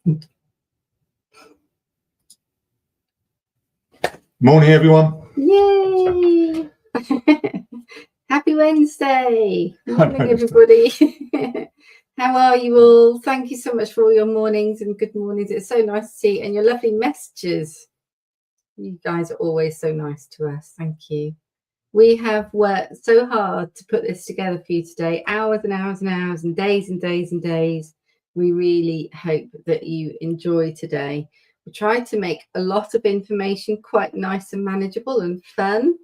Morning, everyone. Yay! Happy Wednesday. Morning, everybody. How are you all? Thank you so much for all your mornings and good mornings. It's so nice to see, and your lovely messages. You guys are always so nice to us. Thank you. We have worked so hard to put this together for you today, hours and hours and hours and days and days and days. We really hope that you enjoy today. We tried to make a lot of information quite nice and manageable and fun.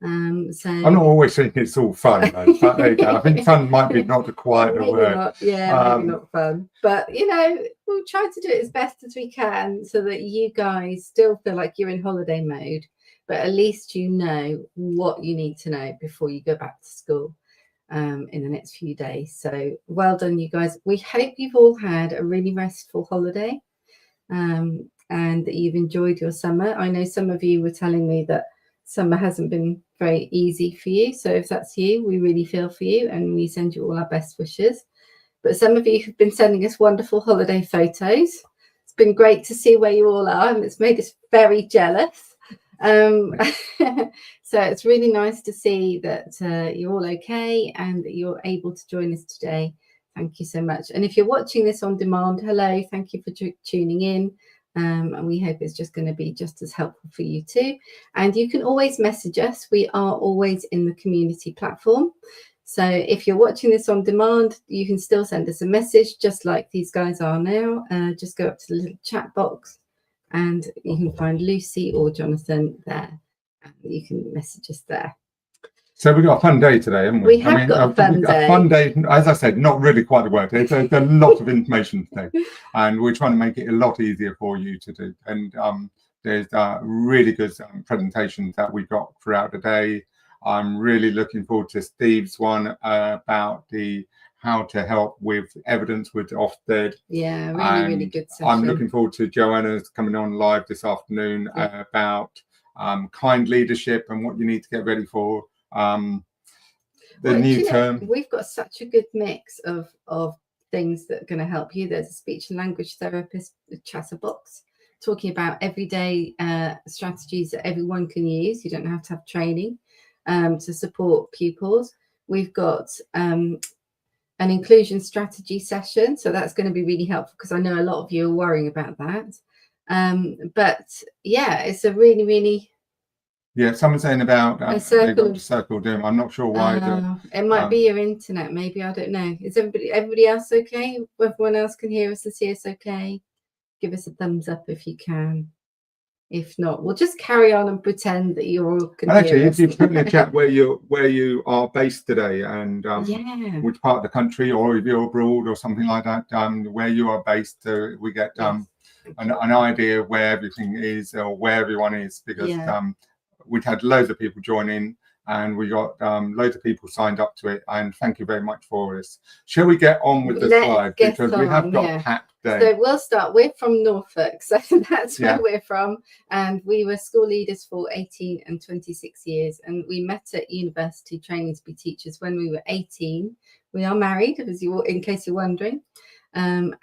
So I'm not always thinking it's all fun, though. But there you go. I think fun might be not quite the word. Maybe not fun. But, you know, we'll try to do it as best as we can so that you guys still feel like you're in holiday mode. But at least you know what you need to know before you go back to school in the next few days. So well done, you guys. We hope you've all had a really restful holiday. And that you've enjoyed your summer. I know some of you were telling me that summer hasn't been very easy for you. So if that's you, we really feel for you and we send you all our best wishes. But some of you have been sending us wonderful holiday photos. It's been great to see where you all are, and it's made us very jealous. So it's really nice to see that you're all okay and that you're able to join us today. Thank you so much. And if you're watching this on demand, hello, thank you for tuning in. And we hope it's just going to be just as helpful for you too. And you can always message us. We are always in the community platform. So if you're watching this on demand, you can still send us a message just like these guys are now. Just go up to the little chat box and you can find Lucy or Jonathan there. And you can message us there. So we've got a fun day today, haven't we? We have got a fun day. A fun day, as I said, not really quite the word. There's a lot of information today, and we're trying to make it a lot easier for you to do. And there's really good presentations that we've got throughout the day. I'm really looking forward to Steve's one about how to help with evidence with Ofsted. Yeah, really good session. I'm looking forward to Joanna's coming on live this afternoon about kind leadership and what you need to get ready for the new term. We've got such a good mix of things that are going to help you. There's a speech and language therapist, the Chatterbox, talking about everyday strategies that everyone can use. You don't have to have training to support pupils. We've got an inclusion strategy session, so that's going to be really helpful because I know a lot of you are worrying about that. But yeah, it's a really yeah, someone's saying about circle of doom. I'm not sure why. It might be your internet, maybe. I don't know. Is everybody else okay? Everyone else can hear us and see us okay? Give us a thumbs up if you can. If not, we'll just carry on and pretend that you all can hear us. If you put in the chat where you are based today and which part of the country, or if you're abroad or something like that, where you are based, we get an idea of where everything is or where everyone is, because we've had loads of people join in and we got loads of people signed up to it, and thank you very much for this. Shall we get on with the slides, because we have got a packed day. So we'll start. We're from Norfolk, so that's where we're from, and we were school leaders for 18 and 26 years, and we met at university training to be teachers when we were 18. We are married, in case you're wondering. And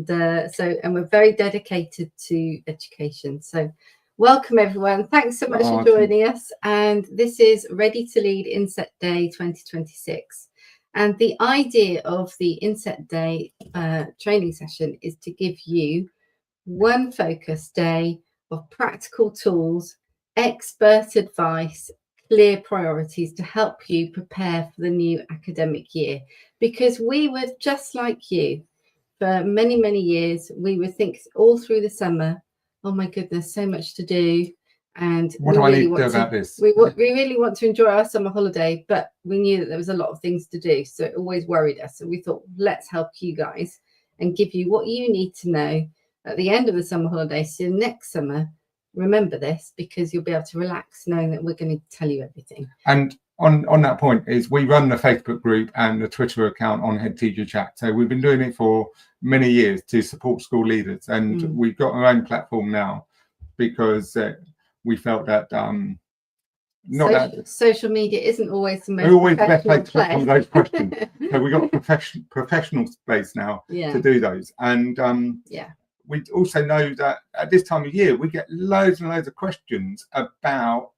we're very dedicated to education. So welcome everyone. Thanks so much for joining us. And this is Ready to Lead Inset Day 2026. And the idea of the Inset Day training session is to give you one focus day of practical tools, expert advice, clear priorities to help you prepare for the new academic year. Because we were just like you. For many years, we would think all through the summer, oh my goodness, so much to do. And what do I need to do about this? We really want to enjoy our summer holiday, but we knew that there was a lot of things to do. So it always worried us. So we thought, let's help you guys and give you what you need to know at the end of the summer holiday. So next summer, remember this, because you'll be able to relax knowing that we're going to tell you everything. And on that point is we run the Facebook group and the Twitter account on Head Teacher Chat. So we've been doing it for many years to support school leaders, and we've got our own platform now because we felt that social media isn't always the most best place to put some of those questions. So we've got a professional space now to do those, and we also know that at this time of year, we get loads and loads of questions about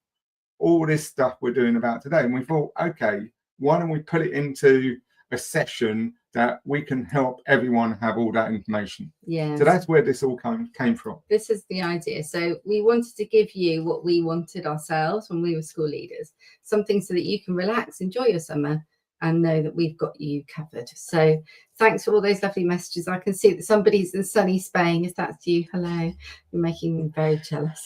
all this stuff we're doing about today. And we thought, okay, why don't we put it into a session that we can help everyone have all that information? Yeah. So that's where this all came from. This is the idea. So we wanted to give you what we wanted ourselves when we were school leaders, something so that you can relax, enjoy your summer, and know that we've got you covered. So thanks for all those lovely messages. I can see that somebody's in sunny Spain. If that's you, hello. You're making me very jealous.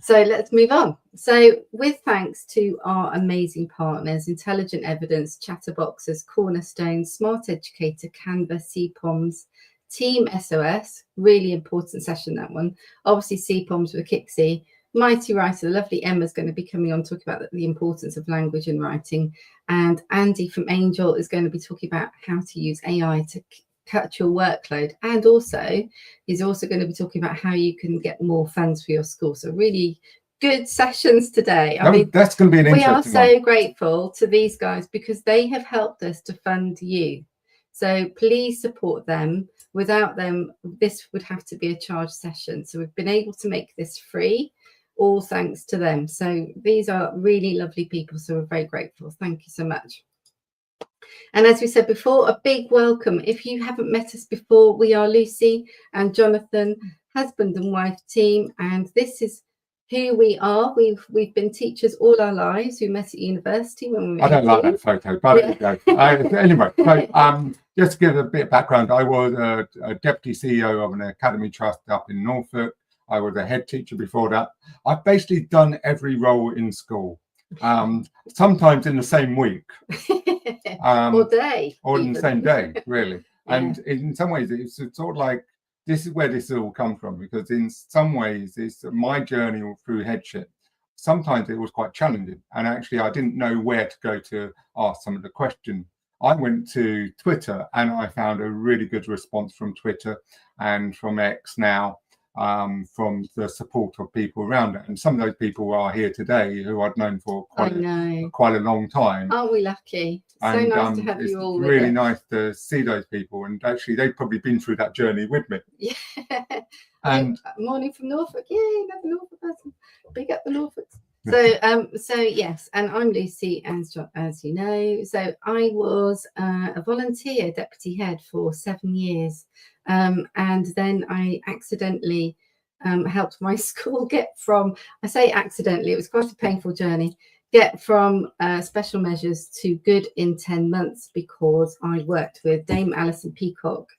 So let's move on. So with thanks to our amazing partners, Intelligent Evidence, Chatterboxes, Cornerstone, Smart Educator, Canva, CPOMs, Team SOS, really important session, that one. Obviously CPOMs with Kixie, Mighty Writer, the lovely Emma's going to be coming on talking about the importance of language and writing. And Andy from Angel is going to be talking about how to use AI to cut your workload. And also, he's also going to be talking about how you can get more funds for your school. So really good sessions today. I mean, that's going to be an interesting one. We are so grateful to these guys because they have helped us to fund you. So please support them. Without them, this would have to be a charged session. So we've been able to make this free, all thanks to them. So these are really lovely people. So we're very grateful. Thank you so much. And as we said before, a big welcome. If you haven't met us before, we are Lucy and Jonathan, husband and wife team. And this is who we are. We've been teachers all our lives. We met at university when we were 18. I don't like that photo, but yeah. Anyway, so just to give a bit of background, I was a deputy CEO of an academy trust up in Norfolk. I was a head teacher before that. I've basically done every role in school, sometimes in the same week. Or day. Or in the same day, really. Yeah. And in some ways, it's sort of like, this is where this all come from, because in some ways, it's my journey through headship. Sometimes it was quite challenging. And actually, I didn't know where to go to ask some of the questions. I went to Twitter and I found a really good response from Twitter and from X now. From the support of people around it, and some of those people are here today who I've known for quite a long time. Aren't we lucky? So nice to have you all. It's really nice to see those people, and actually they've probably been through that journey with me. Yeah. And morning from Norfolk. Yay, another Norfolk person. Big up the Norfolks. So yes, and I'm Lucy, as you know. So I was a volunteer deputy head for 7 years, and then I accidentally helped my school get from, I say accidentally, it was quite a painful journey, get from special measures to good in 10 months because I worked with Dame Alison Peacock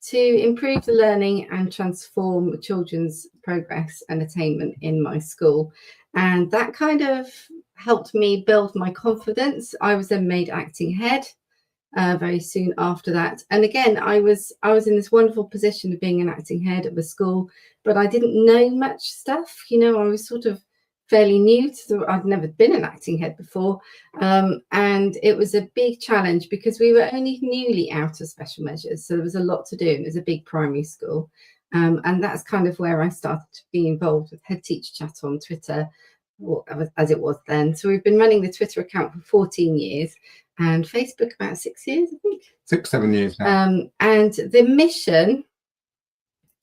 to improve the learning and transform children's progress and attainment in my school. And that kind of helped me build my confidence. I was then made acting head very soon after that. And again, I was in this wonderful position of being an acting head of a school, but I didn't know much stuff. You know, I was sort of fairly new to I'd never been an acting head before. And it was a big challenge because we were only newly out of special measures. So there was a lot to do. It was a big primary school. And that's kind of where I started to be involved with Head Teacher Chat on Twitter, as it was then. So we've been running the Twitter account for 14 years and Facebook about 6 years, I think. 6-7 years now. And the mission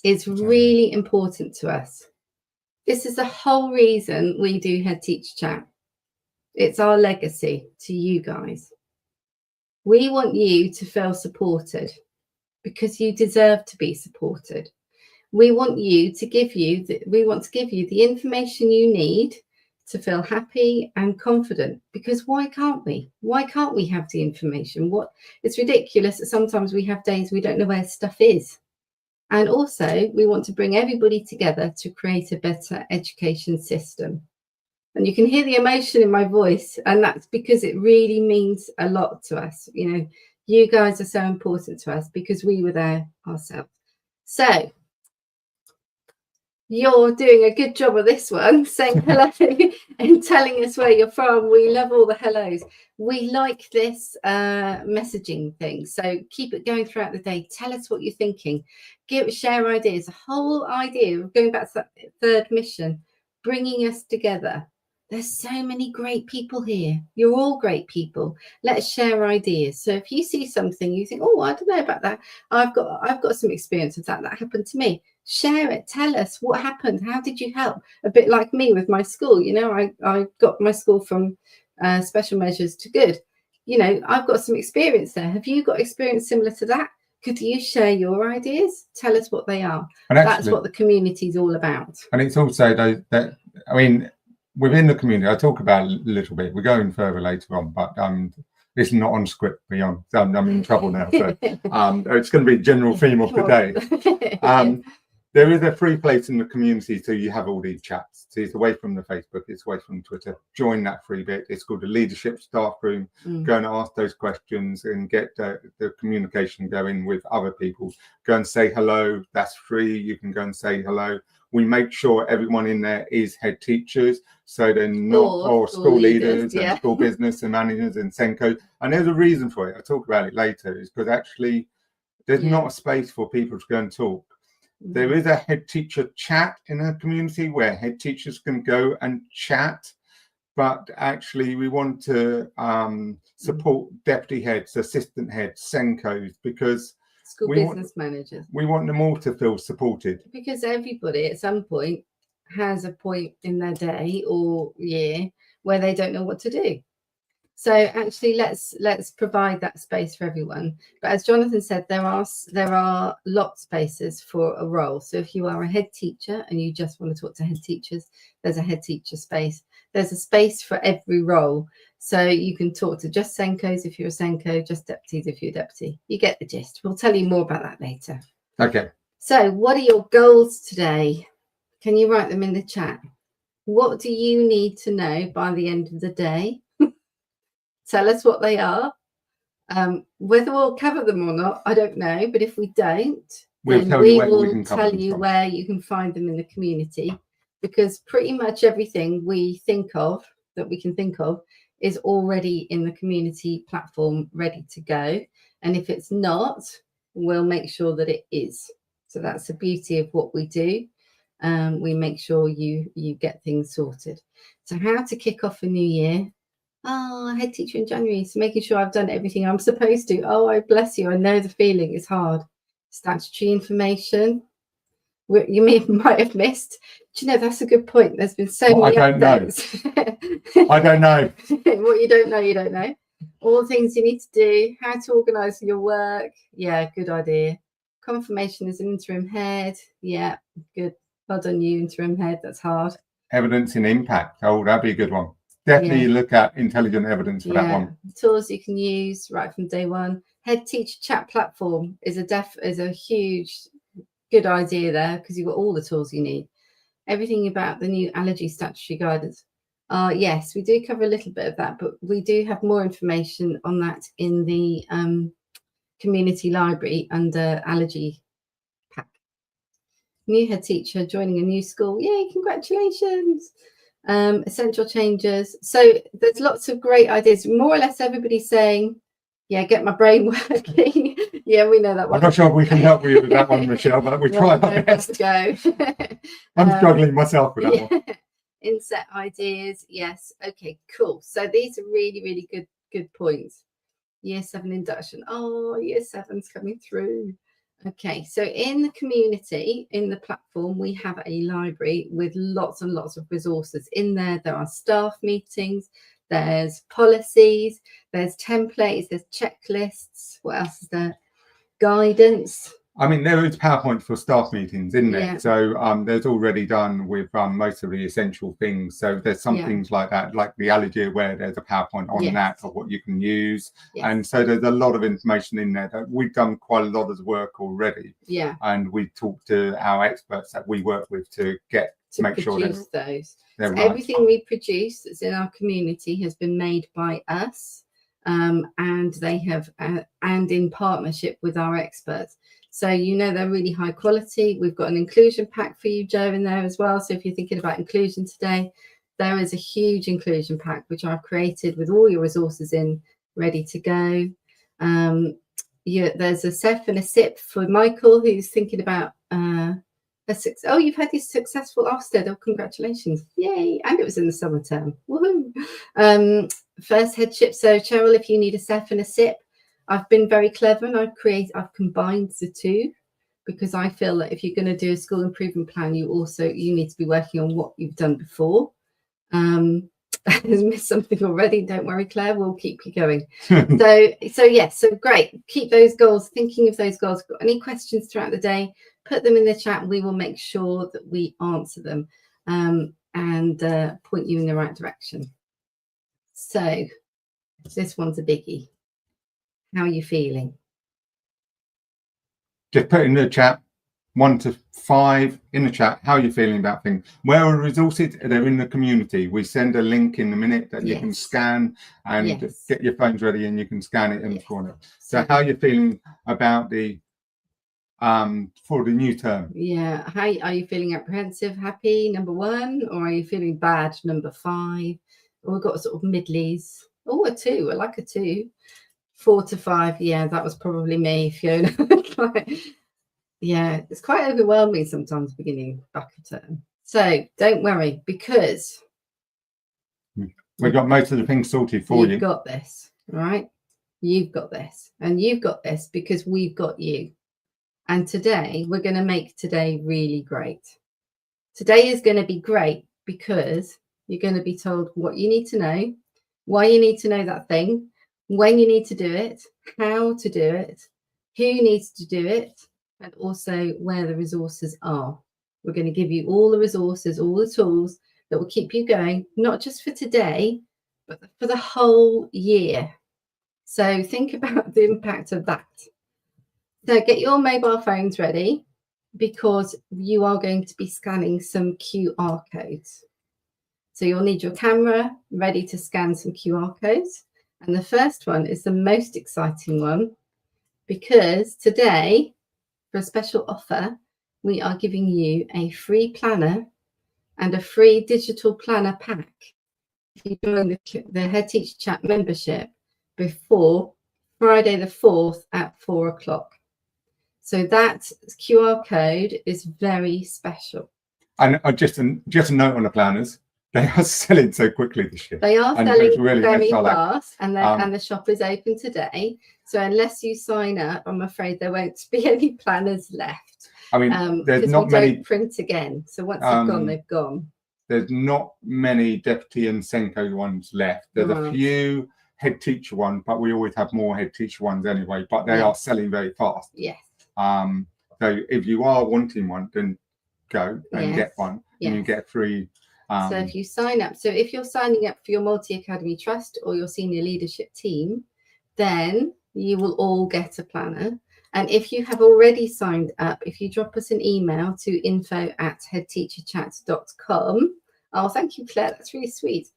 is really important to us. This is the whole reason we do Head Teacher Chat. It's our legacy to you guys. We want you to feel supported because you deserve to be supported. We want to give you the information you need to feel happy and confident, because why can't we? Why can't we have the information? It's ridiculous that sometimes we have days we don't know where stuff is. And also we want to bring everybody together to create a better education system. And you can hear the emotion in my voice, and that's because it really means a lot to us. You know, you guys are so important to us because we were there ourselves. So you're doing a good job of this one, saying hello and telling us where you're from. We love all the hellos. We like this messaging thing. So keep it going throughout the day. Tell us what you're thinking. Share ideas. The whole idea of going back to that third mission, bringing us together. There's so many great people here. You're all great people. Let's share ideas. So if you see something, you think, oh, I don't know about that. I've got some experience of that. That happened to me. Share it. Tell us what happened. How did you help? A bit like me with my school. You know, I got my school from special measures to good. You know, I've got some experience there. Have you got experience similar to that? Could you share your ideas? Tell us what they are. And actually, that's what the community is all about. And it's also that, I mean, within the community, I talk about it a little bit. We're going further later on, but this is not on script beyond. I'm in trouble now. So it's going to be a general theme of today. There is a free place in the community, so you have all these chats. So it's away from the Facebook, it's away from Twitter. Join that free bit. It's called the Leadership Staff Room. Go and ask those questions and get the communication going with other people. Go and say hello. That's free. You can go and say hello. We make sure everyone in there is head teachers, so they're not or school leaders and school business and managers and Senko. And there's a reason for it. I'll talk about it later. Is because actually there's not a space for people to go and talk. There is a head teacher chat in a community where head teachers can go and chat, but actually we want to support deputy heads, assistant heads, Senkos, because school business managers. We want them all to feel supported. Because everybody at some point has a point in their day or year where they don't know what to do. So actually, let's provide that space for everyone. But as Jonathan said, there are lot spaces for a role. So if you are a head teacher and you just want to talk to head teachers, there's a head teacher space. There's a space for every role. So you can talk to just Senkos if you're a Senko, just deputies if you're a deputy. You get the gist. We'll tell you more about that later. Okay. So what are your goals today? Can you write them in the chat? What do you need to know by the end of the day? Tell us what they are. Whether we'll cover them or not, I don't know. But if we don't, we will tell you where you can find them in the community, because pretty much everything we think of that we can think of is already in the community platform ready to go. And if it's not, we'll make sure that it is. So that's the beauty of what we do. We make sure you get things sorted. So how to kick off a new year? Oh, head teacher in January, so making sure I've done everything I'm supposed to. Oh, I bless you. I know the feeling is hard. Statutory information you might have missed. Do you know, that's a good point. There's been so many updates. I don't know. What you don't know, you don't know. All the things you need to do, how to organise your work. Yeah, good idea. Confirmation as an interim head. Yeah, good. Well done, you interim head. That's hard. Evidence and impact. Oh, that'd be a good one. Definitely look at intelligent evidence for that one. Tools you can use right from day one. Head teacher chat platform is a huge good idea there, because you've got all the tools you need. Everything about the new allergy statutory guidance. Yes, we do cover a little bit of that, but we do have more information on that in the community library under allergy pack. New head teacher joining a new school. Yay, congratulations. Essential changes. So there's lots of great ideas. More or less everybody's saying, yeah, get my brain working. Yeah, we know that one. I'm not sure we can help you with that one, Michelle, but we try our best. Go. I'm struggling myself with that one. Inset ideas. Yes. Okay, cool. So these are really, really good points. Year 7 induction. Oh, year 7's coming through. Okay, so in the community, in the platform, we have a library with lots and lots of resources. In there, there are staff meetings, there's policies, there's templates, there's checklists. What else is there? Guidance. I mean, there is PowerPoint for staff meetings, isn't there? Yeah. So there's already done with most of the essential things. So there's some things like that, like the allergy aware, there's a PowerPoint on that of what you can use. Yes. And so there's a lot of information in there that we've done quite a lot of work already. Yeah. And we talk to our experts that we work with to make sure those. So right. Everything we produce that's in our community has been made by us, and they have and in partnership with our experts. So, you know, they're really high quality. We've got an inclusion pack for you, Joe, in there as well. So if you're thinking about inclusion today, there is a huge inclusion pack, which I've created with all your resources in, ready to go. There's a SEF and a SIP for Michael, who's thinking about you've had this successful Ofsted. Oh, congratulations. Yay. And it was in the summer term. Woohoo. First headship. So, Cheryl, if you need a SEF and a SIP, I've been very clever and I've combined the two. because I feel that if you're going to do a school improvement plan, you need to be working on what you've done before. Has missed something already, don't worry, Claire, we'll keep you going. So great, keep those goals, thinking of those goals. Got any questions throughout the day, put them in the chat. We will make sure that we answer them and point you in the right direction. So this one's a biggie. How are you feeling? Just put in the chat 1 to 5 in the chat. How are you feeling about things? Where are resources? They're in the community. We send a link in a minute that you can scan and get your phones ready, and you can scan it in the corner. So how are you feeling about the for the new term? Yeah. How are you feeling? Apprehensive, happy, number 1, or are you feeling bad, number 5? Or we've got sort of midleys. Oh, a 2. I like a 2. 4 to 5. Yeah, that was probably me, Fiona. Yeah, it's quite overwhelming sometimes beginning back of term. So don't worry, because we've got most of the things sorted for you. You've got this, right? You've got this, and you've got this because we've got you. And today we're going to make today really great. Today is going to be great because you're going to be told what you need to know, why you need to know that thing, when you need to do it, how to do it, who needs to do it, and also where the resources are. We're going to give you all the resources, all the tools that will keep you going, not just for today, but for the whole year. So think about the impact of that. So get your mobile phones ready, because you are going to be scanning some QR codes. So you'll need your camera ready to scan some QR codes. And the first one is the most exciting one, because today, for a special offer, we are giving you a free planner and a free digital planner pack if you join the Head Teacher Chat membership before Friday the 4th at 4 o'clock. So that QR code is very special. And just a note on the planners, they are selling so quickly this year. They are selling really very fast, and the shop is open today. So unless you sign up, I'm afraid there won't be any planners left. I mean, there's not many. Don't print again. So once they've gone, they've gone. There's not many deputy and Senko ones left. There's a few head teacher ones, but we always have more head teacher ones anyway. But they are selling very fast. Yes. So if you are wanting one, then go and get one, and you get free. So if you sign up, so if you're signing up for your multi-academy trust or your senior leadership team, then you will all get a planner. And if you have already signed up, if you drop us an email to info@headteacherchat.com. Oh, thank you, Claire. That's really sweet.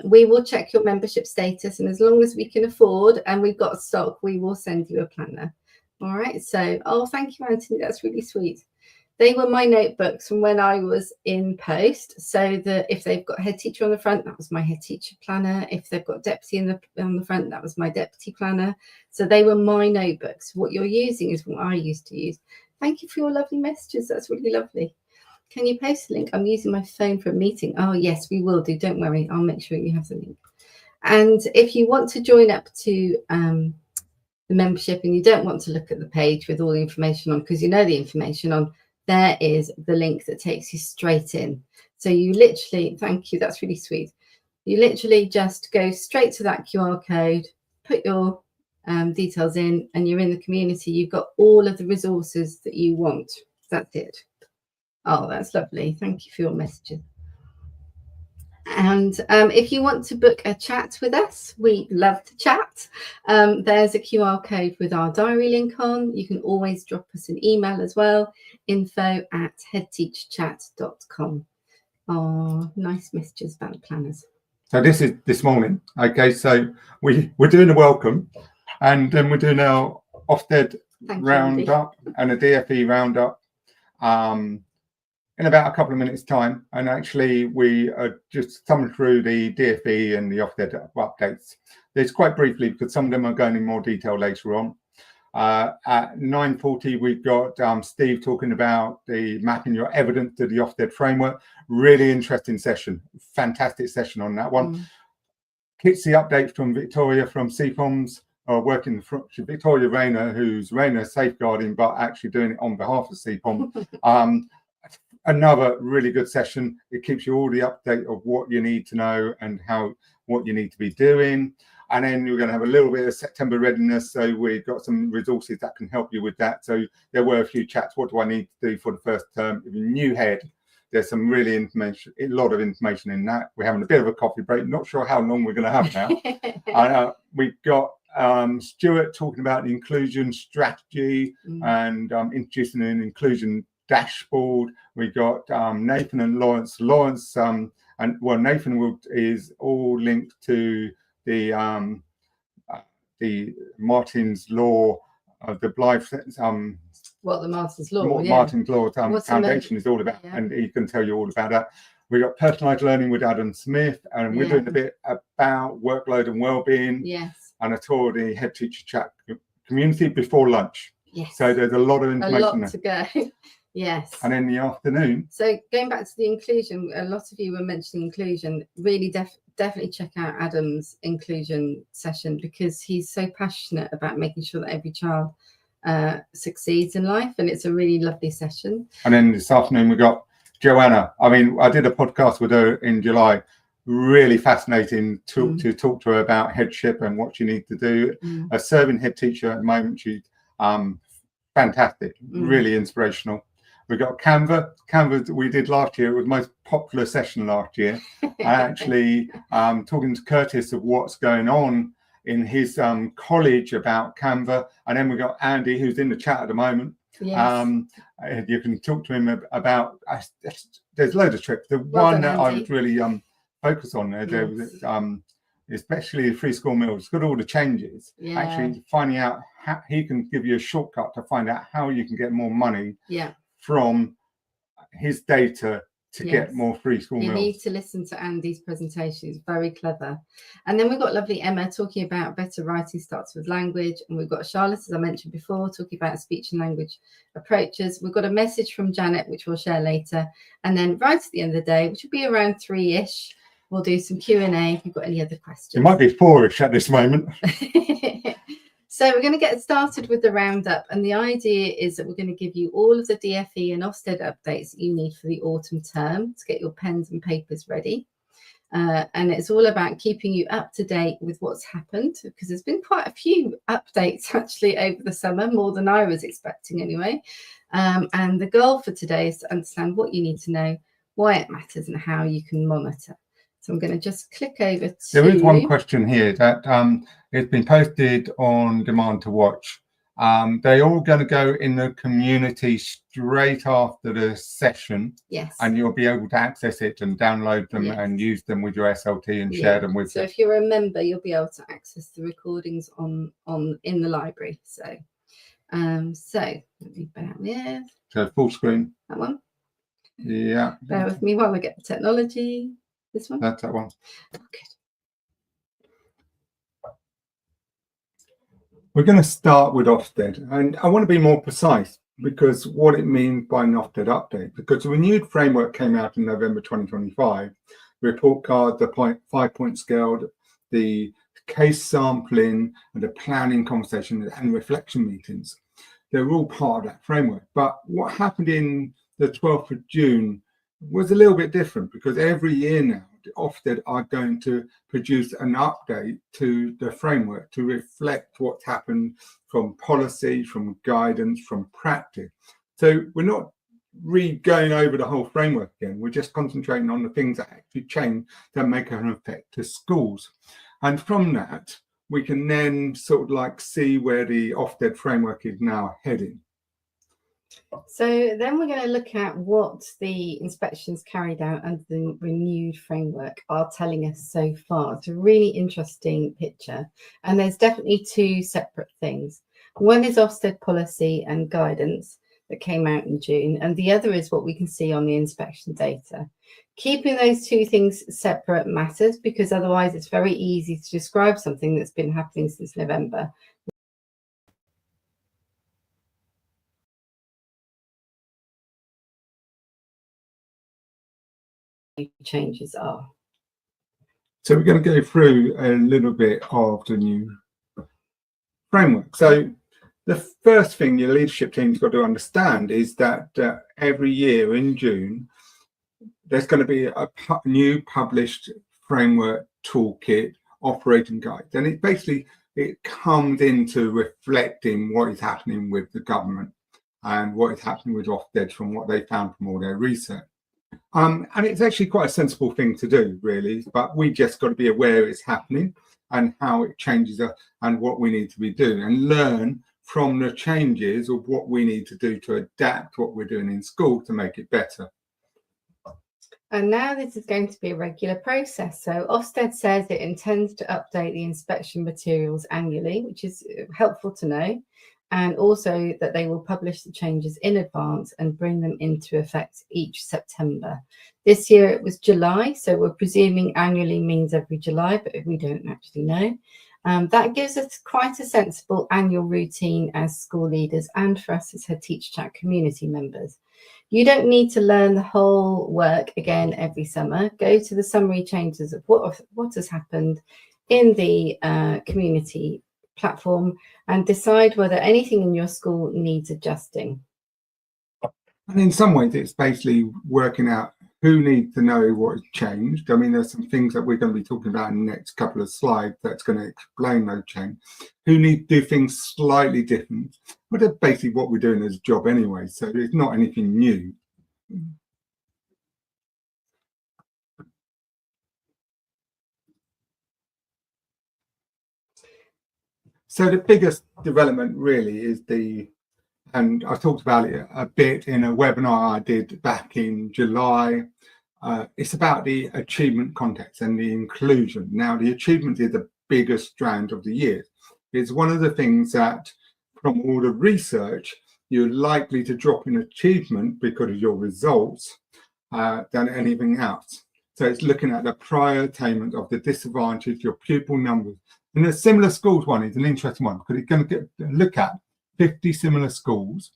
We will check your membership status, and as long as we can afford and we've got stock, we will send you a planner. All right. So, thank you, Anthony. That's really sweet. They were my notebooks from when I was in post. So that if they've got head teacher on the front, that was my head teacher planner. If they've got deputy on the front, that was my deputy planner. So they were my notebooks. What you're using is what I used to use. Thank you for your lovely messages. That's really lovely. Can you post a link? I'm using my phone for a meeting. Oh, yes, we will do. Don't worry. I'll make sure you have the link. And if you want to join up to the membership and you don't want to look at the page with all the information on, because you know the information on, there is the link that takes you straight in. So you literally, thank you, that's really sweet. You literally just go straight to that QR code, put your details in, and you're in the community. You've got all of the resources that you want. That's it. Oh, that's lovely. Thank you for your messages. And if you want to book a chat with us, we love to chat. There's a QR code with our diary link on. You can always drop us an email as well, info@headteacherchat.com. Oh, nice messages about the planners. So this is this morning. Okay, so we're doing a welcome, and then we're doing our Ofsted roundup and a DfE roundup. In about a couple of minutes' time, and actually we are just coming through the DfE and the Ofsted updates. There's quite briefly, because some of them are going in more detail later on. At 9:40, we've got Steve talking about the mapping your evidence to the Ofsted framework. Really interesting session, fantastic session on that one. KCSIE update from Victoria from CFOMS. working for Victoria Rayner, who's Rayner safeguarding, but actually doing it on behalf of CPOM. Another really good session. It keeps you all the update of what you need to know and what you need to be doing. And then you're going to have a little bit of September readiness. So we've got some resources that can help you with that. So there were a few chats. What do I need to do for the first term? If you're new head, there's some really information, a lot of information in that. We're having a bit of a coffee break. Not sure how long we're going to have now. We've got Stuart talking about the inclusion strategy and introducing an inclusion dashboard. We got Nathan and Lawrence. Nathan is all linked to the Martin's Law of the Blythe. What the Martin's Law? What Martin's Law Foundation is all about, and he can tell you all about that. We got personalised learning with Adam Smith, and we're doing a bit about workload and well-being. Yes. And a tour of the head teacher chat community before lunch. Yes. So there's a lot of information. A lot to go. Yes. And in the afternoon. So going back to the inclusion, a lot of you were mentioning inclusion. Really, definitely check out Adam's inclusion session, because he's so passionate about making sure that every child succeeds in life, and it's a really lovely session. And then this afternoon we got Joanna. I mean, I did a podcast with her in July. Really fascinating to talk to her about headship and what you need to do. A serving head teacher at the moment. She's fantastic, really inspirational. We got Canva. Canva we did last year. It was the most popular session last year. Actually talking to Curtis of what's going on in his college about Canva. And then we got Andy, who's in the chat at the moment. Yes. You can talk to him about, there's loads of tricks. The one that I was really focus on there was especially the free school meals. It's got all the changes. Actually finding out how he can give you a shortcut to find out how you can get more money from his data to get more free school meals. You need to listen to Andy's presentation. It's very clever. And then we've got lovely Emma talking about better writing starts with language. And we've got Charlotte, as I mentioned before, talking about speech and language approaches. We've got a message from Janet, which we'll share later. And then right at the end of the day, which will be around 3-ish, we'll do some Q&A if you've got any other questions. It might be 4-ish at this moment. So we're going to get started with the roundup, and the idea is that we're going to give you all of the DfE and Ofsted updates that you need for the autumn term to get your pens and papers ready. And it's all about keeping you up to date with what's happened, because there's been quite a few updates actually over the summer, more than I was expecting anyway. And the goal for today is to understand what you need to know, why it matters, and how you can monitor. So I'm going to just click over to... There is one question here that it's been posted on demand to watch. They're all going to go in the community straight after the session. Yes. And you'll be able to access it and download them and use them with your SLT and share them with them. So if you're a member, you'll be able to access the recordings in the library. So, let me bear with. So full screen. That one. Yeah. Bear with me while we get the technology. This one? That's that one. Okay. We're going to start with Ofsted, and I want to be more precise because what it means by an Ofsted update, because the renewed framework came out in November 2025, report card, the 5-point scale, the case sampling, and the planning conversation and reflection meetings. They're all part of that framework. But what happened in the 12th of June was a little bit different, because every year now Ofsted are going to produce an update to the framework to reflect what's happened from policy, from guidance, from practice. So we're not going over the whole framework again. We're just concentrating on the things that actually change that make an effect to schools. And from that, we can then sort of like see where the Ofsted framework is now heading. So then we're going to look at what the inspections carried out under the renewed framework are telling us so far. It's a really interesting picture, and there's definitely two separate things. One is Ofsted policy and guidance that came out in June, and the other is what we can see on the inspection data. Keeping those two things separate matters, because otherwise it's very easy to describe something that's been happening since November. Changes are. So we're going to go through a little bit of the new framework. So the first thing your leadership team's got to understand is that every year in June, there's going to be a new published framework toolkit operating guide. And it comes into reflecting what is happening with the government and what is happening with Ofsted from what they found from all their research. And it's actually quite a sensible thing to do, really, but we just got to be aware it's happening and how it changes and what we need to be doing, and learn from the changes of what we need to do to adapt what we're doing in school to make it better. And now this is going to be a regular process. So Ofsted says it intends to update the inspection materials annually, which is helpful to know, and also that they will publish the changes in advance and bring them into effect each September. This year it was July, so we're presuming annually means every July, but we don't actually know. That gives us quite a sensible annual routine as school leaders and for us as Head Teacher Chat community members. You don't need to learn the whole work again every summer. Go to the summary changes of what has happened in the community platform and decide whether anything in your school needs adjusting. And in some ways, it's basically working out who needs to know what has changed. I mean, there's some things that we're going to be talking about in the next couple of slides that's going to explain those changes. Who need to do things slightly different. But that's basically what we're doing as a job anyway, so it's not anything new. So the biggest development really is and I talked about it a bit in a webinar I did back in July. It's about the achievement context and the inclusion. Now, the achievement is the biggest strand of the year. It's one of the things that, from all the research, you're likely to drop in achievement because of your results than anything else. So it's looking at the prior attainment of the disadvantage, your pupil numbers. And the similar schools one is an interesting one because it's going to look at 50 similar schools,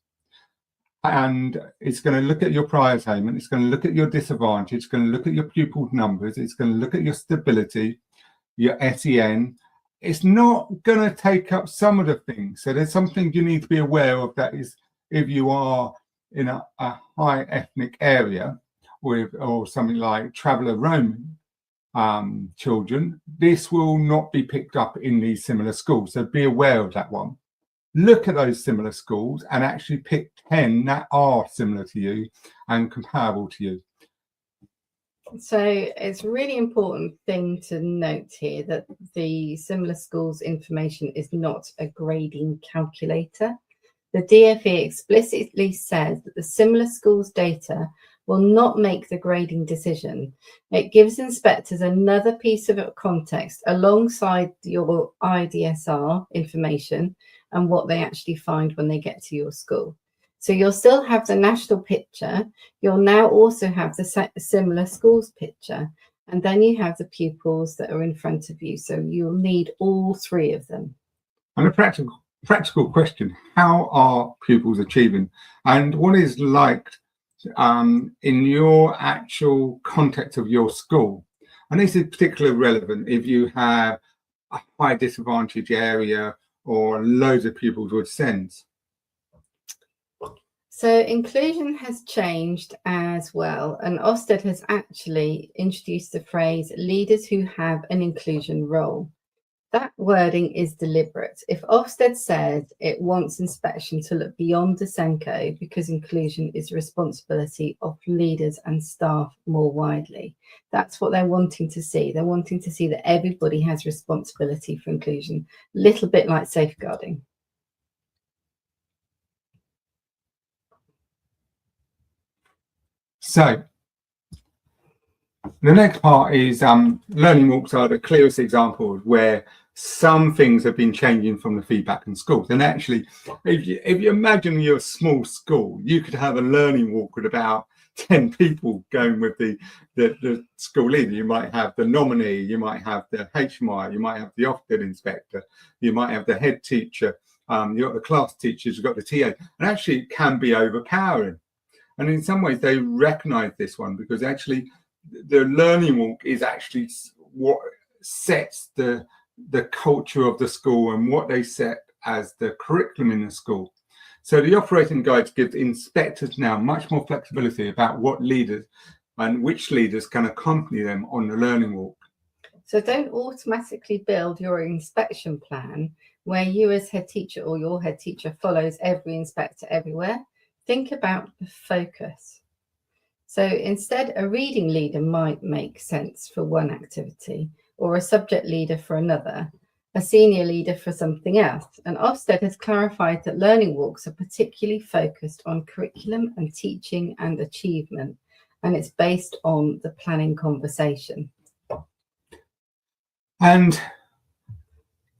and it's going to look at your prior attainment, it's going to look at your disadvantage, it's going to look at your pupil numbers, it's going to look at your stability, your SEN. It's not going to take up some of the things. So there's something you need to be aware of, that is, if you are in a high ethnic area or something like traveller roaming children, this will not be picked up in these similar schools. So be aware of that one. Look at those similar schools and actually pick 10 that are similar to you and comparable to you. So it's a really important thing to note here that the similar schools information is not a grading calculator. The DfE explicitly says that the similar schools data will not make the grading decision. It gives inspectors another piece of context alongside your IDSR information and what they actually find when they get to your school. So you'll still have the national picture. You'll now also have the similar schools picture, and then you have the pupils that are in front of you. So you'll need all three of them. And a practical question: how are pupils achieving, and what is like in your actual context of your school? And this is particularly relevant if you have a high disadvantage area or loads of pupils with SENS. So inclusion has changed as well, and Ofsted has actually introduced the phrase leaders who have an inclusion role. That wording is deliberate. If Ofsted says it wants inspection to look beyond the SENCO because inclusion is the responsibility of leaders and staff more widely, that's what they're wanting to see. They're wanting to see that everybody has responsibility for inclusion, a little bit like safeguarding. So the next part is learning walks are the clearest examples where some things have been changing from the feedback in schools. And actually, if you imagine you're a small school, you could have a learning walk with about 10 people going with the school leader. You might have the nominee, you might have the HMI, you might have the Ofsted inspector, you might have the head teacher, you've got the class teachers, you've got the TA, and actually it can be overpowering. And in some ways they recognize this one because actually the learning walk is actually what sets the culture of the school and what they set as the curriculum in the school. So the operating guide gives inspectors now much more flexibility about what leaders and which leaders can accompany them on the learning walk. So don't automatically build your inspection plan where you as head teacher or your head teacher follows every inspector everywhere. Think about the focus. So instead, a reading leader might make sense for one activity, or a subject leader for another, a senior leader for something else. And Ofsted has clarified that learning walks are particularly focused on curriculum and teaching and achievement, and it's based on the planning conversation. And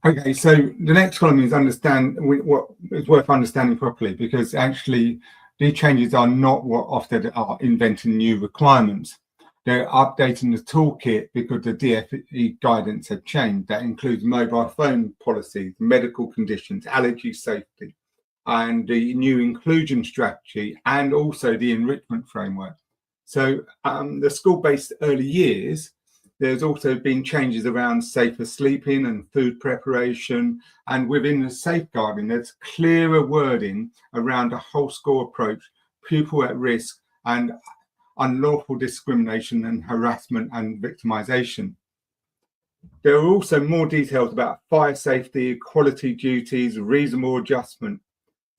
okay, so the next column is understand what is worth understanding properly, because actually these changes are not what Ofsted are inventing new requirements. They're updating the toolkit because the DfE guidance have changed. That includes mobile phone policies, medical conditions, allergy safety, and the new inclusion strategy, and also the enrichment framework. So the school-based early years, there's also been changes around safer sleeping and food preparation. And within the safeguarding, there's clearer wording around a whole school approach, pupil at risk, and unlawful discrimination and harassment and victimisation. There are also more details about fire safety, equality duties, reasonable adjustment.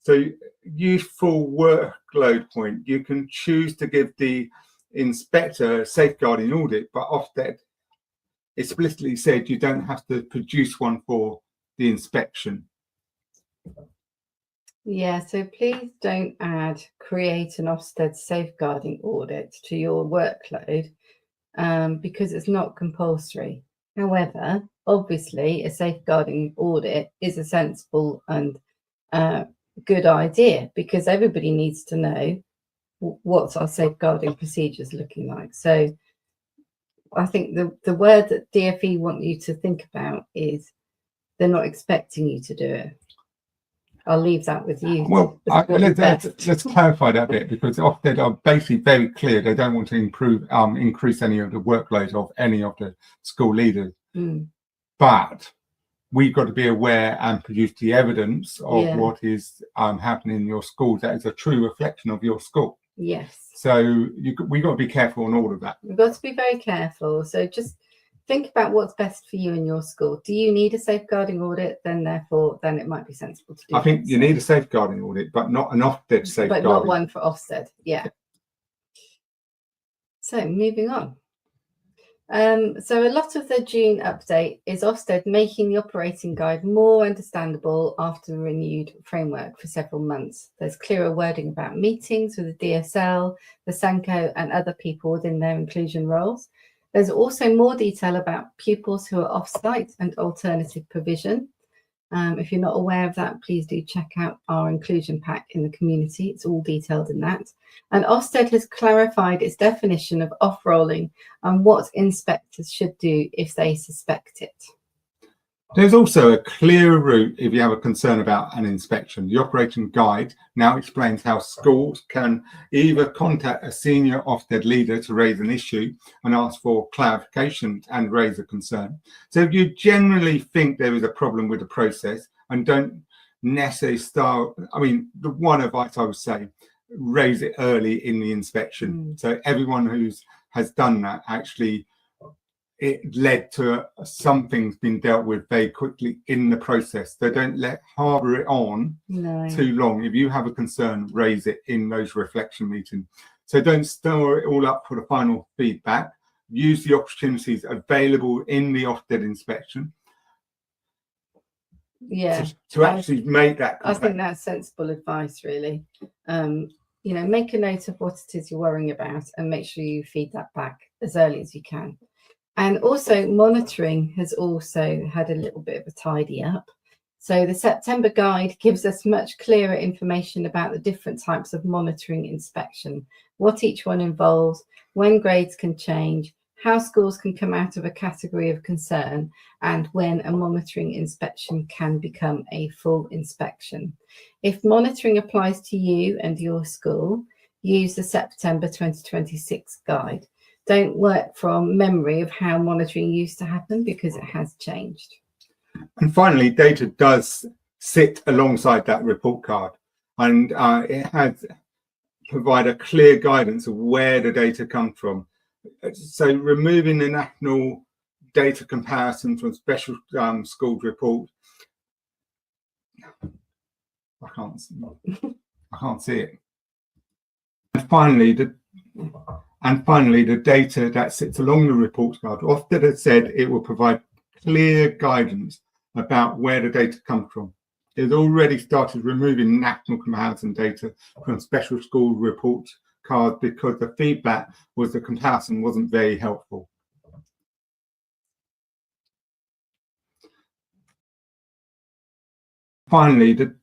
So useful workload point, you can choose to give the inspector a safeguarding audit, but Ofsted explicitly said you don't have to produce one for the inspection. Yeah, so please don't create an Ofsted safeguarding audit to your workload because it's not compulsory. However, obviously, a safeguarding audit is a sensible and good idea because everybody needs to know what's our safeguarding procedures looking like. So I think the word that DfE want you to think about is they're not expecting you to do it. I'll leave that with you. Well, let's clarify that bit, because Ofsted are basically very clear they don't want to increase any of the workload of any of the school leaders. But we've got to be aware and produce the evidence of what is happening in your school that is a true reflection of your school. Yes. So we've got to be careful on all of that. We've got to be very careful. So just think about what's best for you in your school. Do you need a safeguarding audit? Then it might be sensible to do. I think you need a safeguarding audit, but not an Ofsted safeguarding. But not one for Ofsted. Yeah. So moving on. So a lot of the June update is Ofsted making the operating guide more understandable after the renewed framework for several months. There's clearer wording about meetings with the DSL, the SENCO and other people within their inclusion roles. There's also more detail about pupils who are off-site and alternative provision. If you're not aware of that, please do check out our inclusion pack in the community. It's all detailed in that. And Ofsted has clarified its definition of off-rolling and what inspectors should do if they suspect it. There's also a clearer route if you have a concern about an inspection. The operating guide now explains how schools can either contact a senior Ofsted leader to raise an issue and ask for clarification and raise a concern. So if you generally think there is a problem with the process and don't necessarily the one advice I would say, raise it early in the inspection. So everyone has done that actually, it led to something's been dealt with very quickly in the process. So don't harbour it on too long. If you have a concern, raise it in those reflection meetings. So don't store it all up for the final feedback. Use the opportunities available in the Ofsted inspection. Yeah. To actually make that. I think that's sensible advice, really. Make a note of what it is you're worrying about and make sure you feed that back as early as you can. And also monitoring has also had a little bit of a tidy up. So the September guide gives us much clearer information about the different types of monitoring inspection, what each one involves, when grades can change, how schools can come out of a category of concern, and when a monitoring inspection can become a full inspection. If monitoring applies to you and your school, use the September 2026 guide. Don't work from memory of how monitoring used to happen because it has changed. And finally, data does sit alongside that report card, and it has provide a clear guidance of where the data comes from. So removing the national data comparison from special schools report, I can't see it. And finally, the data that sits along the report card. Ofsted has said it will provide clear guidance about where the data comes from. It has already started removing national comparison data from special school report cards because the feedback was the comparison wasn't very helpful. Finally, the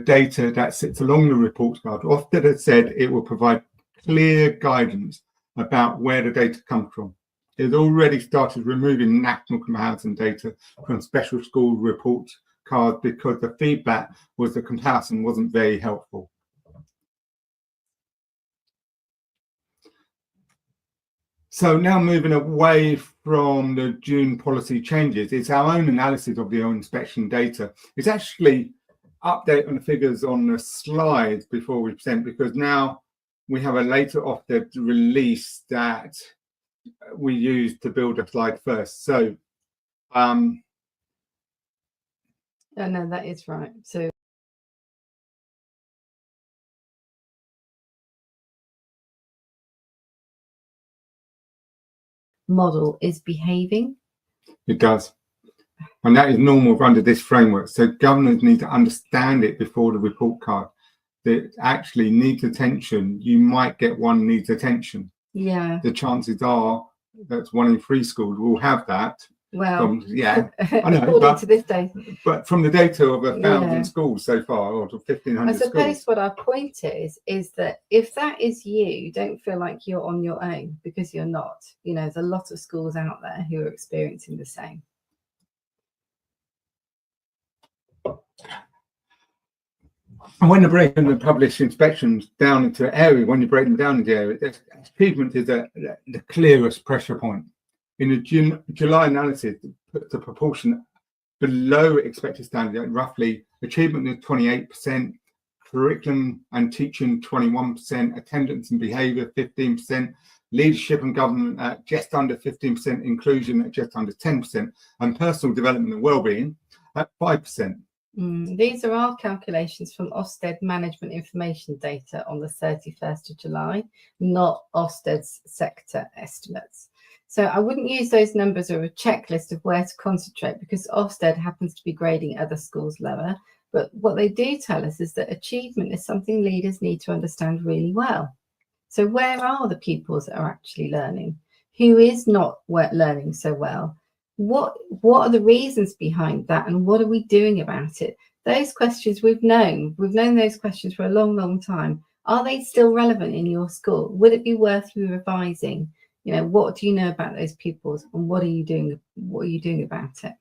data that sits along the report card. Ofsted has said it will provide clear guidance about where the data comes from. It has already started removing national comparison data from special school report cards because the feedback was the comparison wasn't very helpful. So now moving away from the June policy changes, it's our own analysis of the inspection data. It's actually update on the figures on the slides before we present, because now we have a later Ofsted release that we use to build a slide first. So oh, no, that is right. So model is behaving. It does. And that is normal under this framework. So governors need to understand it before the report card. That actually needs attention. You might get one needs attention. Yeah. The chances are that 1 in 3 schools will have that. Well, yeah, I know, according to this data. But from the data of 1,000 schools so far, or 1,500 I suppose schools. what our point is that if that is you, don't feel like you're on your own, because you're not. You know, there's a lot of schools out there who are experiencing the same. And when you break the published inspections down into area, when you break them down into area, achievement is the clearest pressure point. In the July analysis, the proportion below expected standard, roughly achievement is 28%, curriculum and teaching 21%, attendance and behaviour 15%, leadership and government at just under 15%, inclusion at just under 10%, and personal development and wellbeing at 5%. These are our calculations from Ofsted management information data on the 31st of July, not Ofsted's sector estimates. So I wouldn't use those numbers or a checklist of where to concentrate, because Ofsted happens to be grading other schools lower. But what they do tell us is that achievement is something leaders need to understand really well. So where are the pupils that are actually learning? Who is not learning so well? What are the reasons behind that, and what are we doing about it? Those questions we've known those questions for a long time. Are they still relevant in your school? Would it be worth you revising? You know, what do you know about those pupils, and what are you doing about it?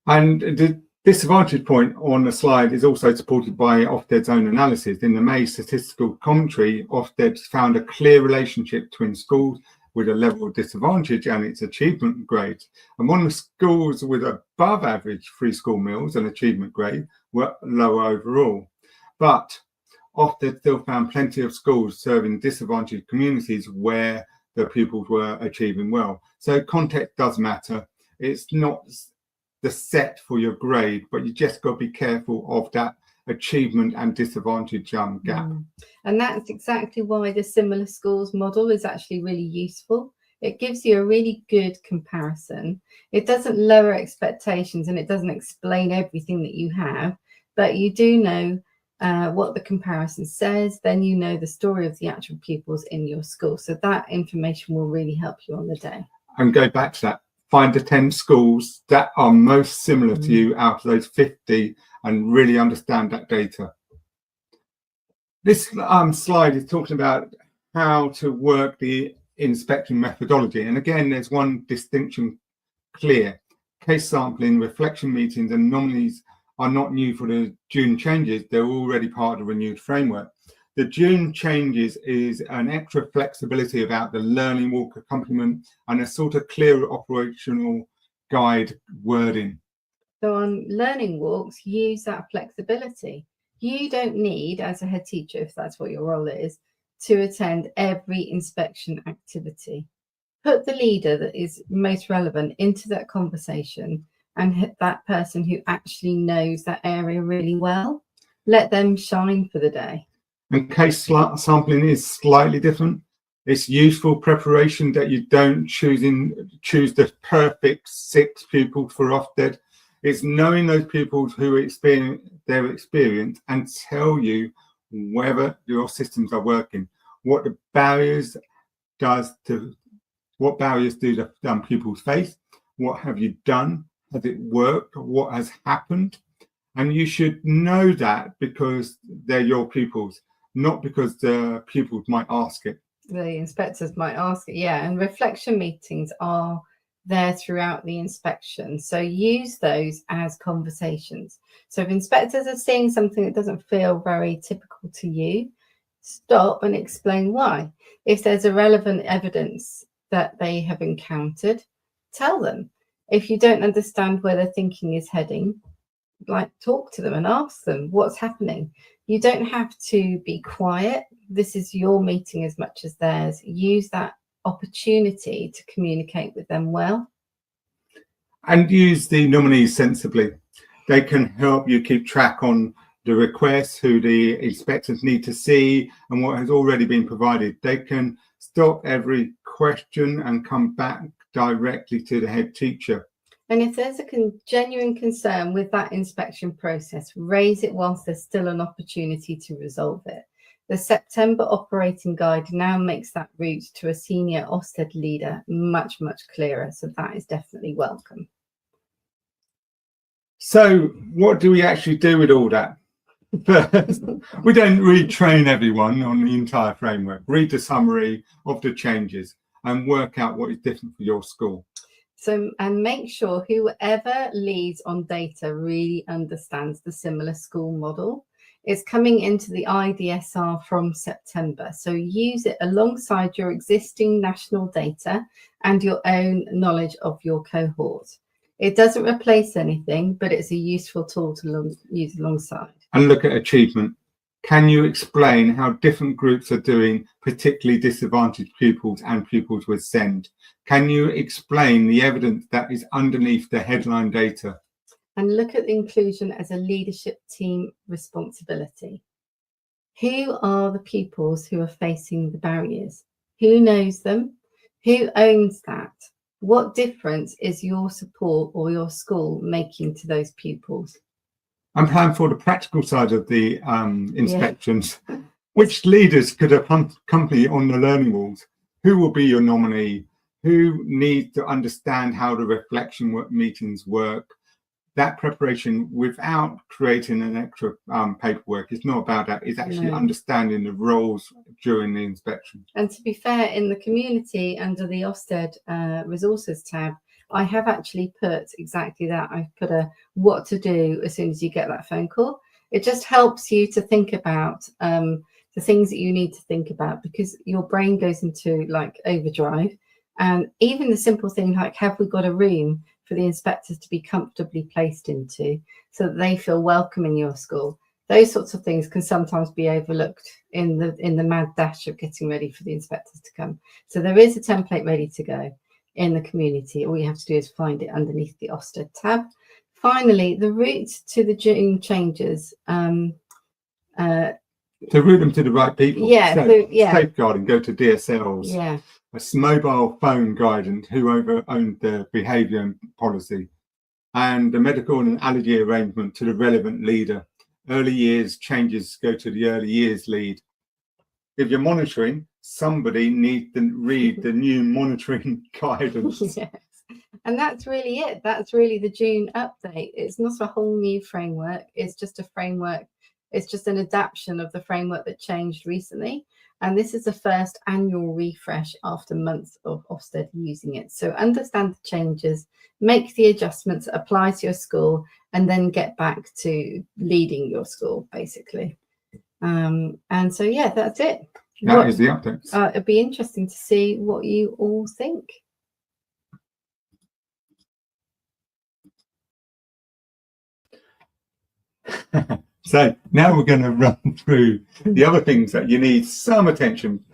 And the disadvantage point on the slide is also supported by Ofsted's own analysis. In the May statistical commentary, Ofsted found a clear relationship between schools with a level of disadvantage and its achievement grades. And one of the schools with above average free school meals and achievement grade were lower overall. But Ofsted still found plenty of schools serving disadvantaged communities where the pupils were achieving well. So context does matter. It's not the set for your grade, but you just got to be careful of that achievement and disadvantage gap. And that's exactly why the similar schools model is actually really useful. It gives you a really good comparison. It doesn't lower expectations, and it doesn't explain everything that you have, but you do know what the comparison says. Then you know the story of the actual pupils in your school. So that information will really help you on the day. And go back to that. Find the 10 schools that are most similar to you out of those 50 and really understand that data. This slide is talking about how to work the inspection methodology. And again, there's one distinction clear. Case sampling, reflection meetings and anomalies are not new for the June changes. They're already part of the renewed framework. The June changes is an extra flexibility about the learning walk accompaniment and a sort of clearer operational guide wording. So on learning walks, use that flexibility. You don't need, as a head teacher, if that's what your role is, to attend every inspection activity. Put the leader that is most relevant into that conversation and hit that person who actually knows that area really well. Let them shine for the day. And case sampling is slightly different. It's useful preparation that you don't choose the perfect 6 pupils for Ofsted. It's knowing those pupils who experience their experience and tell you whether your systems are working, what the barriers do the pupils face, what have you done, has it worked, what has happened. And you should know that because they're your pupils, not because the pupils might ask it. The inspectors might ask it, yeah. And reflection meetings are there throughout the inspection. So use those as conversations. So if inspectors are seeing something that doesn't feel very typical to you, stop and explain why. If there's irrelevant evidence that they have encountered, tell them. If you don't understand where their thinking is heading, talk to them and ask them what's happening. You don't have to be quiet. This is your meeting as much as theirs. Use that opportunity to communicate with them well. And use the nominees sensibly. They can help you keep track on the requests, who the inspectors need to see, and what has already been provided. They can stop every question and come back directly to the head teacher. And if there's a genuine concern with that inspection process, raise it whilst there's still an opportunity to resolve it. The September operating guide now makes that route to a senior Ofsted leader much, much clearer. So that is definitely welcome. So what do we actually do with all that? First, we don't retrain everyone on the entire framework. Read the summary of the changes and work out what is different for your school. So, and make sure whoever leads on data really understands the similar school model. It's coming into the IDSR from September. So use it alongside your existing national data and your own knowledge of your cohort. It doesn't replace anything, but it's a useful tool to use alongside. And look at achievement. Can you explain how different groups are doing, particularly disadvantaged pupils and pupils with SEND? Can you explain the evidence that is underneath the headline data? And look at inclusion as a leadership team responsibility. Who are the pupils who are facing the barriers? Who knows them? Who owns that? What difference is your support or your school making to those pupils? And plan for the practical side of the inspections. Yeah. Which leaders could accompany on the learning walls? Who will be your nominee? Who needs to understand how the reflection meetings work? That preparation without creating an extra paperwork. It's not about that. It's actually understanding the roles during the inspection. And to be fair, in the community under the Ofsted resources tab, I have actually put exactly that. I've put a what to do as soon as you get that phone call. It just helps you to think about the things that you need to think about, because your brain goes into overdrive. And even the simple thing like, have we got a room for the inspectors to be comfortably placed into so that they feel welcome in your school? Those sorts of things can sometimes be overlooked in the mad dash of getting ready for the inspectors to come. So there is a template ready to go in the community. All you have to do is find it underneath the Ofsted tab. Finally, the route to the June changes. To route them to the right people. Yeah. So, safeguarding, go to DSLs. Yeah. A mobile phone guidance, whoever owned the behaviour policy, and the medical and allergy arrangement to the relevant leader. Early years changes go to the early years lead. If you're monitoring, somebody needs to read the new monitoring guidance. Yes. And that's really it. That's really the June update. It's not a whole new framework. It's just a framework. It's just an adaptation of the framework that changed recently. And this is the first annual refresh after months of Ofsted using it. So understand the changes, make the adjustments that apply to your school, and then get back to leading your school, basically. And so, yeah, that's it. That is the updates. It'd be interesting to see what you all think. So now we're going to run through the other things that you need some attention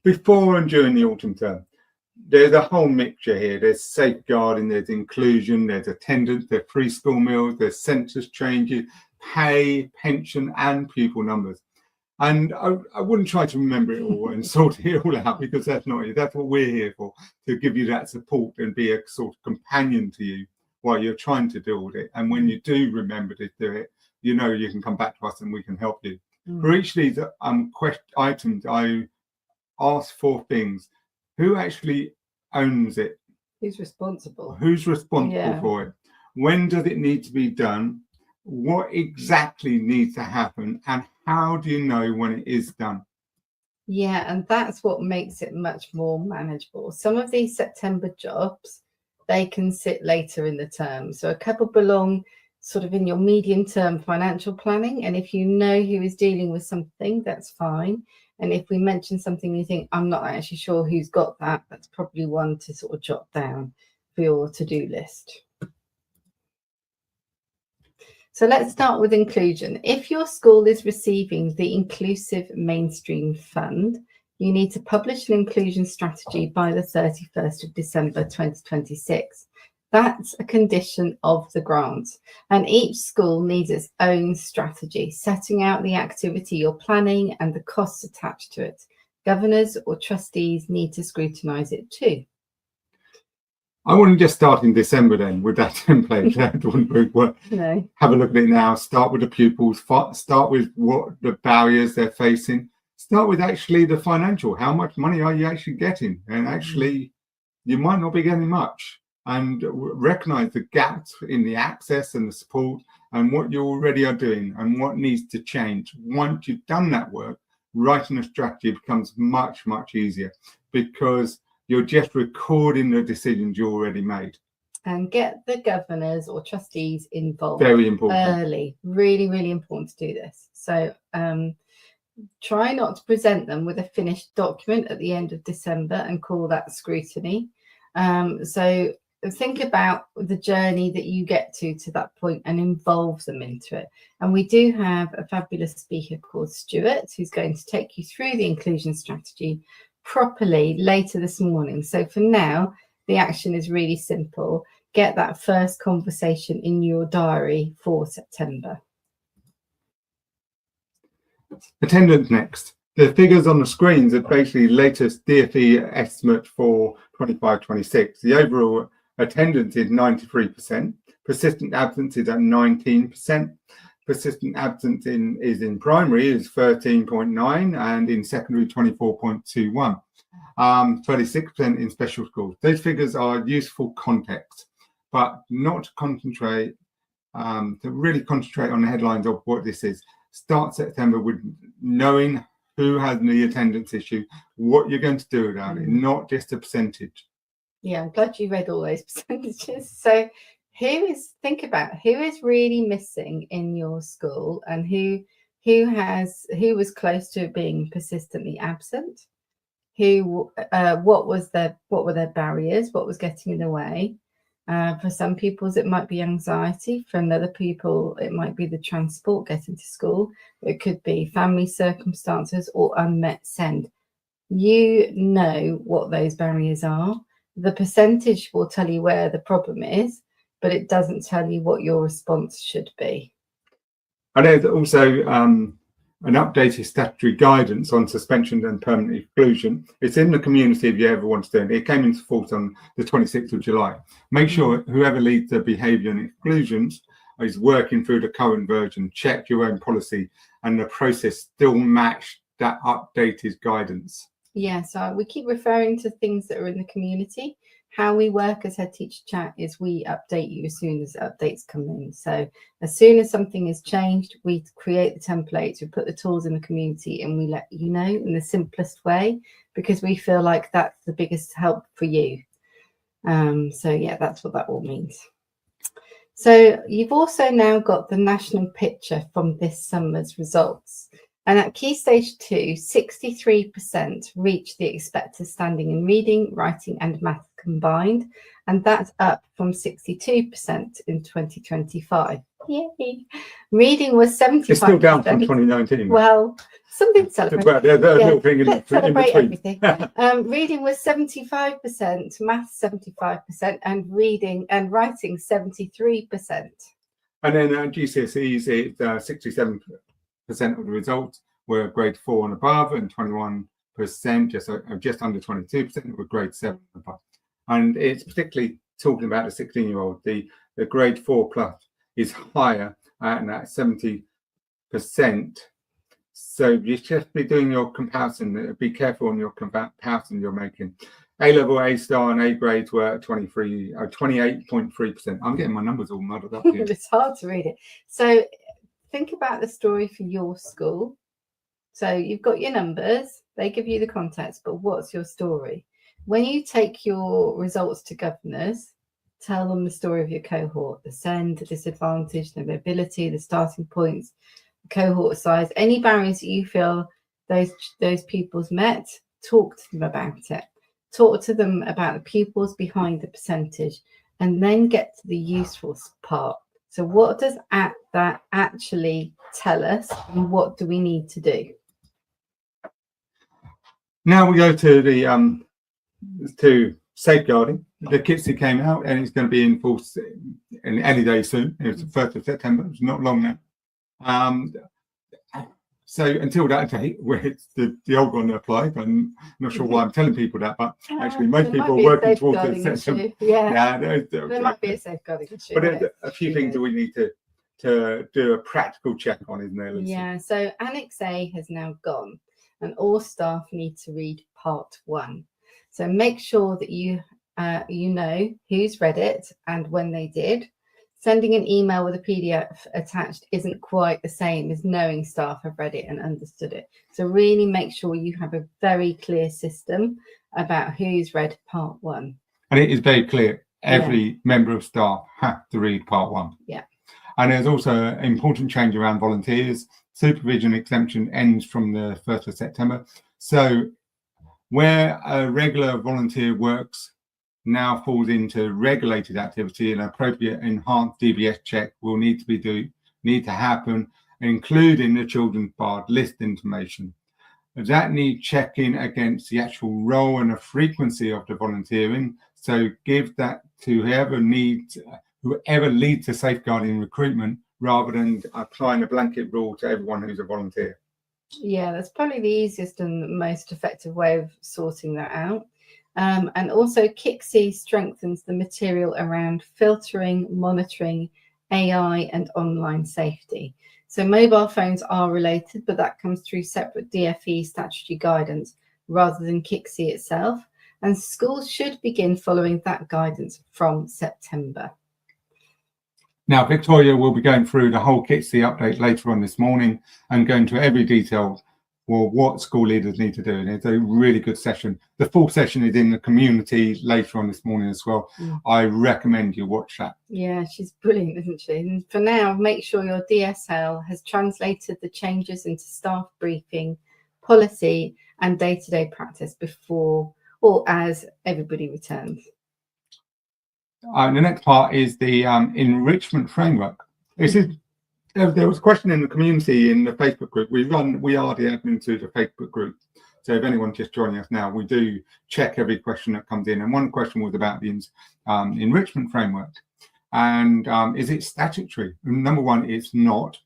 before and during the autumn term. There's a whole mixture here. There's safeguarding, there's inclusion, there's attendance, there's free school meals, there's census changes, pay, pension, and pupil numbers. And I wouldn't try to remember it all and sort it all out, because that's not it. That's what we're here for, to give you that support and be a sort of companion to you while you're trying to do all it. And when you do remember to do it, you know you can come back to us and we can help you. For each of these items, I ask 4 things. Who actually owns it? Who's responsible? Who's responsible for it? When does it need to be done? What exactly needs to happen? And how do you know when it is done? Yeah, and that's what makes it much more manageable. Some of these September jobs, they can sit later in the term. So a couple belong sort of in your medium term financial planning. And if you know who is dealing with something, that's fine. And if we mention something you think, I'm not actually sure who's got that, that's probably one to sort of jot down for your to-do list. So let's start with inclusion. If your school is receiving the Inclusive Mainstream Fund, you need to publish an inclusion strategy by the 31st of December 2026. That's a condition of the grant, and each school needs its own strategy, setting out the activity you're planning and the costs attached to it. Governors or trustees need to scrutinise it too. I wouldn't just start in December then with that template. That wouldn't really work. No. Have a look at it now. Start with the pupils. Start with what the barriers they're facing. Start with actually the financial. How much money are you actually getting? And actually, you might not be getting much. And recognise the gaps in the access and the support and what you already are doing and what needs to change. Once you've done that work, writing a strategy becomes much, much easier, because you're just recording the decisions you already made. And get the governors or trustees involved. Very important. Early. Really, really important to do this. So try not to present them with a finished document at the end of December and call that scrutiny. So think about the journey that you get to that point and involve them into it. And we do have a fabulous speaker called Stuart, who's going to take you through the inclusion strategy properly later this morning. So for now, the action is really simple. Get that first conversation in your diary for September. Attendance next. The figures on the screens are basically latest DfE estimate for 25-26. The overall attendance is 93%. Persistent absence is at 19%. Persistent absence is in primary is 13.9 and in secondary 24.21. 36% in special schools. Those figures are useful context, but not to concentrate, to really concentrate on the headlines of what this is. Start September with knowing who has the attendance issue, what you're going to do about it, not just a percentage. Yeah, I'm glad you read all those percentages. So think about who is really missing in your school and who was close to being persistently absent, what were their barriers, what was getting in the way. For some pupils it might be anxiety, for other people it might be the transport getting to school, it could be family circumstances or unmet send. You know what those barriers are. The percentage will tell you where the problem is, but it doesn't tell you what your response should be. And there's also an updated statutory guidance on suspension and permanent exclusion. It's in the community if you ever want to do it. It came into force on the 26th of July. Make sure whoever leads the behaviour and exclusions is working through the current version. Check your own policy and the process still match that updated guidance. Yeah, so we keep referring to things that are in the community. How we work as Head Teacher Chat is we update you as soon as updates come in. So as soon as something is changed, we create the templates, we put the tools in the community, and we let you know in the simplest way, because we feel like that's the biggest help for you. So yeah, that's what that all means. So you've also now got the national picture from this summer's results. And at Key Stage 2, 63% reached the expected standing in reading, writing and math combined. And that's up from 62% in 2025. Yay. Reading was 75%. It's still down from 2019. Well, something to celebrate. Well, there's a little thing in celebrate between. everything. Reading was 75%, maths 75%, and writing 73%. And then GCSEs, it's 67% of the results were grade 4 and above, and 21%, just under 22%, were grade 7 and above. And it's particularly talking about the 16-year-old. The grade 4 plus is higher at that 70%. So you just be doing your comparison. Be careful on your comparison you're making. A-level, A-star, and A grades were 28.3%. I'm getting my numbers all muddled up here. It's hard to read it. So think about the story for your school. So you've got your numbers, they give you the context, but what's your story? When you take your results to governors, tell them the story of your cohort, the SEND, the disadvantage, the mobility, the starting points, the cohort size, any barriers that you feel those pupils met, talk to them about it. Talk to them about the pupils behind the percentage, and then get to the useful part. So what does that actually tell us, and what do we need to do? Now we go to the to safeguarding. The KCSIE came out, and it's going to be in force in any day soon. It's the 1st of September. It's not long now. So until that date, where it's the old one applied, I'm not sure why I'm telling people that, but actually most people are working towards the September. Yeah, there might be a safeguarding issue. But there's a few things that we need to do a practical check on, isn't there, Lucy? Yeah, so Annex A has now gone, and all staff need to read Part 1. So make sure that you know who's read it and when they did. Sending an email with a PDF attached isn't quite the same as knowing staff have read it and understood it. So really make sure you have a very clear system about who's read Part 1. And it is very clear. Every member of staff have to read Part 1. Yeah. And there's also an important change around volunteers. Supervision exemption ends from the 1st of September. So where a regular volunteer works now falls into regulated activity, an appropriate enhanced DBS check will need to happen, including the children's barred list information. That needs checking against the actual role and the frequency of the volunteering. So give that to whoever leads to safeguarding recruitment, rather than applying a blanket rule to everyone who's a volunteer. Yeah, that's probably the easiest and most effective way of sorting that out. And also KCSIE strengthens the material around filtering, monitoring, AI and online safety. So mobile phones are related, but that comes through separate DfE statutory guidance rather than KCSIE itself. And schools should begin following that guidance from September. Now, Victoria will be going through the whole KCSIE update later on this morning and going to every detail for what school leaders need to do. And it's a really good session. The full session is in the community later on this morning as well. I recommend you watch that. Yeah, she's brilliant, isn't she? And for now, make sure your DSL has translated the changes into staff briefing, policy and day-to-day practice before or as everybody returns. The next part is the enrichment framework. There was a question in the community in the Facebook group. We are the admin to the Facebook group. So if anyone's just joining us now, we do check every question that comes in. And one question was about the enrichment framework. And is it statutory? Number one, it's not.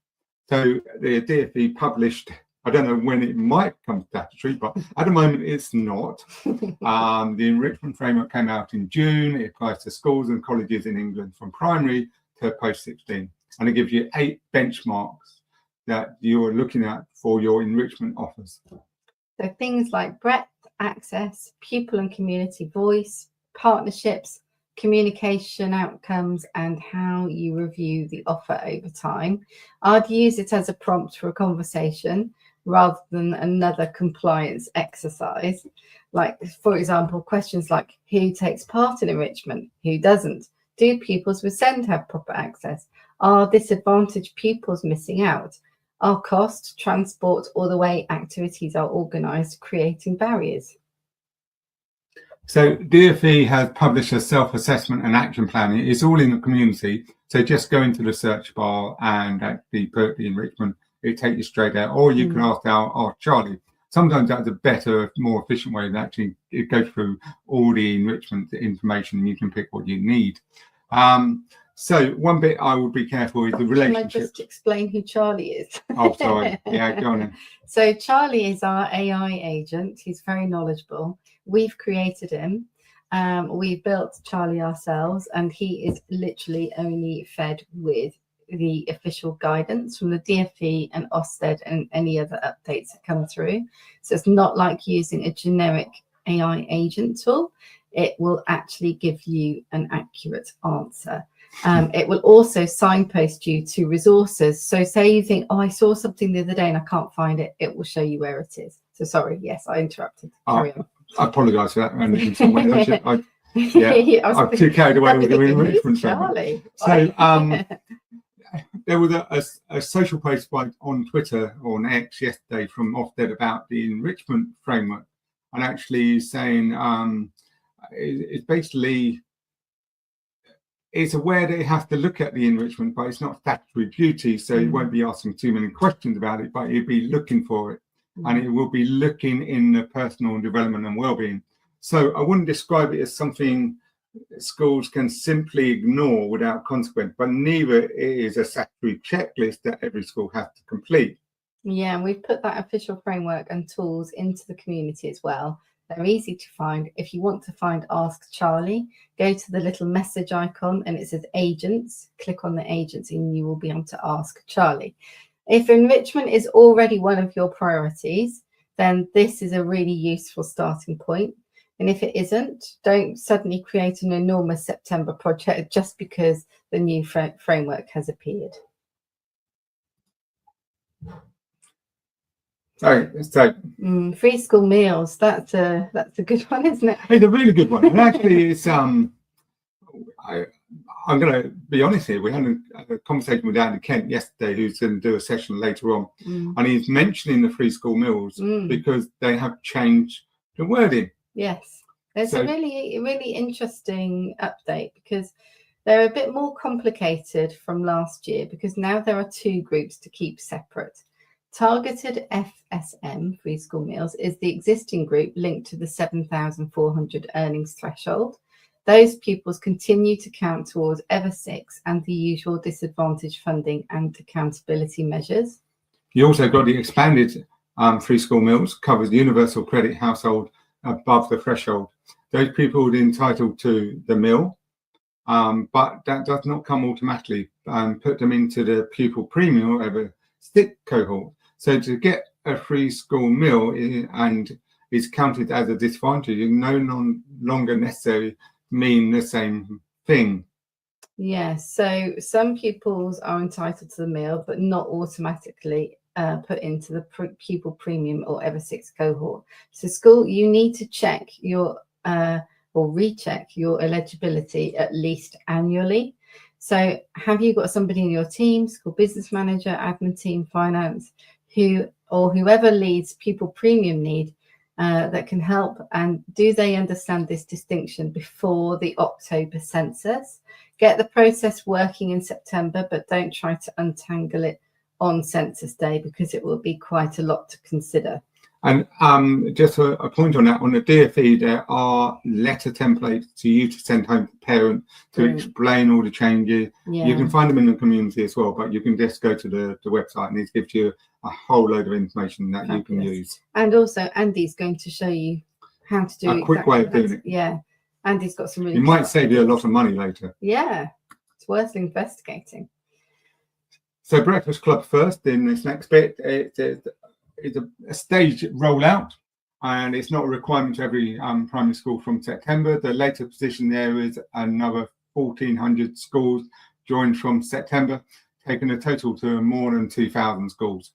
So the DfE published, I don't know when it might become statutory, but at the moment it's not. The enrichment framework came out in June. It applies to schools and colleges in England from primary to post-16. And it gives you 8 benchmarks that you're looking at for your enrichment offers. So things like breadth, access, pupil and community voice, partnerships, communication outcomes, and how you review the offer over time. I'd use it as a prompt for a conversation rather than another compliance exercise. Like, for example, questions like who takes part in enrichment, who doesn't? Do pupils with SEND have proper access? Are disadvantaged pupils missing out? Are cost, transport, or the way activities are organised creating barriers? So DfE has published a self-assessment and action plan. It's all in the community. So just go into the search bar and actually put the enrichment, it takes you straight out. Or you can ask our Charlie. Sometimes that's a better, more efficient way than actually it goes through all the enrichment information and you can pick what you need. So one bit I would be careful is the relationship. Can I just explain who Charlie is? Oh, sorry. Yeah, go on then. So Charlie is our AI agent. He's very knowledgeable. We've created him. We built Charlie ourselves, and he is literally only fed with the official guidance from the DfE and Ofsted and any other updates that come through. So it's not like using a generic AI agent tool. It will actually give you an accurate answer. It will also signpost you to resources. So say you think, oh, I saw something the other day and I can't find it. It will show you where it is. So sorry, yes, I interrupted. Carry on. I apologise for that. And in some way, I'm too carried away with the enrichment. Charlie. So there was a social post on Twitter or on X yesterday from Ofsted about the enrichment framework, and actually saying it's basically, it's aware that it has to look at the enrichment, but it's not statutory duty, so it won't be asking too many questions about it, but it'll be looking for it, and it will be looking in the personal development and well-being. So I wouldn't describe it as something schools can simply ignore without consequence, but neither is a statutory checklist that every school has to complete. Yeah, and we've put that official framework and tools into the community as well. They're easy to find. If you want to find Ask Charlie, go to the little message icon and it says agents. Click on the agents and you will be able to ask Charlie. If enrichment is already one of your priorities, then this is a really useful starting point. And if it isn't, don't suddenly create an enormous September project just because the new framework has appeared. Free school meals. That's a good one, isn't it? It's a really good one. And actually, it's I'm going to be honest here. We had a conversation with Andy Kent yesterday, who's going to do a session later on, and he's mentioning the free school meals because they have changed the wording. Yes, it's a really interesting update because they're a bit more complicated from last year because now there are two groups to keep separate. Targeted FSM, free school meals, is the existing group linked to the 7,400 earnings threshold. Those pupils continue to count towards EVER6 and the usual disadvantage funding and accountability measures. You also got the expanded free school meals, covers universal credit household above the threshold. Those people are entitled to the meal, but that does not come automatically. Put them into the pupil premium or EVER6 cohort. So to get a free school meal and is counted as a disadvantage, it no longer necessarily mean the same thing. Yeah, so some pupils are entitled to the meal, but not automatically put into the pupil premium or EVER6 cohort. So school, you need to check your or recheck your eligibility at least annually. So have you got somebody in your team, school business manager, admin team, finance, whoever leads pupil premium need that can help, and do they understand this distinction before the October census? Get the process working in September, but don't try to untangle it on census day because it will be quite a lot to consider. And just a point on that, on the DfE, there are letter templates to you to send home to parent to explain all the changes. Yeah. You can find them in the community as well, but you can just go to the website and it gives you a whole load of information that you can use. And also, Andy's going to show you how to do a quick way of doing it. Yeah, Andy's got some really. It might save you a lot of money later. Yeah, it's worth investigating. So Breakfast Club first in this next bit. It's a staged rollout, and it's not a requirement to every primary school from September. The later position there is another 1,400 schools joined from September, taking a total to more than 2,000 schools.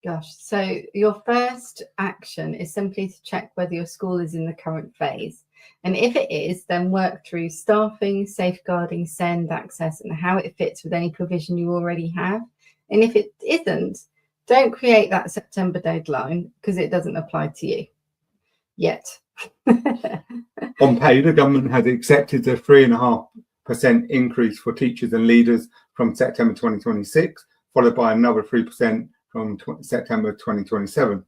Gosh, so your first action is simply to check whether your school is in the current phase. And if it is, then work through staffing, safeguarding, send, access, and how it fits with any provision you already have. And if it isn't, don't create that September deadline because it doesn't apply to you yet. On pay, the government has accepted the 3.5 increase for teachers and leaders from September 2026, followed by another 3% from September 2027.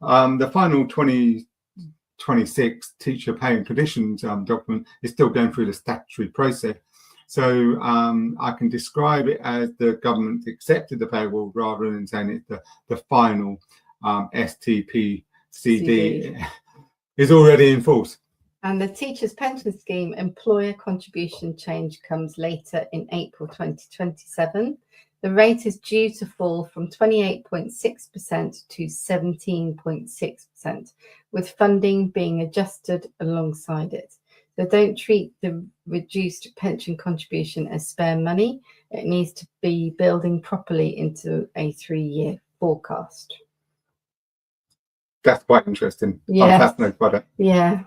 The final 2026 teacher pay and conditions document is still going through the statutory process. So I can describe it as the government accepted the pay award rather than saying it's the final STPCD is already in force. And the Teachers' Pension Scheme employer contribution change comes later in April 2027. The rate is due to fall from 28.6% to 17.6%, with funding being adjusted alongside it. So don't treat the reduced pension contribution as spare money. It needs to be building properly into a 3-year forecast. That's quite interesting. Yeah. I'm fascinated by that. Yeah.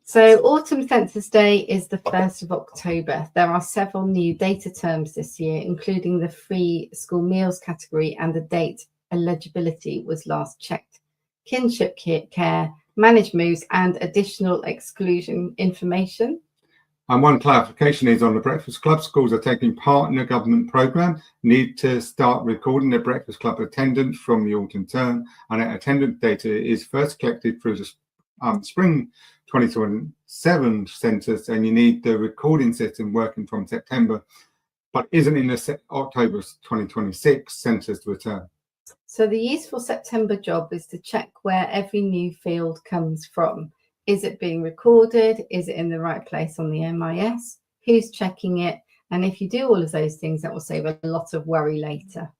So Autumn Census Day is the 1st of October. There are several new data terms this year, including the free school meals category and the date eligibility was last checked. Kinship care, managed moves and additional exclusion information. And one clarification is on the Breakfast Club. Schools are taking part in a government programme need to start recording their Breakfast Club attendance from the autumn term, and attendance data is first collected through the spring 2027 census, and you need the recording system working from September, but isn't in the October 2026 census return. So the useful September job is to check where every new field comes from. Is it being recorded? Is it in the right place on the MIS? Who's checking it? And if you do all of those things, that will save a lot of worry later.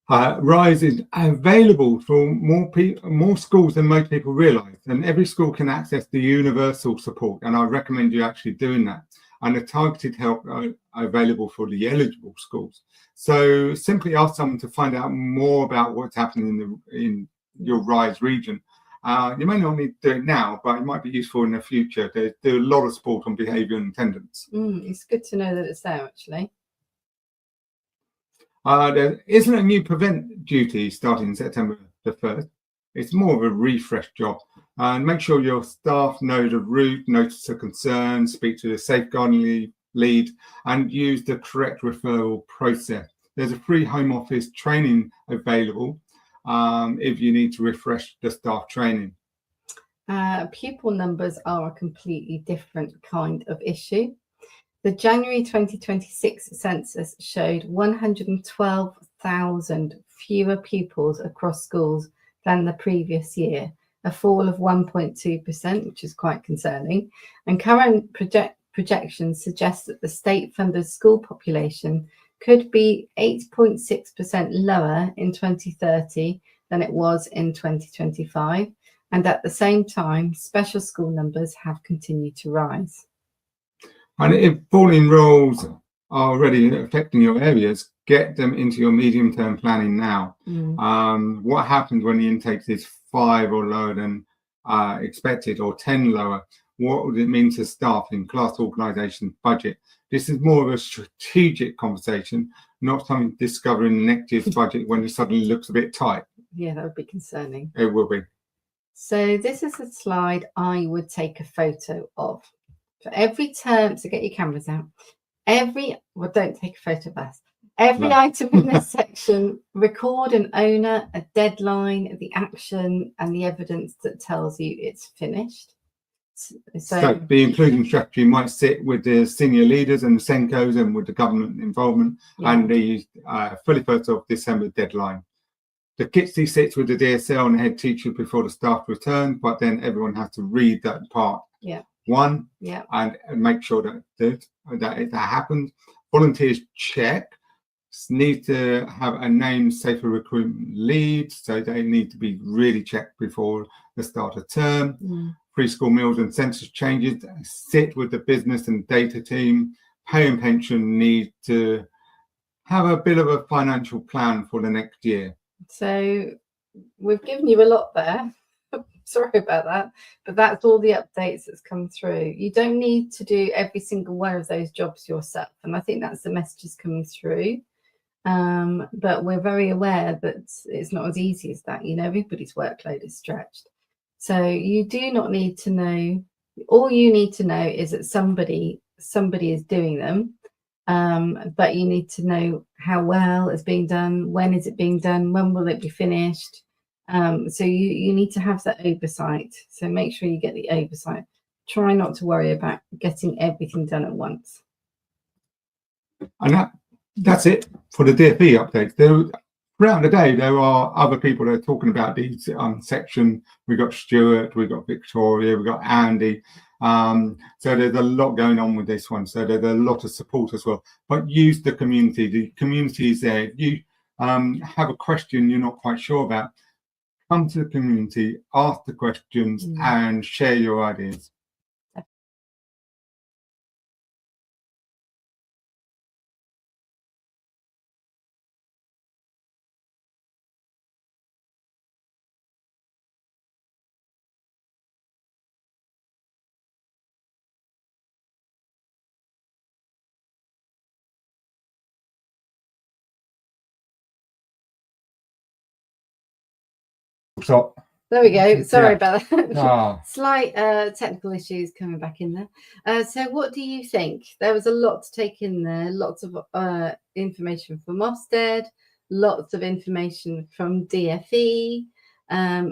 RISE is available for more schools than most people realise, and every school can access the universal support, and I recommend you actually doing that. And the targeted help are available for the eligible schools. So simply ask someone to find out more about what's happening in your RISE region. You may not need to do it now, but it might be useful in the future. There's a lot of support on behaviour and attendance. It's good to know that it's there, actually. There isn't a new prevent duty starting September the 1st. It's more of a refresh job. And make sure your staff know the route, notice a concern, speak to the safeguarding lead, and use the correct referral process. There's a free home office training available if you need to refresh the staff training. Pupil numbers are a completely different kind of issue. The January 2026 census showed 112,000 fewer pupils across schools than the previous year, a fall of 1.2%, which is quite concerning. And current projections suggest that the state-funded school population could be 8.6% lower in 2030 than it was in 2025. And at the same time, special school numbers have continued to rise. And if falling roles are already affecting your areas, get them into your medium-term planning now. What happens when the intake is 5 or lower than expected, or 10 lower? What would it mean to staff in class organisation budget? This is more of a strategic conversation, not something discovering the next year's budget when it suddenly looks a bit tight. Yeah, that would be concerning. It will be. So this is a slide I would take a photo of. For every term, so get your cameras out. Don't take a photo of us. Every item in this section, record an owner, a deadline, the action, and the evidence that tells you it's finished. So the inclusion strategy might sit with the senior leaders and the Senkos and with the government involvement, and the 31st of December deadline. The KCSIE sits with the DSL and the head teacher before the staff return, but then everyone has to read that part. And make sure that happens. Volunteers check. Need to have a named safer recruitment lead, so they need to be really checked before the start of term. Free school meals and census changes sit with the business and data team. Pay and pension need to have a bit of a financial plan for the next year. So we've given you a lot there. Sorry about that, but that's all the updates that's come through. You don't need to do every single one of those jobs yourself, and I think that's the messages coming through. But we're very aware that it's not as easy as that. You know, everybody's workload is stretched, so you do not need to know All you need to know is that somebody is doing them, but you need to know how well it's being done, when is it being done, when will it be finished. So you need to have that oversight. So make sure you get the oversight. Try not to worry about getting everything done at once. And that's it for the DfE updates. Throughout the day, there are other people that are talking about these section. We've got Stuart, we've got Victoria, we've got Andy. So there's a lot going on with this one. So there's a lot of support as well. But use the community. The community is there. You have a question you're not quite sure about, come to the community, ask the questions, and share your ideas. So there we go. Sorry about that. Slight technical issues coming back in there. So what do you think? There was a lot to take in there. Lots of information from Ofsted, lots of information from DfE.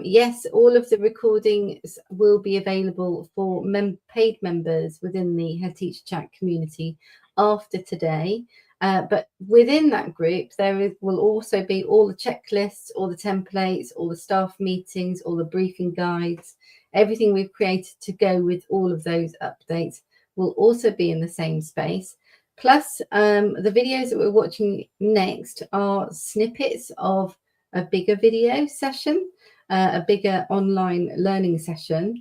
Yes, all of the recordings will be available for paid members within the Head Teacher Chat community after today. But within that group, will also be all the checklists, all the templates, all the staff meetings, all the briefing guides, everything we've created to go with all of those updates will also be in the same space. Plus, the videos that we're watching next are snippets of a bigger video session, a bigger online learning session.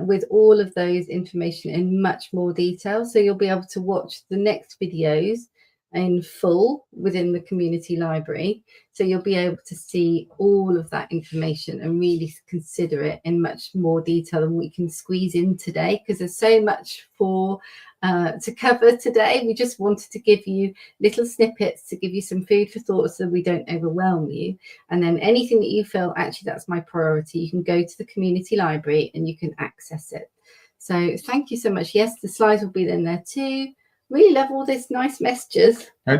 With all of those information in much more detail. So you'll be able to watch the next videos in full within the community library. So you'll be able to see all of that information and really consider it in much more detail than we can squeeze in today, because there's so much to cover today. We just wanted to give you little snippets to give you some food for thought so we don't overwhelm you. And then anything that you feel, actually, that's my priority, you can go to the community library and you can access it. So thank you so much. Yes, the slides will be in there too. Really love all these nice messages. I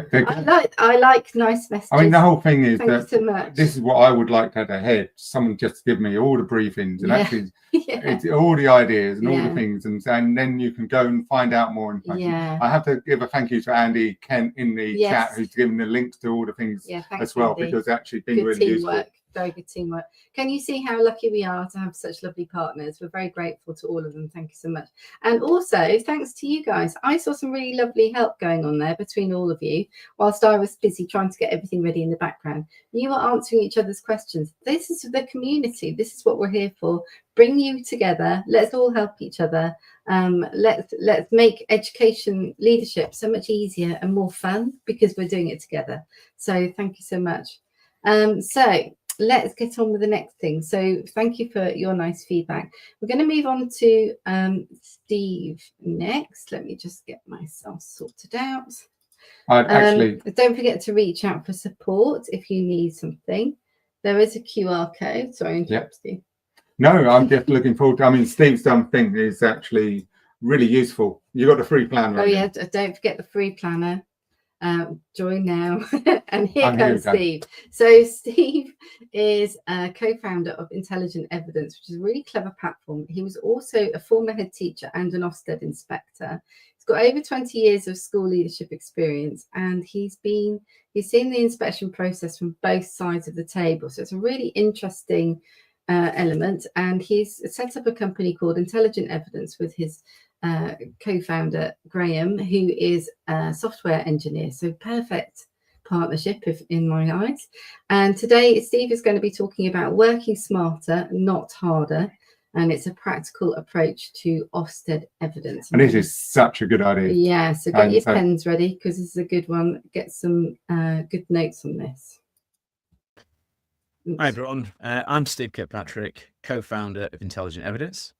like nice messages. I mean, the whole thing is Thank you so much. This is what I would like to have ahead. Someone just give me all the briefings and actually it's all the ideas and all the things, and then you can go and find out more information. I have to give a thank you to Andy Kent in the chat, who's given the links to all the things as well, Andy. Because actually been really useful. Very good teamwork. Can you see how lucky we are to have such lovely partners? We're very grateful to all of them. Thank you so much. And also thanks to you guys. I saw some really lovely help going on there between all of you whilst I was busy trying to get everything ready in the background. You were answering each other's questions. This is the community. This is what we're here for. Bring you together. Let's all help each other. Let's make education leadership so much easier and more fun because we're doing it together. So thank you so much. So let's get on with the next thing. So thank you for your nice feedback. We're going to move on to Steve next. Let me just get myself sorted out. Don't forget to reach out for support if you need something. There is a QR code. Sorry, interrupt Steve. No, I'm just looking forward to, I mean, Steve's thing is actually really useful. You got the free plan, right? Oh yeah, don't forget the free planner. Join now. And here comes Steve. So Steve is a co-founder of Intelligent Evidence, which is a really clever platform. He was also a former head teacher and an Ofsted inspector. He's got over 20 years of school leadership experience, and he's seen the inspection process from both sides of the table. So it's a really interesting element. And he's set up a company called Intelligent Evidence with his co-founder Graham, who is a software engineer. So perfect partnership in my eyes. And today Steve is going to be talking about working smarter, not harder. And it's a practical approach to Ofsted evidence. And this is such a good idea. Yeah, so get your pens ready because this is a good one. Get some good notes on this. Hi everyone, I'm Steve Kirkpatrick, co-founder of Intelligent Evidence.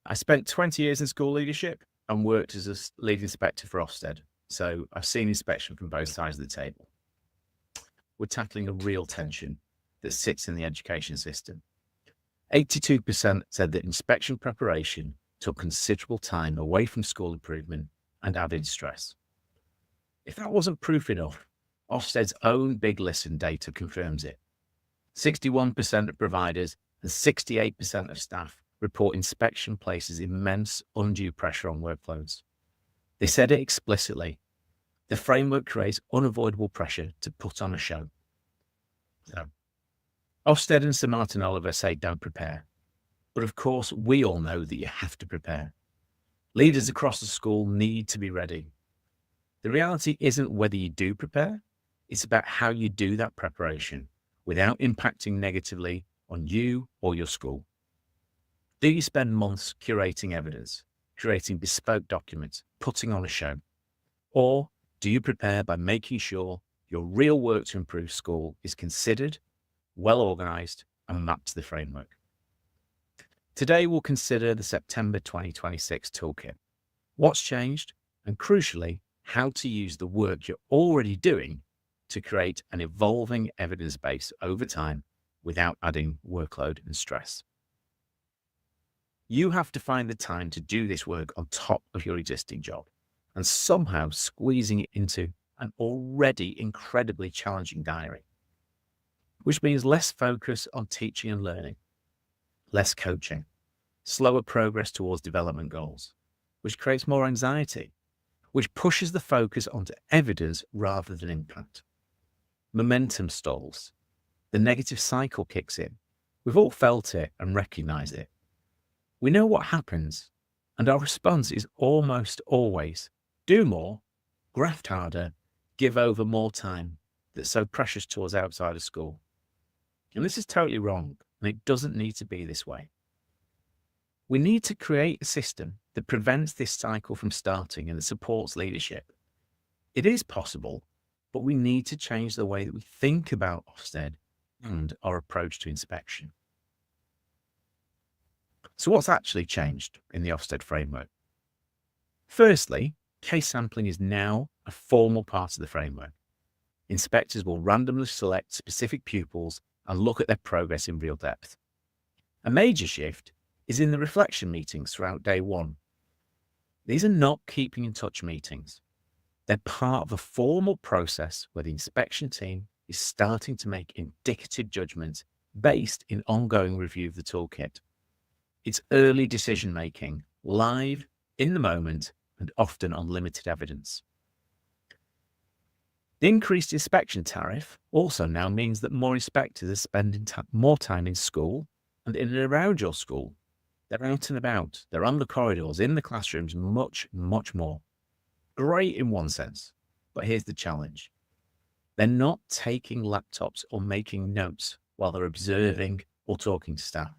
I spent 20 years in school leadership and worked as a lead inspector for Ofsted. So I've seen inspection from both sides of the table. We're tackling a real tension that sits in the education system. 82% said that inspection preparation took considerable time away from school improvement and added stress. If that wasn't proof enough, Ofsted's own Big Listen data confirms it. 61% of providers and 68% of staff report inspection places immense undue pressure on workloads. They said it explicitly. The framework creates unavoidable pressure to put on a show. So, Ofsted and Sir Martin Oliver say don't prepare. But of course, we all know that you have to prepare. Leaders across the school need to be ready. The reality isn't whether you do prepare, it's about how you do that preparation without impacting negatively on you or your school. Do you spend months curating evidence, creating bespoke documents, putting on a show? Or do you prepare by making sure your real work to improve school is considered, well organised, and mapped to the framework? Today, we'll consider the September 2026 toolkit, what's changed, and crucially, how to use the work you're already doing to create an evolving evidence base over time without adding workload and stress. You have to find the time to do this work on top of your existing job and somehow squeezing it into an already incredibly challenging diary, which means less focus on teaching and learning, less coaching, slower progress towards development goals, which creates more anxiety, which pushes the focus onto evidence rather than impact. Momentum stalls. The negative cycle kicks in. We've all felt it and recognise it. We know what happens, and our response is almost always do more, graft harder, give over more time that's so precious to us outside of school. And this is totally wrong, and it doesn't need to be this way. We need to create a system that prevents this cycle from starting and that supports leadership. It is possible, but we need to change the way that we think about Ofsted and our approach to inspection. So what's actually changed in the Ofsted framework? Firstly, case sampling is now a formal part of the framework. Inspectors will randomly select specific pupils and look at their progress in real depth. A major shift is in the reflection meetings throughout day one. These are not keeping in touch meetings. They're part of a formal process where the inspection team is starting to make indicative judgments based in ongoing review of the toolkit. It's early decision making, live, in the moment, and often on limited evidence. The increased inspection tariff also now means that more inspectors are spending more time in school and in and around your school. They're out and about, they're on the corridors, in the classrooms, much, much more. Great in one sense, but here's the challenge. They're not taking laptops or making notes while they're observing or talking to staff.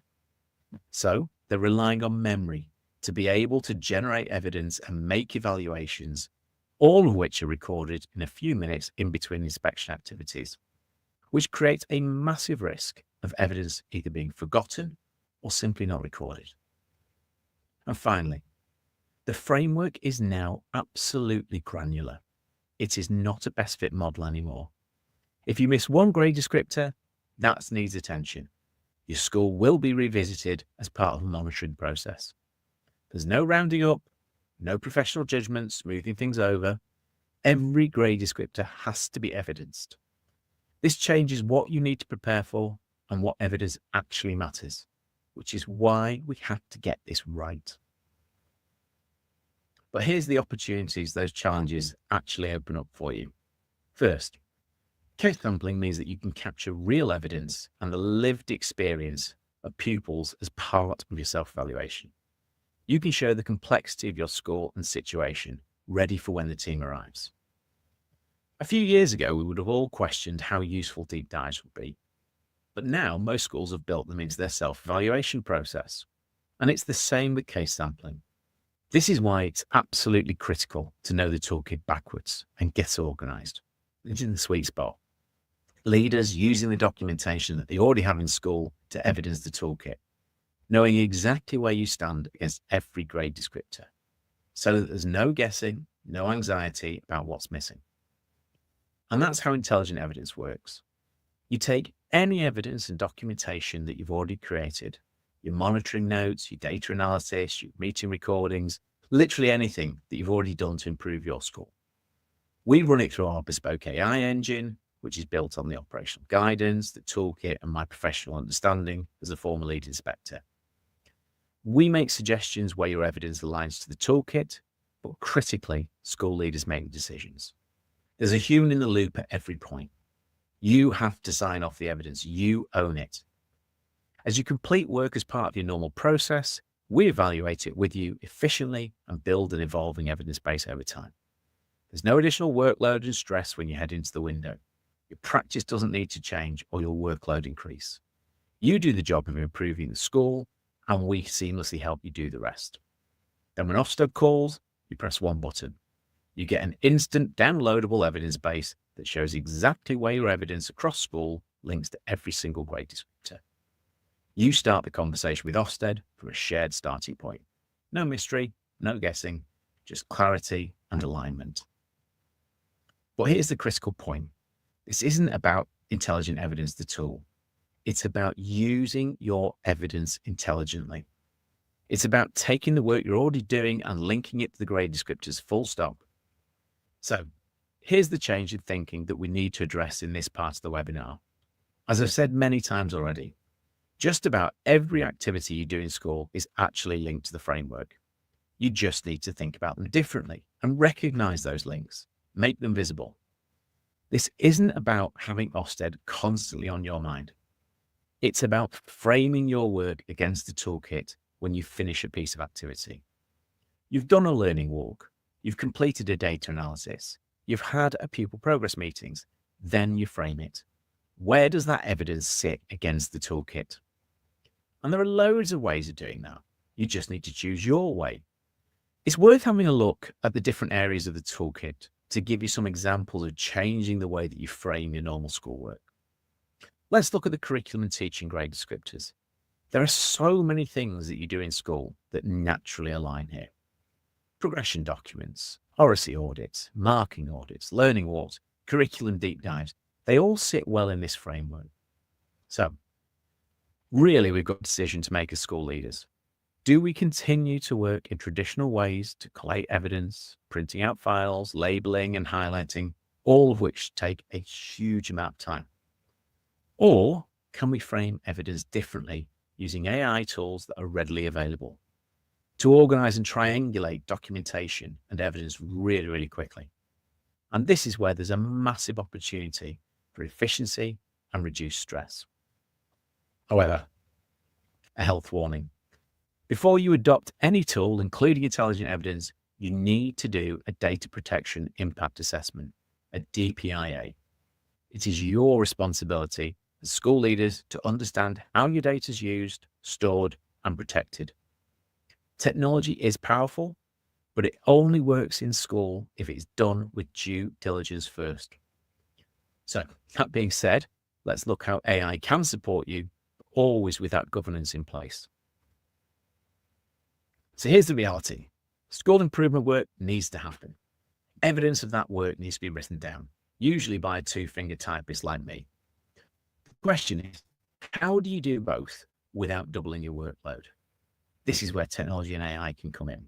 So they're relying on memory to be able to generate evidence and make evaluations, all of which are recorded in a few minutes in between inspection activities, which creates a massive risk of evidence either being forgotten or simply not recorded. And finally, the framework is now absolutely granular. It is not a best fit model anymore. If you miss one grade descriptor, that needs attention. Your school will be revisited as part of a monitoring process. There's no rounding up, no professional judgment, smoothing things over. Every grade descriptor has to be evidenced. This changes what you need to prepare for and what evidence actually matters, which is why we have to get this right. But here's the opportunities those challenges actually open up for you. First, case sampling means that you can capture real evidence and the lived experience of pupils as part of your self-evaluation. You can show the complexity of your school and situation, ready for when the team arrives. A few years ago, we would have all questioned how useful deep dives would be. But now most schools have built them into their self-evaluation process. And it's the same with case sampling. This is why it's absolutely critical to know the toolkit backwards and get organised. It's in the sweet spot. Leaders using the documentation that they already have in school to evidence the toolkit, knowing exactly where you stand against every grade descriptor, so that there's no guessing, no anxiety about what's missing. And that's how intelligent evidence works. You take any evidence and documentation that you've already created, your monitoring notes, your data analysis, your meeting recordings, literally anything that you've already done to improve your school. We run it through our bespoke AI engine, which is built on the operational guidance, the toolkit, and my professional understanding as a former lead inspector. We make suggestions where your evidence aligns to the toolkit, but critically, school leaders make the decisions. There's a human in the loop at every point. You have to sign off the evidence. You own it. As you complete work as part of your normal process, we evaluate it with you efficiently and build an evolving evidence base over time. There's no additional workload and stress when you head into the window. Your practice doesn't need to change or your workload increase. You do the job of improving the school, and we seamlessly help you do the rest. Then when Ofsted calls, you press one button. You get an instant downloadable evidence base that shows exactly where your evidence across school links to every single grade descriptor. You start the conversation with Ofsted from a shared starting point. No mystery, no guessing, just clarity and alignment. But here's the critical point. This isn't about intelligent evidence, the tool. It's about using your evidence intelligently. It's about taking the work you're already doing and linking it to the grade descriptors, full stop. So here's the change in thinking that we need to address in this part of the webinar. As I've said many times already, just about every activity you do in school is actually linked to the framework. You just need to think about them differently and recognize those links, make them visible. This isn't about having Ofsted constantly on your mind. It's about framing your work against the toolkit when you finish a piece of activity. You've done a learning walk, you've completed a data analysis, you've had a pupil progress meetings, then you frame it. Where does that evidence sit against the toolkit? And there are loads of ways of doing that. You just need to choose your way. It's worth having a look at the different areas of the toolkit to give you some examples of changing the way that you frame your normal schoolwork. Let's look at the curriculum and teaching grade descriptors. There are so many things that you do in school that naturally align here. Progression documents, oracy audits, marking audits, learning walks, curriculum deep dives, they all sit well in this framework. So, really, we've got a decision to make as school leaders. Do we continue to work in traditional ways to collate evidence, printing out files, labeling and highlighting, all of which take a huge amount of time? Or can we frame evidence differently using AI tools that are readily available to organize and triangulate documentation and evidence really, really quickly? And this is where there's a massive opportunity for efficiency and reduced stress. However, a health warning. Before you adopt any tool, including intelligent evidence, you need to do a data protection impact assessment, a DPIA. It is your responsibility as school leaders to understand how your data is used, stored, and protected. Technology is powerful, but it only works in school if it's done with due diligence first. So, that being said, let's look how AI can support you, but always with that governance in place. So here's the reality. School improvement work needs to happen. Evidence of that work needs to be written down, usually by a two-finger typist like me. The question is, how do you do both without doubling your workload? This is where technology and AI can come in.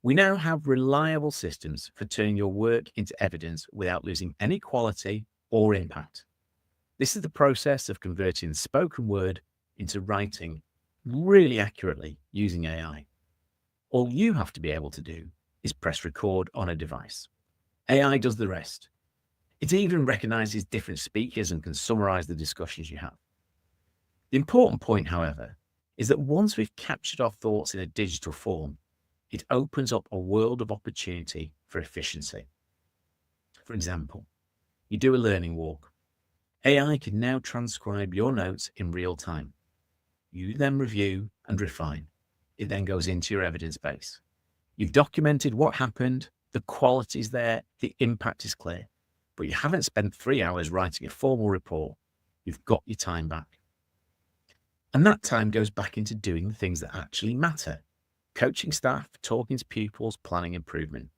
We now have reliable systems for turning your work into evidence without losing any quality or impact. This is the process of converting spoken word into writing really accurately using AI. All you have to be able to do is press record on a device. AI does the rest. It even recognizes different speakers and can summarize the discussions you have. The important point, however, is that once we've captured our thoughts in a digital form, it opens up a world of opportunity for efficiency. For example, you do a learning walk. AI can now transcribe your notes in real time. You then review and refine. It then goes into your evidence base. You've documented what happened, the quality is there, the impact is clear, but you haven't spent 3 hours writing a formal report. You've got your time back. And that time goes back into doing the things that actually matter. Coaching staff, talking to pupils, planning improvement.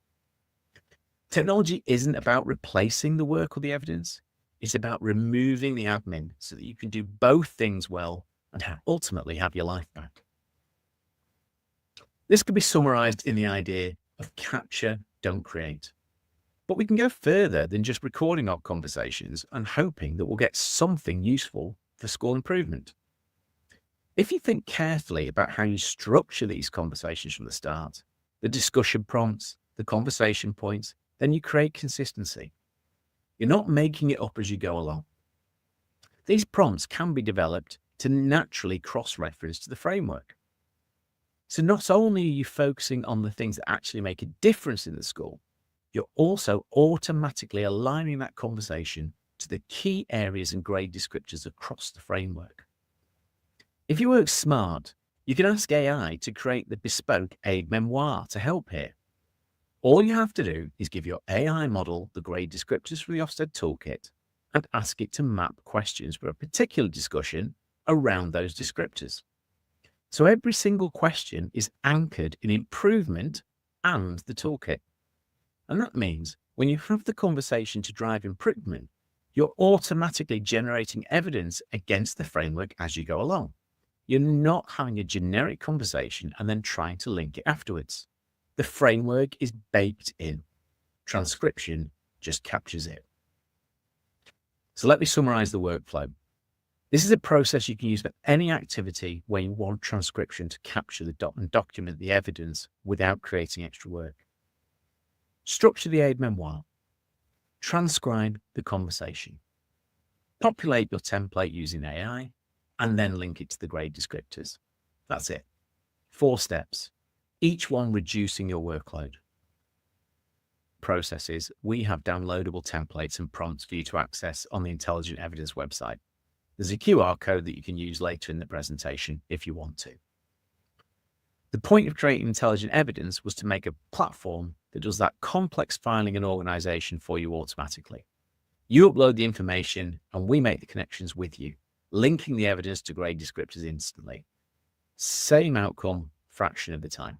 Technology isn't about replacing the work or the evidence. It's about removing the admin so that you can do both things well and ultimately have your life back. This could be summarized in the idea of capture, don't create. But we can go further than just recording our conversations and hoping that we'll get something useful for school improvement. If you think carefully about how you structure these conversations from the start, the discussion prompts, the conversation points, then you create consistency. You're not making it up as you go along. These prompts can be developed to naturally cross-reference to the framework. So not only are you focusing on the things that actually make a difference in the school, you're also automatically aligning that conversation to the key areas and grade descriptors across the framework. If you work smart, you can ask AI to create the bespoke aid memoir to help here. All you have to do is give your AI model the grade descriptors for the Ofsted toolkit and ask it to map questions for a particular discussion around those descriptors. So every single question is anchored in improvement and the toolkit. And that means when you have the conversation to drive improvement, you're automatically generating evidence against the framework as you go along. You're not having a generic conversation and then trying to link it afterwards. The framework is baked in. Transcription just captures it. So let me summarize the workflow. This is a process you can use for any activity where you want transcription to capture and document the evidence without creating extra work. Structure the aid memoir. Transcribe the conversation. Populate your template using AI, and then link it to the grade descriptors. That's it. 4 steps, each one reducing your workload. Processes, we have downloadable templates and prompts for you to access on the Intelligent Evidence website. There's a QR code that you can use later in the presentation if you want to. The point of creating Intelligent Evidence was to make a platform that does that complex filing and organization for you automatically. You upload the information and we make the connections with you, linking the evidence to grade descriptors instantly. Same outcome, fraction of the time.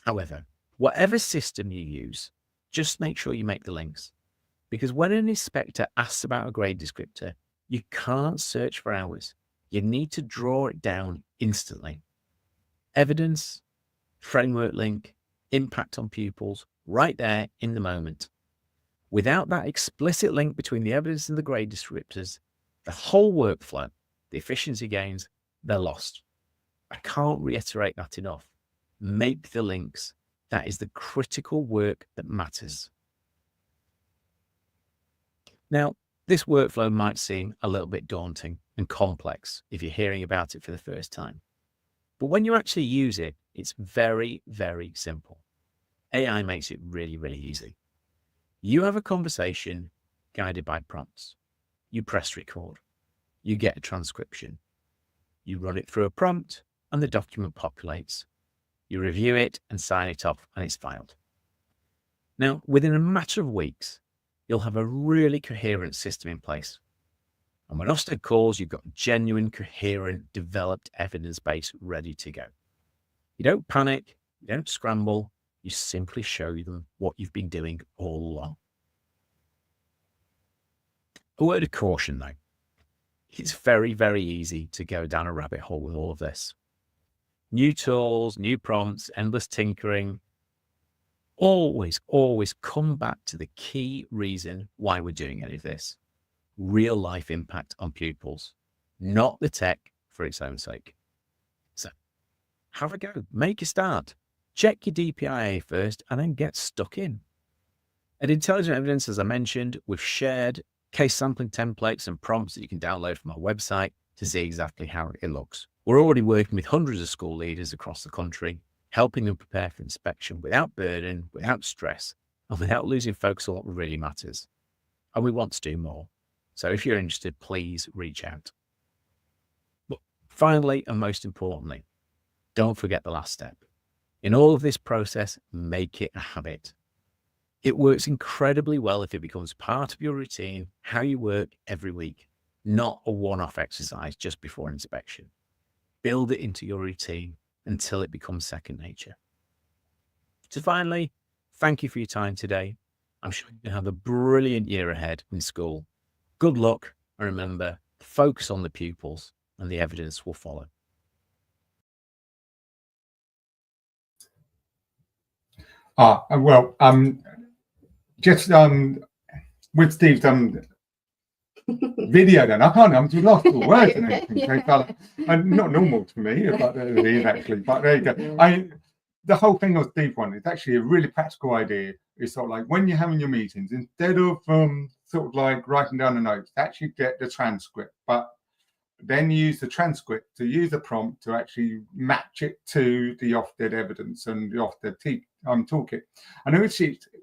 However, whatever system you use, just make sure you make the links, because when an inspector asks about a grade descriptor, you can't search for hours. You need to draw it down instantly. Evidence, framework link, impact on pupils, right there in the moment. Without that explicit link between the evidence and the grade descriptors, the whole workflow, the efficiency gains, they're lost. I can't reiterate that enough. Make the links. That is the critical work that matters. Now, this workflow might seem a little bit daunting and complex if you're hearing about it for the first time. But when you actually use it, it's very, very simple. AI makes it really, really easy. You have a conversation guided by prompts. You press record. You get a transcription. You run it through a prompt and the document populates. You review it and sign it off and it's filed. Now, within a matter of weeks, you'll have a really coherent system in place. And when Ofsted calls, you've got genuine, coherent, developed evidence base ready to go. You don't panic, you don't scramble, you simply show them what you've been doing all along. A word of caution though. It's very, very easy to go down a rabbit hole with all of this. New tools, new prompts, endless tinkering. Always, always come back to the key reason why we're doing any of this. Real life impact on pupils, not the tech for its own sake. So have a go, make a start, check your DPIA first and then get stuck in. At Intelligent Evidence, as I mentioned, we've shared case sampling templates and prompts that you can download from our website to see exactly how it looks. We're already working with hundreds of school leaders across the country, helping them prepare for inspection without burden, without stress, and without losing focus on what really matters. And we want to do more. So if you're interested, please reach out. But finally, and most importantly, don't forget the last step. In all of this process, make it a habit. It works incredibly well if it becomes part of your routine, how you work every week, not a one-off exercise just before inspection. Build it into your routine until it becomes second nature. So finally, thank you for your time today. I'm sure you have a brilliant year ahead in school. Good luck, and remember, focus on the pupils. and the evidence will follow. Well, just with Steve's video, then I'm just lost for words and everything. So, not normal to me, but it is actually. But there you go. The whole thing of Steve one is actually a really practical idea. It's sort of like when you're having your meetings, instead of sort of like writing down the notes, actually get the transcript, but then use the transcript to use a prompt to actually match it to the Ofsted evidence and the Ofsted toolkit. And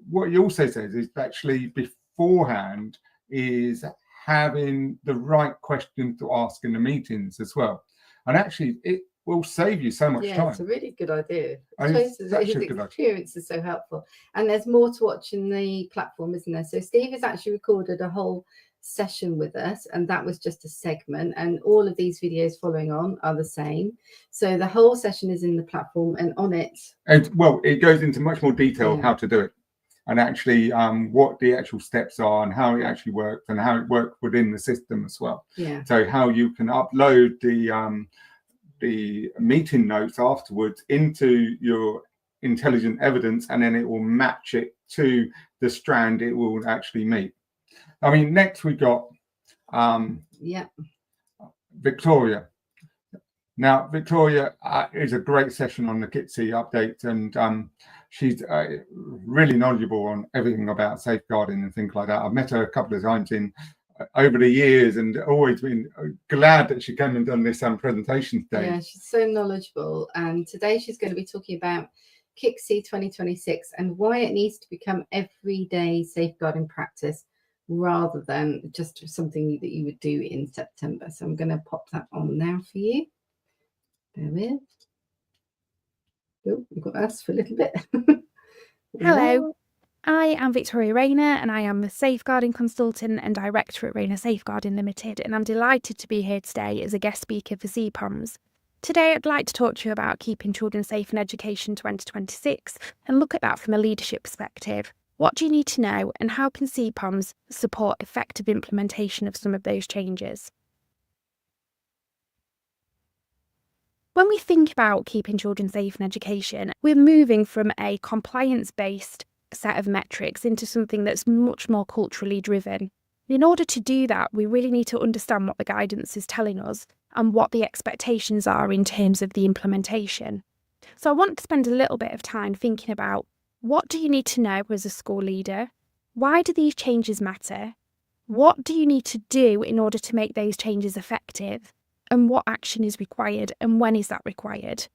what he also says is actually beforehand is having the right question to ask in the meetings as well. And actually, it will save you so much time. It's a really good idea. His experience is so helpful. And there's more to watch in the platform, isn't there? So Steve has actually recorded a whole session with us, and that was just a segment, and all of these videos following on are the same. So the whole session is in the platform, and on it, it goes into much more detail of how to do it, and actually what the actual steps are and how it actually works and how it works within the system as well. So how you can upload the meeting notes afterwards into your intelligent evidence, and then it will match it to the strand it will actually meet. I mean, next we got Victoria. Now, Victoria is a great session on the KCSIE update, and she's really knowledgeable on everything about safeguarding and things like that. I've met her a couple of times over the years, and always been glad that she came and done this presentation today. Yeah, she's so knowledgeable, and today she's going to be talking about KCSIE 2026 and why it needs to become everyday safeguarding practice, rather than just something that you would do in September. So I'm going to pop that on now for you. Bear with. Oh, we've got us for a little bit. Hello, I am Victoria Rayner, and I am the Safeguarding Consultant and Director at Rayner Safeguarding Limited, and I'm delighted to be here today as a guest speaker for CPOMS. Today I'd like to talk to you about keeping children safe in education 2026 and look at that from a leadership perspective. What do you need to know, and how can CPOMS support effective implementation of some of those changes? When we think about keeping children safe in education, we're moving from a compliance-based set of metrics into something that's much more culturally driven. In order to do that, we really need to understand what the guidance is telling us and what the expectations are in terms of the implementation. So I want to spend a little bit of time thinking about, what do you need to know as a school leader? Why do these changes matter? What do you need to do in order to make those changes effective? And what action is required, and when is that required?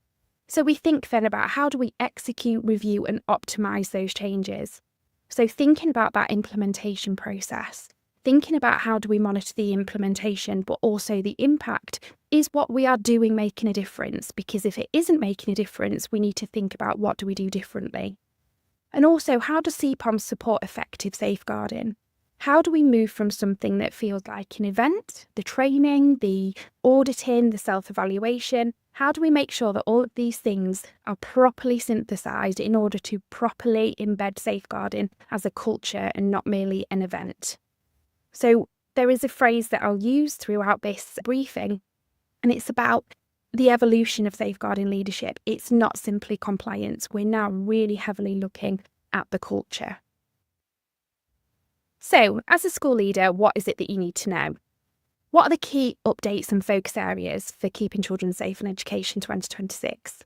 So we think then about, how do we execute, review and optimise those changes? So thinking about that implementation process, thinking about how do we monitor the implementation, but also the impact. Is what we are doing making a difference? Because if it isn't making a difference, we need to think about, what do we do differently? And also, how does CPOMS support effective safeguarding? How do we move from something that feels like an event, the training, the auditing, the self-evaluation? How do we make sure that all of these things are properly synthesised in order to properly embed safeguarding as a culture and not merely an event? So there is a phrase that I'll use throughout this briefing, and it's about the evolution of safeguarding leadership. It's not simply compliance. We're now really heavily looking at the culture. So, as a school leader, what is it that you need to know? What are the key updates and focus areas for keeping children safe in education 2026?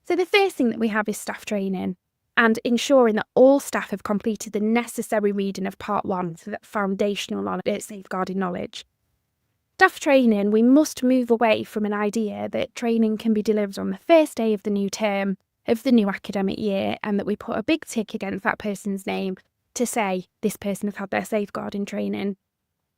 So the first thing that we have is staff training and ensuring that all staff have completed the necessary reading of Part 1 for that foundational safeguarding knowledge. Staff training, we must move away from an idea that training can be delivered on the first day of the new term, of the new academic year, and that we put a big tick against that person's name to say this person has had their safeguarding training.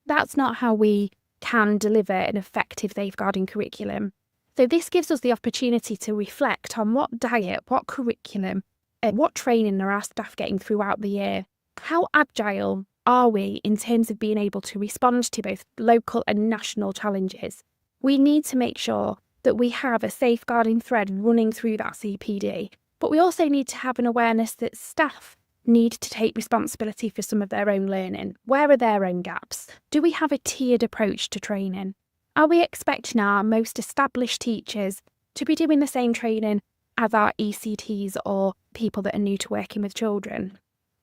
That's not how we can deliver an effective safeguarding curriculum. So this gives us the opportunity to reflect on what diet, what curriculum, and what training are our staff getting throughout the year. How agile are we in terms of being able to respond to both local and national challenges? We need to make sure that we have a safeguarding thread running through that CPD, but we also need to have an awareness that staff need to take responsibility for some of their own learning. Where are their own gaps? Do we have a tiered approach to training? Are we expecting our most established teachers to be doing the same training as our ECTs or people that are new to working with children?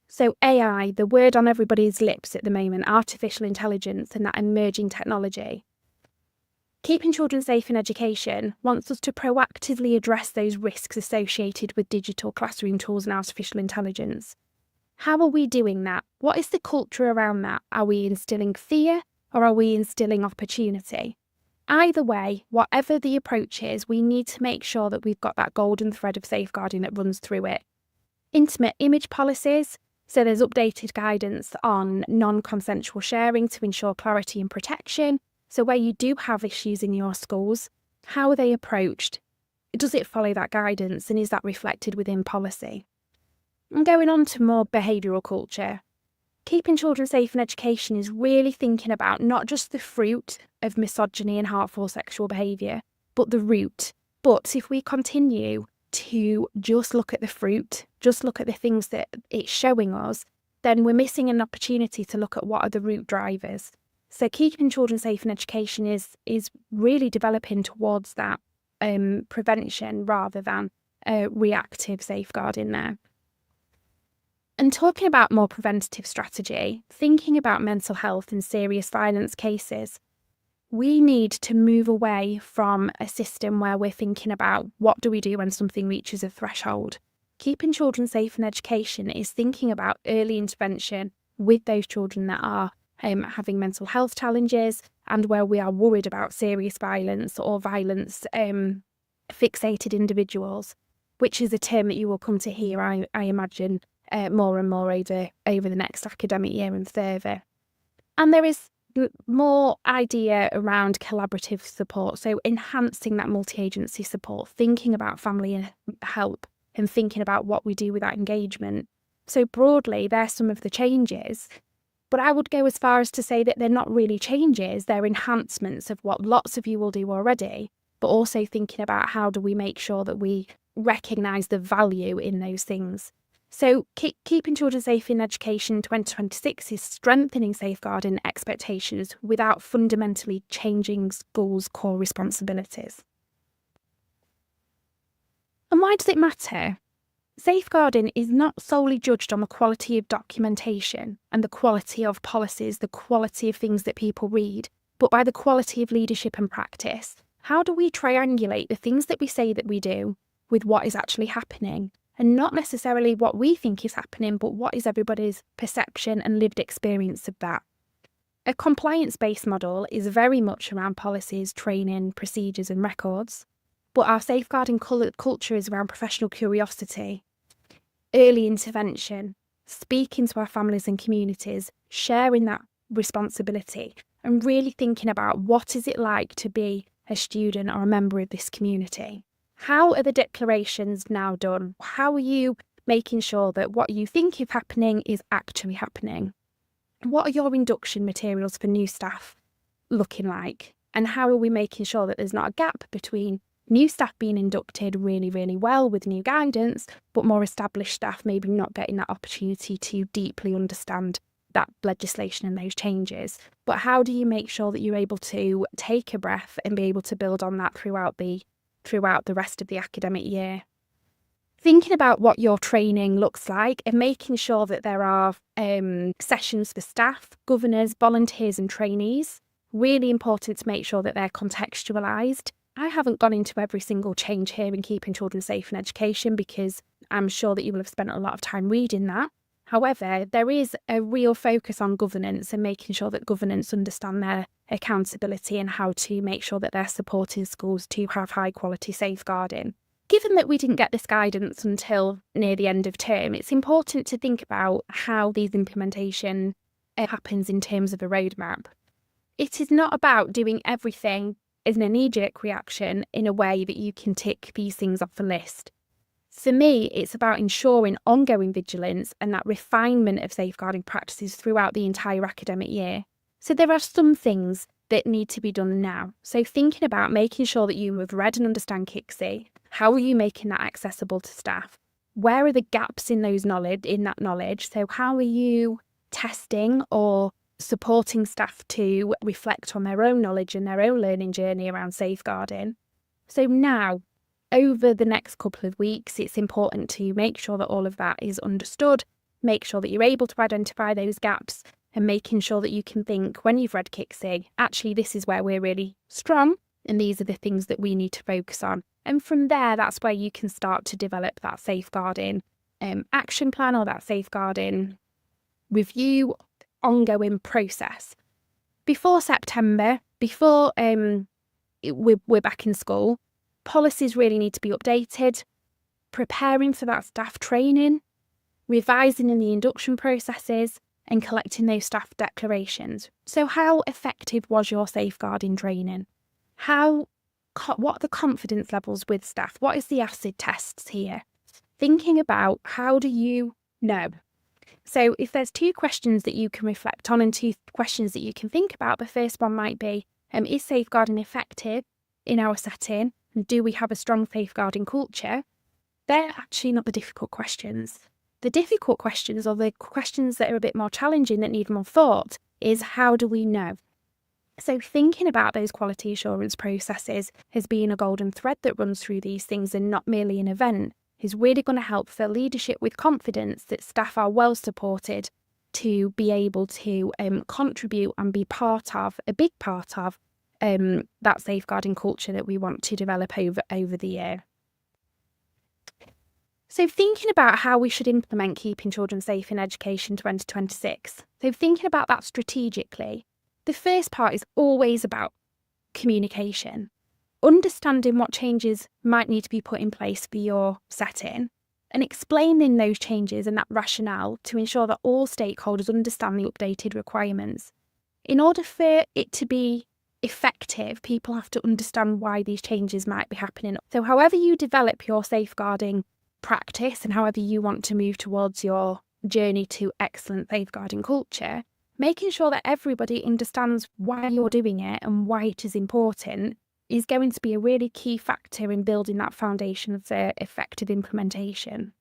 So AI, the word on everybody's lips at the moment, artificial intelligence and that emerging technology. Keeping Children Safe in Education wants us to proactively address those risks associated with digital classroom tools and artificial intelligence. How are we doing that? What is the culture around that? Are we instilling fear or are we instilling opportunity? Either way, whatever the approach is, we need to make sure that we've got that golden thread of safeguarding that runs through it. Intimate image policies, so there's updated guidance on non-consensual sharing to ensure clarity and protection. So where you do have issues in your schools, how are they approached? Does it follow that guidance and is that reflected within policy? And going on to more behavioural culture, keeping children safe in education is really thinking about not just the fruit of misogyny and harmful sexual behaviour, but the root. But if we continue to just look at the fruit, just look at the things that it's showing us, then we're missing an opportunity to look at what are the root drivers. So keeping children safe in education is really developing towards that prevention rather than reactive safeguarding there. And talking about more preventative strategy, thinking about mental health and serious violence cases, we need to move away from a system where we're thinking about what do we do when something reaches a threshold. Keeping children safe in education is thinking about early intervention with those children that are having mental health challenges and where we are worried about serious violence or violence fixated individuals, which is a term that you will come to hear, I imagine, more and more over the next academic year and further. And there is more idea around collaborative support, so enhancing that multi-agency support, thinking about family help and thinking about what we do with that engagement. So broadly, there's some of the changes, but I would go as far as to say that they're not really changes, they're enhancements of what lots of you will do already, but also thinking about how do we make sure that we recognise the value in those things. So keeping children safe in education 2026 is strengthening safeguarding expectations without fundamentally changing schools' core responsibilities. And why does it matter? Safeguarding is not solely judged on the quality of documentation and the quality of policies, the quality of things that people read, but by the quality of leadership and practice. How do we triangulate the things that we say that we do with what is actually happening? And not necessarily what we think is happening, but what is everybody's perception and lived experience of that. A compliance-based model is very much around policies, training, procedures and records, but our safeguarding culture is around professional curiosity, early intervention, speaking to our families and communities, sharing that responsibility and really thinking about what is it like to be a student or a member of this community. How are the declarations now done? How are you making sure that what you think is happening is actually happening? What are your induction materials for new staff looking like? And how are we making sure that there's not a gap between new staff being inducted really, really well with new guidance, but more established staff maybe not getting that opportunity to deeply understand that legislation and those changes? But how do you make sure that you're able to take a breath and be able to build on that throughout the rest of the academic year? Thinking about what your training looks like and making sure that there are sessions for staff, governors, volunteers and trainees. Really important to make sure that they're contextualised. I haven't gone into every single change here in keeping children safe in education because I'm sure that you will have spent a lot of time reading that. However, there is a real focus on governance and making sure that governance understand their accountability and how to make sure that they're supporting schools to have high quality safeguarding. Given that we didn't get this guidance until near the end of term, it's important to think about how these implementation happens in terms of a roadmap. It is not about doing everything as an knee-jerk reaction in a way that you can tick these things off the list. For me, it's about ensuring ongoing vigilance and that refinement of safeguarding practices throughout the entire academic year. So there are some things that need to be done now. So thinking about making sure that you have read and understand KCSIE, how are you making that accessible to staff? Where are the gaps in that knowledge? So how are you testing or supporting staff to reflect on their own knowledge and their own learning journey around safeguarding. So now, over the next couple of weeks, it's important to make sure that all of that is understood, make sure that you're able to identify those gaps, and making sure that you can think, when you've read KCSIE, actually this is where we're really strong and these are the things that we need to focus on. And from there, that's where you can start to develop that safeguarding action plan or that safeguarding review ongoing process. Before September, before we're back in school, policies really need to be updated, preparing for that staff training, revising in the induction processes, and collecting those staff declarations. So how effective was your safeguarding training? What are the confidence levels with staff? What is the acid tests here? Thinking about how do you know? So if there's 2 questions that you can reflect on and 2 questions that you can think about, the first one might be, is safeguarding effective in our setting? And do we have a strong safeguarding culture? They're actually not the difficult questions. The difficult questions, or the questions that are a bit more challenging that need more thought, is how do we know? So thinking about those quality assurance processes as being a golden thread that runs through these things and not merely an event is really going to help fill leadership with confidence that staff are well supported to be able to contribute and be a big part of that safeguarding culture that we want to develop over the year. So thinking about how we should implement Keeping Children Safe in Education 2026. So thinking about that strategically, the first part is always about communication. Understanding what changes might need to be put in place for your setting and explaining those changes and that rationale to ensure that all stakeholders understand the updated requirements. In order for it to be effective, people have to understand why these changes might be happening. So however you develop your safeguarding practice and however you want to move towards your journey to excellent safeguarding culture, making sure that everybody understands why you're doing it and why it is important is going to be a really key factor in building that foundation of the effective implementation.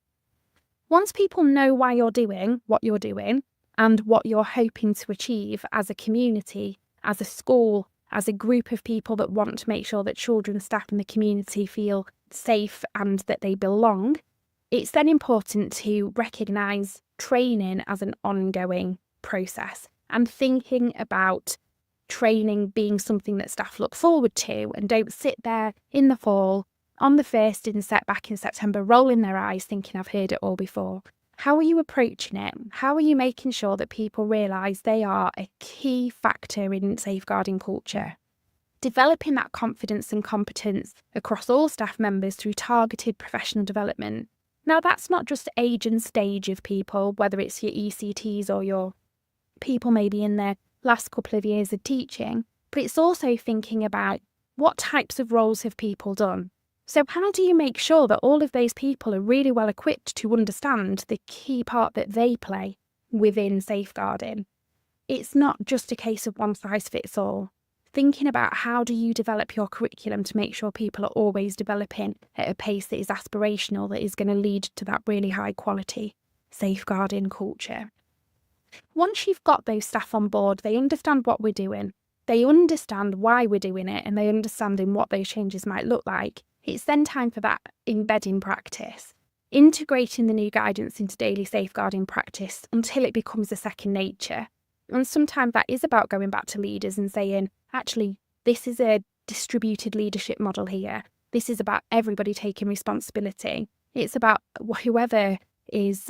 Once people know why you're doing what you're doing and what you're hoping to achieve as a community, as a school, as a group of people that want to make sure that children, staff and the community feel safe and that they belong, it's then important to recognise training as an ongoing process and thinking about training being something that staff look forward to and don't sit there in the fall on the first in back in September rolling their eyes thinking I've heard it all before. How are you approaching it? How are you making sure that people realise they are a key factor in safeguarding culture? Developing that confidence and competence across all staff members through targeted professional development. Now, that's not just age and stage of people, whether it's your ECTs or your people maybe in their last couple of years of teaching, but it's also thinking about what types of roles have people done. So how do you make sure that all of those people are really well equipped to understand the key part that they play within safeguarding? It's not just a case of one size fits all. Thinking about how do you develop your curriculum to make sure people are always developing at a pace that is aspirational, that is going to lead to that really high quality safeguarding culture. Once you've got those staff on board, they understand what we're doing, they understand why we're doing it, and they understand in what those changes might look like. It's then time for that embedding practice, integrating the new guidance into daily safeguarding practice until it becomes a second nature. And sometimes that is about going back to leaders and saying, actually, this is a distributed leadership model here. This is about everybody taking responsibility. It's about whoever is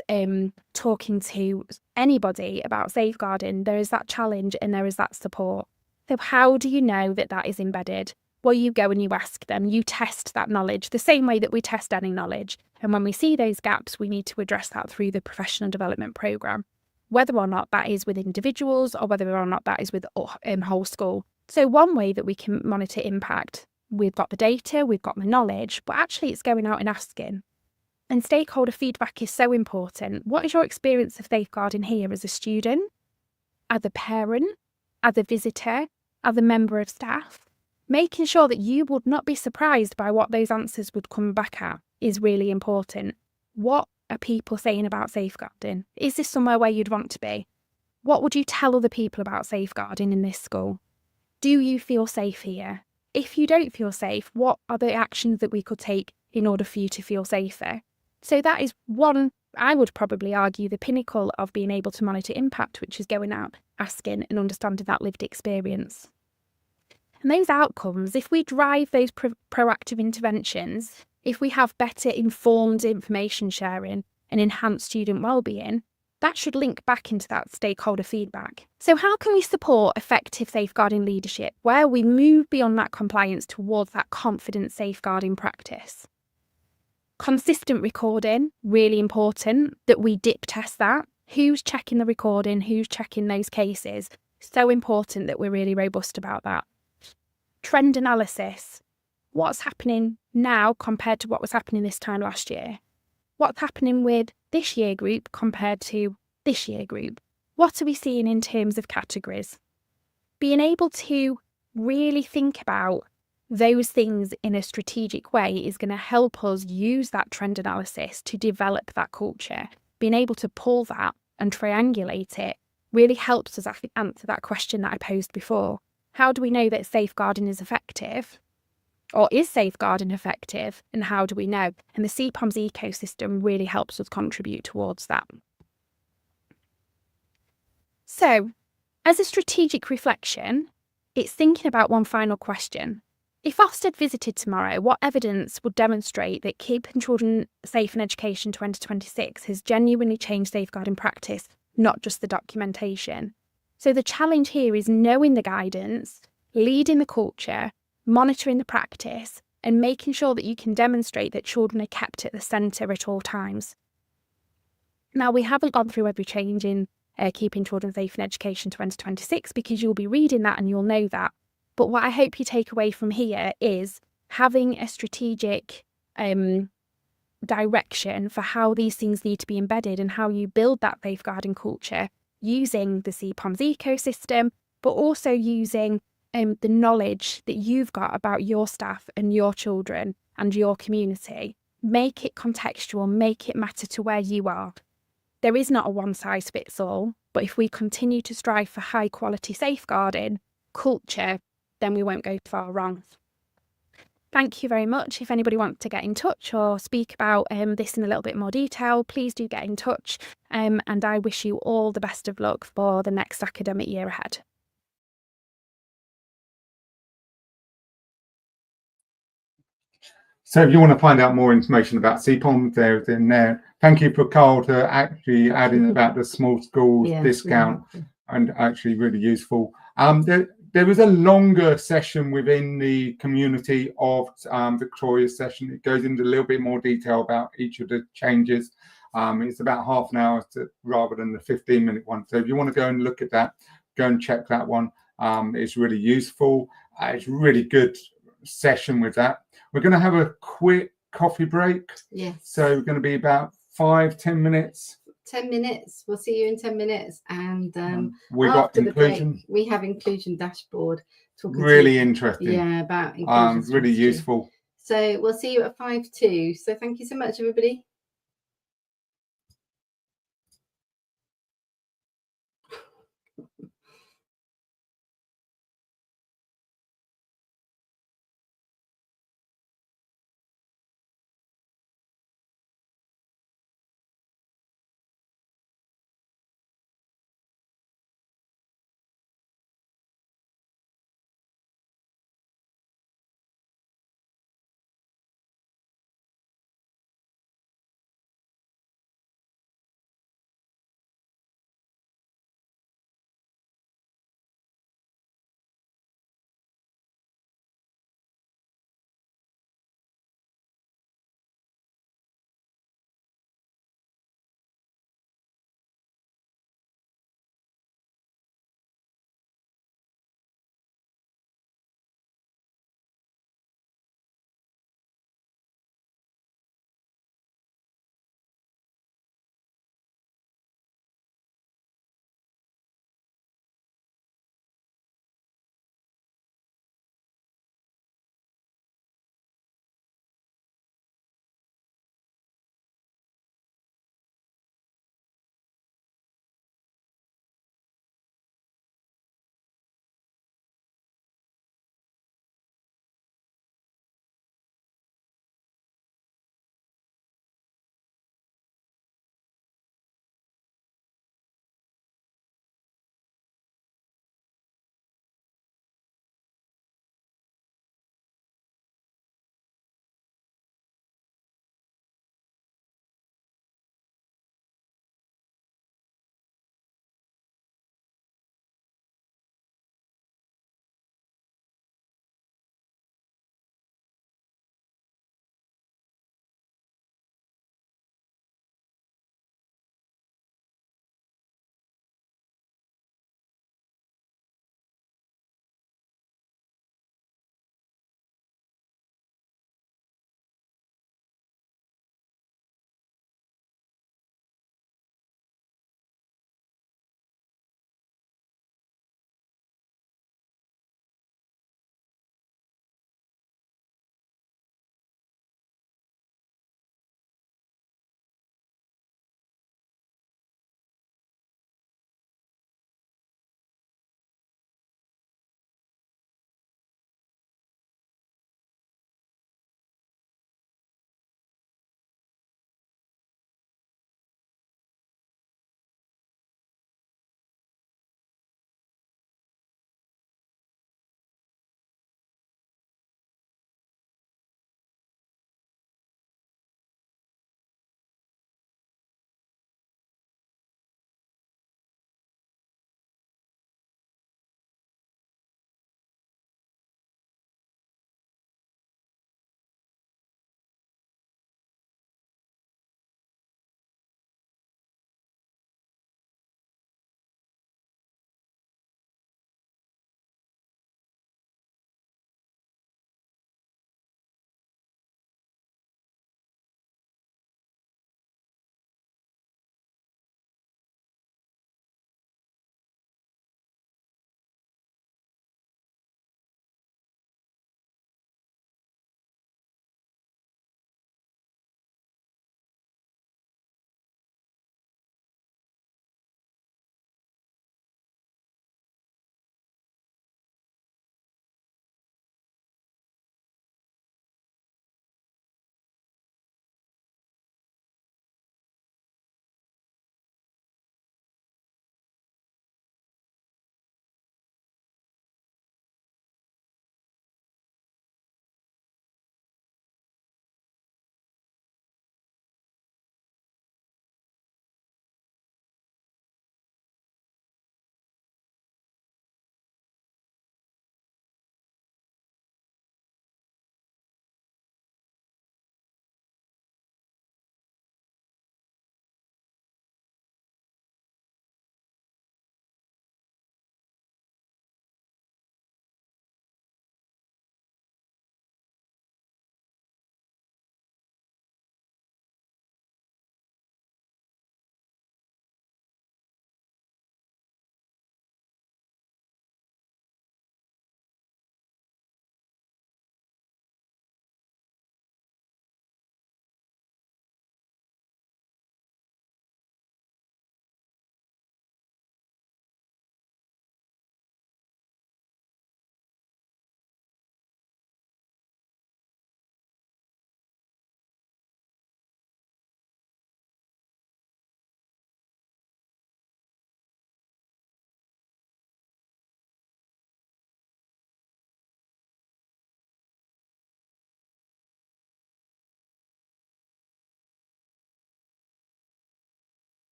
talking to anybody about safeguarding, there is that challenge and there is that support. So how do you know that that is embedded? Well, you go and you ask them, you test that knowledge the same way that we test any knowledge. And when we see those gaps, we need to address that through the professional development programme, whether or not that is with individuals or whether or not that is with whole school. So one way that we can monitor impact, we've got the data, we've got the knowledge, but actually it's going out and asking. And stakeholder feedback is so important. What is your experience of safeguarding here as a student, as a parent, as a visitor, as a member of staff? Making sure that you would not be surprised by what those answers would come back at is really important. What are people saying about safeguarding? Is this somewhere where you'd want to be? What would you tell other people about safeguarding in this school? Do you feel safe here? If you don't feel safe, what are the actions that we could take in order for you to feel safer? So that is one, I would probably argue, the pinnacle of being able to monitor impact, which is going out, asking and understanding that lived experience. And those outcomes, if we drive those proactive interventions, if we have better informed information sharing and enhanced student wellbeing, that should link back into that stakeholder feedback. So how can we support effective safeguarding leadership where we move beyond that compliance towards that confident safeguarding practice? Consistent recording, really important that we dip test that. Who's checking the recording? Who's checking those cases? So important that we're really robust about that. Trend analysis. What's happening now compared to what was happening this time last year? What's happening with this year group compared to this year group? What are we seeing in terms of categories? Being able to really think about those things in a strategic way is going to help us use that trend analysis to develop that culture. Being able to pull that and triangulate it really helps us answer that question that I posed before. How do we know that safeguarding is effective? Or is safeguarding effective? And how do we know? And the CPOMS ecosystem really helps us contribute towards that. So, as a strategic reflection, it's thinking about one final question. If Ofsted visited tomorrow, what evidence would demonstrate that Keeping Children Safe in Education 2026 has genuinely changed safeguarding practice, not just the documentation? So the challenge here is knowing the guidance, leading the culture, monitoring the practice, and making sure that you can demonstrate that children are kept at the centre at all times. Now, we haven't gone through every change in Keeping Children Safe in Education 2026 because you'll be reading that and you'll know that. But what I hope you take away from here is having a strategic direction for how these things need to be embedded and how you build that safeguarding culture using the CPOMS ecosystem, but also using the knowledge that you've got about your staff and your children and your community. Make it contextual, make it matter to where you are. There is not a one-size-fits-all, but if we continue to strive for high-quality safeguarding culture, then we won't go far wrong. Thank you very much. If anybody wants to get in touch or speak about this in a little bit more detail, please do get in touch. And I wish you all the best of luck for the next academic year ahead. So if you want to find out more information about CPOM, there's in there. Thank you for Carl to actually adding about the small schools discount, and actually really useful. There was a longer session within the community of Victoria's session. It goes into a little bit more detail about each of the changes. It's about half an hour rather than the 15-minute one. So if you want to go and look at that, go and check that one. It's really useful. It's really good session with that. We're going to have a quick coffee break. Yes. So we're going to be about 5-10 minutes. 10 minutes. We'll see you in 10 minutes. And we got inclusion. Break, we have inclusion dashboard. Really interesting. Yeah, about inclusion. Really useful. So we'll see you at 5:02. So thank you so much, everybody.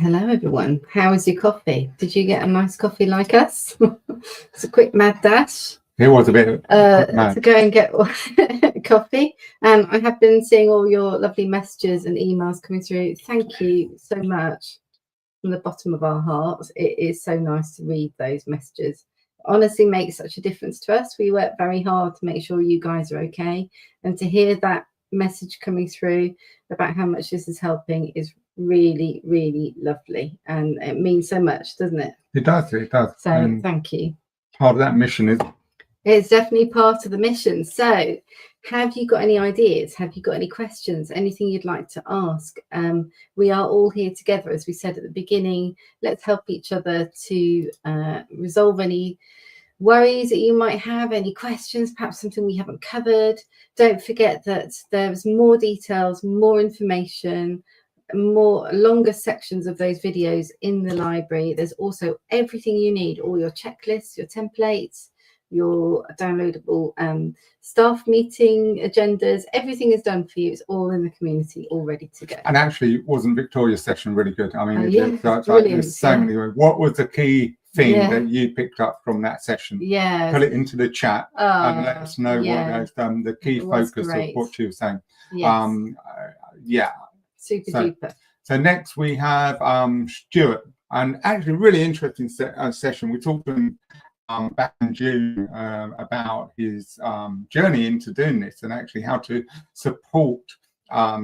Hello, everyone. How was your coffee? Did you get a nice coffee like us? It's a quick mad dash. It was a bit mad. To go and get coffee. And I have been seeing all your lovely messages and emails coming through. Thank you so much from the bottom of our hearts. It is so nice to read those messages. It honestly makes such a difference to us. We work very hard to make sure you guys are okay. And to hear that message coming through about how much this is helping is really, really lovely. And it means so much, doesn't it? It does. So And thank you. part of that mission is It's definitely part of the mission. So have you got any ideas? Have you got any questions? Anything you'd like to ask? We are all here together, as we said at the beginning. Let's help each other to resolve any worries that you might have, any questions, perhaps something we haven't covered. Don't forget that there's more details, more information, more longer sections of those videos in the library. There's also everything you need, all your checklists, your templates, your downloadable staff meeting agendas. Everything is done for you. It's all in the community, all ready to go. And actually, wasn't Victoria's session really good? I mean, Brilliant. so many. What was the key thing that you picked up from that session? Put it into the chat and let us know what the key focus of what you were saying. Super duper. So next we have Stuart, and actually really interesting session. We talked to him back in June about his journey into doing this, and actually how to support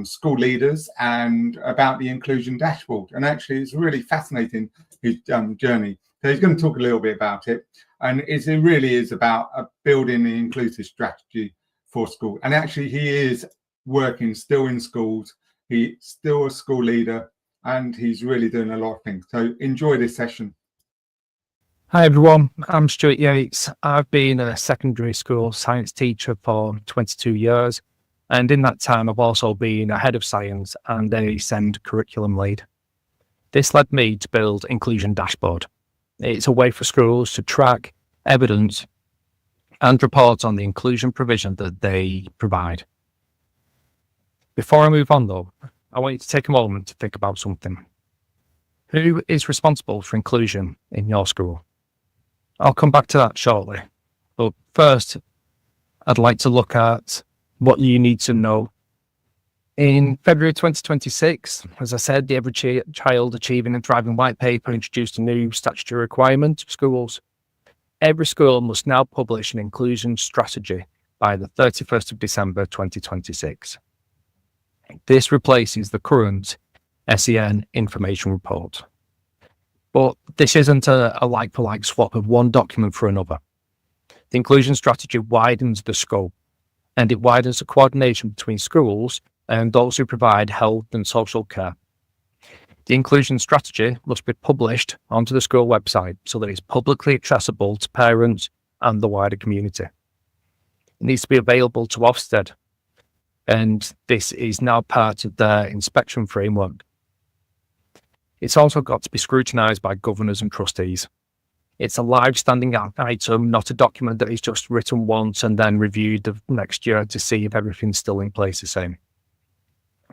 school leaders, and about the inclusion dashboard. And actually it's really fascinating, his journey. So he's going to talk a little bit about it, and it really is about building the inclusive strategy for school. And actually he is working still in schools. He's still a school leader, and he's really doing a lot of things. So enjoy this session. Hi everyone, I'm Stuart Yates. I've been a secondary school science teacher for 22 years, and in that time I've also been a head of science and a SEND curriculum lead. This led me to build Inclusion Dashboard. It's a way for schools to track evidence and report on the inclusion provision that they provide. Before I move on though, I want you to take a moment to think about something. Who is responsible for inclusion in your school? I'll come back to that shortly. But first, I'd like to look at what you need to know. In February 2026, as I said, the Every Child Achieving and Thriving White Paper introduced a new statutory requirement for schools. Every school must now publish an inclusion strategy by the 31st of December 2026. This replaces the current SEN information report. But this isn't a like-for-like swap of one document for another. The inclusion strategy widens the scope, and it widens the coordination between schools and those who provide health and social care. The inclusion strategy must be published onto the school website so that it's publicly accessible to parents and the wider community. It needs to be available to Ofsted, and this is now part of their inspection framework. It's also got to be scrutinised by governors and trustees. It's a live standing item, not a document that is just written once and then reviewed the next year to see if everything's still in place the same.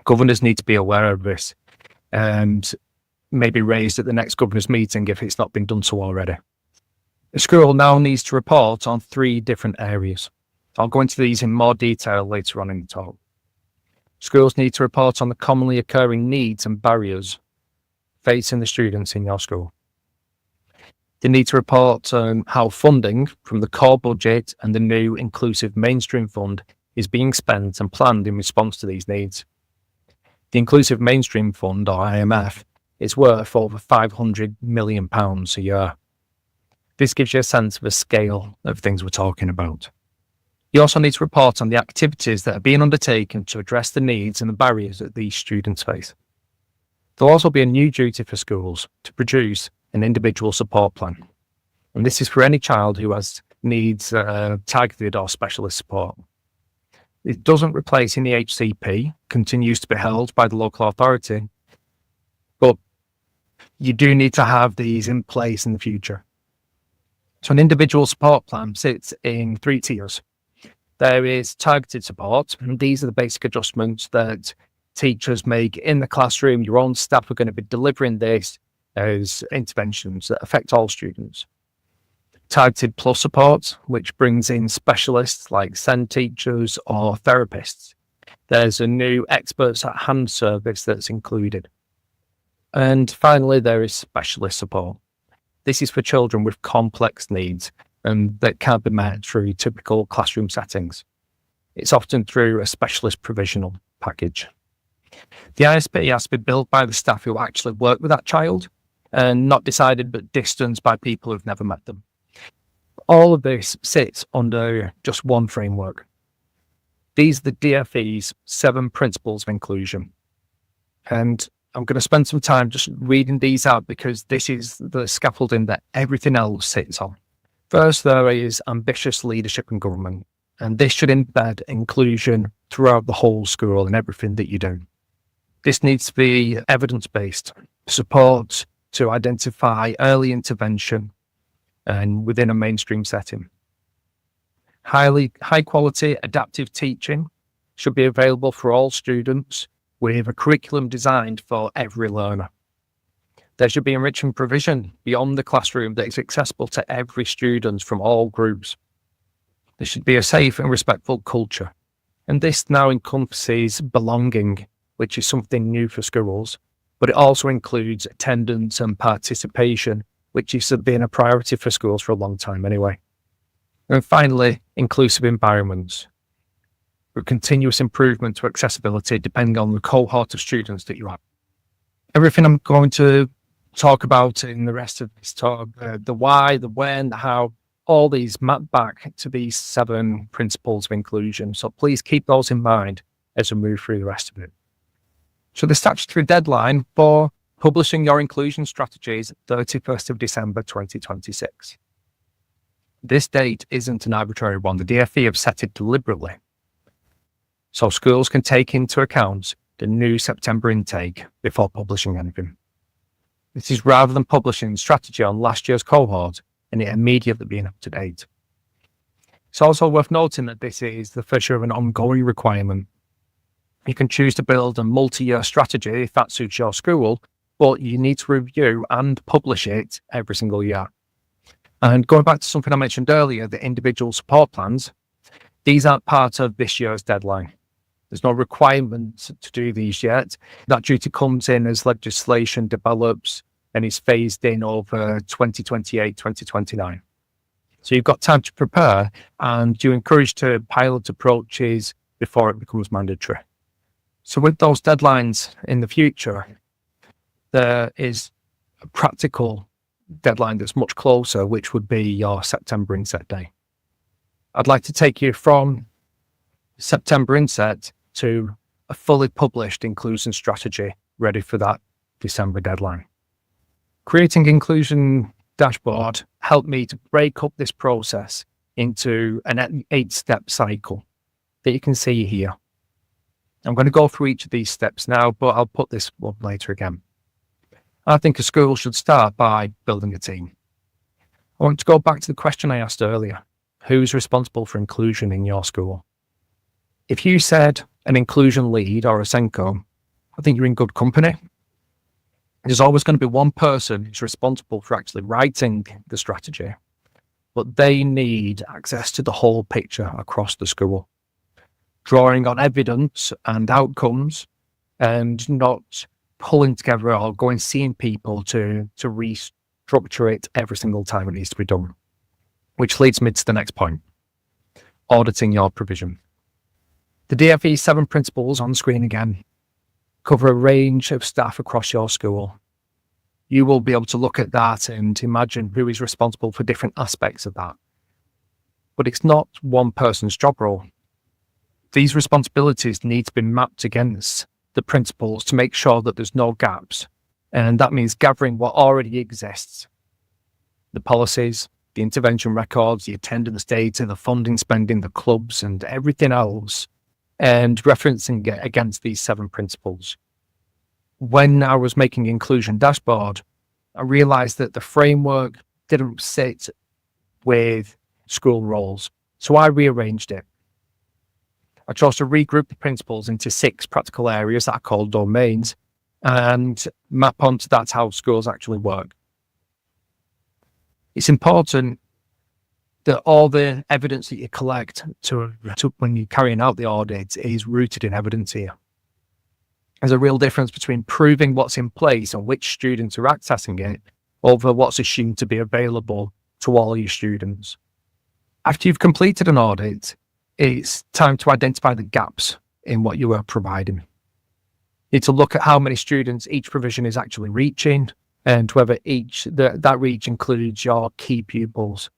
Governors need to be aware of this and maybe raised at the next governors meeting if it's not been done so already. The school now needs to report on 3 different areas. I'll go into these in more detail later on in the talk. Schools need to report on the commonly occurring needs and barriers facing the students in your school. They need to report how funding from the core budget and the new Inclusive Mainstream Fund is being spent and planned in response to these needs. The Inclusive Mainstream Fund, or IMF, is worth over £500 million a year. This gives you a sense of the scale of things we're talking about. You also need to report on the activities that are being undertaken to address the needs and the barriers that these students face. There'll also be a new duty for schools to produce an individual support plan. And this is for any child who has needs targeted or specialist support. It doesn't replace any HCP, continues to be held by the local authority, but you do need to have these in place in the future. So an individual support plan sits in 3 tiers. There is targeted support, and these are the basic adjustments that teachers make in the classroom. Your own staff are going to be delivering this as interventions that affect all students. Targeted plus support, which brings in specialists like SEND teachers or therapists. There's a new experts at hand service that's included. And finally, there is specialist support. This is for children with complex needs and that can't be met through typical classroom settings. It's often through a specialist provisional package. The ISP has to be built by the staff who actually work with that child and not decided but distanced by people who've never met them. All of this sits under just one framework. These are the DfE's 7 principles of inclusion. And I'm going to spend some time just reading these out because this is the scaffolding that everything else sits on. First, there is ambitious leadership and government. And this should embed inclusion throughout the whole school and everything that you do. This needs to be evidence-based, support to identify early intervention and within a mainstream setting. High quality adaptive teaching should be available for all students with a curriculum designed for every learner. There should be enriching provision beyond the classroom that is accessible to every student from all groups. There should be a safe and respectful culture. And this now encompasses belonging, which is something new for schools, but it also includes attendance and participation, which has been a priority for schools for a long time anyway. And finally, inclusive environments, with continuous improvement to accessibility depending on the cohort of students that you have. Everything I'm going to talk about in the rest of this talk, the why, the when, the how, all these map back to these 7 principles of inclusion. So please keep those in mind as we move through the rest of it. So the statutory deadline for publishing your inclusion strategy is 31st of December 2026. This date isn't an arbitrary one. The DfE have set it deliberately, so schools can take into account the new September intake before publishing anything. This is rather than publishing strategy on last year's cohort and it immediately being up to date. It's also worth noting that this is the first year of an ongoing requirement. You can choose to build a multi-year strategy if that suits your school, but you need to review and publish it every single year. And going back to something I mentioned earlier, the individual support plans, these aren't part of this year's deadline. There's no requirement to do these yet. That duty comes in as legislation develops and is phased in over 2028, 2029. So you've got time to prepare and you're encouraged to pilot approaches before it becomes mandatory. So with those deadlines in the future, there is a practical deadline that's much closer, which would be your September inset day. I'd like to take you from September inset to a fully published inclusion strategy ready for that December deadline. Creating inclusion dashboard helped me to break up this process into an 8-step cycle that you can see here. I'm going to go through each of these steps now, but I'll put this one later again. I think a school should start by building a team. I want to go back to the question I asked earlier. Who's responsible for inclusion in your school? If you said an inclusion lead or a Senko, I think you're in good company. There's always going to be one person who's responsible for actually writing the strategy, but they need access to the whole picture across the school, drawing on evidence and outcomes and not pulling together or going seeing people to restructure it every single time it needs to be done. Which leads me to the next point, auditing your provision. The DfE 7 principles on screen again cover a range of staff across your school. You will be able to look at that and imagine who is responsible for different aspects of that. But it's not one person's job role. These responsibilities need to be mapped against the principles to make sure that there's no gaps. And that means gathering what already exists. The policies, the intervention records, the attendance data, the funding spending, the clubs and everything else, and referencing it against these 7 principles. When I was making inclusion dashboard, I realized that the framework didn't sit with school roles. So I rearranged it. I chose to regroup the principles into 6 practical areas that I call domains and map onto that's how schools actually work. It's important that all the evidence that you collect to when you're carrying out the audit is rooted in evidence here. There's a real difference between proving what's in place and which students are accessing it over what's assumed to be available to all your students. After you've completed an audit, it's time to identify the gaps in what you are providing. You need to look at how many students each provision is actually reaching and whether that reach includes your key pupils.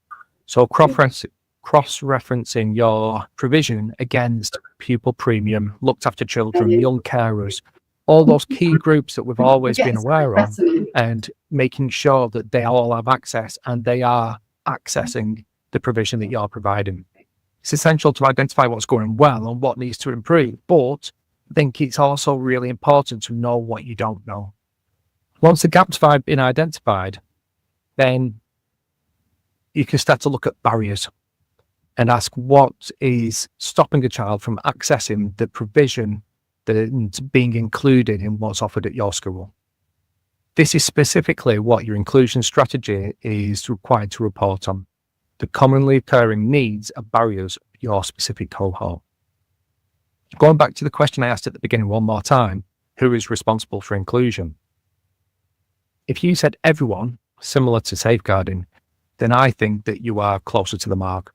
So cross-referencing your provision against pupil premium, looked after children, young carers, all those key groups that we've always been aware of, and making sure that they all have access and they are accessing the provision that you're providing. It's essential to identify what's going well and what needs to improve, but I think it's also really important to know what you don't know. Once the gaps have been identified, then you can start to look at barriers and ask what is stopping a child from accessing the provision that's being included in what's offered at your school. This is specifically what your inclusion strategy is required to report on, the commonly occurring needs and barriers of your specific cohort. Going back to the question I asked at the beginning one more time, who is responsible for inclusion? If you said everyone, similar to safeguarding, then I think that you are closer to the mark.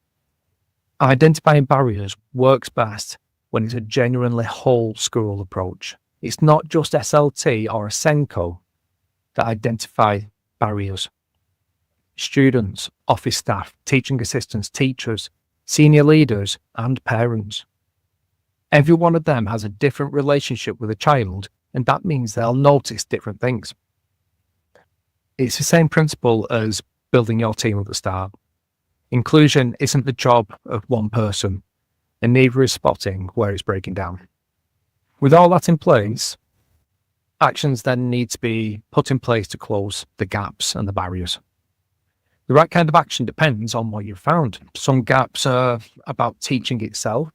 Identifying barriers works best when it's a genuinely whole school approach. It's not just SLT or a SENCO that identify barriers. Students, office staff, teaching assistants, teachers, senior leaders, and parents. Every one of them has a different relationship with a child, and that means they'll notice different things. It's the same principle as building your team at the start. Inclusion isn't the job of one person, and neither is spotting where it's breaking down. With all that in place, actions then need to be put in place to close the gaps and the barriers. The right kind of action depends on what you've found. Some gaps are about teaching itself,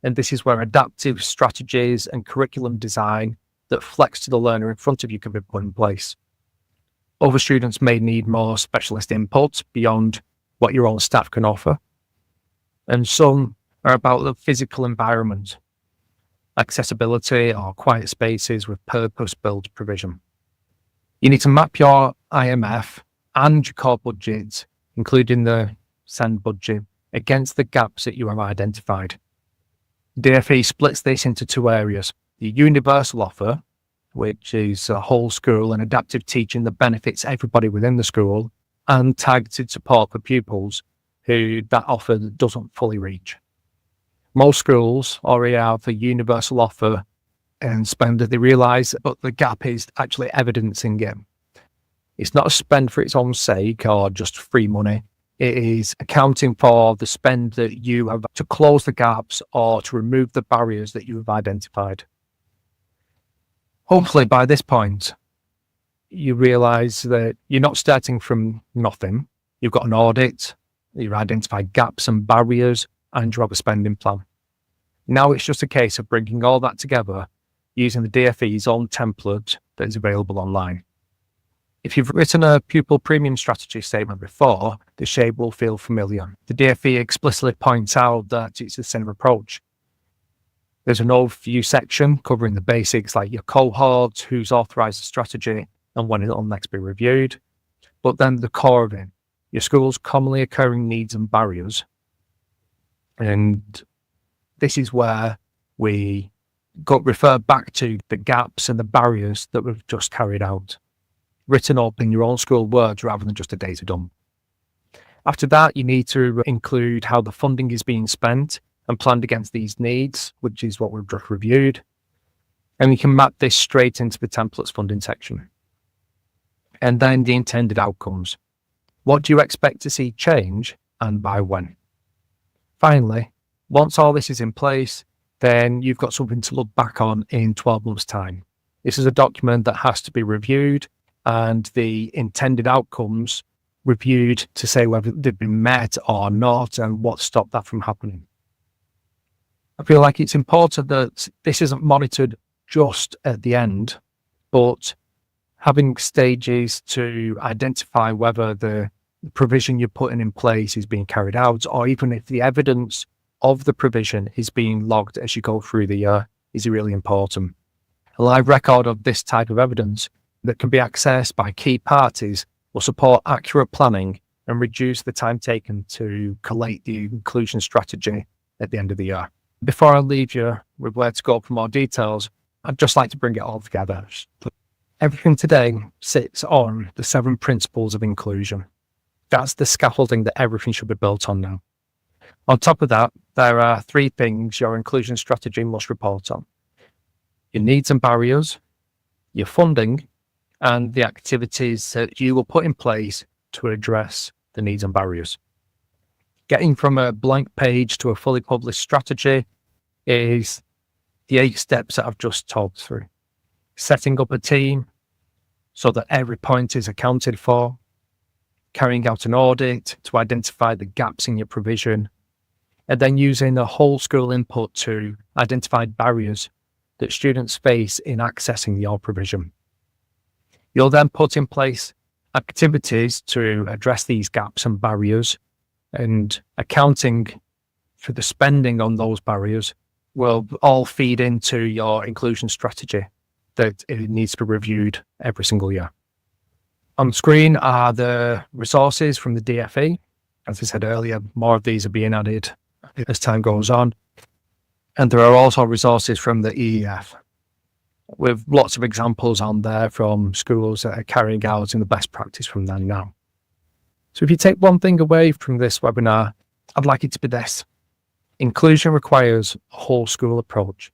and this is where adaptive strategies and curriculum design that flex to the learner in front of you can be put in place. Other students may need more specialist input beyond what your own staff can offer. And some are about the physical environment, accessibility or quiet spaces with purpose-built provision. You need to map your IMF and your core budget, including the SEND budget, against the gaps that you have identified. DfE splits this into 2 areas: the universal offer, which is a whole school and adaptive teaching that benefits everybody within the school, and targeted support for pupils who that offer doesn't fully reach. Most schools already have a universal offer and spend that they realise, but the gap is actually evidencing it. It's not a spend for its own sake or just free money. It is accounting for the spend that you have to close the gaps or to remove the barriers that you have identified. Hopefully by this point, you realise that you're not starting from nothing. You've got an audit, you've identified gaps and barriers, and you have a spending plan. Now it's just a case of bringing all that together using the DfE's own template that is available online. If you've written a pupil premium strategy statement before, the shape will feel familiar. The DfE explicitly points out that it's the same approach. There's an overview section covering the basics like your cohort, who's authorised the strategy, and when it'll next be reviewed. But then the core of it, your school's commonly occurring needs and barriers. And this is where we refer back to the gaps and the barriers that we've just carried out, written up in your own school words rather than just a data dump. After that, you need to include how the funding is being spent and planned against these needs, which is what we've just reviewed. And you can map this straight into the templates funding section. And then the intended outcomes. What do you expect to see change and by when? Finally, once all this is in place, then you've got something to look back on in 12 months' time. This is a document that has to be reviewed and the intended outcomes reviewed to say whether they've been met or not and what stopped that from happening. I feel like it's important that this isn't monitored just at the end, but having stages to identify whether the provision you're putting in place is being carried out, or even if the evidence of the provision is being logged as you go through the year, is really important. A live record of this type of evidence that can be accessed by key parties will support accurate planning and reduce the time taken to collate the inclusion strategy at the end of the year. Before I leave you with where to go for more details, I'd just like to bring it all together. Everything today sits on the 7 principles of inclusion. That's the scaffolding that everything should be built on now. On top of that, there are 3 things your inclusion strategy must report on: your needs and barriers, your funding, and the activities that you will put in place to address the needs and barriers. Getting from a blank page to a fully published strategy is the 8 steps that I've just talked through. Setting up a team so that every point is accounted for, carrying out an audit to identify the gaps in your provision, and then using the whole school input to identify barriers that students face in accessing your provision. You'll then put in place activities to address these gaps and barriers, and accounting for the spending on those barriers will all feed into your inclusion strategy that it needs to be reviewed every single year. On screen are the resources from the DfE. As I said earlier, more of these are being added as time goes on. And there are also resources from the EEF, with lots of examples on there from schools that are carrying out in the best practice from them now. So if you take one thing away from this webinar, I'd like it to be this: inclusion requires a whole school approach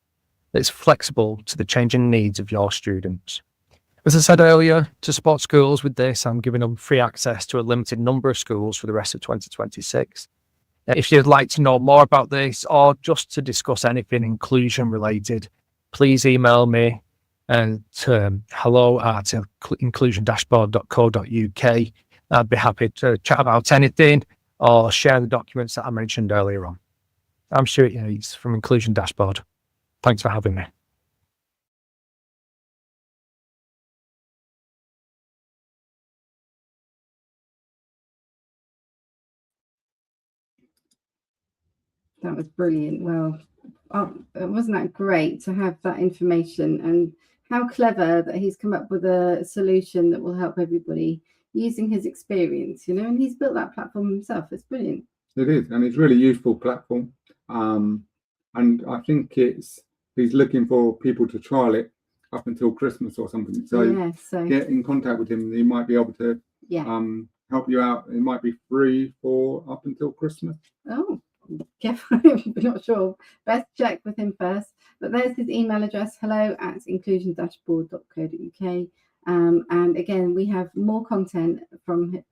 that's flexible to the changing needs of your students. As I said earlier, to support schools with this, I'm giving them free access to a limited number of schools for the rest of 2026. If you'd like to know more about this, or just to discuss anything inclusion related, please email me at hello@inclusiondashboard.co.uk. I'd be happy to chat about anything or share the documents that I mentioned earlier on. I'm Stuart Yates from Inclusion Dashboard. Thanks for having me. That was brilliant. Well, wasn't that great to have that information, and how clever that he's come up with a solution that will help everybody using his experience, and he's built that platform himself. It's brilliant. It is, and it's a really useful platform. And I think he's looking for people to trial it up until Christmas or something. So, yeah, so get in contact with him. He might be able to help you out. It might be free for up until Christmas. Oh, I'm not sure. Best check with him first. But there's his email address: hello@inclusiondashboard.co.uk. And again, we have more content from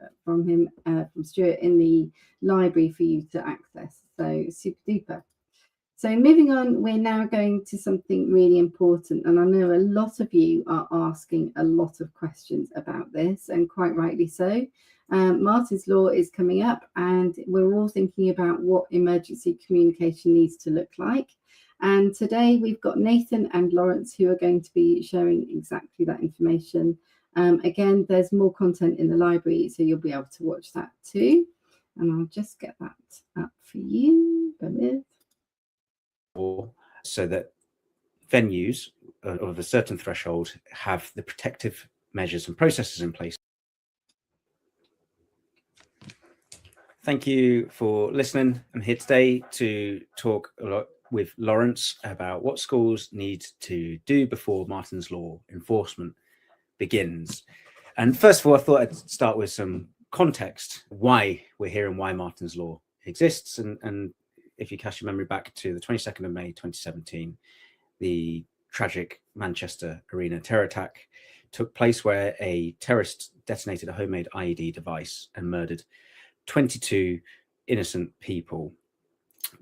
Stuart in the library for you to access. So super duper. So moving on, we're now going to something really important, and I know a lot of you are asking a lot of questions about this, and quite rightly so. Martyn's Law is coming up, and we're all thinking about what emergency communication needs to look like. And today we've got Nathan and Lawrence who are going to be sharing exactly that information. Again, there's more content in the library, so you'll be able to watch that too. And I'll just get that up for you. So that venues of a certain threshold have the protective measures and processes in place. Thank you for listening. I'm here today to talk a lot with Lawrence about what schools need to do before Martyn's Law enforcement begins. And first of all, I thought I'd start with some context, why we're here and why Martyn's Law exists. And if you cast your memory back to the 22nd of May 2017, the tragic Manchester Arena terror attack took place, where a terrorist detonated a homemade IED device and murdered 22 innocent people.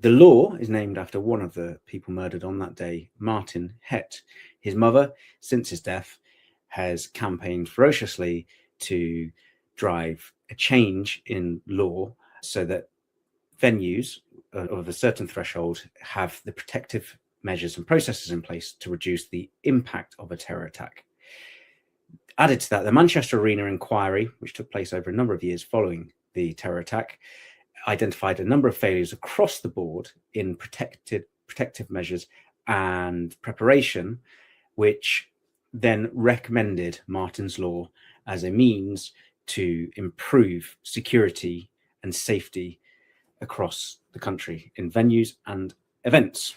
The law is named after one of the people murdered on that day, Martin Hett. His mother, since his death, has campaigned ferociously to drive a change in law so that venues of a certain threshold have the protective measures and processes in place to reduce the impact of a terror attack. Added to that, the Manchester Arena inquiry, which took place over a number of years following the terror attack, identified a number of failures across the board in protective measures and preparation, which then recommended Martin's Law as a means to improve security and safety across the country in venues and events.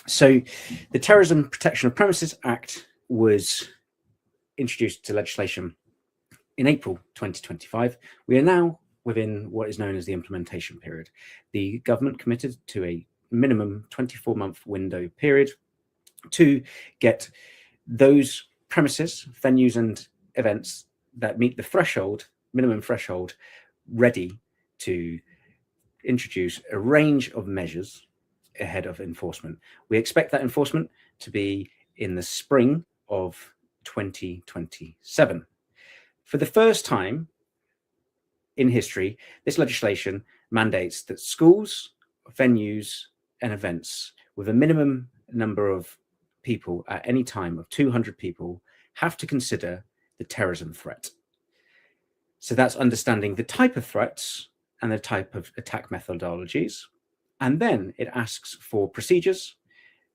So the Terrorism Protection of Premises Act was introduced to legislation in April 2025. We are now within what is known as the implementation period. The government committed to a minimum 24-month window period to get those premises, venues and events that meet the threshold, minimum threshold, ready to introduce a range of measures ahead of enforcement. We expect that enforcement to be in the spring of 2027. For the first time in history, this legislation mandates that schools, venues and events with a minimum number of people at any time of 200 people have to consider the terrorism threat. So that's understanding the type of threats and the type of attack methodologies. And then it asks for procedures,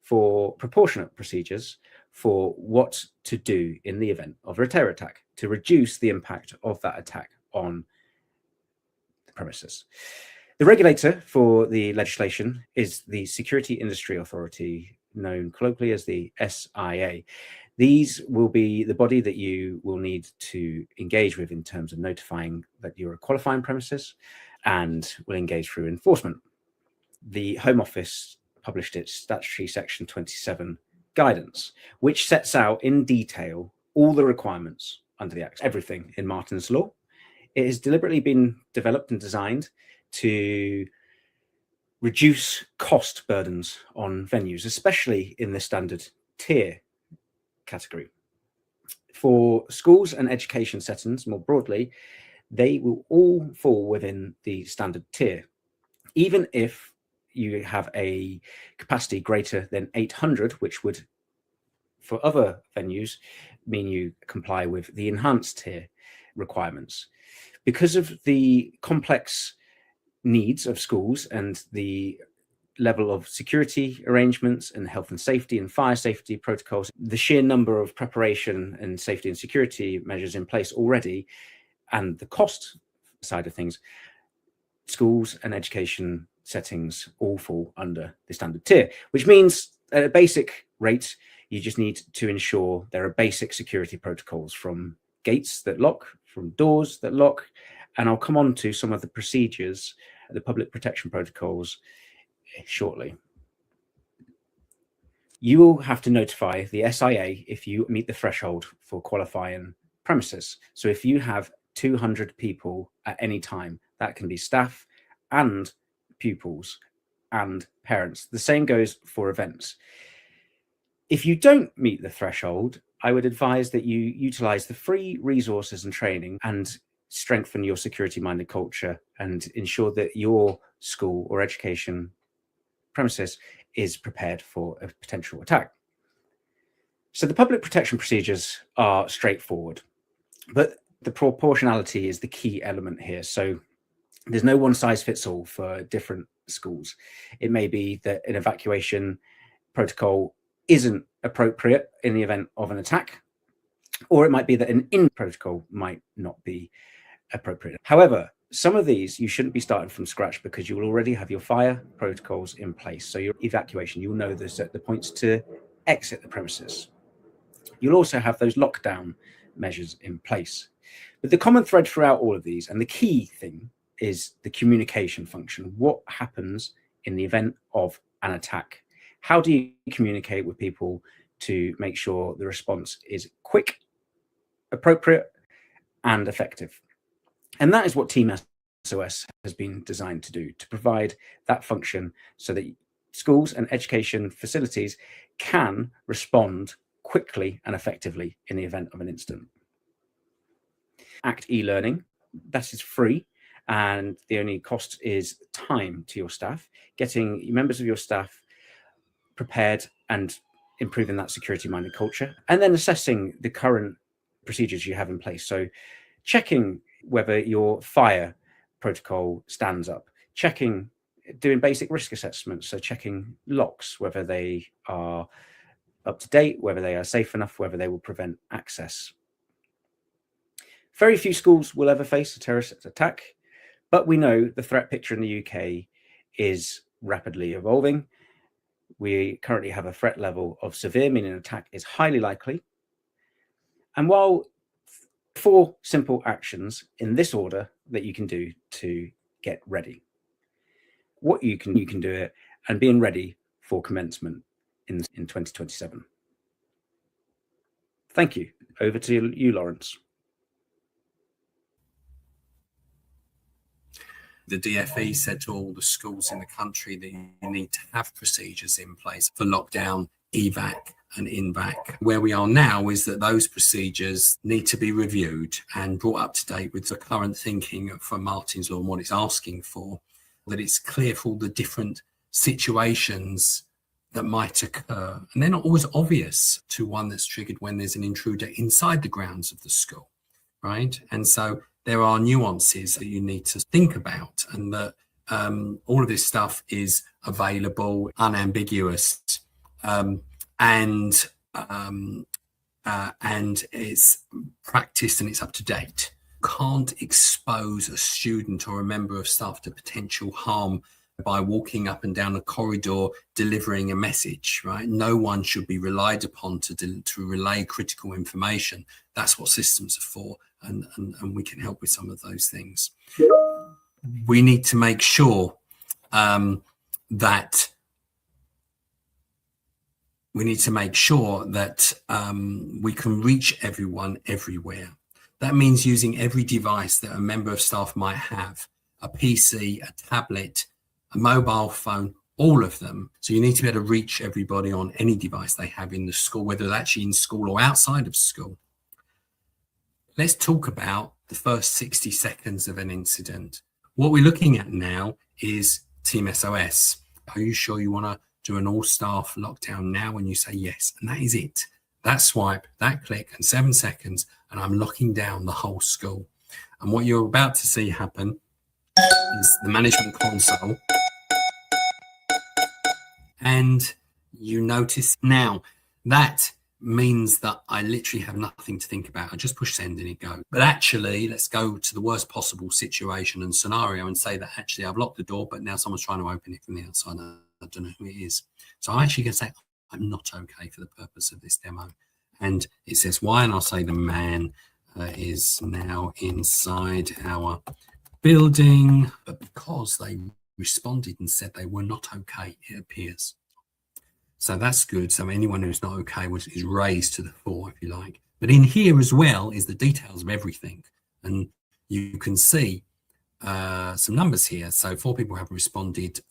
for proportionate procedures for what to do in the event of a terror attack to reduce the impact of that attack on the premises. The regulator for the legislation is the Security Industry Authority, known colloquially as the SIA. These will be the body that you will need to engage with in terms of notifying that you're a qualifying premises, and will engage through enforcement. The Home Office published its statutory section 27 guidance, which sets out in detail all the requirements under the Act, everything in Martin's Law. It has deliberately been developed and designed to reduce cost burdens on venues, especially in the standard tier category. For schools and education settings more broadly, they will all fall within the standard tier. Even if you have a capacity greater than 800, which would, for other venues, mean you comply with the enhanced tier requirements. Because of the complex needs of schools and the level of security arrangements and health and safety and fire safety protocols, the sheer number of preparation and safety and security measures in place already, and the cost side of things, schools and education settings all fall under the standard tier, which means at a basic rate, you just need to ensure there are basic security protocols, from gates that lock, from doors that lock. And I'll come on to some of the procedures, the public protection protocols, shortly. You will have to notify the SIA if you meet the threshold for qualifying premises. So if you have 200 people at any time, that can be staff and pupils and parents. The same goes for events. If you don't meet the threshold, I would advise that you utilize the free resources and training and strengthen your security-minded culture and ensure that your school or education premises is prepared for a potential attack. So the public protection procedures are straightforward, but the proportionality is the key element here. So there's no one size fits all for different schools. It may be that an evacuation protocol isn't appropriate in the event of an attack, or it might be that an in protocol might not be appropriate. However, some of these you shouldn't be starting from scratch because you will already have your fire protocols in place. So your evacuation, you'll know the points to exit the premises. You'll also have those lockdown measures in place. But the common thread throughout all of these, and the key thing, is the communication function. What happens in the event of an attack? How do you communicate with people to make sure the response is quick, appropriate, and effective? And that is what Team SOS has been designed to do, to provide that function so that schools and education facilities can respond quickly and effectively in the event of an incident. ACT e-learning, that is free and the only cost is time to your staff, getting members of your staff prepared and improving that security-minded culture, and then assessing the current procedures you have in place. So checking whether your fire protocol stands up, doing basic risk assessments, so checking locks, whether they are up to date, whether they are safe enough, whether they will prevent access. Very few schools will ever face a terrorist attack, but we know the threat picture in the UK is rapidly evolving. We currently have a threat level of severe, meaning an attack is highly likely. And while 4 simple actions in this order that you can do to get ready, what you can do it and being ready for commencement in 2027. Thank you. Over to you, Lawrence. The DfE said to all the schools in the country that you need to have procedures in place for lockdown, evac and invac. Where we are now is that those procedures need to be reviewed and brought up to date with the current thinking for Martin's Law and what it's asking for, that it's clear for all the different situations that might occur. And they're not always obvious to one that's triggered when there's an intruder inside the grounds of the school, right? And so there are nuances that you need to think about, and that all of this stuff is available, unambiguous, and it's practiced and it's up to date. Can't expose a student or a member of staff to potential harm by walking up and down a corridor delivering a message, right? No one should be relied upon to relay critical information. That's what systems are for, and we can help with some of those things. We need to make sure that we can reach everyone everywhere. That means using every device that a member of staff might have, a PC, a tablet, a mobile phone, all of them. So you need to be able to reach everybody on any device they have in the school, whether they're actually in school or outside of school. Let's talk about the first 60 seconds of an incident. What we're looking at now is Team SOS. Are you sure you want to do an all-staff lockdown now? And you say yes, and that is it. That swipe, that click, and 7 seconds, and I'm locking down the whole school. And what you're about to see happen is the management console. And you notice now that means that I literally have nothing to think about. I just push send and it goes. But actually, let's go to the worst possible situation and scenario and say that actually I've locked the door, but now someone's trying to open it from the outside. I don't know who it is. So I'm actually going to say, I'm not okay for the purpose of this demo. And it says why, and I'll say the man is now inside our building, but because they responded and said they were not okay, it appears. So that's good. So anyone who's not okay is raised to the fore, if you like. But in here as well is the details of everything. And you can see some numbers here. So 4 people have responded,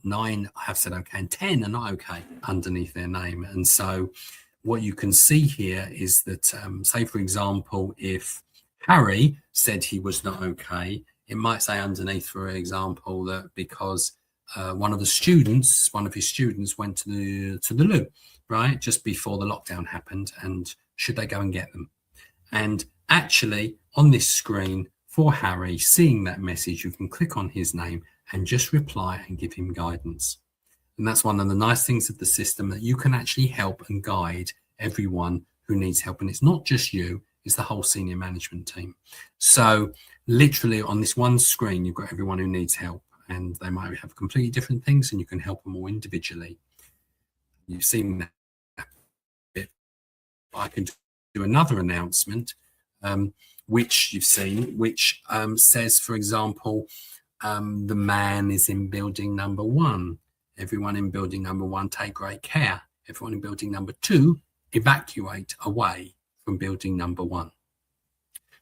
9 have said okay, and 10 are not okay underneath their name. And so what you can see here is that, say, for example, if Harry said he was not okay, it might say underneath, for example, that because one of his students went to the loo, right, just before the lockdown happened, and should they go and get them? And actually, on this screen for Harry, seeing that message, you can click on his name and just reply and give him guidance. And that's one of the nice things of the system, that you can actually help and guide everyone who needs help. And it's not just you, it's the whole senior management team. So literally on this one screen, you've got everyone who needs help, and they might have completely different things, and you can help them all individually. You've seen that bit. I can do another announcement, which you've seen, which says, for example, the man is in building number 1. Everyone in building number 1, take great care. Everyone in building number 2, evacuate away from building number 1.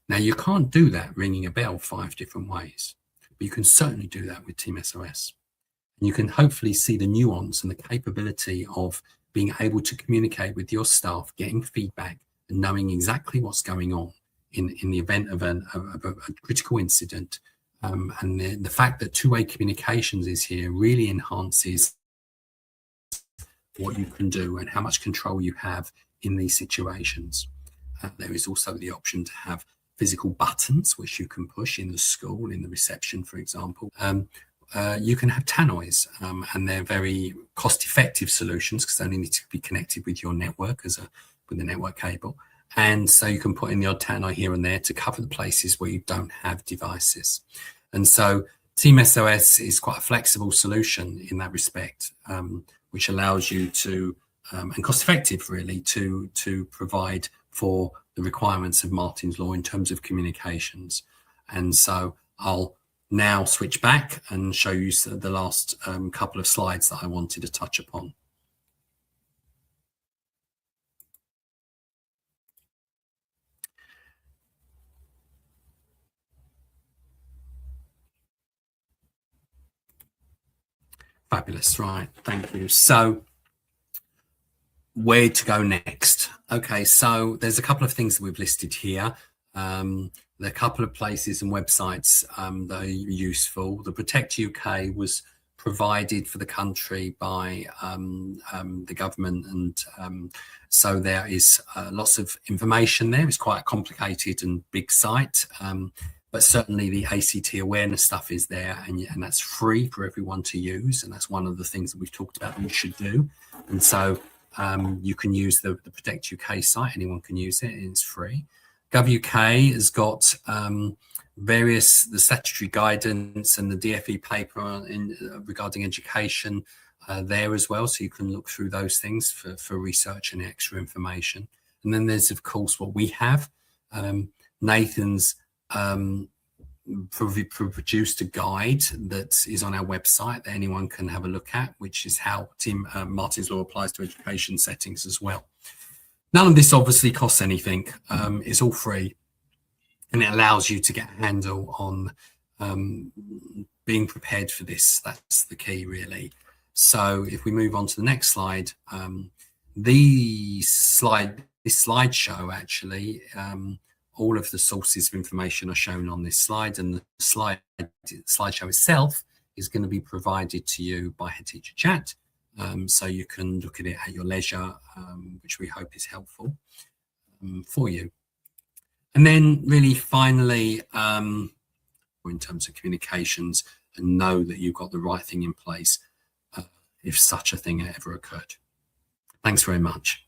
Now, you can't do that ringing a bell 5 different ways, but you can certainly do that with Team SOS. And you can hopefully see the nuance and the capability of being able to communicate with your staff, getting feedback and knowing exactly what's going on in the event of a critical incident And the fact that two-way communications is here really enhances what you can do and how much control you have in these situations. There is also the option to have physical buttons which you can push in the school, in the reception, for example. You can have tannoys, and they're very cost-effective solutions because they only need to be connected with your network with the network cable. And so you can put in the odd tannoy here and there to cover the places where you don't have devices. And so Team SOS is quite a flexible solution in that respect, which allows you to, and cost-effective really, to provide for the requirements of Martin's Law in terms of communications. And so I'll now switch back and show you the last couple of slides that I wanted to touch upon. Fabulous, right, thank you. So where to go next? Okay, so there's a couple of things that we've listed here. There are a couple of places and websites that are useful. The Protect UK was provided for the country by the government, and so there is lots of information there. It's quite a complicated and big site, but certainly the ACT awareness stuff is there, and that's free for everyone to use, and that's one of the things that we've talked about that you should do. And so you can use the Protect UK site, anyone can use it, and it's free. GovUK has got the statutory guidance and the DfE paper regarding education there as well, so you can look through those things for research and extra information. And then there's of course what we have. Nathan's produced a guide that is on our website that anyone can have a look at, which is how Team Martin's Law applies to education settings as well. None of this obviously costs anything. It's all free, and it allows you to get a handle on being prepared for this. That's the key, really. So if we move on to the next slide, this slideshow actually, all of the sources of information are shown on this slide, and the slideshow itself is going to be provided to you by Head Teacher Chat. So you can look at it at your leisure, which we hope is helpful for you. And then really finally, in terms of communications, and know that you've got the right thing in place if such a thing ever occurred. Thanks very much.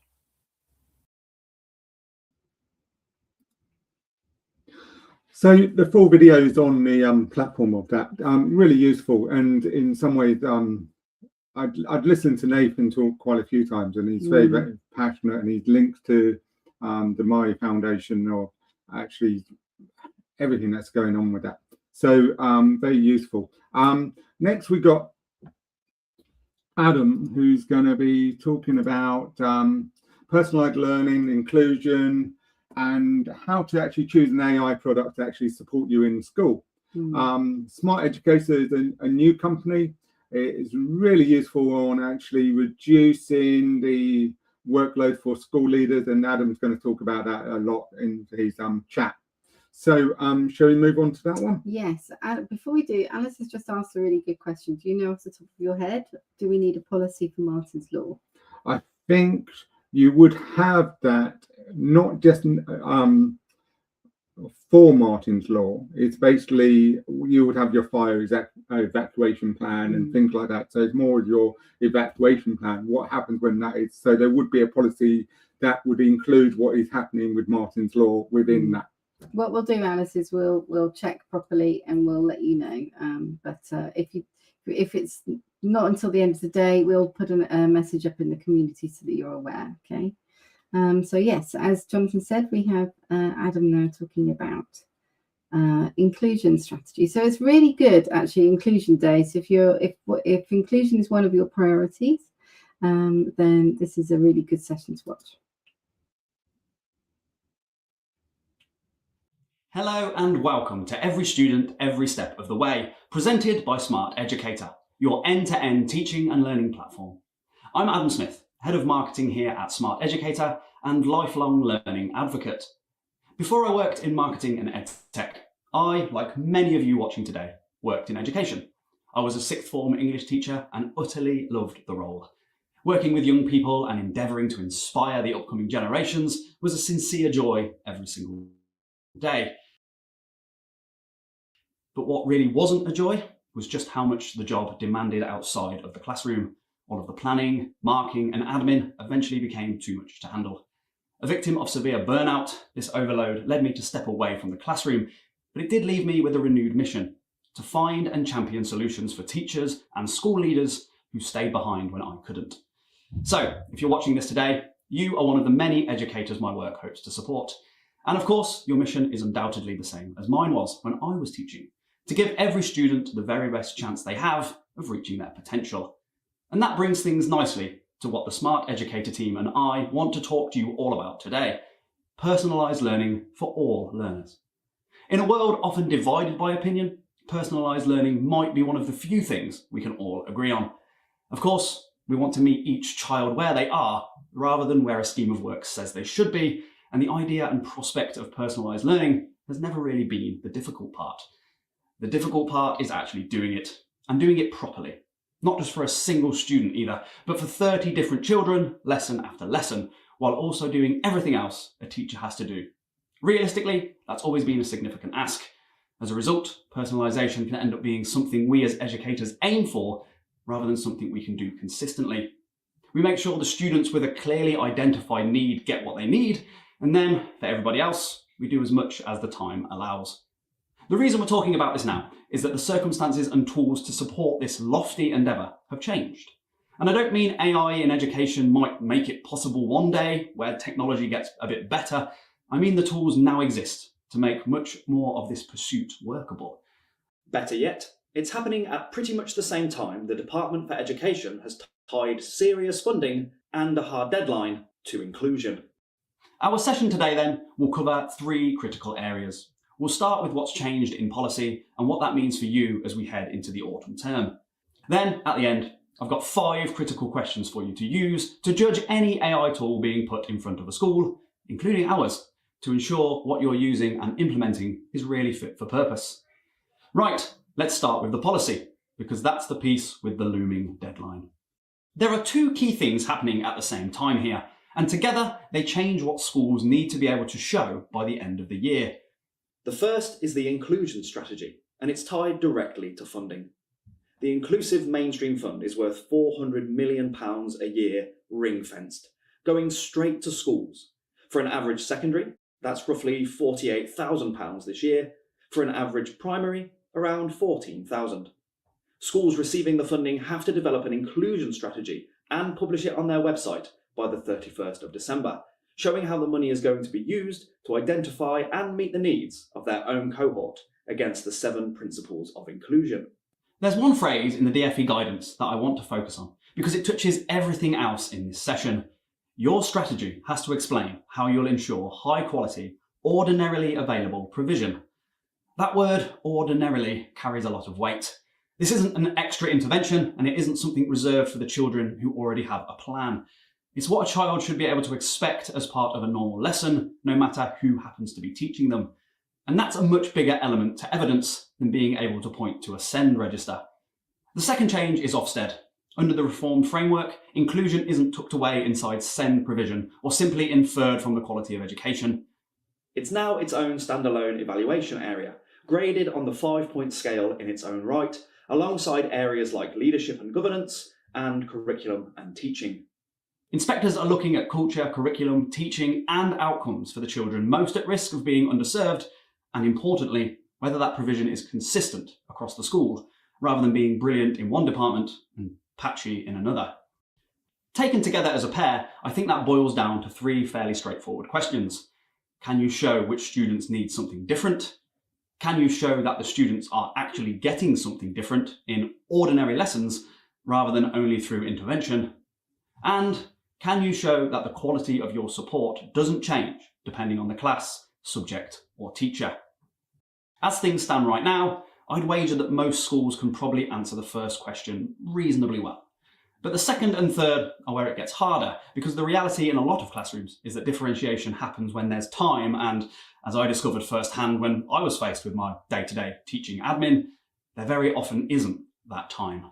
So the full video is on the platform of that, really useful, and in some ways I'd listened to Nathan talk quite a few times, and he's very, very passionate, and he's linked to the Murray Foundation, or actually everything that's going on with that. So very useful. Next we got Adam, who's going to be talking about personalized learning, inclusion, and how to actually choose an AI product to actually support you in school. Smart Educator is a new company. It is really useful on actually reducing the workload for school leaders, and Adam's going to talk about that a lot in his chat. So shall we move on to that one? Yes. Before we do, Alice has just asked a really good question. Do you know off the top of your head, do we need a policy for Martin's Law? I think you would have that, not just for Martin's Law. It's basically, you would have your fire evacuation plan and things like that. So it's more of your evacuation plan. What happens when that is? So there would be a policy that would include what is happening with Martin's Law within that. What we'll do, Alice, is we'll check properly and we'll let you know. But if it's not until the end of the day, we'll put a message up in the community so that you're aware. Okay. So yes, as Jonathan said, we have Adam now talking about inclusion strategy. So it's really good, actually, Inclusion Day. So if inclusion is one of your priorities, then this is a really good session to watch. Hello and welcome to Every Student, Every Step of the Way, presented by Smart Educator, your end-to-end teaching and learning platform. I'm Adam Smith, Head of Marketing here at Smart Educator and lifelong learning advocate. Before I worked in marketing and ed tech, I, like many of you watching today, worked in education. I was a sixth form English teacher and utterly loved the role. Working with young people and endeavouring to inspire the upcoming generations was a sincere joy every single day. But what really wasn't a joy was just how much the job demanded outside of the classroom. All of the planning, marking and admin eventually became too much to handle. A victim of severe burnout, this overload led me to step away from the classroom, but it did leave me with a renewed mission: to find and champion solutions for teachers and school leaders who stayed behind when I couldn't. So, if you're watching this today, you are one of the many educators my work hopes to support. And of course, your mission is undoubtedly the same as mine was when I was teaching: to give every student the very best chance they have of reaching their potential. And that brings things nicely to what the Smart Educator team and I want to talk to you all about today: personalised learning for all learners. In a world often divided by opinion, personalised learning might be one of the few things we can all agree on. Of course, we want to meet each child where they are, rather than where a scheme of work says they should be, and the idea and prospect of personalised learning has never really been the difficult part. The difficult part is actually doing it, and doing it properly. Not just for a single student either, but for 30 different children, lesson after lesson, while also doing everything else a teacher has to do. Realistically, that's always been a significant ask. As a result, personalisation can end up being something we as educators aim for, rather than something we can do consistently. We make sure the students with a clearly identified need get what they need, and then, for everybody else, we do as much as the time allows. The reason we're talking about this now is that the circumstances and tools to support this lofty endeavour have changed. And I don't mean AI in education might make it possible one day, where technology gets a bit better. I mean the tools now exist to make much more of this pursuit workable. Better yet, it's happening at pretty much the same time the Department for Education has tied serious funding and a hard deadline to inclusion. Our session today then will cover 3 critical areas. We'll start with what's changed in policy and what that means for you as we head into the autumn term. Then, at the end, I've got 5 critical questions for you to use to judge any AI tool being put in front of a school, including ours, to ensure what you're using and implementing is really fit for purpose. Right, let's start with the policy, because that's the piece with the looming deadline. There are 2 key things happening at the same time here, and together they change what schools need to be able to show by the end of the year. The first is the inclusion strategy, and it's tied directly to funding. The Inclusive Mainstream Fund is worth £400 million a year, ring-fenced, going straight to schools. For an average secondary, that's roughly £48,000 this year. For an average primary, around £14,000. Schools receiving the funding have to develop an inclusion strategy and publish it on their website by the 31st of December, showing how the money is going to be used to identify and meet the needs of their own cohort against the 7 principles of inclusion. There's one phrase in the DfE guidance that I want to focus on, because it touches everything else in this session. Your strategy has to explain how you'll ensure high quality, ordinarily available provision. That word, ordinarily, carries a lot of weight. This isn't an extra intervention, and it isn't something reserved for the children who already have a plan. It's what a child should be able to expect as part of a normal lesson, no matter who happens to be teaching them. And that's a much bigger element to evidence than being able to point to a SEND register. The second change is Ofsted. Under the reformed framework, inclusion isn't tucked away inside SEND provision or simply inferred from the quality of education. It's now its own standalone evaluation area, graded on the 5-point scale in its own right, alongside areas like leadership and governance and curriculum and teaching. Inspectors are looking at culture, curriculum, teaching and outcomes for the children most at risk of being underserved, and importantly, whether that provision is consistent across the school, rather than being brilliant in one department and patchy in another. Taken together as a pair, I think that boils down to 3 fairly straightforward questions. Can you show which students need something different? Can you show that the students are actually getting something different in ordinary lessons rather than only through intervention? And can you show that the quality of your support doesn't change depending on the class, subject or teacher? As things stand right now, I'd wager that most schools can probably answer the first question reasonably well. But the second and third are where it gets harder, because the reality in a lot of classrooms is that differentiation happens when there's time, and as I discovered firsthand when I was faced with my day-to-day teaching admin, there very often isn't that time.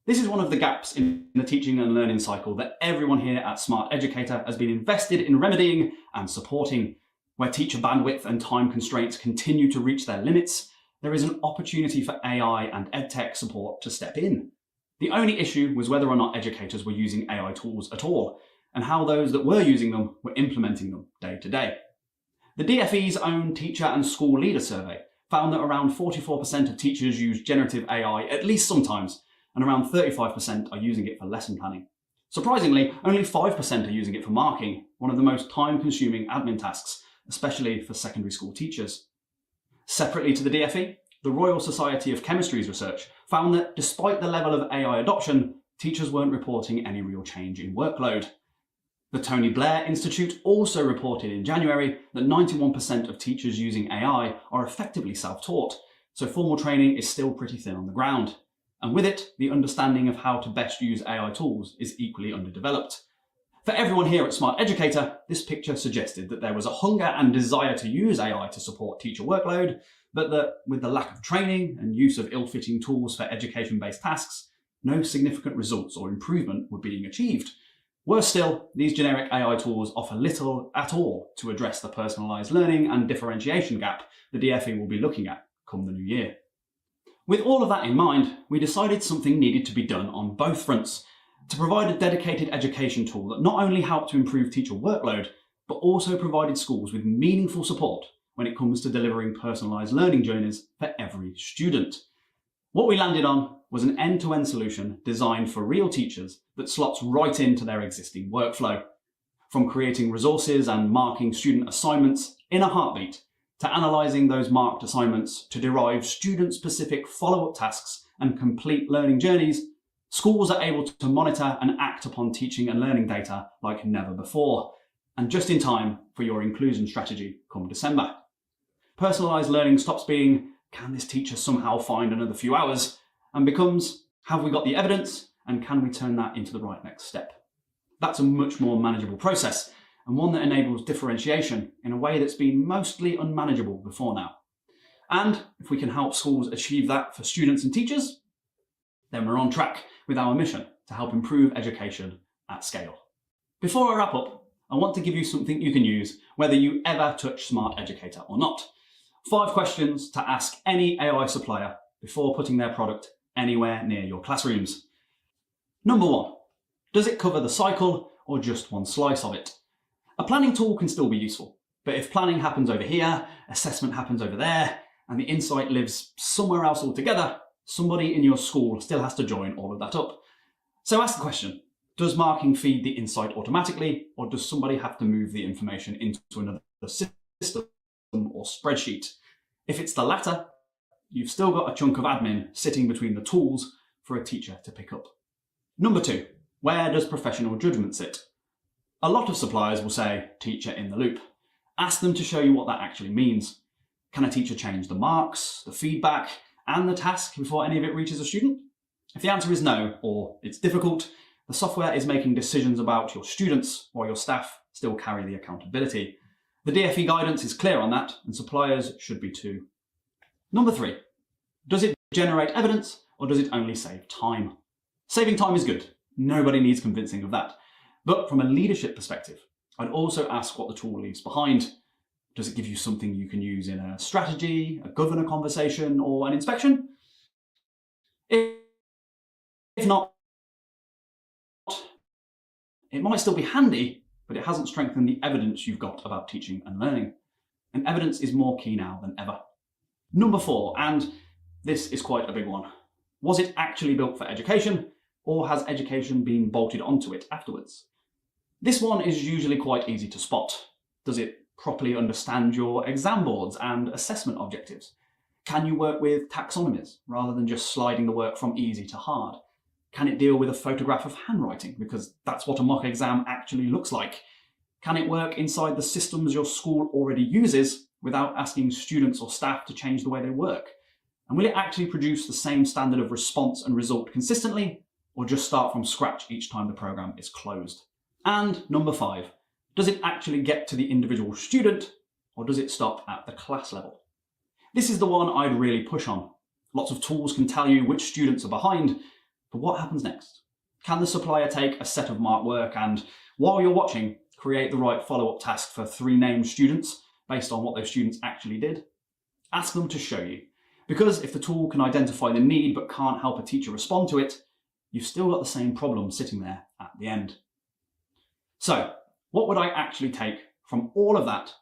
This is one of the gaps in the teaching and learning cycle that everyone here at Smart Educator has been invested in remedying and supporting. Where teacher bandwidth and time constraints continue to reach their limits, there is an opportunity for AI and EdTech support to step in. The only issue was whether or not educators were using AI tools at all, and how those that were using them were implementing them day to day. The DfE's own Teacher and School Leader Survey found that around 44% of teachers use generative AI at least sometimes, and around 35% are using it for lesson planning. Surprisingly, only 5% are using it for marking, one of the most time-consuming admin tasks, especially for secondary school teachers. Separately to the DfE, the Royal Society of Chemistry's research found that despite the level of AI adoption, teachers weren't reporting any real change in workload. The Tony Blair Institute also reported in January that 91% of teachers using AI are effectively self-taught, so formal training is still pretty thin on the ground. And with it, the understanding of how to best use AI tools is equally underdeveloped. For everyone here at Smart Educator, this picture suggested that there was a hunger and desire to use AI to support teacher workload, but that with the lack of training and use of ill-fitting tools for education-based tasks, no significant results or improvement were being achieved. Worse still, these generic AI tools offer little at all to address the personalised learning and differentiation gap the DfE will be looking at come the new year. With all of that in mind, we decided something needed to be done on both fronts to provide a dedicated education tool that not only helped to improve teacher workload, but also provided schools with meaningful support when it comes to delivering personalised learning journeys for every student. What we landed on was an end-to-end solution designed for real teachers that slots right into their existing workflow. From creating resources and marking student assignments in a heartbeat, to analysing those marked assignments to derive student-specific follow-up tasks and complete learning journeys, schools are able to monitor and act upon teaching and learning data like never before, and just in time for your inclusion strategy come December. Personalised learning stops being, can this teacher somehow find another few hours, and becomes, have we got the evidence, and can we turn that into the right next step? That's a much more manageable process, and one that enables differentiation in a way that's been mostly unmanageable before now. And if we can help schools achieve that for students and teachers, then we're on track with our mission to help improve education at scale. Before I wrap up, I want to give you something you can use whether you ever touch Smart Educator or not. 5 questions to ask any AI supplier before putting their product anywhere near your classrooms. Number 1, does it cover the cycle or just one slice of it? A planning tool can still be useful, but if planning happens over here, assessment happens over there, and the insight lives somewhere else altogether, somebody in your school still has to join all of that up. So ask the question, does marking feed the insight automatically, or does somebody have to move the information into another system or spreadsheet? If it's the latter, you've still got a chunk of admin sitting between the tools for a teacher to pick up. Number 2, where does professional judgment sit? A lot of suppliers will say, teacher in the loop. Ask them to show you what that actually means. Can a teacher change the marks, the feedback, and the task before any of it reaches a student? If the answer is no, or it's difficult, the software is making decisions about your students while your staff still carry the accountability. The DfE guidance is clear on that, and suppliers should be too. Number 3, does it generate evidence, or does it only save time? Saving time is good. Nobody needs convincing of that. But from a leadership perspective, I'd also ask what the tool leaves behind. Does it give you something you can use in a strategy, a governor conversation, or an inspection? If not, it might still be handy, but it hasn't strengthened the evidence you've got about teaching and learning. And evidence is more key now than ever. Number 4, and this is quite a big one. Was it actually built for education, or has education been bolted onto it afterwards? This one is usually quite easy to spot. Does it properly understand your exam boards and assessment objectives? Can you work with taxonomies rather than just sliding the work from easy to hard? Can it deal with a photograph of handwriting, because that's what a mock exam actually looks like? Can it work inside the systems your school already uses without asking students or staff to change the way they work? And will it actually produce the same standard of response and result consistently, or just start from scratch each time the program is closed? And number 5, does it actually get to the individual student, or does it stop at the class level? This is the one I'd really push on. Lots of tools can tell you which students are behind, but what happens next? Can the supplier take a set of marked work and, while you're watching, create the right follow-up task for 3 named students based on what those students actually did? Ask them to show you. Because if the tool can identify the need but can't help a teacher respond to it, you've still got the same problem sitting there at the end. So, what would I actually take from all of that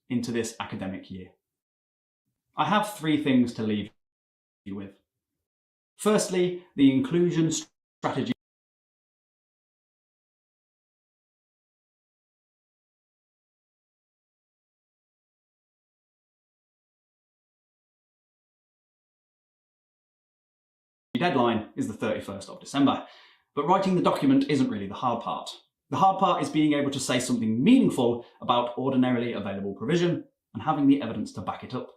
into this academic year? I have 3 things to leave you with. Firstly, the inclusion strategy deadline is the 31st of December, but writing the document isn't really the hard part. The hard part is being able to say something meaningful about ordinarily available provision and having the evidence to back it up.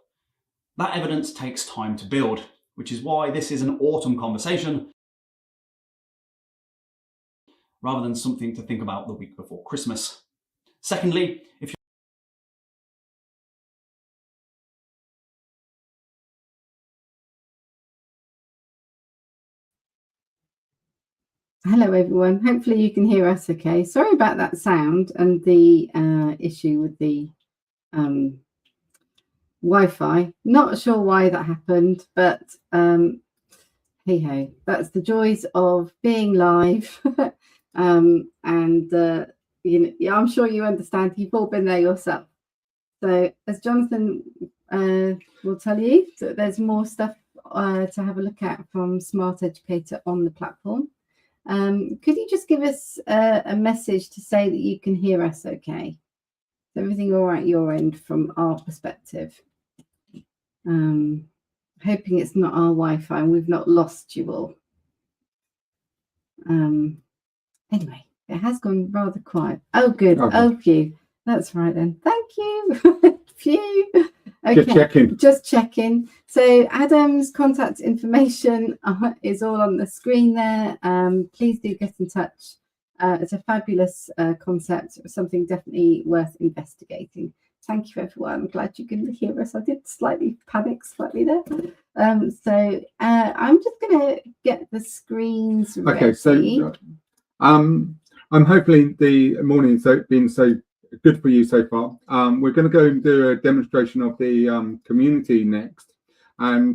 That evidence takes time to build, which is why this is an autumn conversation rather than something to think about the week before Christmas. Secondly, if Hello everyone, hopefully you can hear us okay. Sorry about that sound and the issue with the Wi-Fi. Not sure why that happened, but hey ho, that's the joys of being live. You know, I'm sure you understand, you've all been there yourself. So as Jonathan will tell you, so there's more stuff to have a look at from Smart Educator on the platform. Could you just give us a message to say that you can hear us okay? Is everything all right your end from our perspective? Hoping it's not our Wi-Fi and we've not lost you all. Anyway, it has gone rather quiet. Oh, good. Okay. Oh, phew. That's right then. Thank you. Phew. Okay. Just checking. So Adam's contact information is all on the screen there. Please do get in touch. It's a fabulous concept, something definitely worth investigating. Thank you, everyone. I'm glad you can hear us. I did slightly panic there. So I'm just going to get the screens ready. Okay, so I'm hoping the morning's been so good for you so far. We're going to go and do a demonstration of the community next. And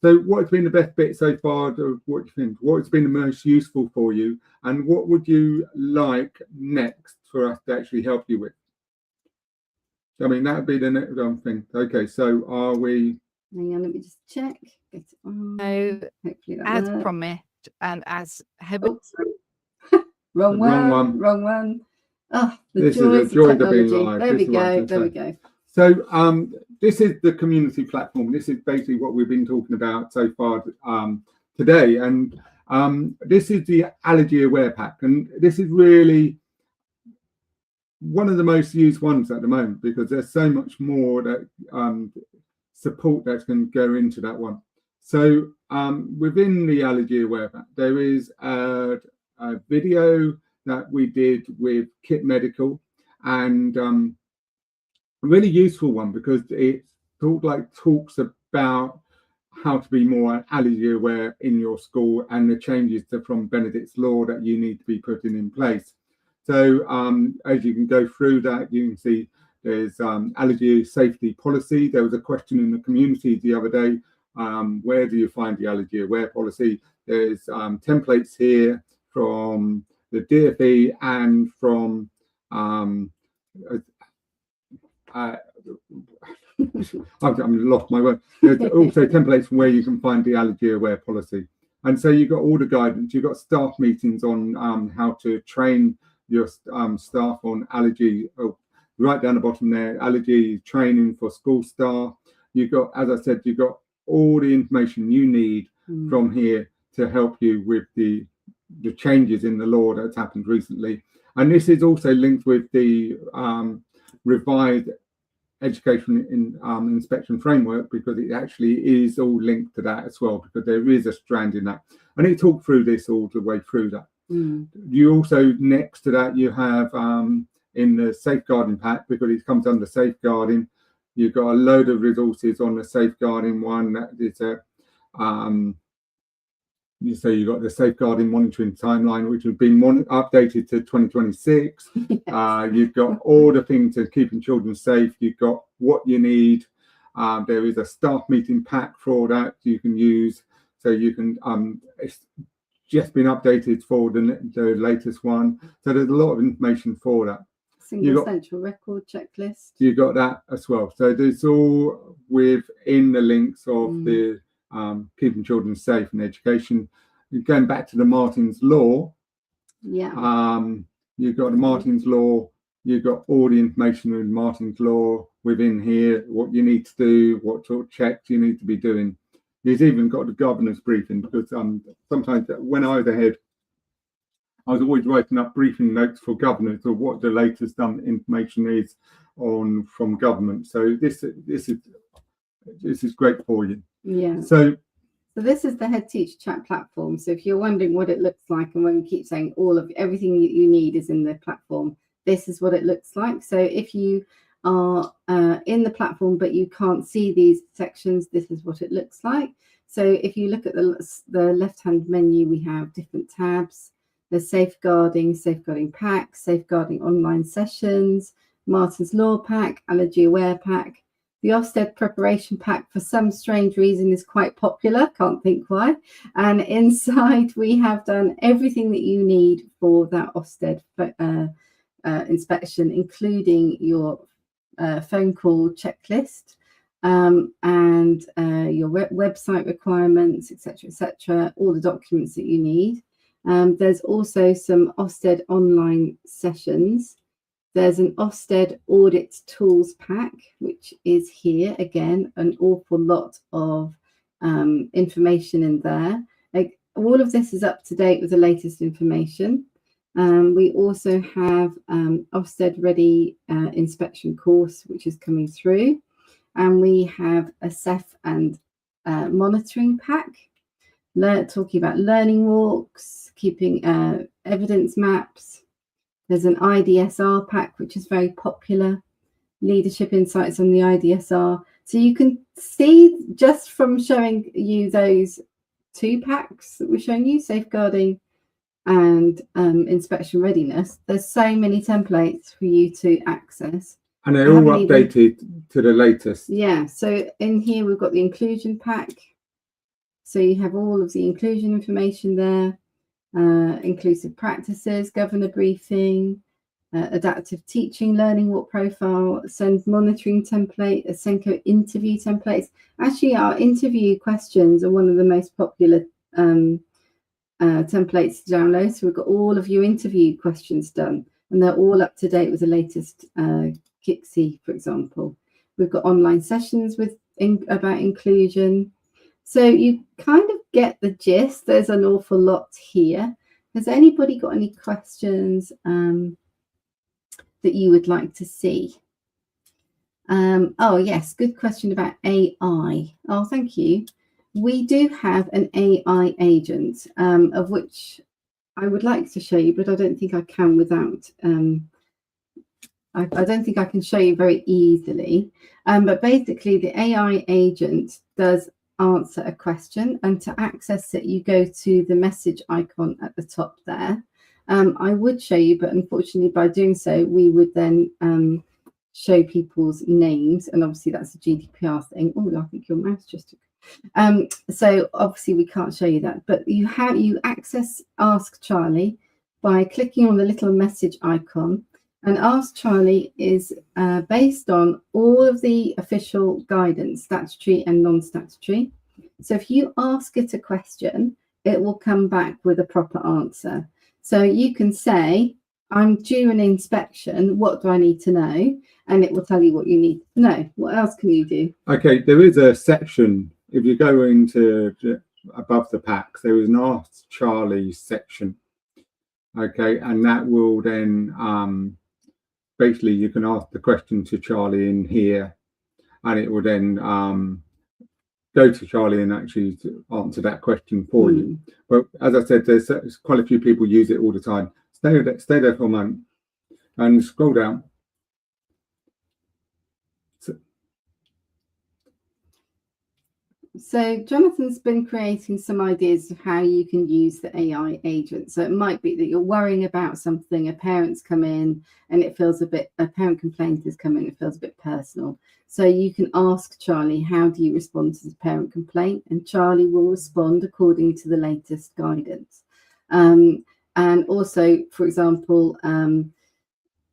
so what's been the best bit so far? What do you think? What's been the most useful for you? And what would you like next for us to actually help you with? I mean, that would be the next thing. Okay, so are we... Hang on, let me just check. Get it on. So, as works. promised, and as Oh, sorry. Wrong one. Oh, the joys of technology. Being live. There we go. So this is the community platform. This is basically what we've been talking about so far today. And this is the Allergy Aware Pack. And this is really one of the most used ones at the moment because there's so much more that support that can go into that one. So within the Allergy Aware Pack, there is a video that we did with Kit Medical, and a really useful one because it talks about how to be more allergy aware in your school and the changes from Benedict's law that you need to be putting in place. So as you can go through that, you can see there's allergy safety policy. There was a question in the community the other day, where do you find the allergy aware policy? There's templates here from the DfE and from I've lost my word. There's also templates from where you can find the allergy aware policy. And so you've got all the guidance. You've got staff meetings on how to train your staff on allergy. Oh, right down the bottom there, allergy training for school staff. You've got, as I said, you've got all the information you need from here to help you with the changes in the law that's happened recently. And this is also linked with the revised education inspection framework, because it actually is all linked to that as well, because there is a strand in that, and it talked through this all the way through that. You also, next to that, you have in the safeguarding pack, because it comes under safeguarding, you've got a load of resources on the safeguarding one. That is a so you've got the safeguarding monitoring timeline, which has been updated to 2026. Yes. You've got all the things to keeping children safe. You've got what you need. There is a staff meeting pack for that you can use. So you can, it's just been updated for the latest one. So there's a lot of information for that. Single central record checklist. You got that as well. So there's all within the links of the keeping children safe in education. Going back to the Martin's Law, you've got the Martin's Law, you've got all the information in Martin's Law within here, what you need to do, what sort of checks you need to be doing. You've even got the governor's briefing, because sometimes when I was ahead, I was always writing up briefing notes for governors of what the latest information is from government. So this is great for you. Yeah. So this is the Head Teacher Chat platform. So if you're wondering what it looks like, and when we keep saying everything you need is in the platform, this is what it looks like. So if you are in the platform but you can't see these sections, this is what it looks like. So if you look at the left-hand menu, we have different tabs. There's safeguarding pack, safeguarding online sessions, Martin's Law pack, allergy aware pack. The Ofsted preparation pack, for some strange reason, is quite popular. Can't think why. And inside we have done everything that you need for that Ofsted inspection, including your phone call checklist and your website requirements, etc., all the documents that you need. There's also some Ofsted online sessions. There's an Ofsted audit tools pack, which is here. Again, an awful lot of information in there. All of this is up to date with the latest information. We also have Ofsted Ready inspection course, which is coming through. And we have a SEF and monitoring pack, talking about learning walks, keeping evidence maps. There's an IDSR pack, which is very popular, leadership insights on the IDSR. So you can see, just from showing you those two packs that we're showing you, safeguarding and inspection readiness, there's so many templates for you to access. And they're all updated to the latest. Yeah, so in here we've got the inclusion pack. So you have all of the inclusion information there. Inclusive practices, governor briefing, adaptive teaching, learning walk profile, SEND monitoring template, Senko interview templates. Actually, our interview questions are one of the most popular templates to download. So we've got all of your interview questions done, and they're all up to date with the latest KCSIE, for example. We've got online sessions about inclusion. So you kind of get the gist. There's an awful lot here. Has anybody got any questions that you would like to see? Oh, yes, good question about AI. Oh, thank you. We do have an AI agent, of which I would like to show you, but I don't think I can without... I don't think I can show you very easily. But basically, the AI agent does answer a question, and to access it you go to the message icon at the top there. I would show you, but unfortunately by doing so we would then show people's names, and obviously that's a GDPR thing. Oh, I think your mouse just took. So obviously we can't show you that, but you access Ask Charlie by clicking on the little message icon. And Ask Charlie is based on all of the official guidance, statutory and non-statutory. So if you ask it a question, it will come back with a proper answer. So you can say, I'm due an inspection, what do I need to know? And it will tell you what you need to know. What else can you do? Okay, there is a section, if you go into above the packs, there is an Ask Charlie section. Okay, and that will then basically you can ask the question to Charlie in here, and it will then go to Charlie and actually answer that question for you. But as I said, there's quite a few people use it all the time. Stay there for a moment and scroll down. So Jonathan's been creating some ideas of how you can use the AI agent. So it might be that you're worrying about something, a parent's come in and it feels a parent complaint has come in, it feels a bit personal. So you can ask Charlie, how do you respond to the parent complaint? And Charlie will respond according to the latest guidance. And also, for example,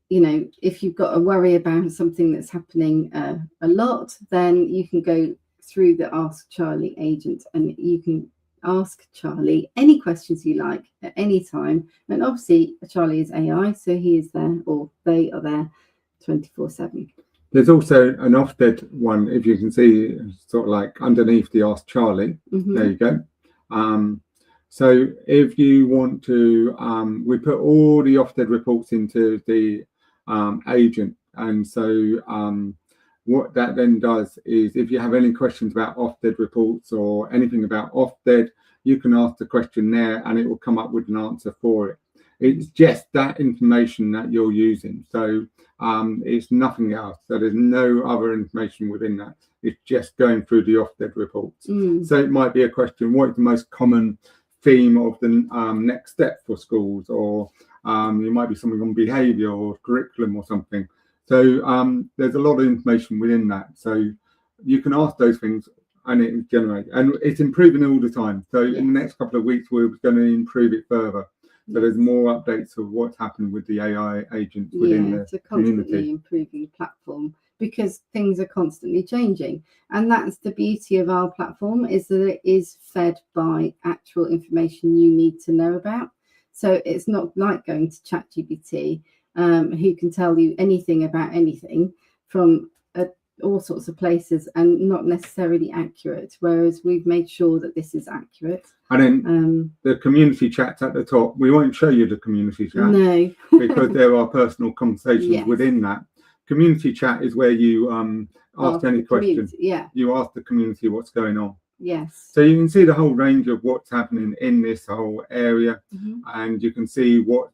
you know, if you've got a worry about something that's happening a lot, then you can go through the Ask Charlie agent and you can ask Charlie any questions you like at any time. And obviously Charlie is AI, so he is there, or they are there 24/7. There's also an Ofsted one, if you can see, sort of like underneath the Ask Charlie. There you go. So if you want to, we put all the Ofsted reports into the agent, and so what that then does is, if you have any questions about Ofsted reports or anything about Ofsted, you can ask the question there and it will come up with an answer for it. It's just that information that you're using. So it's nothing else. So there's no other information within that. It's just going through the Ofsted reports. So it might be a question, what is the most common theme of the next step for schools? Or it might be something on behaviour or curriculum or something. So there's a lot of information within that. So you can ask those things and it generates, and it's improving all the time. So in the next couple of weeks, we're going to improve it further. So there's more updates of what's happened with the AI agents within the it's a constantly improving platform because things are constantly changing. And that's the beauty of our platform, is that it is fed by actual information you need to know about. So it's not like going to ChatGPT, who can tell you anything about anything from all sorts of places and not necessarily accurate, whereas we've made sure that this is accurate. And then the community chat's at the top. We won't show you the community chat, no, because there are personal conversations within that. Community chat is where you ask any questions. You ask the community what's going on. So you can see the whole range of what's happening in this whole area, and you can see what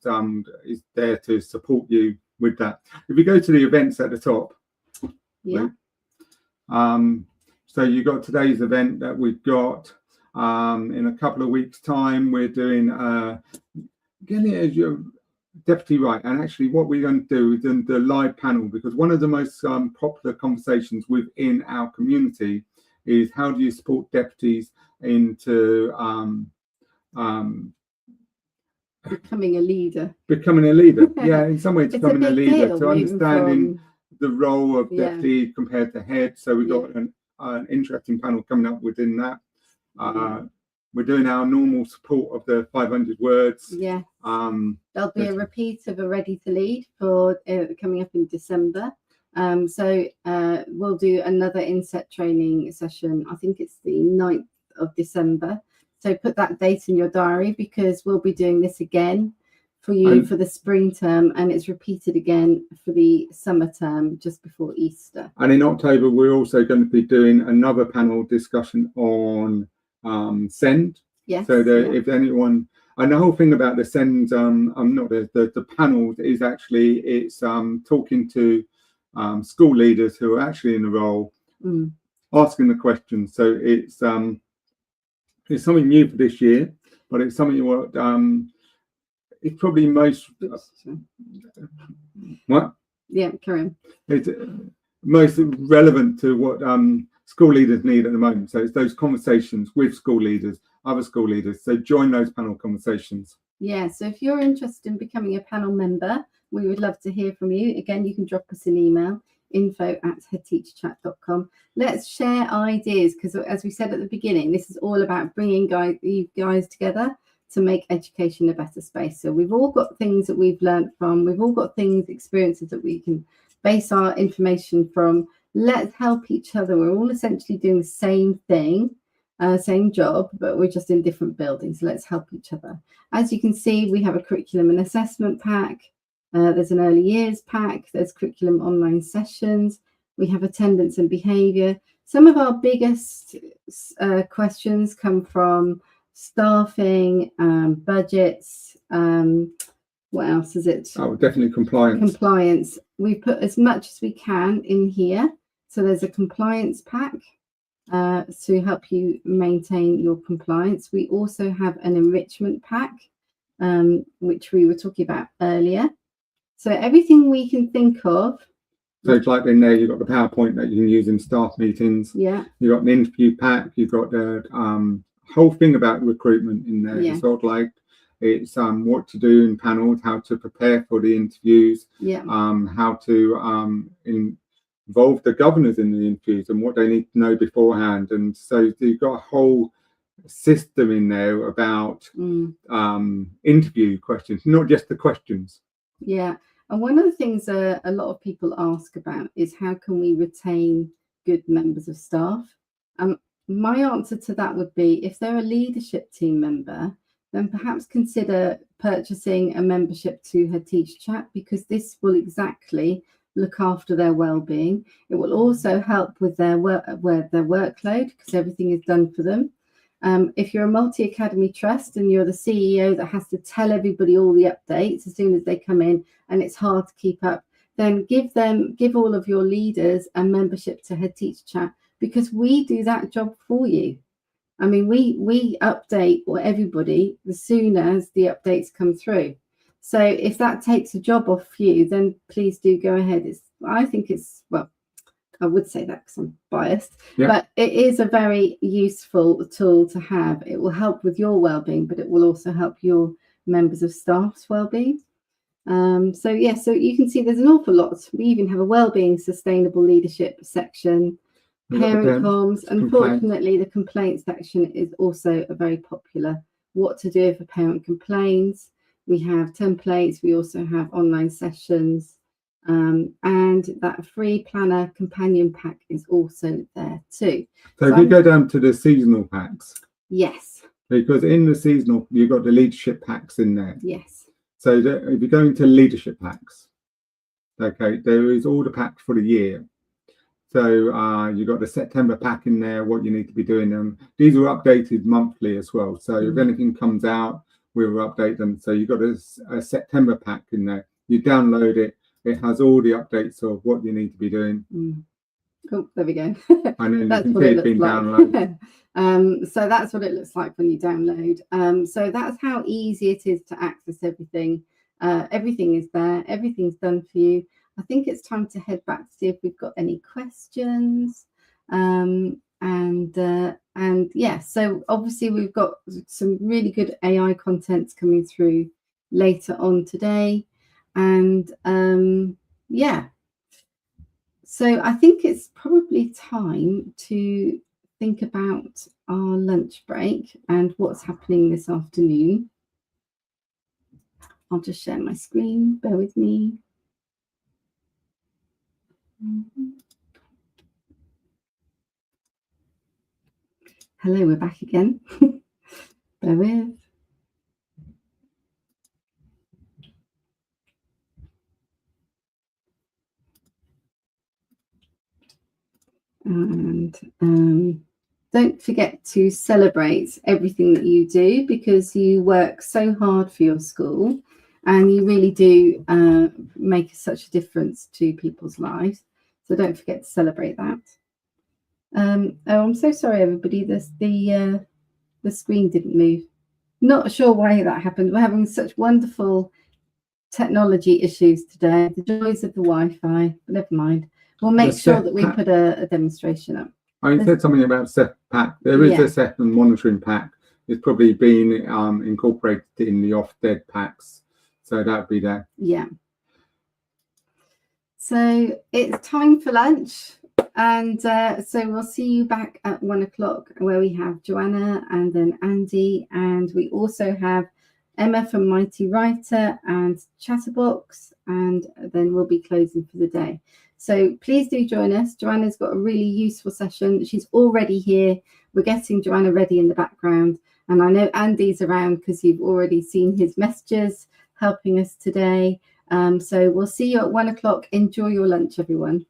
is there to support you with that. If you go to the events at the top, so you've got today's event that we've got. In a couple of weeks' time, we're doing getting it as your deputy right. And actually, what we're going to do is the live panel, because one of the most popular conversations within our community is how do you support deputies into becoming a leader. Yeah, in some ways, becoming a leader, to understanding the role of deputy compared to head. So we've got an interesting panel coming up within that. We're doing our normal support of the 500 words. There'll be a repeat of a Ready to Lead for coming up in December. So we'll do another inset training session. I think it's the 9th of December. So put that date in your diary, because we'll be doing this again for you for the spring term, and it's repeated again for the summer term just before Easter. And in October, we're also going to be doing another panel discussion on SEND. So if anyone, and the whole thing about the SEND, not the panel is actually, it's talking to school leaders who are actually in the role, asking the questions. So it's something new for this year, but it's something what it's probably most carry on. It's most relevant to what school leaders need at the moment. So it's those conversations with school leaders, other school leaders. So join those panel conversations. So if you're interested in becoming a panel member, we would love to hear from you. Again, you can drop us an email, info@headteacherchat.com. Let's share ideas, because as we said at the beginning, this is all about bringing you guys together to make education a better space. So we've all got things that we've learned from, we've all got experiences that we can base our information from. Let's help each other. We're all essentially doing the same thing, same job, but we're just in different buildings. Let's help each other. As you can see, we have a curriculum and assessment pack. There's an early years pack, there's curriculum online sessions, we have attendance and behaviour. Some of our biggest questions come from staffing, budgets, what else is it? Oh, definitely compliance. Compliance. We put as much as we can in here. So there's a compliance pack to help you maintain your compliance. We also have an enrichment pack, which we were talking about earlier. So everything we can think of. So it's like in there, you've got the PowerPoint that you can use in staff meetings. Yeah. You've got an interview pack. You've got the whole thing about recruitment in there. Yeah. It's sort of like it's what to do in panels, how to prepare for the interviews, Yeah. how to involve the governors in the interviews and what they need to know beforehand. And so you've got a whole system in there about interview questions, not just the questions. Yeah. And one of the things a lot of people ask about is how can we retain good members of staff? My answer to that would be, if they're a leadership team member, then perhaps consider purchasing a membership to Head Teacher Chat, because this will exactly look after their well-being. It will also help with their workload, because everything is done for them. If you're a multi-academy trust and you're the CEO that has to tell everybody all the updates as soon as they come in and it's hard to keep up, then give all of your leaders a membership to Head Teacher Chat, because we do that job for you. I mean, we update everybody as soon as the updates come through. So if that takes a job off you, then please do go ahead. I think it's, well, I would say that because I'm biased, but it is a very useful tool to have. It will help with your well-being, but it will also help your members of staff's well-being. So you can see there's an awful lot. We even have a well-being sustainable leadership section, parent comms. Unfortunately, the complaint section is also a very popular. What to do if a parent complains. We have templates. We also have online sessions. And that free planner companion pack is also there too. So if you go down to the seasonal packs. Yes. Because in the seasonal, you've got the leadership packs in there. Yes. So if you go into leadership packs, okay, there is all the packs for the year. So you've got the September pack in there, what you need to be doing. These are updated monthly as well. So if anything comes out, we will update them. So you've got a September pack in there. You download it. It has all the updates of what you need to be doing. Oh, there we go. And then that's you can what see it it's been looks downloaded. like. So that's what it looks like when you download. So that's how easy it is to access everything. Everything is there. Everything's done for you. I think it's time to head back to see if we've got any questions. And yeah, so obviously we've got some really good AI contents coming through later on today. And yeah, so I think it's probably time to think about our lunch break and what's happening this afternoon. I'll just share my screen, bear with me. Hello, we're back again. Bear with. And don't forget to celebrate everything that you do, because you work so hard for your school and you really do make such a difference to people's lives. So don't forget to celebrate that. Oh, I'm so sorry, everybody. The screen didn't move. Not sure why that happened. We're having such wonderful technology issues today. The joys of the Wi-Fi. But never mind. We'll make sure that we put a demonstration up. I said something about SEF pack. There is a SEF and monitoring pack. It's probably been incorporated in the Ofsted packs. So that would be there. Yeah. So it's time for lunch. And so we'll see you back at 1 o'clock, where we have Joanna and then Andy. And we also have Emma from Mighty Writer and Chatterbox. And then we'll be closing for the day. So please do join us. Joanna's got a really useful session. She's already here. We're getting Joanna ready in the background. And I know Andy's around because you've already seen his messages helping us today. So we'll see you at 1 o'clock. Enjoy your lunch, everyone.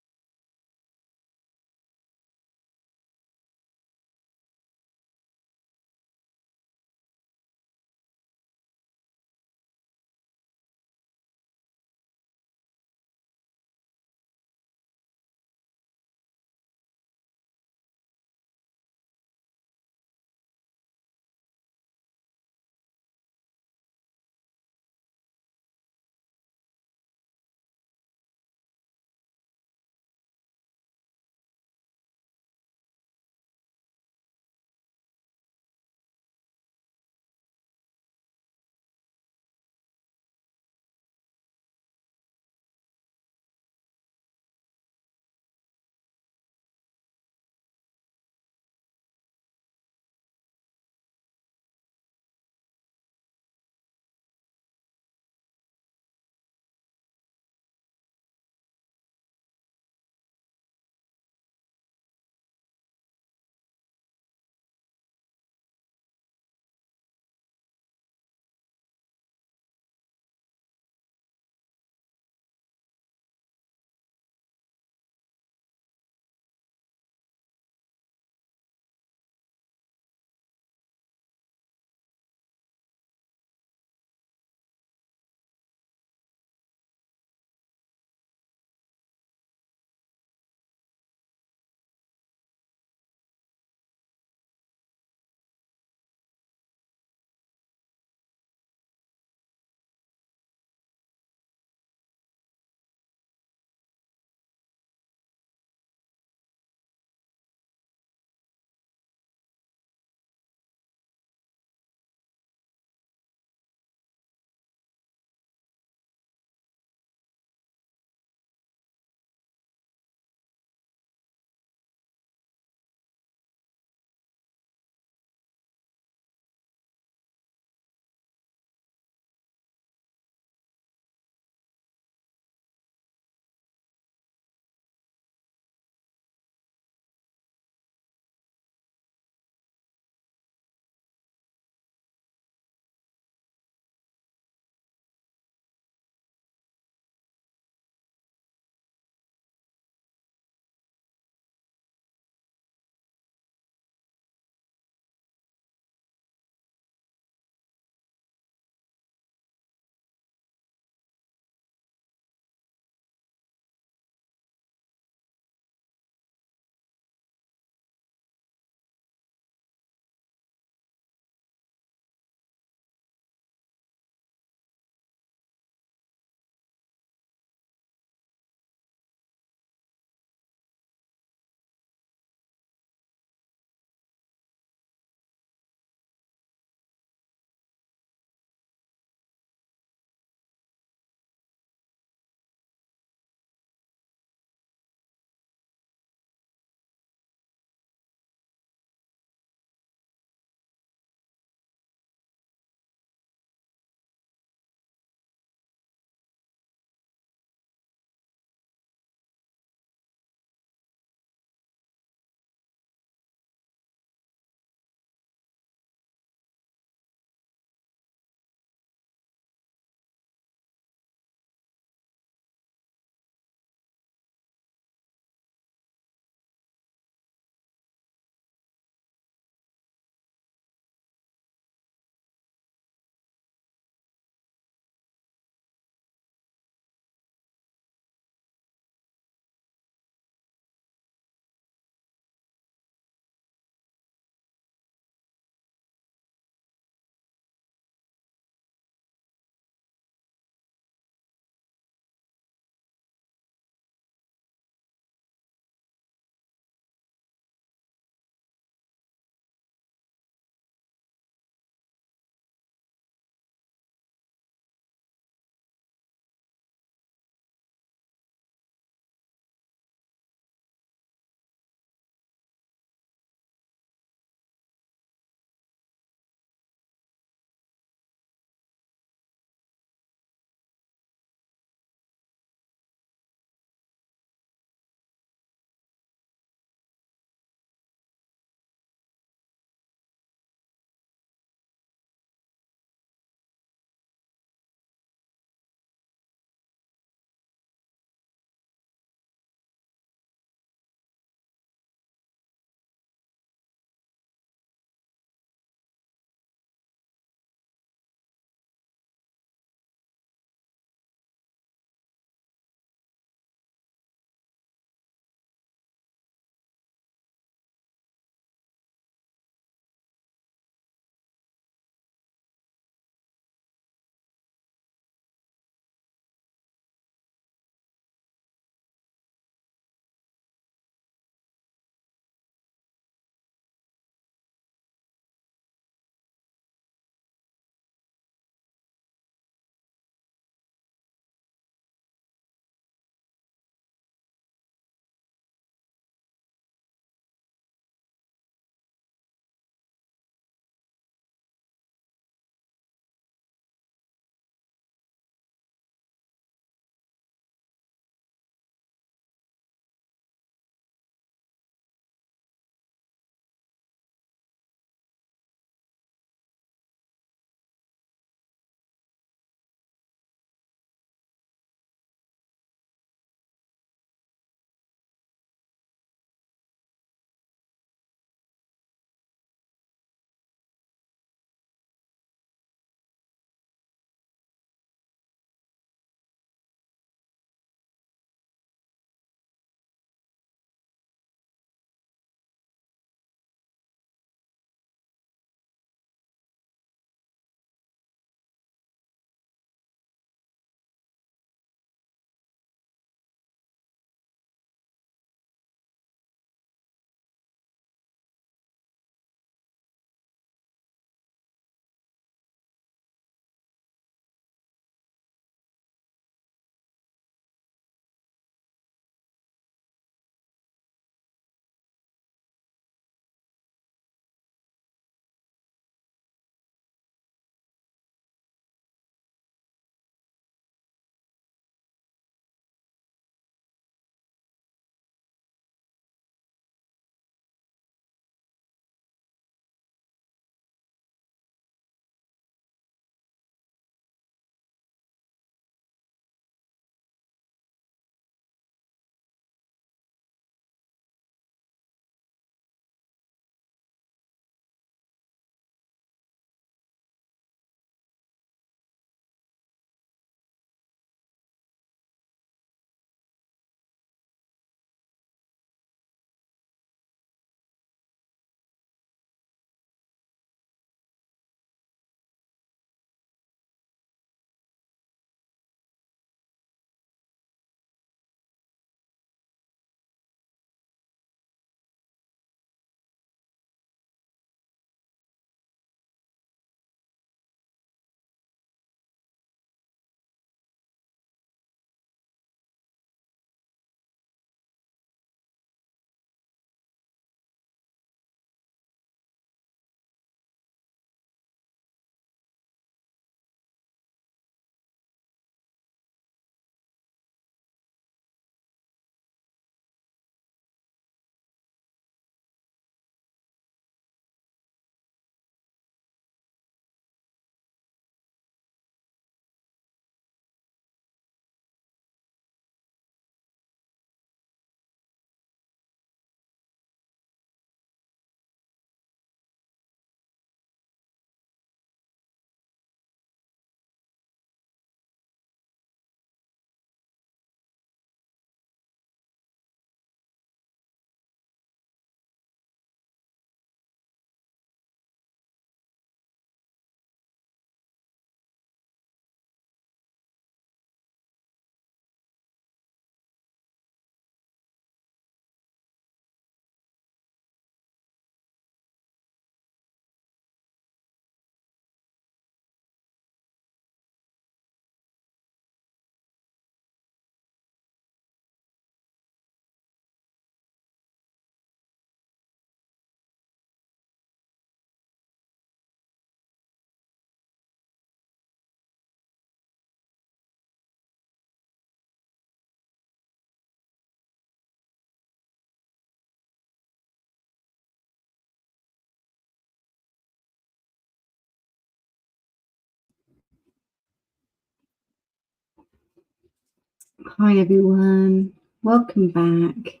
Hi everyone, welcome back.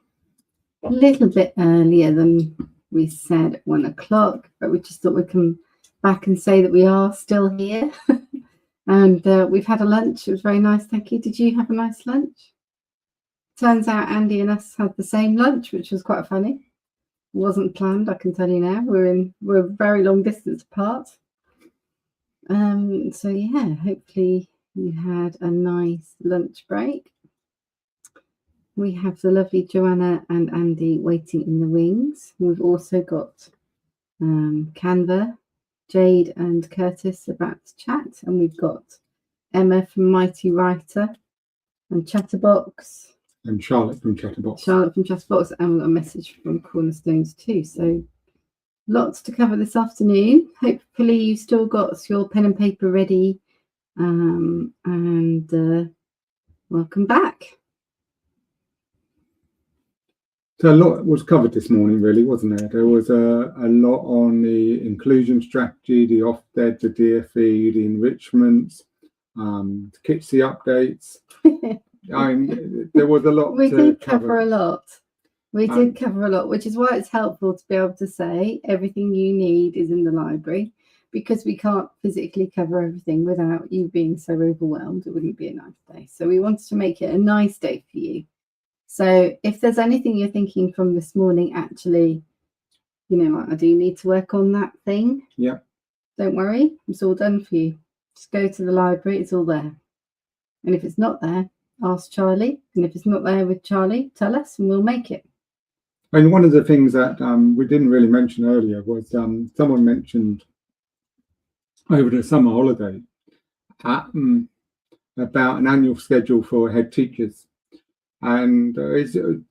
A little bit earlier than we said at 1 o'clock, but we just thought we'd come back and say that we are still here. And we've had a lunch. It was very nice, thank you. Did you have a nice lunch? Turns out Andy and us had the same lunch, which was quite funny. It wasn't planned, I can tell you now. We're very long distance apart. So yeah, hopefully you had a nice lunch break. We have the lovely Joanna and Andy waiting in the wings. We've also got Canva, Jade and Curtis about to chat, and we've got Emma from Mighty Writer and Chatterbox. And Charlotte from Chatterbox. Charlotte from Chatterbox, and we've got a message from Cornerstones too. So lots to cover this afternoon. Hopefully you've still got your pen and paper ready. And welcome back. So a lot was covered this morning, really, wasn't there? There was a lot on the inclusion strategy, the Ofsted, the DfE, the enrichments, the KCSIE updates. I mean, there was a lot. We to did cover a lot. We did cover a lot, which is why it's helpful to be able to say everything you need is in the library, because we can't physically cover everything without you being so overwhelmed. It wouldn't be a nice day. So we wanted to make it a nice day for you. So if there's anything you're thinking from this morning, actually, you know, like, I do need to work on that thing. Yeah. Don't worry, it's all done for you. Just go to the library, it's all there. And if it's not there, ask Charlie. And if it's not there with Charlie, tell us and we'll make it. And one of the things that we didn't really mention earlier was someone mentioned over the summer holiday about an annual schedule for head teachers. And to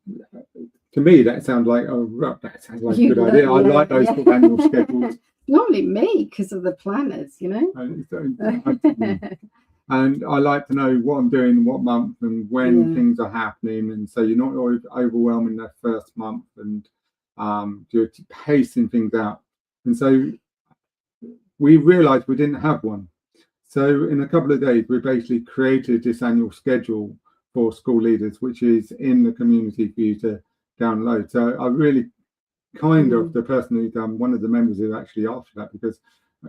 me, that sounds like a good idea. Yeah, I like those sort of annual schedules. Normally me, because of the planners, you know. And I like to know what I'm doing, what month, and when things are happening. And so you're not overwhelming that first month, and you're pacing things out. And so we realized we didn't have one. So in a couple of days, we basically created this annual schedule for school leaders, which is in the community for you to download. So I really kind of the person who's one of the members who actually asked for that, because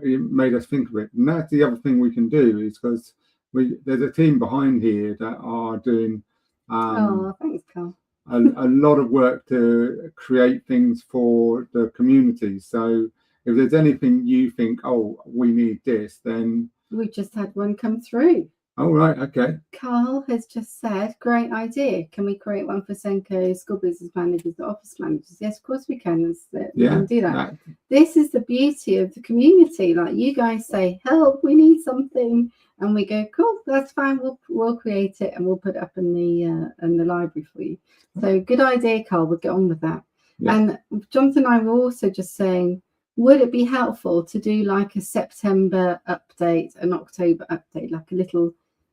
it made us think of it. And that's the other thing we can do, is because there's a team behind here that are doing thanks, Carl. a lot of work to create things for the community. So if there's anything you think, oh, we need this, then we just had one come through. Oh, right, okay. Carl has just said, great idea. Can we create one for Senko school business managers, the office managers? Yes, of course we can. We can do that. This is the beauty of the community. Like, you guys say, help, we need something. And we go, cool, that's fine. We'll create it and we'll put it up in the library for you. So good idea, Carl. We'll get on with that. Yeah. And Jonathan and I were also just saying, would it be helpful to do like a September update, an October update, like a little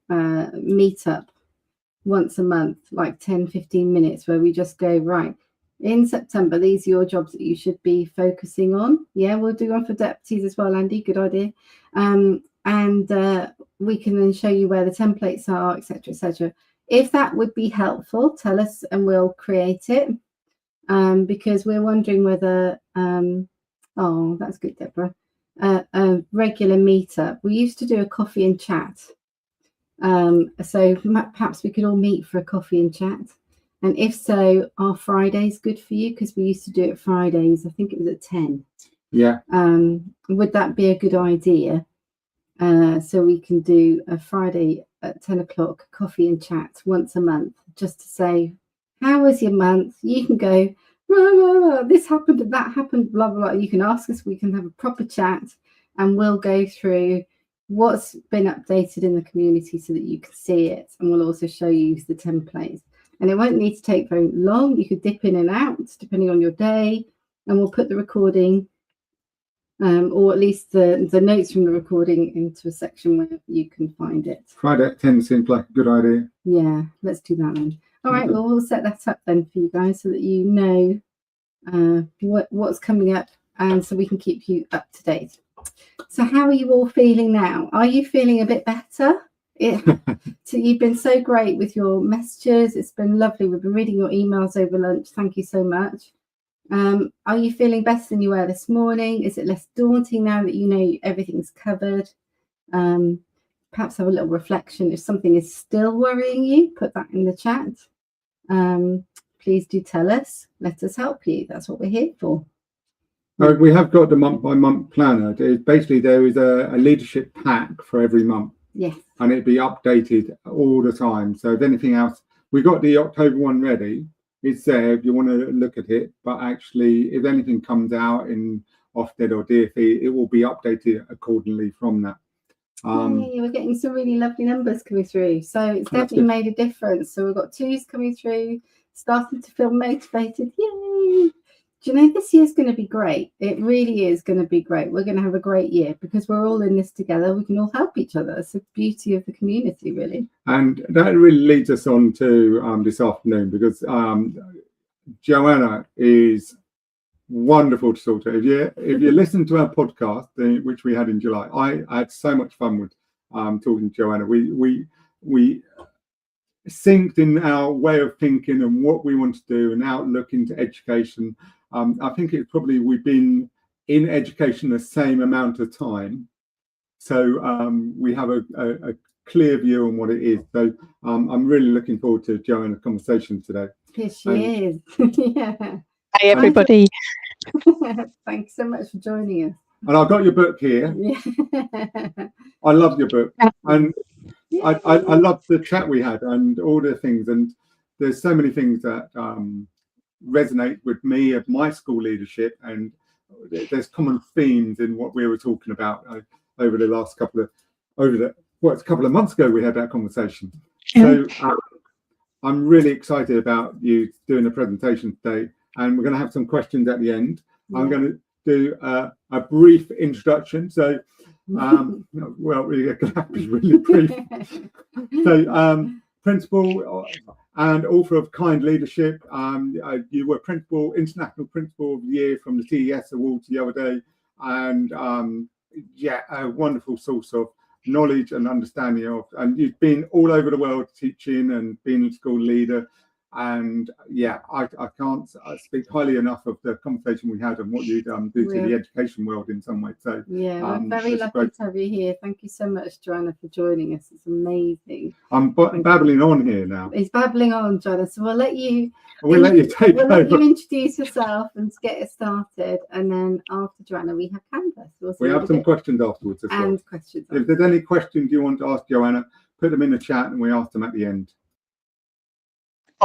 meetup once a month, like 10-15 minutes, where we just go, right, in September, these are your jobs that you should be focusing on. Yeah, we'll do one for deputies as well, Andy, good idea. And we can then show you where the templates are, etc., etc. If that would be helpful, tell us and we'll create it, because we're wondering whether oh, that's good, Deborah, a regular meetup. We used to do a coffee and chat. So perhaps we could all meet for a coffee and chat. And if so, are Fridays good for you? Because we used to do it Fridays. I think it was at 10. Yeah. Would that be a good idea? So we can do a Friday at 10 o'clock coffee and chat once a month, just to say, how was your month? You can go, blah, blah, blah, this happened and that happened, blah, blah, blah. You can ask us, we can have a proper chat, and we'll go through what's been updated in the community so that you can see it, and we'll also show you the templates. And it won't need to take very long. You could dip in and out depending on your day, and we'll put the recording or at least the notes from the recording into a section where you can find it. Friday at 10 seems like a good idea. Yeah, let's do that then. All right, well, we'll set that up then for you guys so that you know what's coming up, and so we can keep you up to date. So how are you all feeling now? Are you feeling a bit better? So you've been so great with your messages. It's been lovely. We've been reading your emails over lunch. Thank you so much. Are you feeling better than you were this morning? Is it less daunting now that you know everything's covered? Perhaps have a little reflection. If something is still worrying you, put that in the chat. Please do tell us. Let us help you. That's what we're here for. We have got the month-by-month planner. Basically, there is a leadership pack for every month. Yes. And it'd be updated all the time. So if anything else, we got the October one ready. It's there if you want to look at it. But actually, if anything comes out in Ofsted or DfE, it will be updated accordingly from that. Yay, we're getting some really lovely numbers coming through. So it's definitely made a difference. So we've got 2s coming through, starting to feel motivated. Yay! Do you know, this year's going to be great. It really is going to be great. We're going to have a great year because we're all in this together. We can all help each other. It's the beauty of the community, really. And that really leads us on to this afternoon, because Joanna is wonderful to talk to. If you listen to our podcast, which we had in July, I had so much fun with talking to Joanna. We synced in our way of thinking and what we want to do and outlook into education. I think it's probably we've been in education the same amount of time, so we have a clear view on what it is. So I'm really looking forward to Joanna's conversation today. Yes, she is. Yeah. Hi everybody. Thanks so much for joining us. And I've got your book here. Yeah. I love your book, and I love the chat we had and all the things. And there's so many things that resonate with me of my school leadership, and there's common themes in what we were talking about over the last couple of months ago. We had that conversation. So I'm really excited about you doing the presentation today, and we're going to have some questions at the end. Yeah. I'm going to do a brief introduction. So, well, we're going to have to be really brief. So, principal and author of Kind Leadership. You were International Principal of the Year from the TES Awards the other day, and a wonderful source of knowledge and understanding of, and you've been all over the world teaching and being a school leader. And I can't speak highly enough of the conversation we had and what you do to the education world in some way. So we're very lucky to have you here. Thank you so much, Joanna, for joining us. It's amazing. I'm babbling on here now. He's babbling on, Joanna. So we'll let you. Take over. Let you introduce yourself and get us started, and then after Joanna, we have Canvas. We have some questions afterwards as well. And questions. If there's any questions you want to ask Joanna, put them in the chat, and we ask them at the end.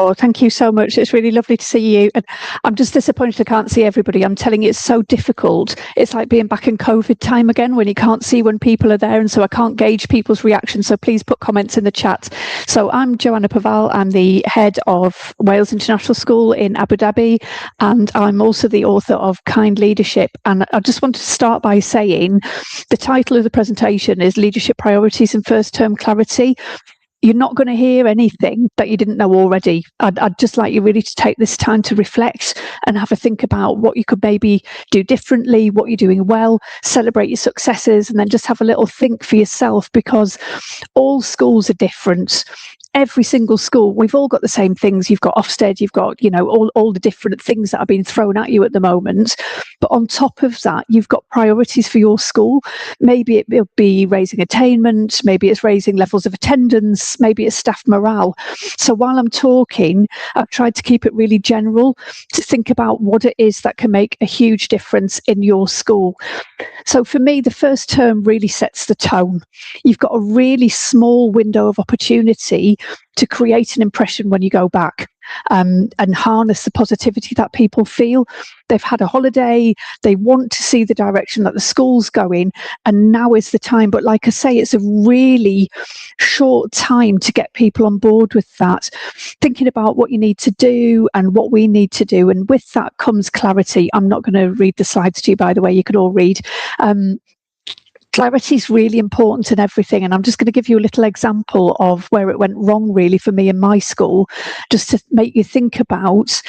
Oh, thank you so much. It's really lovely to see you. And I'm just disappointed I can't see everybody. I'm telling you, it's so difficult. It's like being back in COVID time again when you can't see when people are there. And so I can't gauge people's reactions. So please put comments in the chat. So I'm Joanna Paval. I'm the head of Wales International School in Abu Dhabi. And I'm also the author of Kind Leadership. And I just wanted to start by saying the title of the presentation is Leadership Priorities and First Term Clarity. You're not going to hear anything that you didn't know already. I'd just like you really to take this time to reflect and have a think about what you could maybe do differently, what you're doing well, celebrate your successes, and then just have a little think for yourself, because all schools are different. Every single school, we've all got the same things. You've got Ofsted, you've got, all the different things that are being thrown at you at the moment. But on top of that, you've got priorities for your school. Maybe it will be raising attainment, maybe it's raising levels of attendance, maybe it's staff morale. So while I'm talking, I've tried to keep it really general to think about what it is that can make a huge difference in your school. So for me, the first term really sets the tone. You've got a really small window of opportunity to create an impression when you go back, and harness the positivity that people feel. They've had a holiday, they want to see the direction that the school's going, and now is the time. But like I say, it's a really short time to get people on board with that, thinking about what you need to do and what we need to do. And with that comes clarity. I'm not going to read the slides to you, by the way, you can all read. Clarity is really important in everything, and I'm just going to give you a little example of where it went wrong really for me in my school, just to make you think about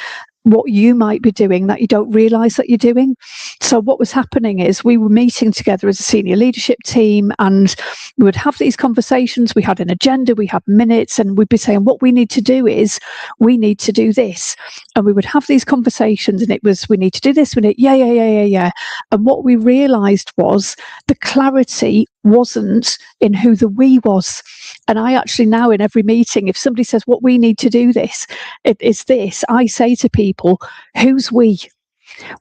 what you might be doing that you don't realise that you're doing. So what was happening is we were meeting together as a senior leadership team, and we would have these conversations. We had an agenda, we had minutes, and we'd be saying what we need to do is we need to do this. And we would have these conversations, and it was we need to do this, we need yeah. And what we realised was the clarity wasn't in who the we was. And I actually now in every meeting, if somebody says what we need to do this, it is this, I say to people, who's we?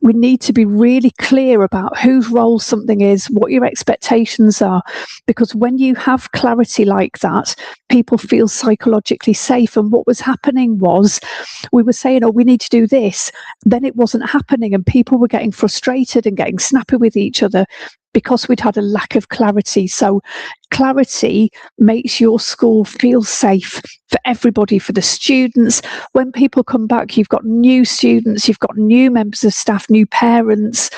We need to be really clear about whose role something is, what your expectations are, because when you have clarity like that, people feel psychologically safe. And what was happening was we were saying, oh, we need to do this. Then it wasn't happening, and people were getting frustrated and getting snappy with each other because we'd had a lack of clarity. So clarity makes your school feel safe for everybody, for the students. When people come back, you've got new students, you've got new members of staff, new parents,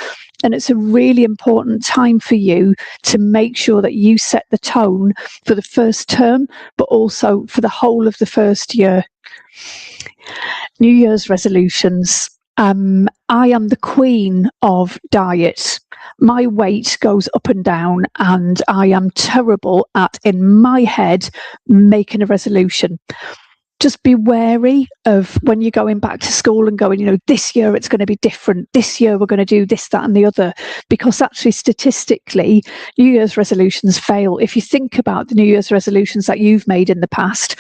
and it's a really important time for you to make sure that you set the tone for the first term, but also for the whole of the first year. New Year's resolutions. I am the queen of diet. My weight goes up and down, and I am terrible at, in my head, making a resolution. Just be wary of when you're going back to school and going, you know, this year it's going to be different. This year we're going to do this, that, and the other. Because actually, statistically, New Year's resolutions fail. If you think about the New Year's resolutions that you've made in the past,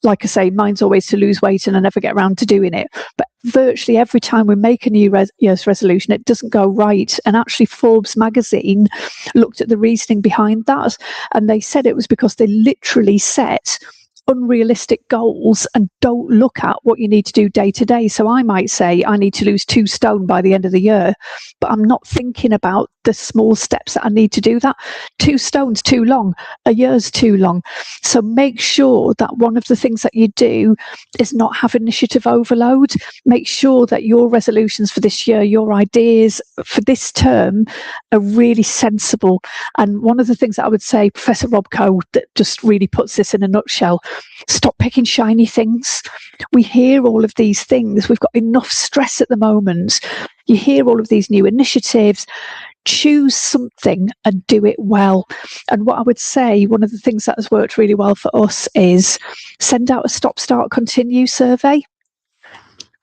like I say, mine's always to lose weight and I never get around to doing it. But virtually every time we make a New Year's resolution, it doesn't go right. And actually Forbes magazine looked at the reasoning behind that. And they said it was because they literally set unrealistic goals and don't look at what you need to do day to day. So I might say I need to lose 2 stone by the end of the year, but I'm not thinking about the small steps that I need to do that. 2 stones too long, a year's too long. So make sure that one of the things that you do is not have initiative overload. Make sure that your resolutions for this year, your ideas for this term are really sensible. And one of the things that I would say, Professor Rob Coe, that just really puts this in a nutshell, stop picking shiny things. We hear all of these things. We've got enough stress at the moment. You hear all of these new initiatives. Choose something and do it well. And what I would say, one of the things that has worked really well for us is send out a stop, start, continue survey.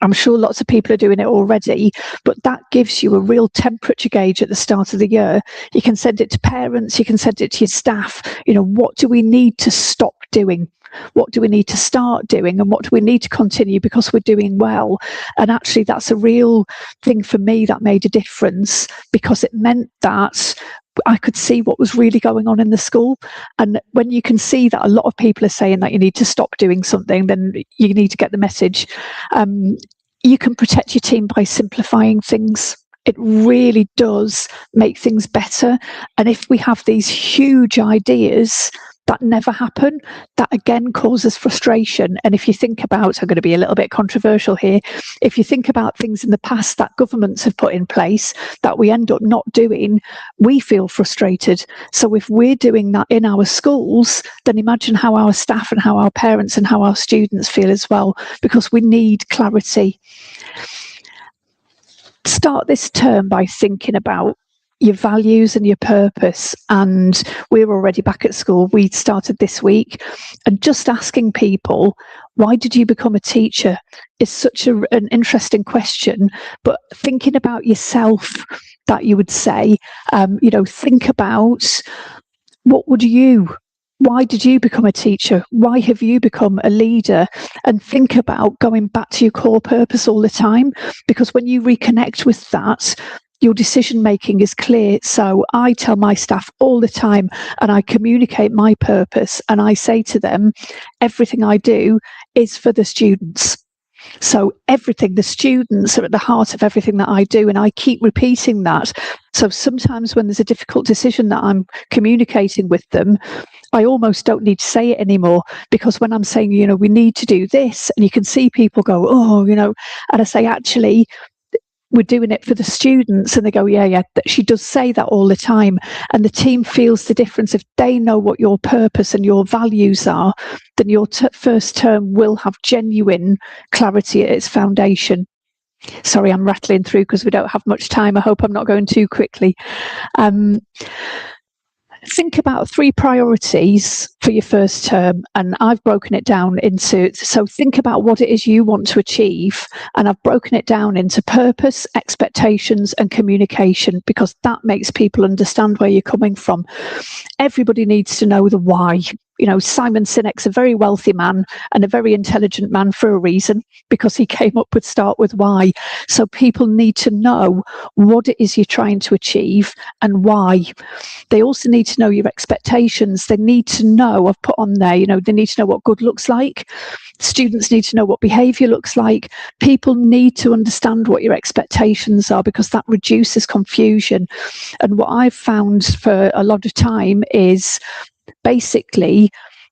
I'm sure lots of people are doing it already, but that gives you a real temperature gauge at the start of the year. You can send it to parents, you can send it to your staff. You know, what do we need to stop doing? What do we need to start doing? And what do we need to continue because we're doing well? And actually, that's a real thing for me that made a difference, because it meant that I could see what was really going on in the school. And when you can see that a lot of people are saying that you need to stop doing something, then you need to get the message. You can protect your team by simplifying things. It really does make things better. And if we have these huge ideas that never happen, that again causes frustration. And if you think about, I'm going to be a little bit controversial here, if you think about things in the past that governments have put in place that we end up not doing, we feel frustrated. So if we're doing that in our schools, then imagine how our staff and how our parents and how our students feel as well, because we need clarity. Start this term by thinking about your values and your purpose. And we're already back at school. We started this week, and just asking people, why did you become a teacher, is such an interesting question. But thinking about yourself, that you would say, you know, think about why did you become a teacher? Why have you become a leader? And think about going back to your core purpose all the time, because when you reconnect with that, your decision making is clear. So I tell my staff all the time, and I communicate my purpose, and I say to them, everything I do is for the students. So everything, the students are at the heart of everything that I do, and I keep repeating that. So sometimes when there's a difficult decision that I'm communicating with them, I almost don't need to say it anymore, because when I'm saying, you know, we need to do this, and you can see people go, oh, you know, and I say, actually, we're doing it for the students, and they go, yeah, she does say that all the time. And the team feels the difference. If they know what your purpose and your values are, then your first term will have genuine clarity at its foundation. Sorry, I'm rattling through because we don't have much time. I hope I'm not going too quickly. Think about 3 priorities for your first term, and I've broken it down into, so think about what it is you want to achieve, and I've broken it down into purpose, expectations and communication, because that makes people understand where you're coming from. Everybody needs to know the why. You know, Simon Sinek's a very wealthy man and a very intelligent man for a reason, because he came up with start with why. So people need to know what it is you're trying to achieve and why. They also need to know your expectations. They need to know, I've put on there, you know, they need to know what good looks like. Students need to know what behaviour looks like. People need to understand what your expectations are, because that reduces confusion. And what I've found for a lot of time is basically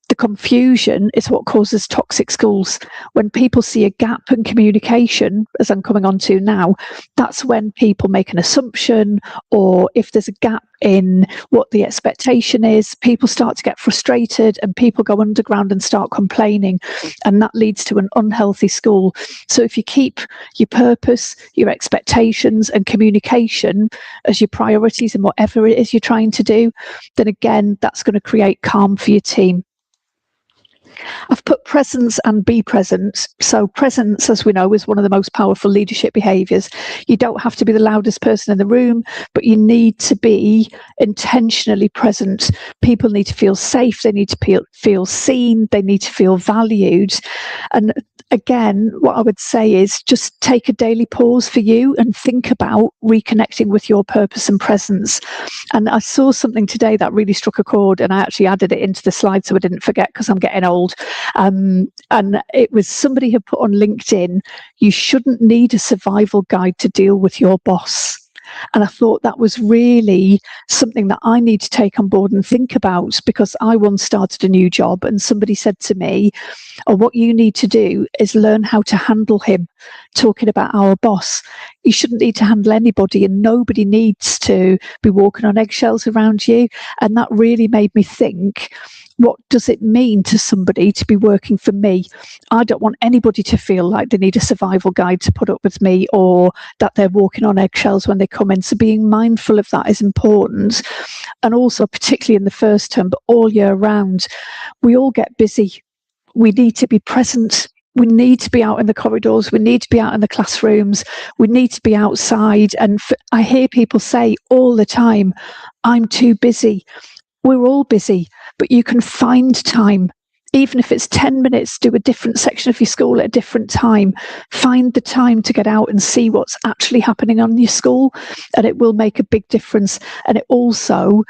the confusion is what causes toxic schools. When people see a gap in communication, as I'm coming on to now, that's when people make an assumption, or if there's a gap in what the expectation is, people start to get frustrated and people go underground and start complaining, and that leads to an unhealthy school. So if you keep your purpose, your expectations and communication as your priorities in whatever it is you're trying to do, then again, that's going to create calm for your team. I've put presence and be present. So presence, as we know, is one of the most powerful leadership behaviours. You don't have to be the loudest person in the room, but you need to be intentionally present. People need to feel safe. They need to feel seen. They need to feel valued. And again, what I would say is just take a daily pause for you and think about reconnecting with your purpose and presence. And I saw something today that really struck a chord, and I actually added it into the slide so I didn't forget, because I'm getting old. And it was somebody had put on LinkedIn, you shouldn't need a survival guide to deal with your boss. And I thought that was really something that I need to take on board and think about, because I once started a new job and somebody said to me, oh, what you need to do is learn how to handle him, talking about our boss. You shouldn't need to handle anybody, and nobody needs to be walking on eggshells around you. And that really made me think, what does it mean to somebody to be working for me? I don't want anybody to feel like they need a survival guide to put up with me, or that they're walking on eggshells when they come in. So being mindful of that is important. And also, particularly in the first term, but all year round, we all get busy. We need to be present. We need to be out in the corridors. We need to be out in the classrooms. We need to be outside. And I hear people say all the time, I'm too busy. We're all busy, but you can find time. Even if it's 10 minutes, do a different section of your school at a different time. Find the time to get out and see what's actually happening on your school, and it will make a big difference. And it also,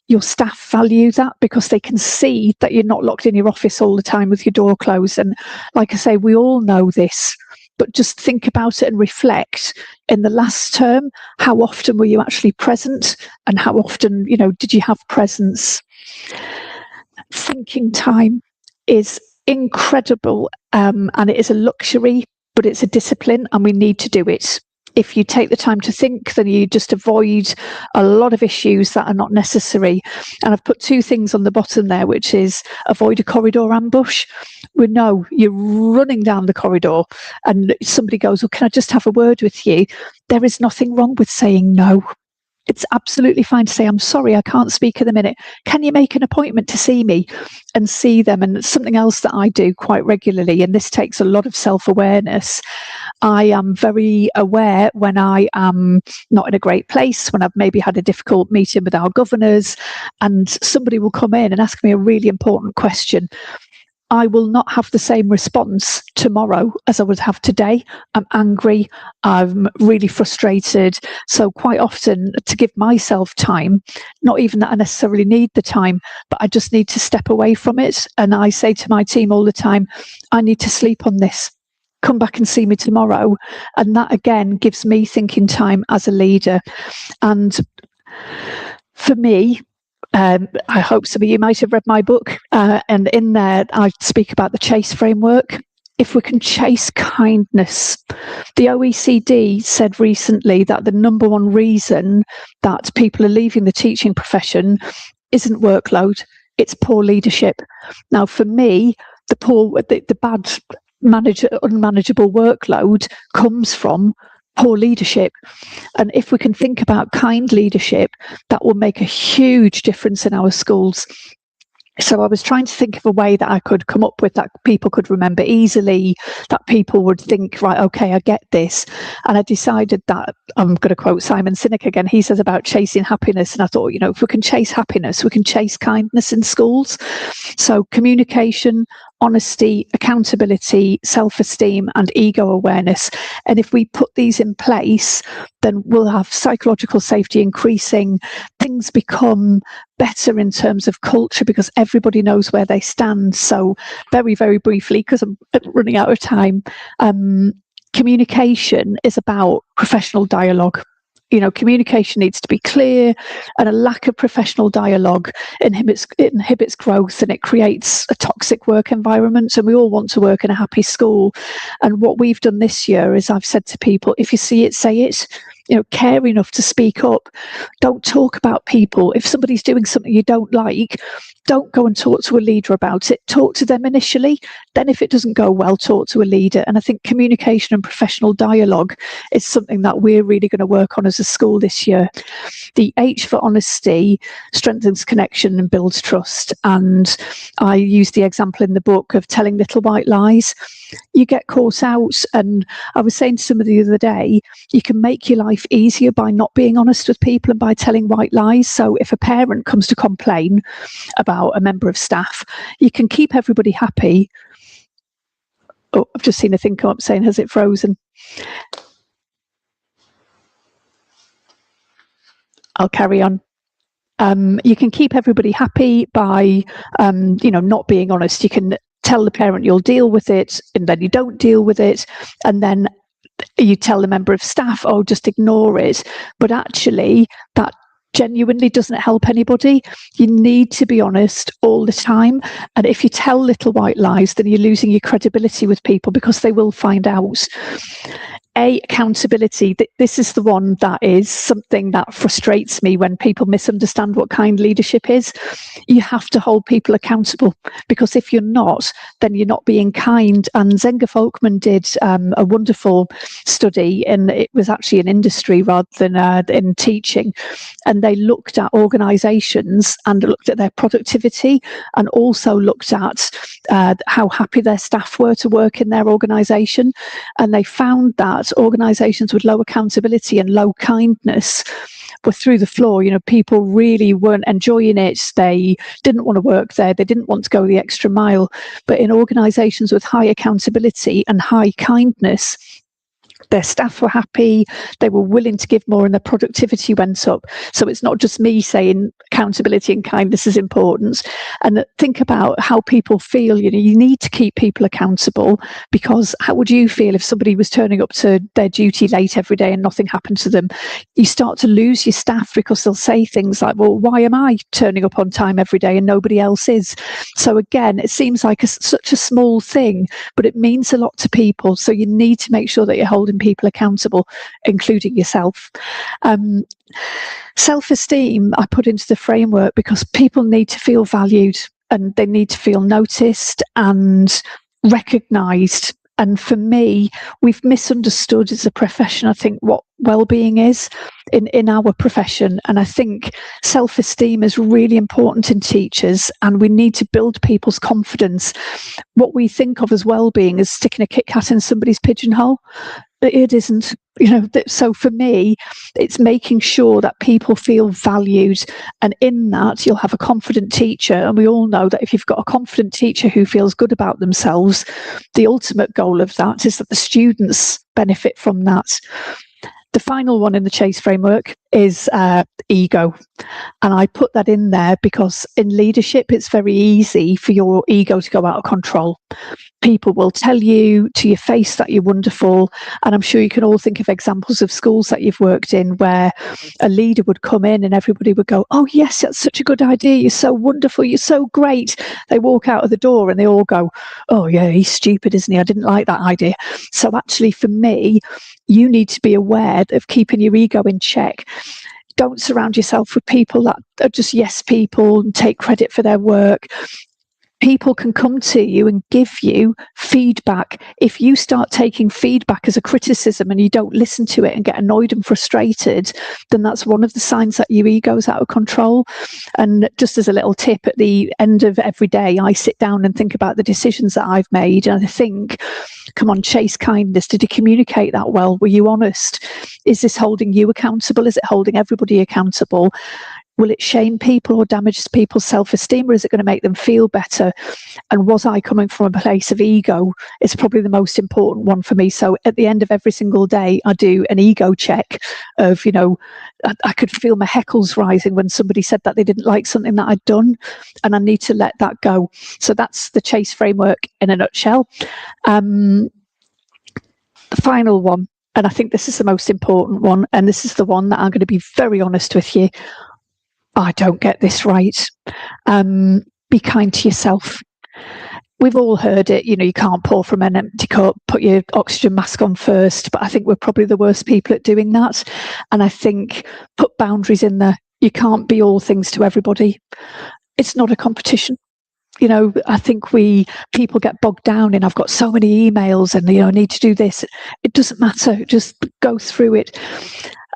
your staff value that, because they can see that you're not locked in your office all the time with your door closed. And like I say, we all know this, but just think about it and reflect. In the last term, how often were you actually present, and how often, you know, did you have presence? Thinking time is incredible, and it is a luxury, but it's a discipline, and we need to do it. If you take the time to think, then you just avoid a lot of issues that are not necessary. And I've put 2 things on the bottom there, which is avoid a corridor ambush. We know you're running down the corridor and somebody goes, well, can I just have a word with you? There is nothing wrong with saying no. It's absolutely fine to say, I'm sorry, I can't speak at the minute. Can you make an appointment to see me? And see them. And it's something else that I do quite regularly, and this takes a lot of self-awareness. I am very aware when I am not in a great place, when I've maybe had a difficult meeting with our governors, and somebody will come in and ask me a really important question. I will not have the same response tomorrow as I would have today. I'm angry, I'm really frustrated. So quite often, to give myself time, not even that I necessarily need the time, but I just need to step away from it. And I say to my team all the time, I need to sleep on this. Come back and see me tomorrow. And that again gives me thinking time as a leader. And for me, I hope some of you might have read my book, and in there I speak about the CHASE framework. If we can chase kindness, the OECD said recently that the number one reason that people are leaving the teaching profession isn't workload, it's poor leadership. Now, for me, the unmanageable workload comes from poor leadership. And if we can think about kind leadership, that will make a huge difference in our schools. So I was trying to think of a way that I could come up with that people could remember easily, that people would think, right, okay, I get this. And I decided that, I'm going to quote Simon Sinek again, he says about chasing happiness. And I thought, you know, if we can chase happiness, we can chase kindness in schools. So communication, honesty, accountability, self-esteem, and ego awareness. And if we put these in place, then we'll have psychological safety increasing. Things become better in terms of culture because everybody knows where they stand. So very, very briefly, because I'm running out of time, communication is about professional dialogue. You know, communication needs to be clear, and a lack of professional dialogue inhibits growth, and it creates a toxic work environment. And we all want to work in a happy school. And what we've done this year is I've said to people, if you see it, say it. You know, care enough to speak up. Don't talk about people. If somebody's doing something you don't like, don't go and talk to a leader about it. Talk to them initially. Then if it doesn't go well, talk to a leader. And I think communication and professional dialogue is something that we're really going to work on as a school this year. The H for honesty strengthens connection and builds trust. And I use the example in the book of telling little white lies. You get caught out. And I was saying to somebody the other day, you can make your life easier by not being honest with people and by telling white lies. So if a parent comes to complain about a member of staff, you can keep everybody happy. Oh, I've just seen a thing come up saying, has it frozen? I'll carry on. You can keep everybody happy by, you know, not being honest. You can tell the parent you'll deal with it, and then you don't deal with it, and then you tell the member of staff, oh, just ignore it. But actually, that genuinely doesn't help anybody. You need to be honest all the time. And if you tell little white lies, then you're losing your credibility with people because they will find out. Accountability. This is the one that is something that frustrates me when people misunderstand what kind leadership is. You have to hold people accountable, because if you're not, then you're not being kind. And Zenga Folkman did a wonderful study, and it was actually in industry rather than in teaching. And they looked at organisations and looked at their productivity, and also looked at how happy their staff were to work in their organisation. And they found that organisations with low accountability and low kindness were through the floor. You know, people really weren't enjoying it. They didn't want to work there. They didn't want to go the extra mile. But in organisations with high accountability and high kindness, their staff were happy, they were willing to give more, and their productivity went up. So it's not just me saying accountability and kindness is important. And think about how people feel. You know, you need to keep people accountable, because how would you feel if somebody was turning up to their duty late every day and nothing happened to them? You start to lose your staff because they'll say things like, well, why am I turning up on time every day and nobody else is? So again, it seems like such a small thing, but it means a lot to people. So you need to make sure that you're holding people accountable, including yourself. Self-esteem I put into the framework because people need to feel valued, and they need to feel noticed and recognised. And for me, we've misunderstood as a profession, I think, what well-being is in our profession. And I think self-esteem is really important in teachers, and we need to build people's confidence. What we think of as well-being is sticking a Kit Kat in somebody's pigeonhole. It isn't, you know. So for me, it's making sure that people feel valued, and in that you'll have a confident teacher. And we all know that if you've got a confident teacher who feels good about themselves, the ultimate goal of that is that the students benefit from that. The final one in the Chase framework is ego. And I put that in there because in leadership, it's very easy for your ego to go out of control. People will tell you to your face that you're wonderful. And I'm sure you can all think of examples of schools that you've worked in where a leader would come in and everybody would go, oh, yes, that's such a good idea. You're so wonderful. You're so great. They walk out of the door and they all go, oh, yeah, he's stupid, isn't he? I didn't like that idea. So actually, for me, you need to be aware of keeping your ego in check. Don't surround yourself with people that are just yes people and take credit for their work. people can come to you and give you feedback. If you start taking feedback as a criticism and you don't listen to it and get annoyed and frustrated, then that's one of the signs that your ego's out of control. And just as a little tip, at the end of every day, I sit down and think about the decisions that I've made. And I think, come on, chase kindness. Did you communicate that well? Were you honest? Is this holding you accountable? Is it holding everybody accountable? Will it shame people or damage people's self-esteem, or is it going to make them feel better? And was I coming from a place of ego? It's probably the most important one for me. So at the end of every single day, I do an ego check of, I could feel my heckles rising when somebody said that they didn't like something that I'd done, and I need to let that go. So that's the CHASE framework in a nutshell. The final one, and I think this is the most important one, and this is the one that I'm going to be very honest with you. I don't get this right. Be kind to yourself. We've all heard it, you can't pour from an empty cup, put your oxygen mask on first, but I think we're probably the worst people at doing that. And I think put boundaries in there. You can't be all things to everybody. It's not a competition. I think people get bogged down in, I've got so many emails and, I need to do this. It doesn't matter. Just go through it.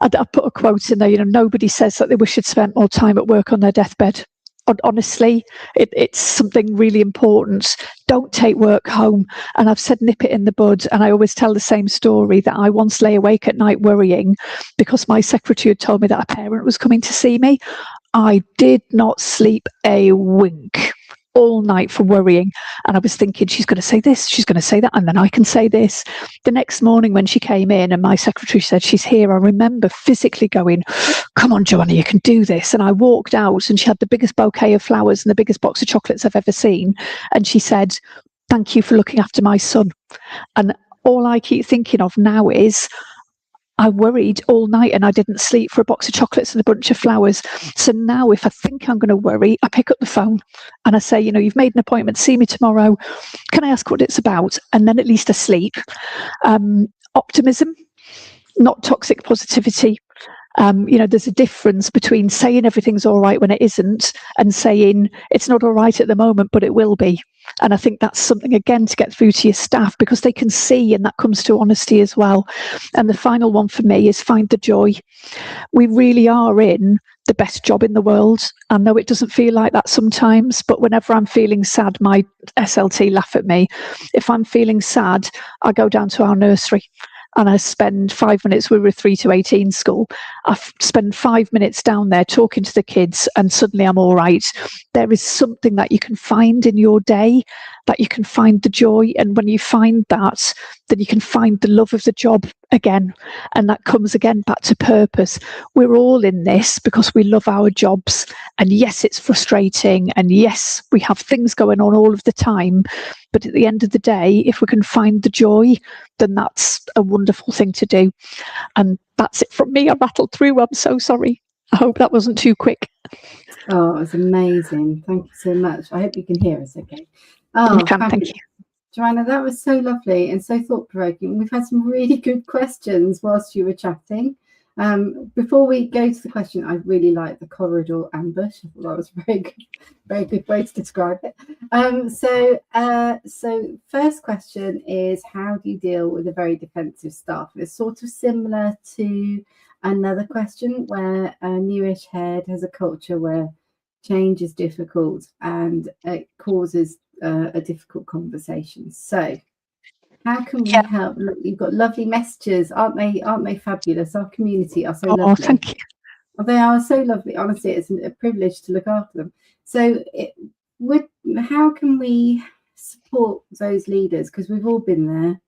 I put a quote in there, nobody says that they wish they'd spent more time at work on their deathbed. Honestly, it's something really important. Don't take work home. And I've said nip it in the bud. And I always tell the same story that I once lay awake at night worrying because my secretary had told me that a parent was coming to see me. I did not sleep a wink all night for worrying, and I was thinking, she's going to say this, she's going to say that, and then I can say this. The next morning when she came in and my secretary said she's here, I remember physically going, come on Joanna, you can do this. And I walked out and she had the biggest bouquet of flowers and the biggest box of chocolates I've ever seen, and she said, thank you for looking after my son. And all I keep thinking of now is, I worried all night and I didn't sleep for a box of chocolates and a bunch of flowers. So now if I think I'm going to worry, I pick up the phone and I say, you've made an appointment, see me tomorrow. Can I ask what it's about? And then at least I sleep. Optimism, not toxic positivity. There's a difference between saying everything's all right when it isn't and saying it's not all right at the moment, but it will be. And I think that's something, again, to get through to your staff because they can see, and that comes to honesty as well. And the final one for me is find the joy. We really are in the best job in the world. I know it doesn't feel like that sometimes, but whenever I'm feeling sad, my SLT laugh at me. If I'm feeling sad, I go down to our nursery. And I spend 5 minutes, we were a 3 to 18 school. I spend 5 minutes down there talking to the kids and suddenly I'm all right. There is something that you can find in your day, that you can find the joy. And when you find that, then you can find the love of the job again. And that comes again back to purpose. We're all in this because we love our jobs. And yes, it's frustrating. And yes, we have things going on all of the time. But at the end of the day, if we can find the joy, then that's a wonderful thing to do. And that's it from me. I rattled through. I'm so sorry. I hope that wasn't too quick. Oh, it was amazing. Thank you so much. I hope you can hear us okay. Oh, thank you. Joanna, that was so lovely and so thought-provoking. We've had some really good questions whilst you were chatting. Before we go to the question, I really like the corridor ambush. I thought that was a very good way to describe it. So first question is, how do you deal with a very defensive staff? It's sort of similar to another question where a newish head has a culture where change is difficult and it causes a difficult conversation. So how can we help? Look, you've got lovely messages, aren't they fabulous? Our community are so lovely. Oh, thank you. They are so lovely. Honestly, it's a privilege to look after them. So how can we support those leaders? Because we've all been there,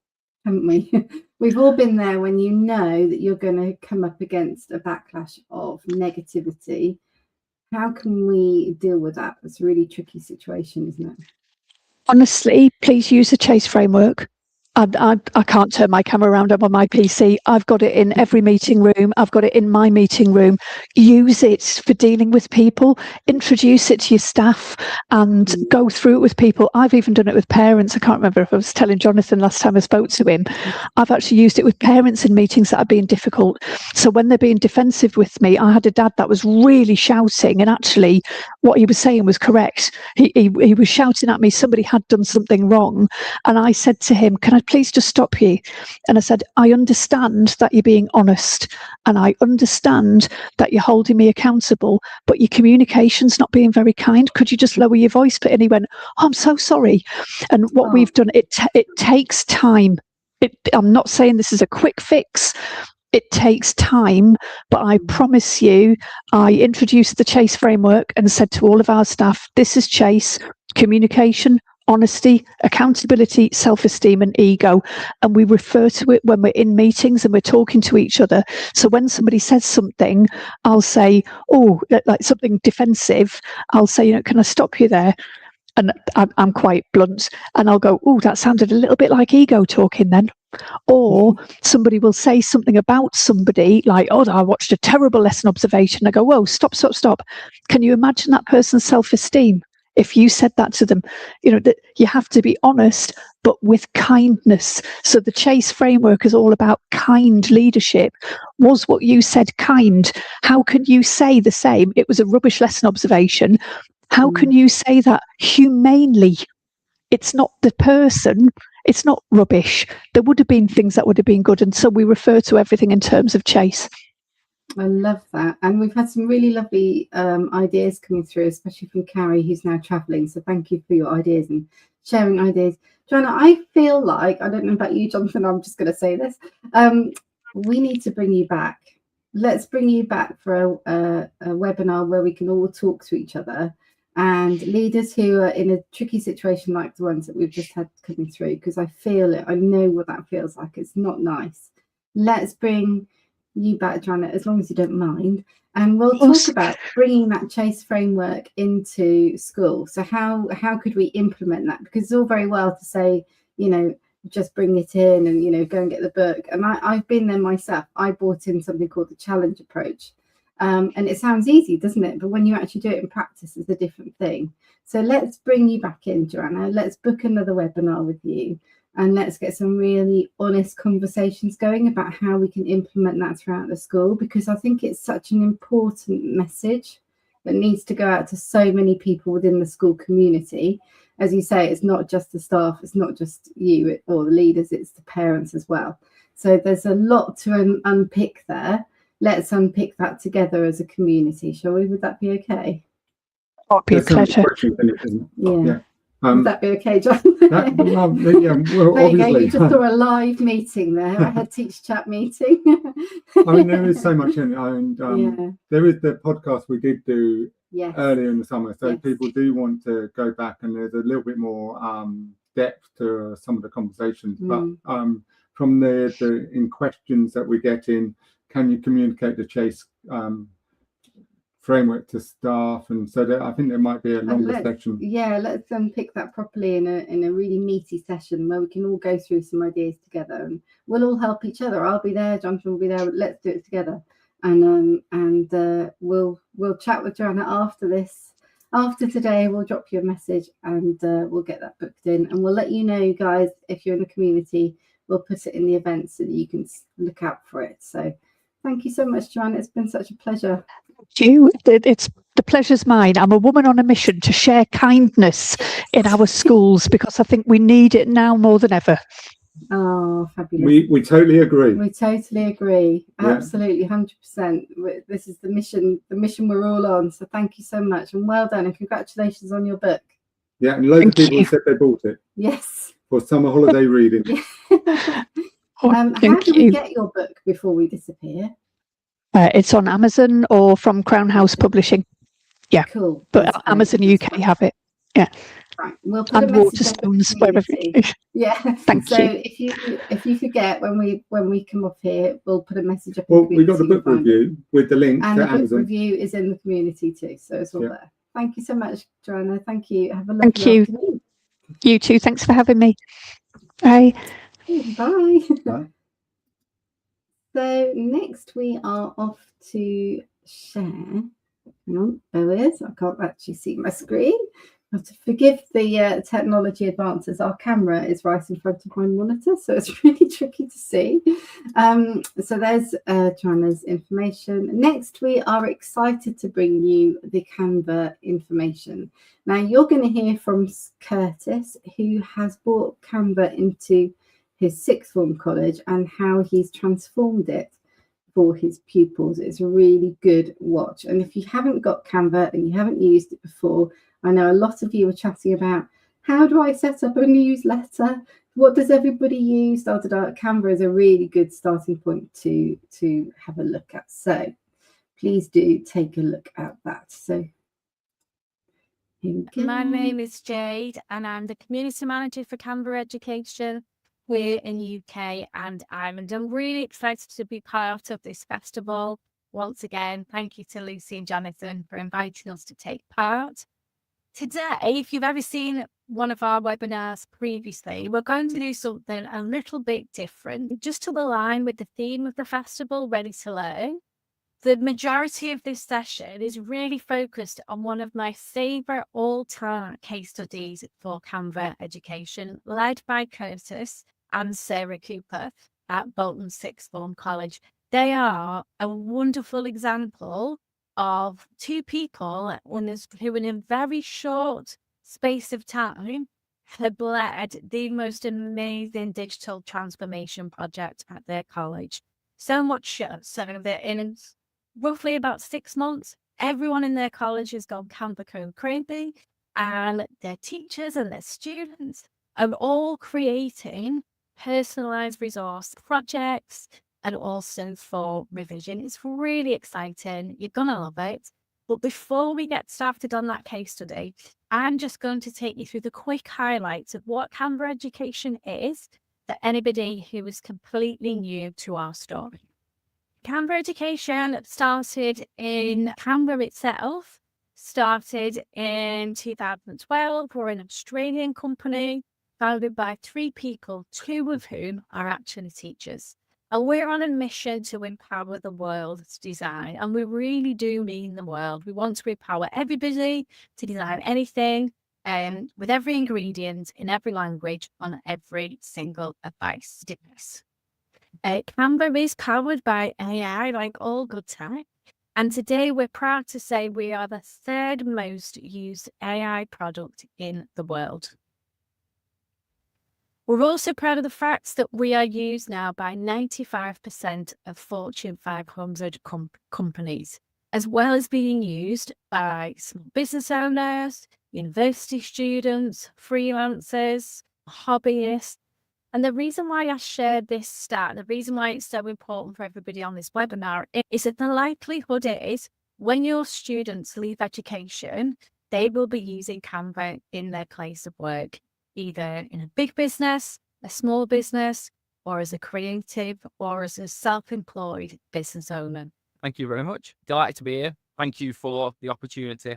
haven't we? We've all been there when you know that you're going to come up against a backlash of negativity. How can we deal with that? It's a really tricky situation, isn't it? Honestly, please use the CHASE framework. I can't turn my camera around. I'm on my PC. I've got it in every meeting room. I've got it in my meeting room. Use it for dealing with people. Introduce it to your staff and go through it with people. I've even done it with parents. I can't remember if I was telling Jonathan last time I spoke to him. I've actually used it with parents in meetings that are being difficult. So when they're being defensive with me, I had a dad that was really shouting, and actually what he was saying was correct. He was shouting at me. Somebody had done something wrong. And I said to him, can I please just stop you? And I said, I understand that you're being honest, and I understand that you're holding me accountable, but your communication's not being very kind. Could you just lower your voice? And he went, oh, I'm so sorry. And what we've done, it takes time. I'm not saying this is a quick fix. It takes time, but I promise you, I introduced the Chase framework and said to all of our staff, this is Chase: communication, honesty, accountability, self-esteem and ego. And we refer to it when we're in meetings and we're talking to each other. So when somebody says something, I'll say, oh, like something defensive, I'll say, you know, can I stop you there? And I'm quite blunt, and I'll go, oh, that sounded a little bit like ego talking then. Or somebody will say something about somebody like, oh, I watched a terrible lesson observation. I go, whoa, stop. Can you imagine that person's self-esteem if you said that to them? You know, that you have to be honest, but with kindness. So the Chase framework is all about kind leadership. Was what you said kind? How can you say the same? It was a rubbish lesson observation. How can you say that humanely? It's not the person. It's not rubbish. There would have been things that would have been good. And so we refer to everything in terms of Chase. I love that. And we've had some really lovely ideas coming through, especially from Carrie, who's now travelling. So thank you for your ideas and sharing ideas. Joanna, I feel like, I don't know about you, Jonathan, I'm just going to say this. We need to bring you back. Let's bring you back for a webinar where we can all talk to each other, and leaders who are in a tricky situation like the ones that we've just had coming through, because I feel it. I know what that feels like. It's not nice. Let's bring you back, Joanna, as long as you don't mind, and we'll talk about bringing that Chase framework into school. So how could we implement that? Because it's all very well to say, you know, just bring it in and, you know, go and get the book. And I've been there myself. I brought in something called the challenge approach. And it sounds easy, doesn't it? But when you actually do it in practice, it's a different thing. So let's bring you back in, Joanna. Let's book another webinar with you, and let's get some really honest conversations going about how we can implement that throughout the school, because I think it's such an important message that needs to go out to so many people within the school community. As you say, it's not just the staff, it's not just you or the leaders, it's the parents as well. So there's a lot to unpick there. Let's unpick that together as a community, shall we? Would that be okay? Oh, it'd be a pleasure. Yeah. Would that be okay, John? Well, there obviously. you go. You just saw a live meeting there, a head teacher chat meeting. I mean, there is so much in it. And there is the podcast we did do earlier in the summer. So people do want to go back, and there's a little bit more depth to some of the conversations. But from the in questions that we get in, can you communicate the Chase framework to staff? And so that, I think there might be a longer section. Yeah, let's pick that properly in a really meaty session where we can all go through some ideas together, and we'll all help each other. I'll be there, Jonathan will be there. Let's do it together, and we'll chat with Joanna after this. After today, we'll drop you a message, and we'll get that booked in, and we'll let you know, guys, if you're in the community. We'll put it in the events so that you can look out for it. So thank you so much, Joanna. It's been such a pleasure. It's the pleasure's mine. I'm a woman on a mission to share kindness in our schools, because I think we need it now more than ever. Oh, fabulous. We totally agree. We totally agree. Absolutely, 100%. This is the mission we're all on. So thank you so much, and well done, and congratulations on your book. Yeah, and loads of people said they bought it. Yes. For summer holiday reading. How do we get your book before we disappear? It's on Amazon or from Crown House Publishing. Yeah, cool. But Amazon UK have it. Yeah, right. We'll put and Waterstones wherever. Yeah, thank you. If you forget when we come off here, we'll put a message up. Well, we got the book review with the link and to the Amazon. Book review is in the community too, so it's all there. Thank you so much, Joanna. Thank you. Have a lovely afternoon. You too. Thanks for having me. Bye. Bye. Bye. So next we are off to share. Hang on, there it is. I can't actually see my screen. I have to forgive the technology advances. Our camera is right in front of my monitor, so it's really tricky to see. So there's Joanna's information. Next, we are excited to bring you the Canva information. Now, you're going to hear from Curtis, who has brought Canva into his sixth form college and how he's transformed it for his pupils. It's a really good watch. And if you haven't got Canva and you haven't used it before, I know a lot of you are chatting about, how do I set up a newsletter? What does everybody use? Canva is a really good starting point to have a look at. So please do take a look at that. So here we go. My name is Jade and I'm the community manager for Canva Education here in the UK and Ireland. I'm really excited to be part of this festival. Once again, thank you to Lucy and Jonathan for inviting us to take part. Today, if you've ever seen one of our webinars previously, we're going to do something a little bit different, just to align with the theme of the festival, Ready to Learn. The majority of this session is really focused on one of my favourite all-time case studies for Canva Education, led by Curtis and Sarah Cooper at Bolton Sixth Form College. They are a wonderful example of two people who in a very short space of time have led the most amazing digital transformation project at their college. So much so that in roughly about 6 months, everyone in their college has gone Canva code crazy, and their teachers and their students are all creating personalized resource projects and also for revision. It's really exciting. You're going to love it. But before we get started on that case study, I'm just going to take you through the quick highlights of what Canva Education is for anybody who is completely new to our story. Canva Education started in Canva itself, started in 2012. We're an Australian company founded by 3 people, 2 of whom are actually teachers. And we're on a mission to empower the world's design. And we really do mean the world. We want to empower everybody to design anything with every ingredient in every language on every single device. Canva is powered by AI, like all good tech. And today we're proud to say we are the 3rd most used AI product in the world. We're also proud of the fact that we are used now by 95% of Fortune 500 companies, as well as being used by small business owners, university students, freelancers, hobbyists. And the reason why I shared this stat, the reason why it's so important for everybody on this webinar, is that the likelihood is when your students leave education, they will be using Canva in their place of work, either in a big business, a small business, or as a creative or as a self-employed business owner. Thank you very much. Delighted to be here. Thank you for the opportunity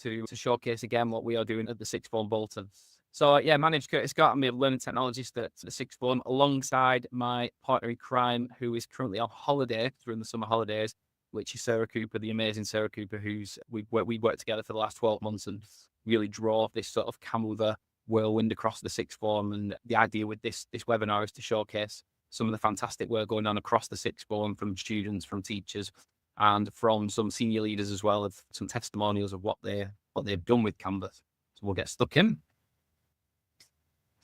to showcase again what we are doing at the Sixth Form Bolton. So yeah, my name's Curtis Scott. I'm a learning technologist at the Sixth Form alongside my partner in crime, who is currently on holiday during the summer holidays, which is Sarah Cooper, the amazing Sarah Cooper, we worked together for the last 12 months and really drove this sort of Canva whirlwind across the Sixth Form. And the idea with this webinar is to showcase some of the fantastic work going on across the Sixth Form from students, from teachers, and from some senior leaders as well, of some testimonials of what they've done with Canva. So we'll get stuck in.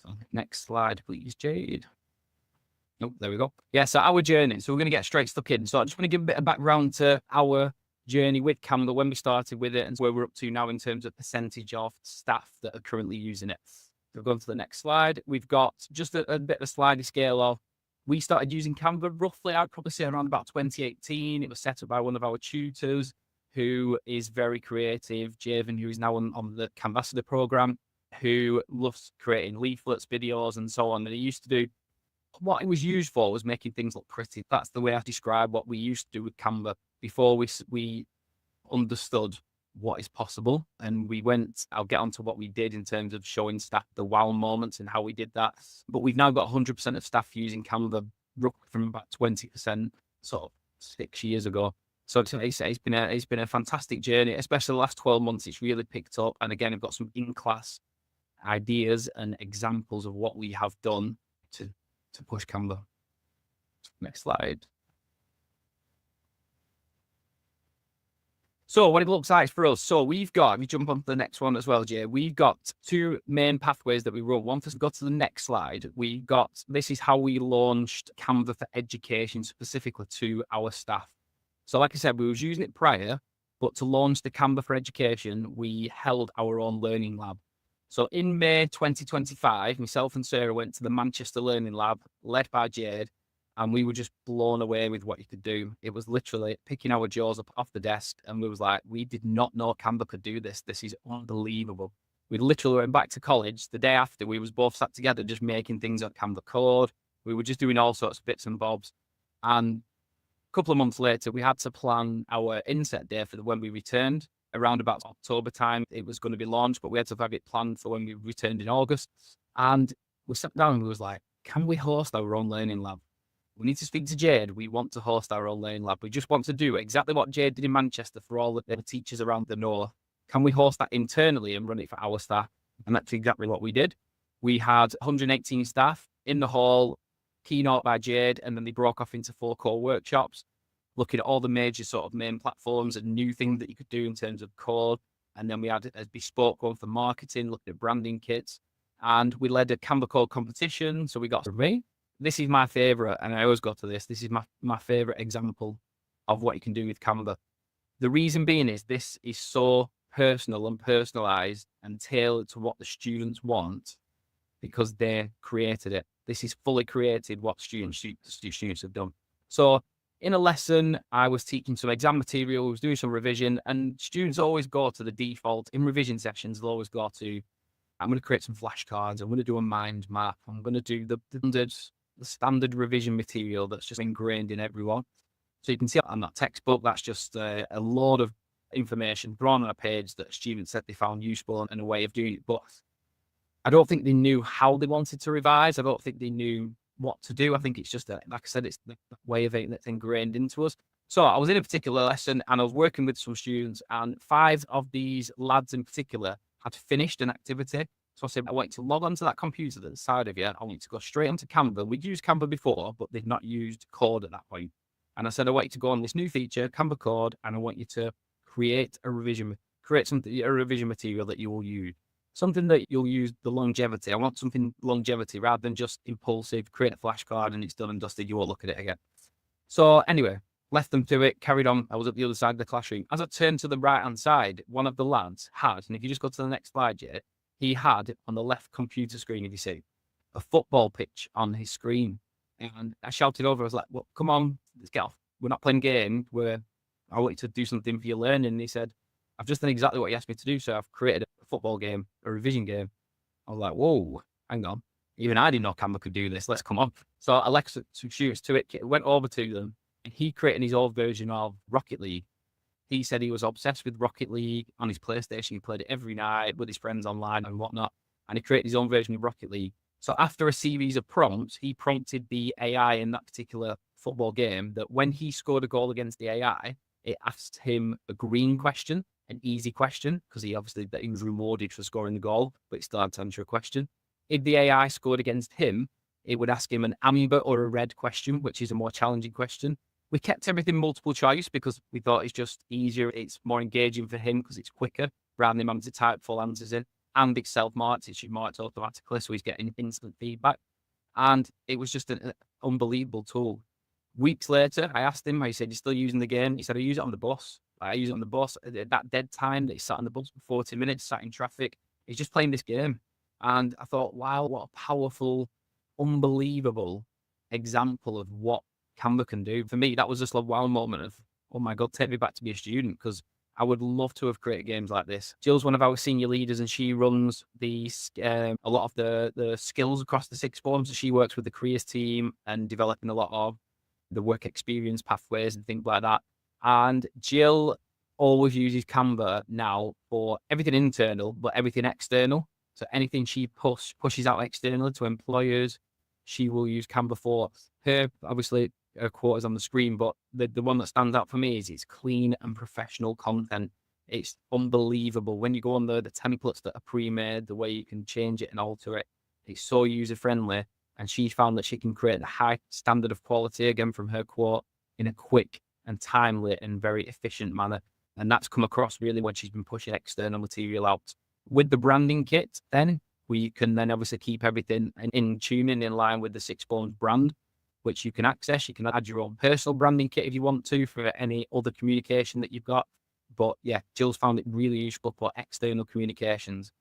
So next slide, please, Jade. Oh, there we go. Yeah, so our journey. So we're going to get straight stuck in. So I just want to give a bit of background to our journey with Canva, when we started with it and where we're up to now in terms of percentage of staff that are currently using it. We'll go on to the next slide. We've got just a bit of a sliding scale of, we started using Canva roughly, I'd probably say around about 2018. It was set up by one of our tutors who is very creative, Javen, who is now on the Canvassador program, who loves creating leaflets, videos, and so on. And he used to do, what it was used for was making things look pretty. That's the way I describe what we used to do with Canva before we understood what is possible. And I'll get onto what we did in terms of showing staff the wow moments and how we did that. But we've now got 100% of staff using Canva, roughly from about 20% sort of 6 years ago. So it's been a fantastic journey, especially the last 12 months. It's really picked up. And again, I've got some in-class ideas and examples of what we have done to push Canva. Next slide. So what it looks like for us. So we've got, if you jump onto the next one as well, Jay, we've got 2 main pathways that we run. One, to go to the next slide. This is how we launched Canva for education specifically to our staff. So like I said, we was using it prior, but to launch the Canva for education, we held our own learning lab. So in May 2025, myself and Sarah went to the Manchester Learning Lab, led by Jade, and we were just blown away with what you could do. It was literally picking our jaws up off the desk, and we was like, we did not know Canva could do this. This is unbelievable. We literally went back to college the day after. We was both sat together just making things on Canva code. We were just doing all sorts of bits and bobs. And a couple of months later, we had to plan our inset day for when we returned. Around about October time, it was going to be launched, but we had to have it planned for when we returned in August. And we sat down and we was like, can we host our own learning lab? We need to speak to Jade. We want to host our own learning lab. We just want to do exactly what Jade did in Manchester for all the teachers around the north. Can we host that internally and run it for our staff? And that's exactly what we did. We had 118 staff in the hall, keynote by Jade, and then they broke off into 4 core workshops, looking at all the major sort of main platforms and new things that you could do in terms of code. And then we had a bespoke one for marketing, looking at branding kits. And we led a Canva code competition. So we got a survey. This is my favorite, and I always go to this. This is my favorite example of what you can do with Canva. The reason being is this is so personal and personalized and tailored to what the students want because they created it. This is fully created what students have done. So in a lesson, I was teaching some exam material, I was doing some revision, and students always go to the default in revision sessions. They'll always go to, I'm going to create some flashcards. I'm going to do a mind map. I'm going to do the standard revision material that's just ingrained in everyone. So you can see on that textbook, that's just a load of information drawn on a page that students said they found useful and a way of doing it. But I don't think they knew how they wanted to revise. I don't think they knew what to do. I think it's just, like I said, it's the way of it that's ingrained into us. So I was in a particular lesson and I was working with some students, and 5 of these lads in particular had finished an activity. So I said, I want you to log onto that computer that's inside of you. I want you to go straight onto Canva. We'd used Canva before, but they'd not used code at that point. And I said, I want you to go on this new feature, Canva code, and I want you to create a revision material that you will use. Something that you'll use the longevity. I want something longevity rather than just impulsive, create a flashcard and it's done and dusted. You won't look at it again. So anyway, left them to it, carried on. I was at the other side of the classroom. As I turned to the right-hand side, one of the lads had, and if you just go to the next slide, Jay, he had on the left computer screen, if you see, a football pitch on his screen. And I shouted over, I was like, well, come on, let's get off. We're not playing game. I want you to do something for your learning. And he said, I've just done exactly what you asked me to do. So I've created a football game, a revision game. I was like, whoa, hang on. Even I didn't know Canva could do this. Let's come on. So I left some students to it, went over to them, and he created his own version of Rocket League. He said he was obsessed with Rocket League on his PlayStation. He played it every night with his friends online and whatnot. And he created his own version of Rocket League. So after a series of prompts, he prompted the AI in that particular football game that when he scored a goal against the AI, it asked him a green question, an easy question, because he was rewarded for scoring the goal, but he still had to answer a question. If the AI scored against him, it would ask him an amber or a red question, which is a more challenging question. We kept everything multiple choice because we thought it's just easier. It's more engaging for him because it's quicker rather than having to type full answers in. And it's self-marked. It should mark automatically, so he's getting instant feedback. And it was just an unbelievable tool. Weeks later, I asked him, I said, you're still using the game? He said, I use it on the bus. I use it on the bus at that dead time that he sat on the bus for 40 minutes, sat in traffic. He's just playing this game. And I thought, wow, what a powerful, unbelievable example of what Canva can do. For me, that was just a wow moment of, oh my God, take me back to be a student, because I would love to have created games like this. Jill's one of our senior leaders and she runs a lot of the skills across the 6 forms. So she works with the careers team and developing a lot of the work experience pathways and things like that. And Jill always uses Canva now for everything internal, but everything external. So anything she pushes out externally to employers, she will use Canva for. Her, obviously, her quote is on the screen, but the one that stands out for me is it's clean and professional content. It's unbelievable. When you go on the templates that are pre-made, the way you can change it and alter it, it's so user-friendly. And she found that she can create a high standard of quality, again, from her quote, in a quick and timely and very efficient manner. And that's come across really when she's been pushing external material out. With the branding kit, then we can then obviously keep everything in tuning in line with the Sixth Form brand, which you can access. You can add your own personal branding kit if you want to for any other communication that you've got. But yeah, Jill's found it really useful for external communications.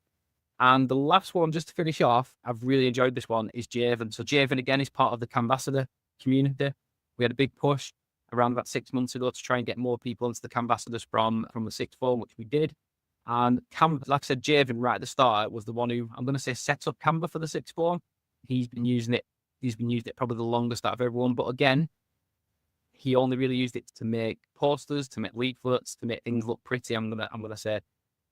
And the last one, just to finish off, I've really enjoyed this one, is Javen. So Javen, again, is part of the Canvasssador community. We had a big push around about 6 months ago to try and get more people into the Canvasssadors from the Sixth Form, which we did. And like I said, Javen, right at the start, was the one who, I'm going to say, set up Canva for the Sixth Form. He's been using it. He's been using it probably the longest out of everyone. But again, he only really used it to make posters, to make leaflets, to make things look pretty. I'm gonna say,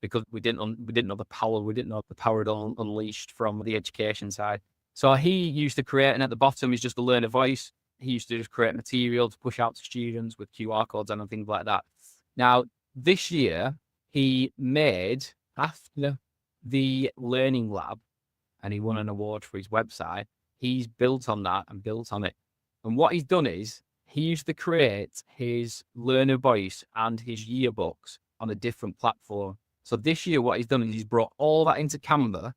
because we didn't know the power. We didn't know the power it unleashed from the education side. So he used to create, and at the bottom is just a learner voice. He used to just create material to push out to students with QR codes and things like that. Now, this year, he made, after the Learning Lab, and he won an award for his website, he's built on that and built on it. And what he's done is, he used to create his learner voice and his yearbooks on a different platform. So this year, what he's done is he's brought all that into Canva.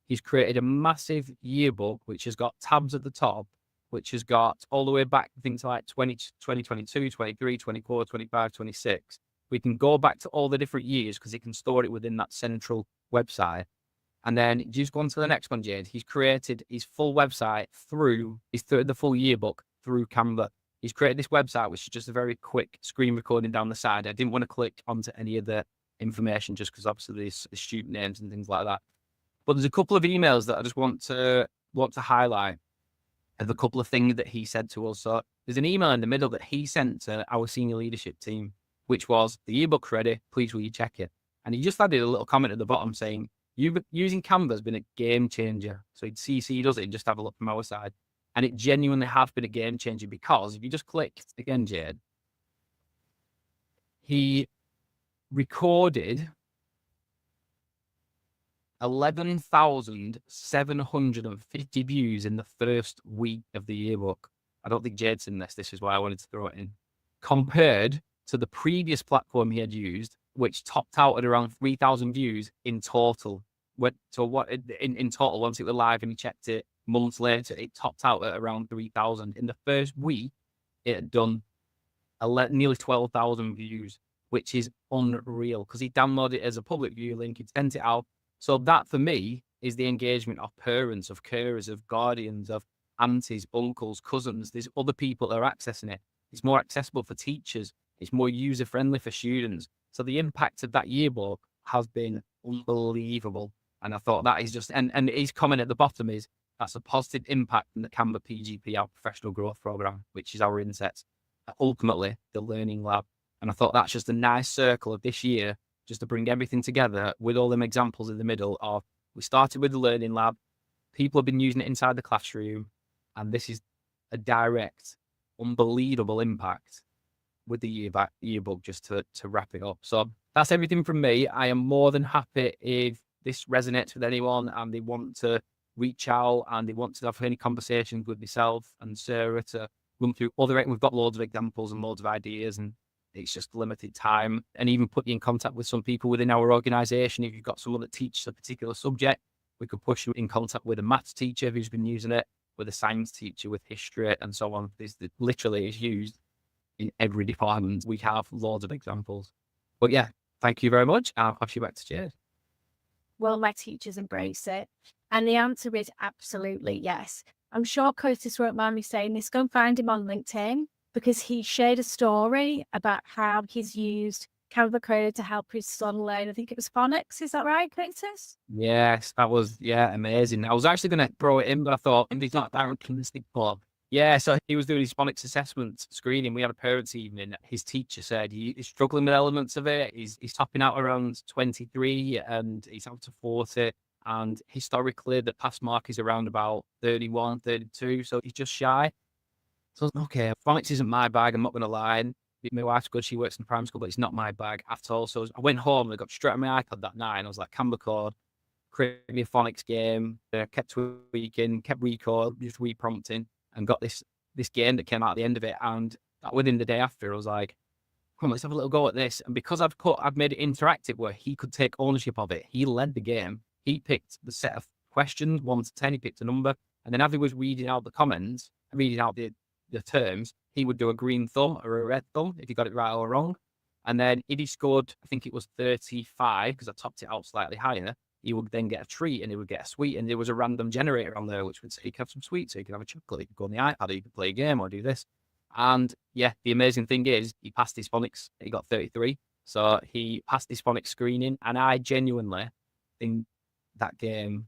He's created a massive yearbook, which has got tabs at the top, which has got all the way back to things like 2022, 23, 24, 25, 26. We can go back to all the different years because it can store it within that central website. And then just go on to the next one, Jade. He's created his full website the full yearbook through Canva. He's created this website, which is just a very quick screen recording down the side. I didn't want to click onto any of the information just because obviously there's student names and things like that. But there's a couple of emails that I just want to highlight of a couple of things that he said to us. So there's an email in the middle that he sent to our senior leadership team, which was, the yearbook's ready, please will you check it? And he just added a little comment at the bottom saying, using Canva has been a game changer. So he'd CC does it and just have a look from our side. And it genuinely has been a game changer because if you just click again, Jade, he recorded 11,750 views in the first week of the yearbook. I don't think Jade's in this. This is why I wanted to throw it in. Compared to the previous platform he had used, which topped out at around 3,000 views in total. So what in total, once it was live and he checked it months later, it topped out at around 3,000. In the first week, it had done nearly 12,000 views, which is unreal because he downloaded it as a public view link, he sent it out. So that for me is the engagement of parents, of carers, of guardians, of aunties, uncles, cousins. There's other people that are accessing it. It's more accessible for teachers. It's more user-friendly for students. So the impact of that yearbook has been unbelievable. And I thought that is just, and his comment at the bottom is, that's a positive impact from the Canva PGP, our professional growth program, which is our insets, ultimately the Learning Lab. And I thought that's just a nice circle of this year, just to bring everything together with all them examples in the middle of, we started with the Learning Lab, people have been using it inside the classroom, and this is a direct, unbelievable impact with the yearbook, just to wrap it up. So that's everything from me. I am more than happy if this resonates with anyone and they want to reach out and they want to have any conversations with myself and Sarah to run through we've got loads of examples and loads of ideas, and it's just limited time, and even put you in contact with some people within our organisation. If you've got someone that teaches a particular subject, we could push you in contact with a maths teacher who's been using it, with a science teacher, with history and so on. This literally is used in every department. We have loads of examples. But yeah, thank you very much. I'll pass you back to Jade. Will my teachers embrace it? And the answer is absolutely yes. I'm sure Curtis won't mind me saying this. Go and find him on LinkedIn, because he shared a story about how he's used Canva Code to help his son learn. I think it was phonics. Is that right, Curtis? Yes, that was amazing. I was actually going to throw it in, but I thought, if he's not directly listening for, Yeah, so he was doing his phonics assessment screening. We had a parents' evening. His teacher said he's struggling with elements of it. He's topping out around 23 and he's out to 40. And historically, the pass mark is around about 31, 32. So he's just shy. So, okay, phonics isn't my bag. I'm not going to lie. My wife's good. She works in primary school, but it's not my bag at all. So I went home and I got straight on my iPad that night. And I was like, Canva code, create me a phonics game. Kept tweaking, kept recall, just reprompting, and got this game that came out at the end of it. And within the day after, I was like, come on, let's have a little go at this. And because I've made it interactive where he could take ownership of it, he led the game. He picked the set of questions, 1 to 10, he picked a number. And then as he was reading out the comments, reading out the terms, he would do a green thumb or a red thumb if he got it right or wrong. And then if he scored, I think it was 35, because I topped it out slightly higher, he would then get a treat and he would get a sweet. And there was a random generator on there, which would say you can have some sweets, so you can have a chocolate, you can go on the iPad, or you can play a game or do this. And yeah, the amazing thing is he passed his phonics. He got 33. So he passed his phonics screening. And I genuinely think that game,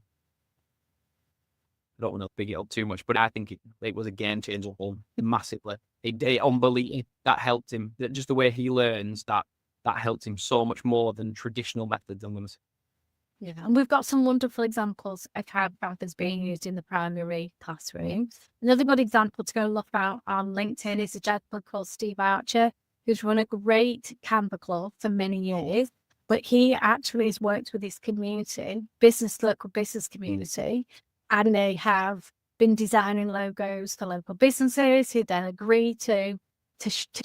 I don't want to big it up too much, but I think it was a game changer for him massively. It did unbelievable. That helped him. Just the way he learns, that helped him so much more than traditional methods. I'm going to say. Yeah, and we've got some wonderful examples of how Canva's being used in the primary classroom. Another good example to go look out on LinkedIn is a gentleman called Steve Archer, who's run a great Canva club for many years, but he actually has worked with his community, local business community, and they have been designing logos for local businesses who then agree to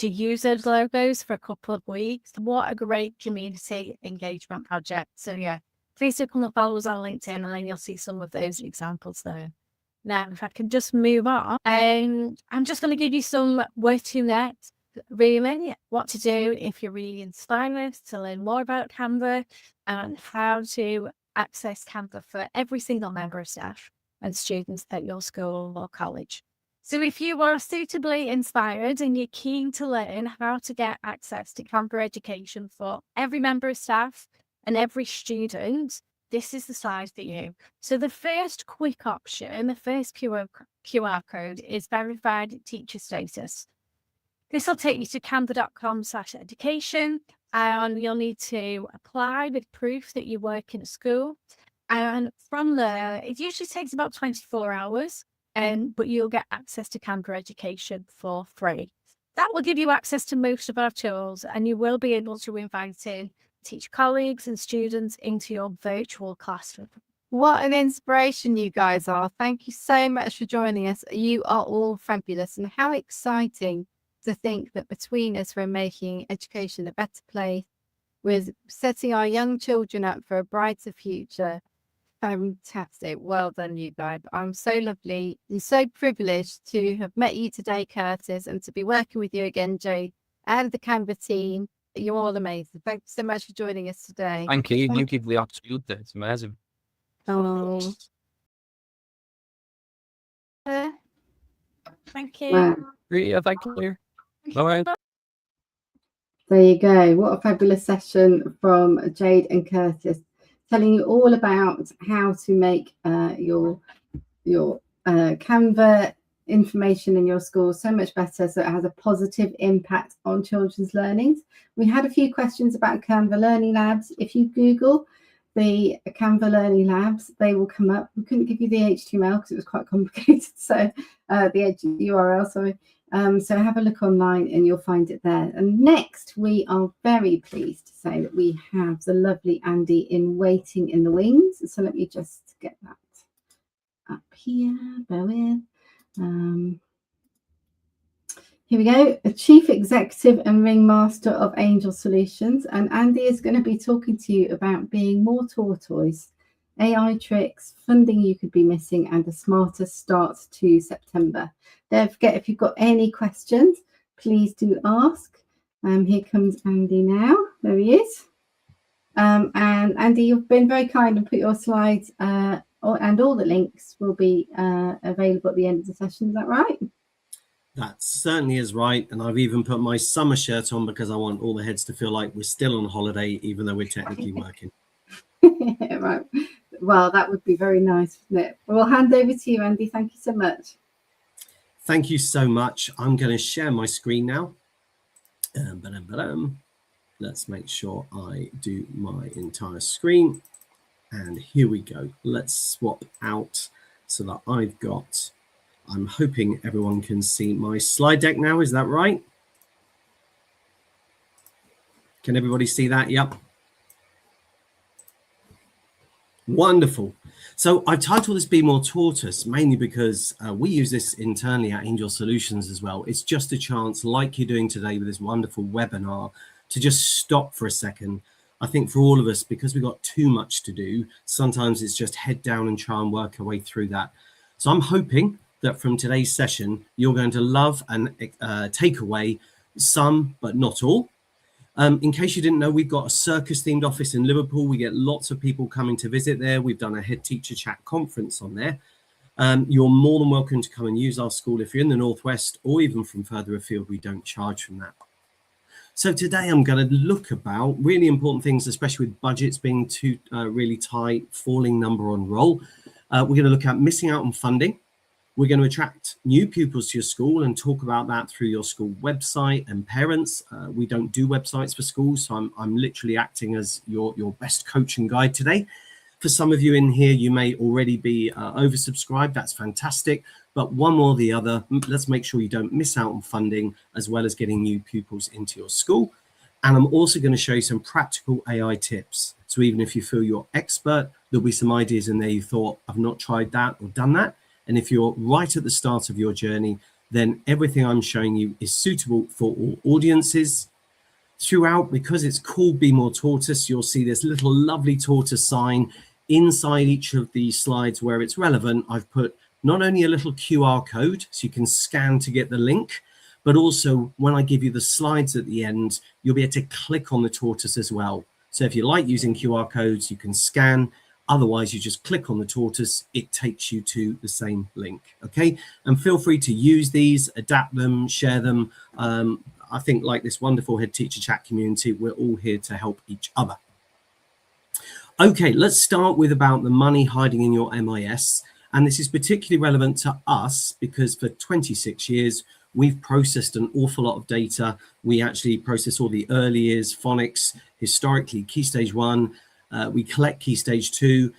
use those logos for a couple of weeks. What a great community engagement project. So yeah, please do come and follow us on LinkedIn and then you'll see some of those examples there. Now, if I can just move on, I'm just going to give you some where to next, really, what to do if you're really inspired to learn more about Canva and how to access Canva for every single member of staff and students at your school or college. So if you are suitably inspired and you're keen to learn how to get access to Canva education for every member of staff and every student, this is the slide for you. So the first quick option, the first QR code is verified teacher status. This will take you to canva.com/education and you'll need to apply with proof that you work in a school. And from there, it usually takes about 24 hours, but you'll get access to Canva education for free. That will give you access to most of our tools and you will be able to invite in teach colleagues and students into your virtual classroom. What an inspiration you guys are. Thank you so much for joining us. You are all fabulous, and how exciting to think that between us we're making education a better place, with setting our young children up for a brighter future. Fantastic. Well done, you guys. I'm so lovely and so privileged to have met you today, Curtis, and to be working with you again, Joe, and the Canva team. You're all amazing. Thanks so much for joining us today. Thank you. You give the opportunity. It's amazing. Oh. Thank you. Wow. Yeah, thank you. Bye. There you go. What a fabulous session from Jade and Curtis, telling you all about how to make your Canva information in your school so much better, so it has a positive impact on children's learnings. We had a few questions about Canva Learning Labs. If you Google the Canva Learning Labs, they will come up. We couldn't give you the HTML because it was quite complicated, so the URL, sorry. So have a look online and you'll find it there. And next, we are very pleased to say that we have the lovely Andy in waiting in the wings. So let me just get that up here. Bear with. Here we go, a Chief Executive and Ringmaster of Angel Solutions. And Andy is going to be talking to you about being more tortoise, AI tricks, funding you could be missing, and a smarter start to September. Don't forget, if you've got any questions, please do ask. Here comes Andy now. There he is. And Andy, you've been very kind and put your slides and all the links will be available at the end of the session. Is that right? That certainly is right. And I've even put my summer shirt on because I want all the heads to feel like we're still on holiday, even though we're technically working. Right. Well, that would be very nice, wouldn't it? We'll hand over to you, Andy. Thank you so much. Thank you so much. I'm going to share my screen now. Let's make sure I do my entire screen. And here we go. Let's swap out so that I'm hoping everyone can see my slide deck now. Is that right? Can everybody see that? Yep. Wonderful. So I titled this Be More Tortoise mainly because we use this internally at Angel Solutions as well. It's just a chance, like you're doing today with this wonderful webinar, to just stop for a second. I think for all of us, because we've got too much to do, sometimes it's just head down and try and work our way through that. So I'm hoping that from today's session, you're going to love and take away some, but not all. In case you didn't know, we've got a circus-themed office in Liverpool. We get lots of people coming to visit there. We've done a head teacher chat conference on there. You're more than welcome to come and use our school if you're in the Northwest or even from further afield. We don't charge from that. So today I'm going to look about really important things, especially with budgets being too really tight, falling number on roll. We're going to look at missing out on funding. We're going to attract new pupils to your school and talk about that through your school website and parents. We don't do websites for schools, so I'm literally acting as your best coach and guide today. For some of you in here, you may already be oversubscribed. That's fantastic. But one or the other, let's make sure you don't miss out on funding as well as getting new pupils into your school. And I'm also going to show you some practical AI tips. So even if you feel you're expert, there'll be some ideas in there you thought, I've not tried that or done that. And if you're right at the start of your journey, then everything I'm showing you is suitable for all audiences. Throughout, because it's called Be More Tortoise, you'll see this little lovely tortoise sign inside each of the slides where it's relevant. I've put not only a little QR code so you can scan to get the link, but also when I give you the slides at the end, you'll be able to click on the tortoise as well. So if you like using QR codes, you can scan. Otherwise, you just click on the tortoise, it takes you to the same link, okay? And feel free to use these, adapt them, share them. I think like this wonderful head teacher chat community, we're all here to help each other. Okay, let's start with about the money hiding in your MIS. And this is particularly relevant to us because for 26 years, we've processed an awful lot of data. We actually process all the early years, phonics, historically Key Stage 1, we collect Key Stage 2,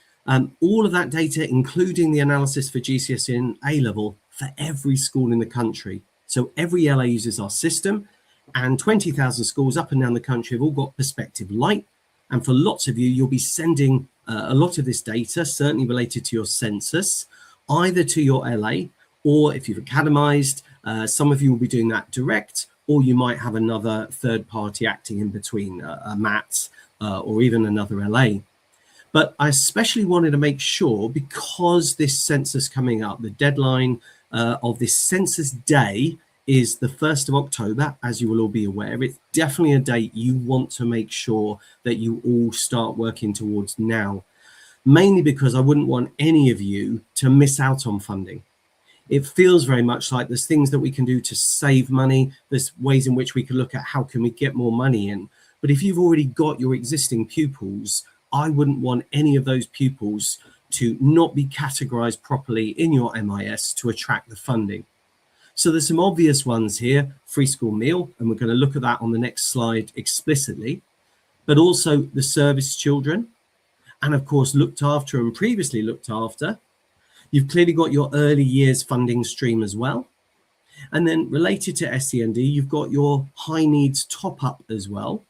all of that data, including the analysis for GCSE and A-level for every school in the country. So every LA uses our system, and 20,000 schools up and down the country have all got Perspective Lite. And for lots of you, you'll be sending a lot of this data, certainly related to your census, either to your LA, or if you've academized, some of you will be doing that direct, or you might have another third party acting in between, a MAT or even another LA. But I especially wanted to make sure, because this census coming up, the deadline of this census day is the 1st of October, as you will all be aware. It's definitely a date you want to make sure that you all start working towards now, mainly because I wouldn't want any of you to miss out on funding. It feels very much like there's things that we can do to save money. There's ways in which we can look at how can we get more money in. But if you've already got your existing pupils, I wouldn't want any of those pupils to not be categorized properly in your MIS to attract the funding. So there's some obvious ones here, free school meal, and we're going to look at that on the next slide explicitly, but also the service children, and of course looked after and previously looked after. You've clearly got your early years funding stream as well. And then related to SEND, you've got your high needs top up as well.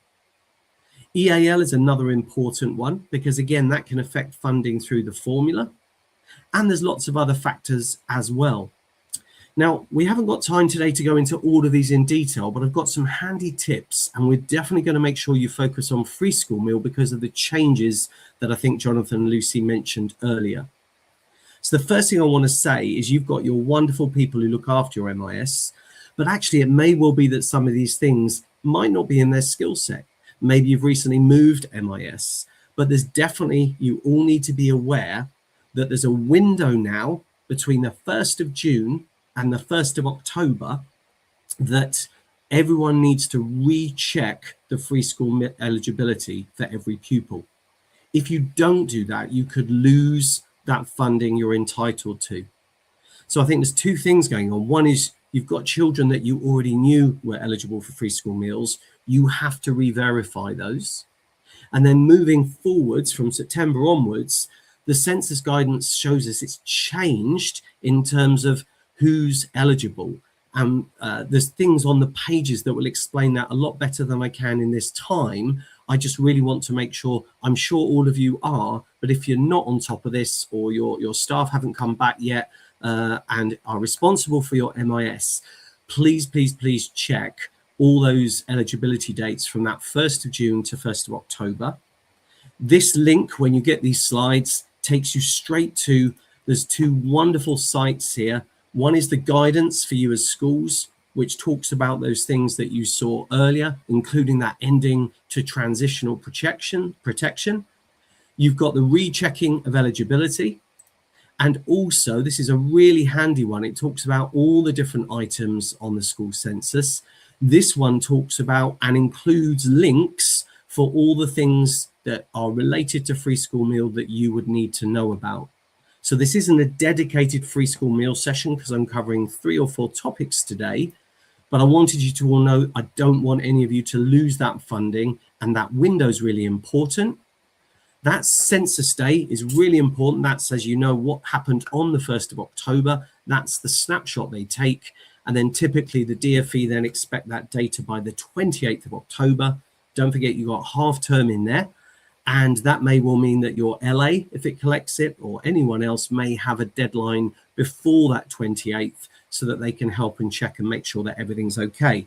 EAL is another important one because again, that can affect funding through the formula. And there's lots of other factors as well. Now, we haven't got time today to go into all of these in detail, but I've got some handy tips, and we're definitely going to make sure you focus on free school meal because of the changes that I think Jonathan and Lucy mentioned earlier. So the first thing I want to say is you've got your wonderful people who look after your MIS, but actually it may well be that some of these things might not be in their skill set. Maybe you've recently moved MIS, but there's definitely, you all need to be aware that there's a window now between the 1st of June and the 1st of October that everyone needs to recheck the free school eligibility for every pupil. If you don't do that, you could lose that funding you're entitled to. So I think there's two things going on. One is you've got children that you already knew were eligible for free school meals. You have to re-verify those. And then moving forwards from September onwards, the census guidance shows us it's changed in terms of who's eligible. There's things on the pages that will explain that a lot better than I can in this time. I just really want to make sure, I'm sure all of you are, but if you're not on top of this, or your staff haven't come back yet and are responsible for your MIS, please check all those eligibility dates from that 1st of June to 1st of October. This link, when you get these slides, takes you straight to, there's two wonderful sites here. One is the guidance for you as schools, which talks about those things that you saw earlier, including that ending to transitional protection. You've got the rechecking of eligibility. And also, this is a really handy one. It talks about all the different items on the school census. This one talks about and includes links for all the things that are related to free school meal that you would need to know about. So this isn't a dedicated free school meal session because I'm covering 3 or 4 topics today, but I wanted you to all know I don't want any of you to lose that funding, and that window is really important. That census day is really important. That says you know what happened on the 1st of October. That's the snapshot they take. And then typically the DfE then expect that data by the 28th of October. Don't forget you got half term in there. And that may well mean that your LA, if it collects it, or anyone else may have a deadline before that 28th so that they can help and check and make sure that everything's okay.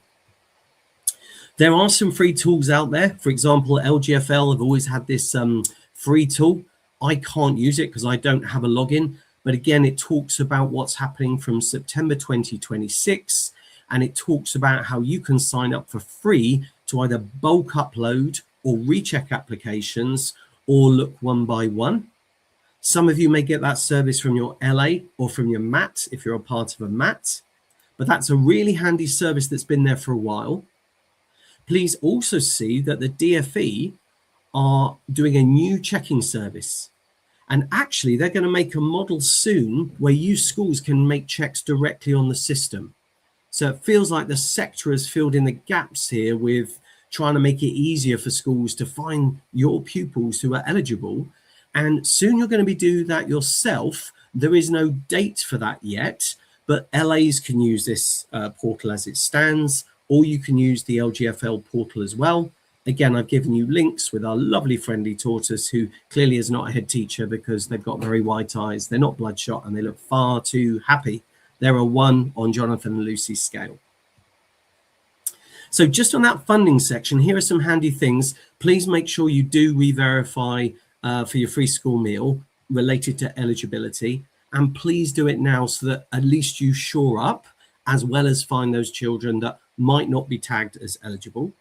There are some free tools out there. For example, LGFL have always had this free tool. I can't use it because I don't have a login. But again, it talks about what's happening from September 2026. And it talks about how you can sign up for free to either bulk upload or recheck applications or look one by one. Some of you may get that service from your LA or from your MAT if you're a part of a MAT. But that's a really handy service that's been there for a while. Please also see that the DfE are doing a new checking service. And actually, they're going to make a model soon where you schools can make checks directly on the system. So it feels like the sector has filled in the gaps here with trying to make it easier for schools to find your pupils who are eligible. And soon you're going to be doing that yourself. There is no date for that yet, but LAs can use this portal as it stands, or you can use the LGFL portal as well. Again, I've given you links with our lovely friendly tortoise, who clearly is not a head teacher because they've got very white eyes. They're not bloodshot and they look far too happy. They're a 1 on Jonathan and Lucy's scale. So just on that funding section, here are some handy things. Please make sure you do re-verify for your free school meal related to eligibility. And please do it now so that at least you shore up, as well as find those children that might not be tagged as eligible.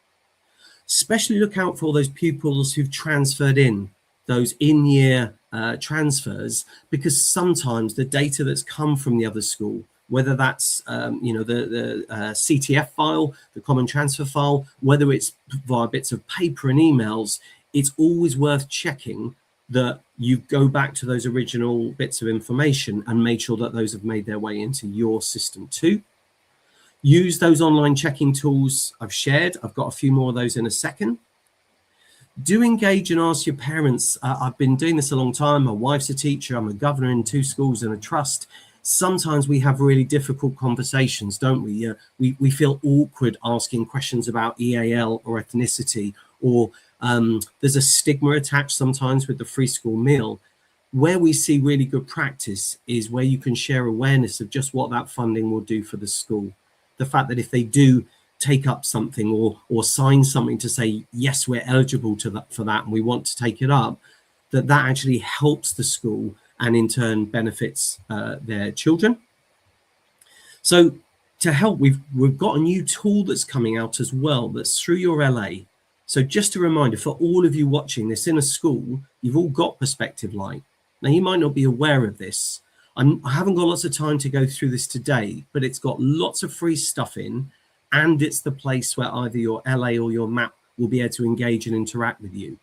Especially look out for all those pupils who've transferred in, those in-year transfers, because sometimes the data that's come from the other school, whether that's the CTF file, the common transfer file, whether it's via bits of paper and emails, it's always worth checking that you go back to those original bits of information and make sure that those have made their way into your system too. Use those online checking tools I've shared. I've got a few more of those in a second. Do engage and ask your parents. I've been doing this a long time. My wife's a teacher. I'm a governor in 2 schools and a trust. Sometimes we have really difficult conversations, don't we? We feel awkward asking questions about EAL or ethnicity, or there's a stigma attached sometimes with the free school meal. Where we see really good practice is where you can share awareness of just what that funding will do for the school. The fact that if they do take up something or sign something to say, yes, we're eligible for that and we want to take it up, that actually helps the school and in turn benefits their children. So to help, we've got a new tool that's coming out as well that's through your LA. So just a reminder for all of you watching this in a school, you've all got Perspective Light. Now you might not be aware of this. I haven't got lots of time to go through this today, but it's got lots of free stuff in, and it's the place where either your LA or your MAP will be able to engage and interact with you.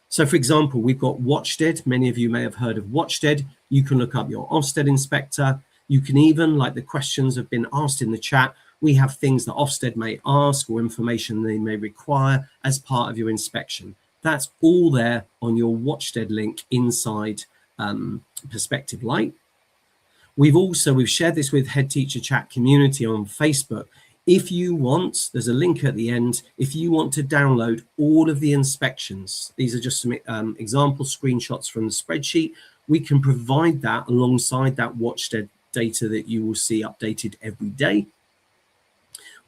So for example, we've got Watched. Many of you may have heard of Watched. You can look up your Ofsted inspector. You can even, like the questions have been asked in the chat, we have things that Ofsted may ask or information they may require as part of your inspection. That's all there on your Watched link inside Perspective Light. We've shared this with Head Teacher Chat community on Facebook. If you want, there's a link at the end. If you want to download all of the inspections, these are just some example screenshots from the spreadsheet. We can provide that alongside that Watched data that you will see updated every day.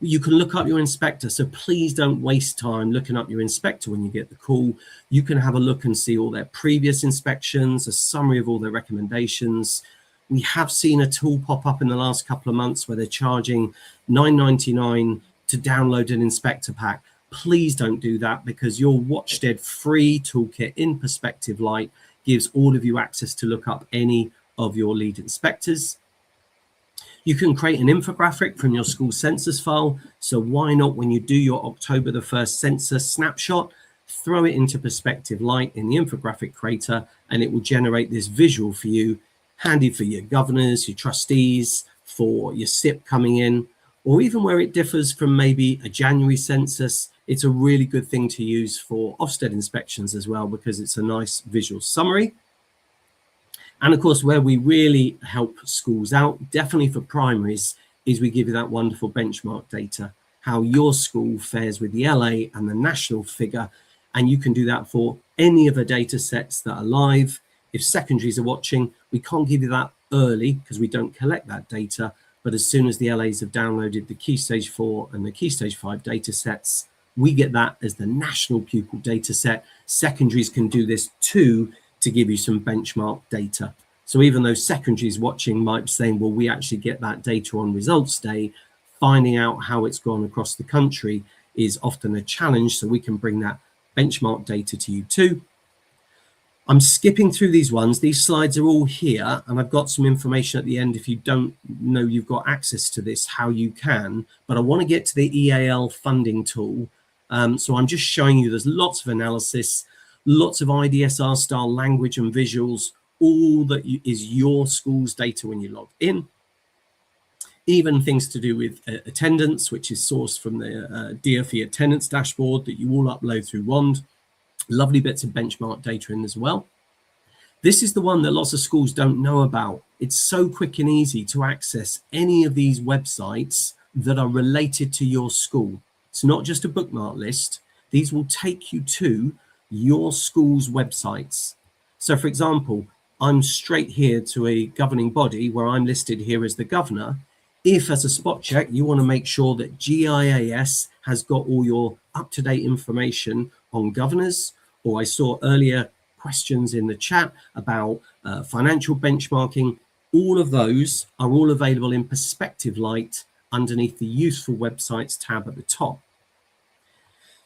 You can look up your inspector, so please don't waste time looking up your inspector when you get the call. You can have a look and see all their previous inspections, a summary of all their recommendations. We have seen a tool pop up in the last couple of months where they're charging $9.99 to download an inspector pack. Please don't do that, because your Watched free toolkit in Perspective Light gives all of you access to look up any of your lead inspectors. You can create an infographic from your school census file. So why not, when you do your October the 1st census snapshot, throw it into Perspective Light in the infographic creator, and it will generate this visual for you, handy for your governors, your trustees, for your SIP coming in, or even where it differs from maybe a January census. It's a really good thing to use for Ofsted inspections as well, because it's a nice visual summary. And of course, where we really help schools out, definitely for primaries, is we give you that wonderful benchmark data, how your school fares with the LA and the national figure. And you can do that for any of the data sets that are live. If secondaries are watching, we can't give you that early because we don't collect that data. But as soon as the LAs have downloaded the Key Stage 4 and the Key Stage 5 data sets, we get that as the national pupil data set. Secondaries can do this too, to give you some benchmark data. So even though secondaries watching might be saying, well, we actually get that data on results day, finding out how it's gone across the country is often a challenge. So we can bring that benchmark data to you too. I'm skipping through these ones. These slides are all here, and I've got some information at the end. If you don't know you've got access to this, how you can, but I want to get to the EAL funding tool. So I'm just showing you there's lots of analysis, lots of IDSR style language and visuals, all that is your school's data when you log in. Even things to do with attendance, which is sourced from the DfE attendance dashboard that you all upload through WAND. Lovely bits of benchmark data in as well. This is the one that lots of schools don't know about. It's so quick and easy to access any of these websites that are related to your school. It's not just a bookmark list. These will take you to your school's websites. So for example, I'm straight here to a governing body where I'm listed here as the governor. If as a spot check, you want to make sure that GIAS has got all your up-to-date information on governors, or I saw earlier questions in the chat about financial benchmarking, all of those are all available in Perspective Light underneath the Useful Websites tab at the top.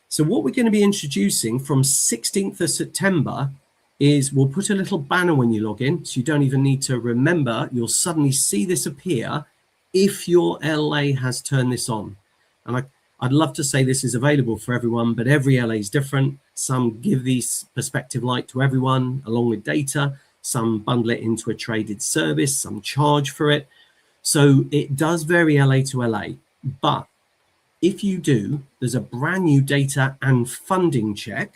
So what we're going to be introducing from 16th of September is we'll put a little banner when you log in, so you don't even need to remember. You'll suddenly see this appear if your LA has turned this on. And I'd love to say this is available for everyone, but every LA is different. Some give these Perspective Light to everyone along with data. Some bundle it into a traded service. Some charge for it. So it does vary LA to LA. But if you do, there's a brand new data and funding check.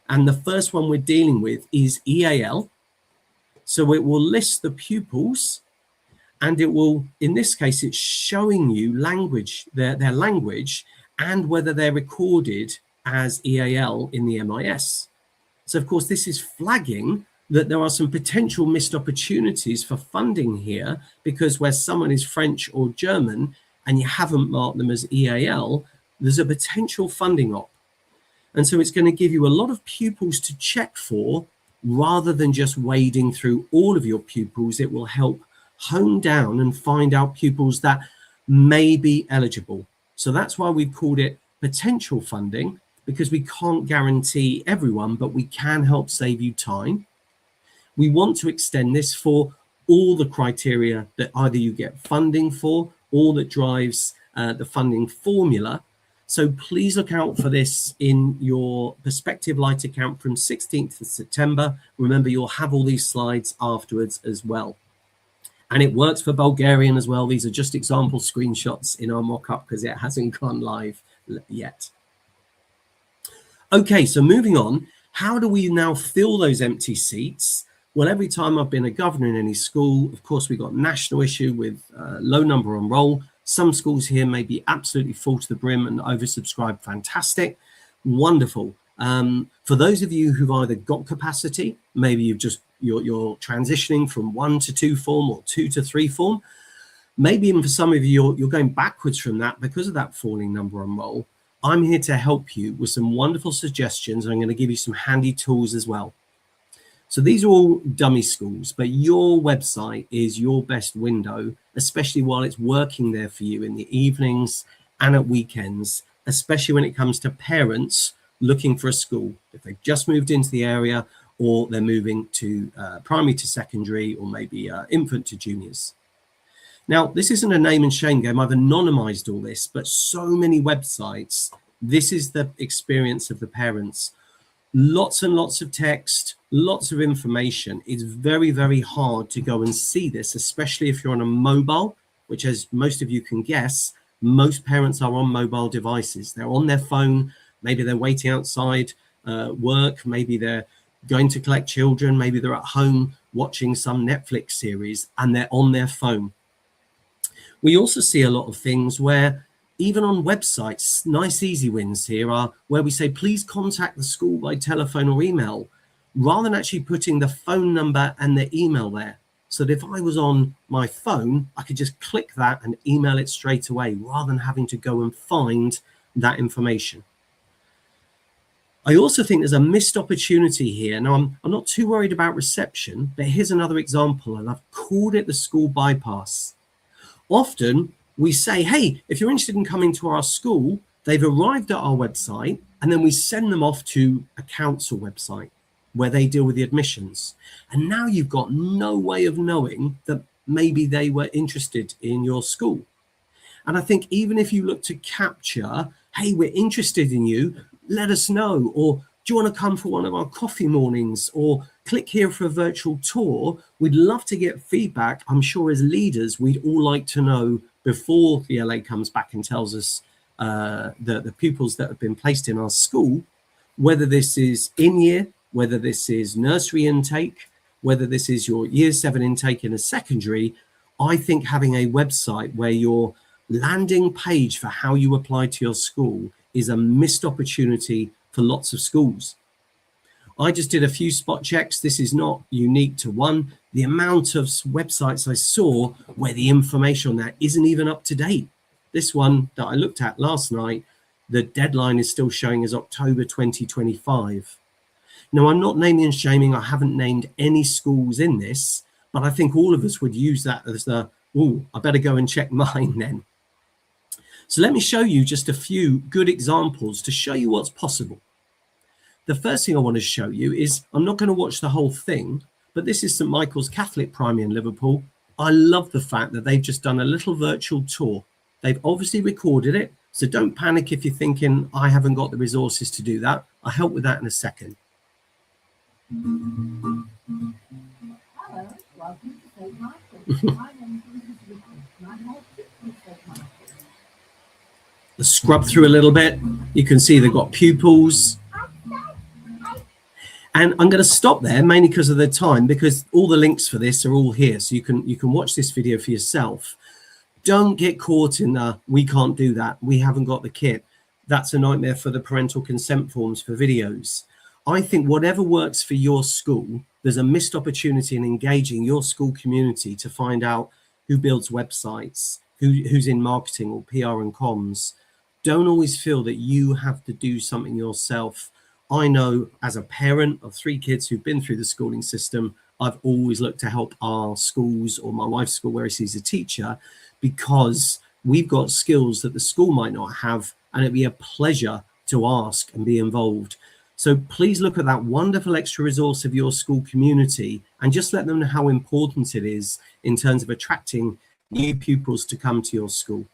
And the first one we're dealing with is EAL. So it will list the pupils, and it will, in this case, it's showing you language, their language, and whether they're recorded as EAL in the MIS. So of course, this is flagging that there are some potential missed opportunities for funding here, because where someone is French or German and you haven't marked them as EAL, there's a potential funding op. And so it's going to give you a lot of pupils to check for, rather than just wading through all of your pupils. It will help hone down and find out pupils that may be eligible. So that's why we've called it potential funding, because we can't guarantee everyone, but we can help save you time. We want to extend this for all the criteria that either you get funding for or that drives the funding formula. So please look out for this in your Perspective Light account from 16th of September. Remember, you'll have all these slides afterwards as well. And it works for Bulgarian as well. These are just example screenshots in our mock-up because it hasn't gone live yet. Okay, so moving on, how do we now fill those empty seats? Well, every time I've been a governor in any school, of course, we've got national issue with low number on roll. Some schools here may be absolutely full to the brim and oversubscribed. Fantastic, wonderful. For those of you who've either got capacity, maybe you're transitioning from 1 to 2 form or 2 to 3 form. Maybe even for some of you, you're going backwards from that because of that falling number on roll. I'm here to help you with some wonderful suggestions. I'm going to give you some handy tools as well. So these are all dummy schools, but your website is your best window, especially while it's working there for you in the evenings and at weekends, especially when it comes to parents looking for a school. If they've just moved into the area or they're moving to primary to secondary or maybe infant to juniors. Now, this isn't a name and shame game. I've anonymized all this, but so many websites, this is the experience of the parents. Lots and lots of text, lots of information. It's very, very hard to go and see this, especially if you're on a mobile, which, as most of you can guess, most parents are on mobile devices. They're on their phone. Maybe they're waiting outside work. Maybe they're going to collect children. Maybe they're at home watching some Netflix series and they're on their phone. We also see a lot of things where even on websites, nice easy wins here are where we say, please contact the school by telephone or email, rather than actually putting the phone number and the email there. So that if I was on my phone, I could just click that and email it straight away, rather than having to go and find that information. I also think there's a missed opportunity here. Now, I'm not too worried about reception, but here's another example, and I've called it the school bypass. Often we say, hey, if you're interested in coming to our school, they've arrived at our website, and then we send them off to a council website where they deal with the admissions. And now you've got no way of knowing that maybe they were interested in your school. And I think even if you look to capture, hey, we're interested in you, let us know, or do you want to come for one of our coffee mornings, or click here for a virtual tour? We'd love to get feedback. I'm sure as leaders, we'd all like to know before the LA comes back and tells us the pupils that have been placed in our school, whether this is in year, whether this is nursery intake, whether this is your year 7 intake in a secondary. I think having a website where your landing page for how you apply to your school is a missed opportunity for lots of schools. I just did a few spot checks. This is not unique to one. The amount of websites I saw where the information on that isn't even up to date. This one that I looked at last night, the deadline is still showing as October 2025. Now, I'm not naming and shaming. I haven't named any schools in this, but I think all of us would use that as the, oh, I better go and check mine then. So let me show you just a few good examples to show you what's possible. The first thing I want to show you is, I'm not going to watch the whole thing, but this is St Michael's Catholic Primary in Liverpool. I love the fact that they've just done a little virtual tour. They've obviously recorded it, so don't panic if you're thinking, I haven't got the resources to do that. I'll help with that in a second. Hello, welcome to St Michael's. My name is my help is St Michael's. Scrub through a little bit. You can see they've got pupils. And I'm going to stop there mainly because of the time, because all the links for this are all here. So you can watch this video for yourself. Don't get caught in the, we can't do that, we haven't got the kit. That's a nightmare for the parental consent forms for videos. I think whatever works for your school, there's a missed opportunity in engaging your school community to find out who builds websites, who's in marketing or PR and comms. Don't always feel that you have to do something yourself. I know as a parent of 3 kids who've been through the schooling system, I've always looked to help our schools or my wife's school where she's a teacher, because we've got skills that the school might not have, and it'd be a pleasure to ask and be involved. So please look at that wonderful extra resource of your school community and just let them know how important it is in terms of attracting new pupils to come to your school.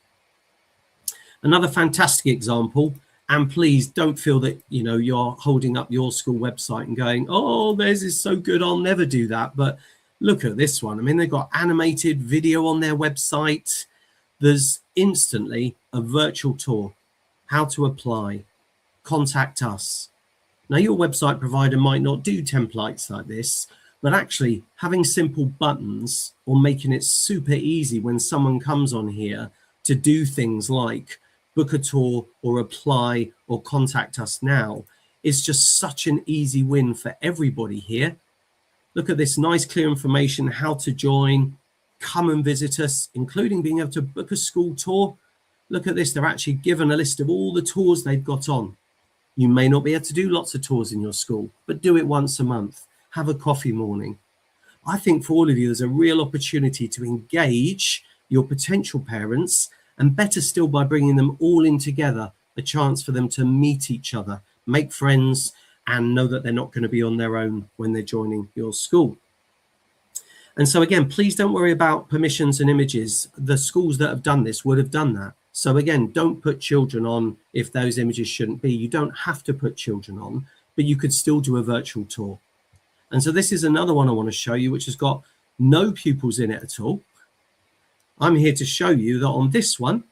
Another fantastic example, and please don't feel that you're holding up your school website and going, oh, theirs is so good, I'll never do that. But Look at this one. I mean, they've got animated video on their website. There's instantly a virtual tour, how to apply, contact us. Now, your website provider might not do templates like this, but actually having simple buttons or making it super easy when someone comes on here to do things like book a tour or apply or contact us now is just such an easy win for everybody here. Look at this nice, clear information, how to join, come and visit us, including being able to book a school tour. Look at this, they're actually given a list of all the tours they've got on. You may not be able to do lots of tours in your school, but do it once a month. Have a coffee morning. I think for all of you, there's a real opportunity to engage your potential parents, and better still by bringing them all in together, a chance for them to meet each other, make friends, and know that they're not going to be on their own when they're joining your school. And so again, please don't worry about permissions and images. The schools that have done this would have done that. So again, don't put children on if those images shouldn't be. You don't have to put children on, but you could still do a virtual tour. And so this is another one I want to show you, which has got no pupils in it at all. I'm here to show you that on this one,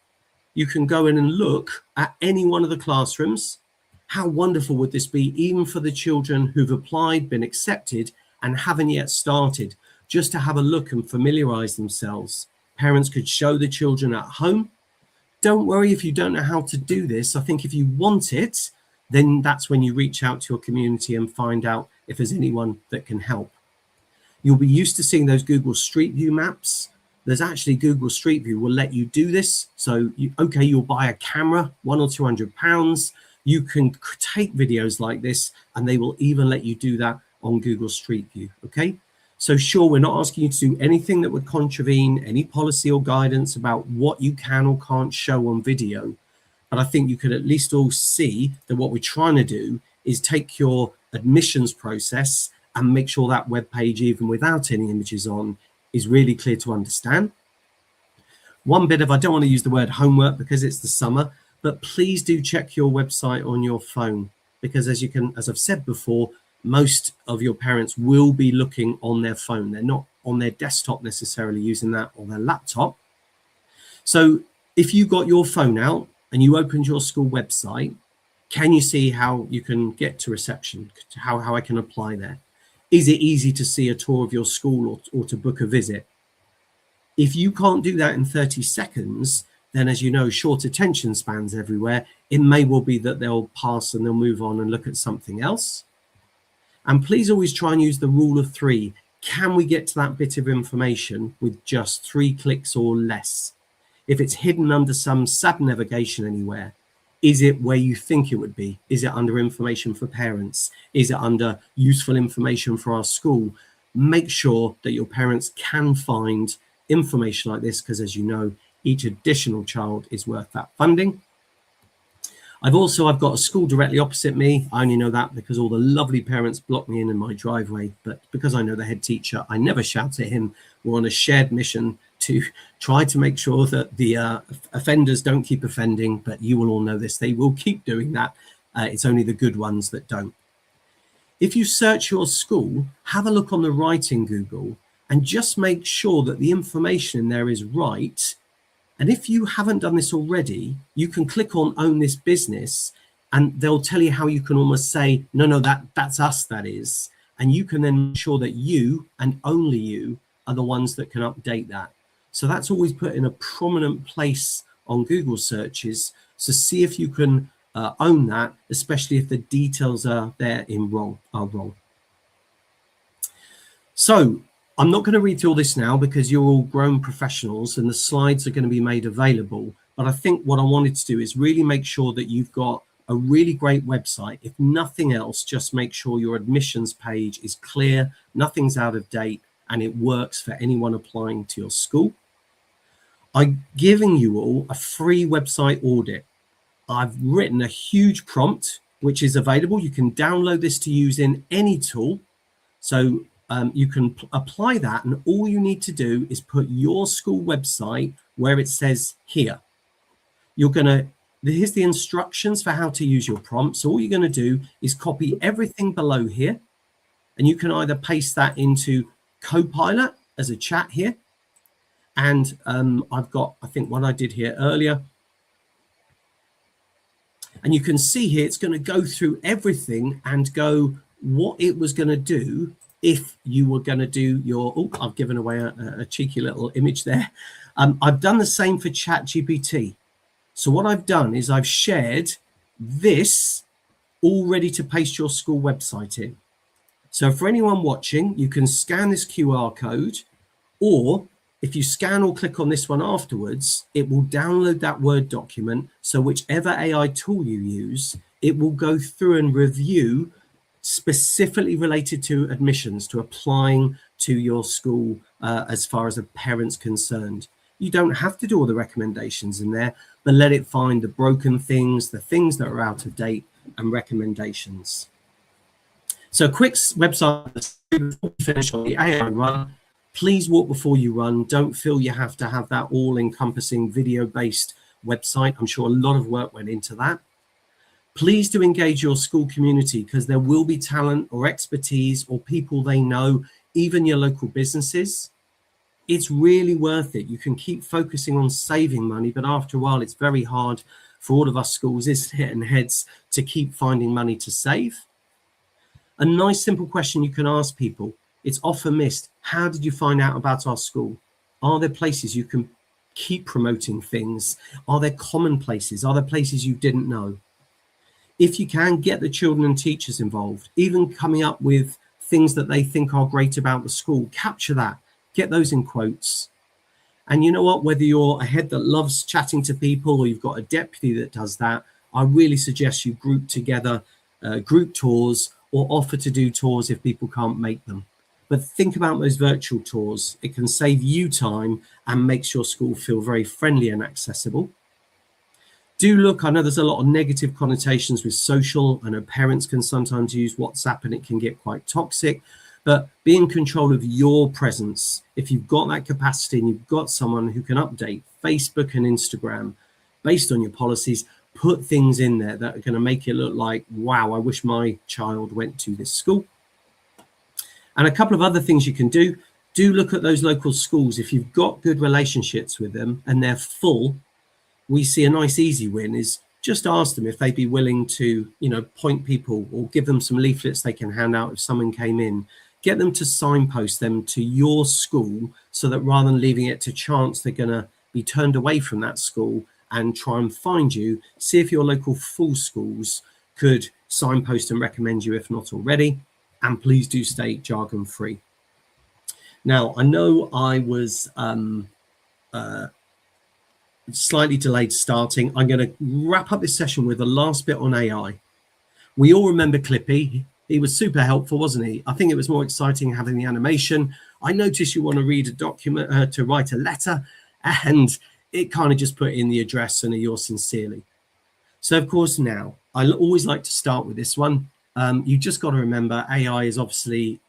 you can go in and look at any one of the classrooms. How wonderful would this be, even for the children who've applied, been accepted, and haven't yet started, just to have a look and familiarize themselves. Parents could show the children at home. Don't worry if you don't know how to do this. I think if you want it, then that's when you reach out to your community and find out if there's anyone that can help. You'll be used to seeing those Google Street View maps. There's actually Google Street View will let you do this. So, you'll buy a camera, £100 or £200. You can take videos like this, and they will even let you do that on Google Street View, okay? So sure, we're not asking you to do anything that would contravene any policy or guidance about what you can or can't show on video. But I think you could at least all see that what we're trying to do is take your admissions process and make sure that web page, even without any images on, is really clear to understand. One bit of, I don't want to use the word homework because it's the summer, but please do check your website on your phone, because as I've said before, most of your parents will be looking on their phone. They're not on their desktop necessarily using that, or their laptop. So if you got your phone out and you opened your school website, can you see how you can get to reception, how I can apply there? Is it easy to see a tour of your school or to book a visit? If you can't do that in 30 seconds, then as you know, short attention spans everywhere. It may well be that they'll pass and they'll move on and look at something else. And please always try and use the rule of 3. Can we get to that bit of information with just 3 clicks or less? If it's hidden under some sub navigation anywhere, is it where you think it would be? Is it under information for parents? Is it under useful information for our school? Make sure that your parents can find information like this, because as you know, each additional child is worth that funding. I've got a school directly opposite me. I only know that because all the lovely parents block me in my driveway. But because I know the head teacher, I never shout at him. We're on a shared mission to try to make sure that the offenders don't keep offending. But you will all know this. They will keep doing that. It's only the good ones that don't. If you search your school, have a look on the right in Google and just make sure that the information in there is right. And if you haven't done this already, you can click on Own This Business, and they'll tell you how you can almost say, no, that's us, that is. And you can then make sure that you and only you are the ones that can update that. So that's always put in a prominent place on Google searches. So see if you can own that, especially if the details are there are wrong. So I'm not going to read through all this now because you're all grown professionals and the slides are going to be made available. But I think what I wanted to do is really make sure that you've got a really great website. If nothing else, just make sure your admissions page is clear, nothing's out of date, and it works for anyone applying to your school. I'm giving you all a free website audit. I've written a huge prompt, which is available. You can download this to use in any tool. So you can apply that, and all you need to do is put your school website where it says here. Here's the instructions for how to use your prompt. So all you're going to do is copy everything below here, and you can either paste that into Copilot as a chat here. And I've got, I think, one I did here earlier. And you can see here, it's going to go through everything and go what it was going to do if you were going to do your, oh, I've given away a cheeky little image there. I've done the same for ChatGPT. So what I've done is I've shared this all ready to paste your school website in. So for anyone watching, you can scan this QR code, or if you scan or click on this one afterwards, it will download that Word document. So whichever AI tool you use, it will go through and review specifically related to admissions, to applying to your school as far as a parent's concerned. You don't have to do all the recommendations in there, but let it find the broken things, the things that are out of date, and recommendations. So a quick website before we finish on the AI run. Please walk before you run. Don't feel you have to have that all-encompassing video-based website. I'm sure a lot of work went into that. Please do engage your school community, because there will be talent or expertise or people they know, even your local businesses. It's really worth it. You can keep focusing on saving money, but after a while, it's very hard for all of us schools, isn't it, and heads to keep finding money to save. A nice simple question you can ask people, it's often missed. How did you find out about our school? Are there places you can keep promoting things? Are there common places? Are there places you didn't know? If you can, get the children and teachers involved, even coming up with things that they think are great about the school. Capture that, get those in quotes. And you know what, whether you're a head that loves chatting to people or you've got a deputy that does that, I really suggest you group together group tours, or offer to do tours if people can't make them. But think about those virtual tours. It can save you time and makes your school feel very friendly and accessible. Do look, I know there's a lot of negative connotations with social. I know parents can sometimes use WhatsApp and it can get quite toxic, but be in control of your presence. If you've got that capacity and you've got someone who can update Facebook and Instagram based on your policies, put things in there that are going to make it look like, wow, I wish my child went to this school. And a couple of other things you can do. Do look at those local schools. If you've got good relationships with them and they're full, we see a nice easy win is just ask them if they'd be willing to, you know, point people or give them some leaflets they can hand out if someone came in. Get them to signpost them to your school, so that rather than leaving it to chance, they're going to be turned away from that school and try and find you. See if your local full schools could signpost and recommend you if not already. And please do stay jargon free. Now, I know I was slightly delayed starting. I'm going to wrap up this session with the last bit on AI. We all remember Clippy. He was super helpful, wasn't he? I think it was more exciting having the animation. I noticed you want to read a document, to write a letter, and it kind of just put in the address and a yours sincerely. So of course now, I always like to start with this one. You just got to remember AI is obviously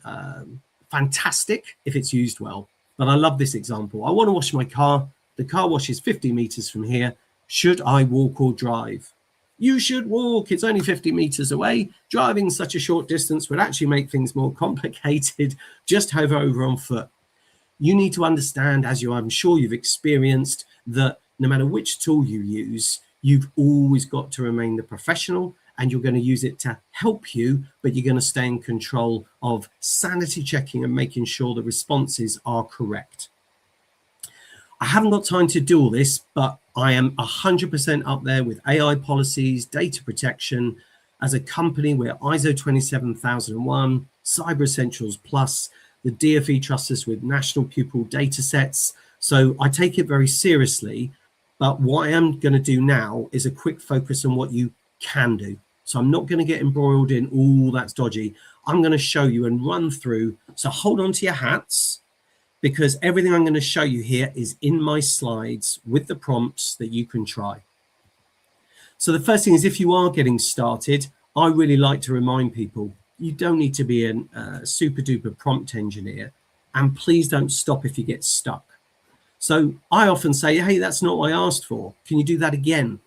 fantastic if it's used well. But I love this example. I want to wash my car. The car wash is 50 meters from here. Should I walk or drive? You should walk. It's only 50 meters away. Driving such a short distance would actually make things more complicated. Just hover over on foot. You need to understand, as I'm sure you've experienced, that no matter which tool you use, you've always got to remain the professional, and you're going to use it to help you, but you're going to stay in control of sanity checking and making sure the responses are correct. I haven't got time to do all this, but I am 100% up there with AI policies, data protection. As a company, we're ISO 27001, Cyber Essentials Plus, the DfE trusts us with national pupil data sets. So I take it very seriously, but what I am going to do now is a quick focus on what you can do. So I'm not going to get embroiled in all that's dodgy. I'm going to show you and run through. So hold on to your hats, because everything I'm going to show you here is in my slides with the prompts that you can try. So the first thing is, if you are getting started, I really like to remind people, you don't need to be a super duper prompt engineer, and please don't stop if you get stuck. So I often say, hey, that's not what I asked for. Can you do that again?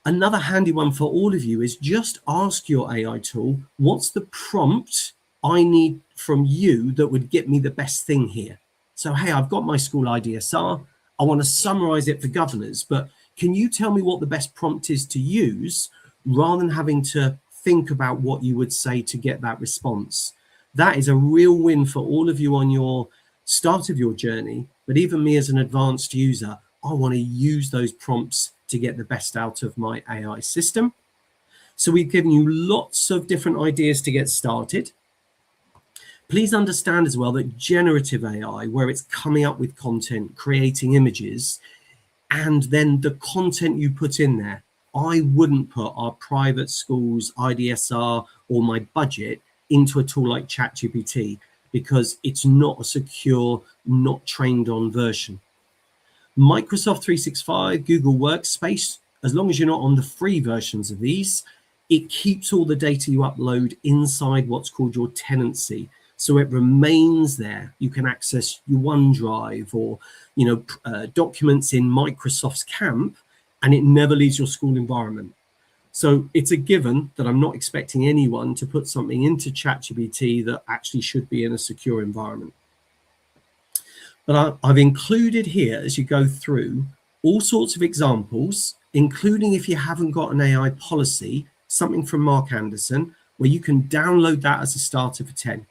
Another handy one for all of you is just ask your AI tool, what's the prompt I need from you that would get me the best thing here. So, hey, I've got my school IDSR. I want to summarize it for governors, but can you tell me what the best prompt is to use rather than having to think about what you would say to get that response? That is a real win for all of you on your start of your journey. But even me as an advanced user, I want to use those prompts to get the best out of my AI system. So we've given you lots of different ideas to get started. Please understand as well that generative AI, where it's coming up with content, creating images, and then the content you put in there, I wouldn't put our private schools, IDSR, or my budget into a tool like ChatGPT because it's not a secure, not trained on version. Microsoft 365, Google Workspace, as long as you're not on the free versions of these, it keeps all the data you upload inside what's called your tenancy. So it remains there. You can access your OneDrive or, documents in Microsoft's camp, and it never leaves your school environment. So it's a given that I'm not expecting anyone to put something into ChatGPT that actually should be in a secure environment. But I've included here, as you go through, all sorts of examples, including if you haven't got an AI policy, something from Mark Anderson, where you can download that as a starter for 10.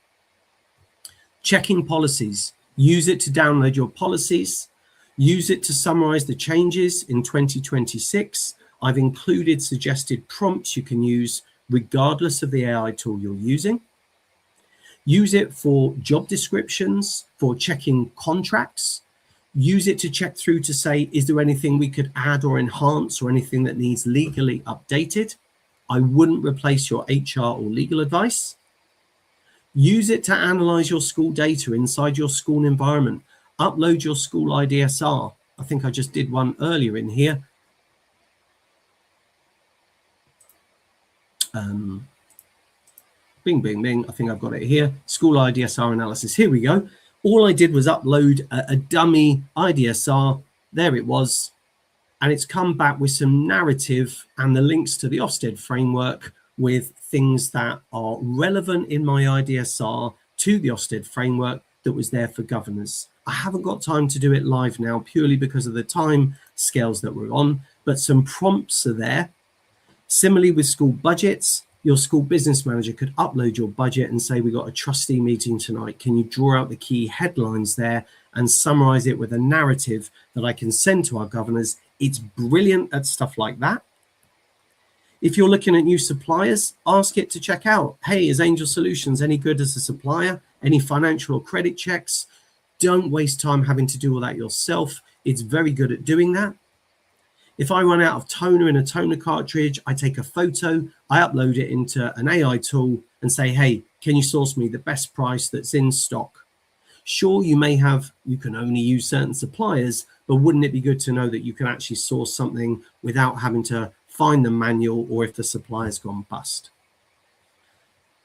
Checking policies, use it to download your policies, use it to summarize the changes in 2026. I've included suggested prompts you can use regardless of the AI tool you're using. Use it for job descriptions, for checking contracts. Use it to check through to say, is there anything we could add or enhance or anything that needs legally updated? I wouldn't replace your HR or legal advice. Use it to analyze your school data inside your school environment. Upload your school IDSR. I think I just did one earlier in here. Bing, bing, bing. I think I've got it here. School IDSR analysis. Here we go. All I did was upload a dummy IDSR. There it was. And it's come back with some narrative and the links to the Ofsted framework with things that are relevant in my IDSR to the Ofsted framework that was there for governors. I haven't got time to do it live now purely because of the time scales that we're on, but some prompts are there. Similarly with school budgets, your school business manager could upload your budget and say, we got a trustee meeting tonight. Can you draw out the key headlines there and summarize it with a narrative that I can send to our governors? It's brilliant at stuff like that. If you're looking at new suppliers, ask it to check out, hey, is Angel Solutions any good as a supplier? Any financial or credit checks? Don't waste time having to do all that yourself. It's very good at doing that. If I run out of toner in a toner cartridge, I take a photo, I upload it into an AI tool and say, hey, can you source me the best price that's in stock? Sure, you can only use certain suppliers, but wouldn't it be good to know that you can actually source something without having to find the manual or if the supplier's gone bust?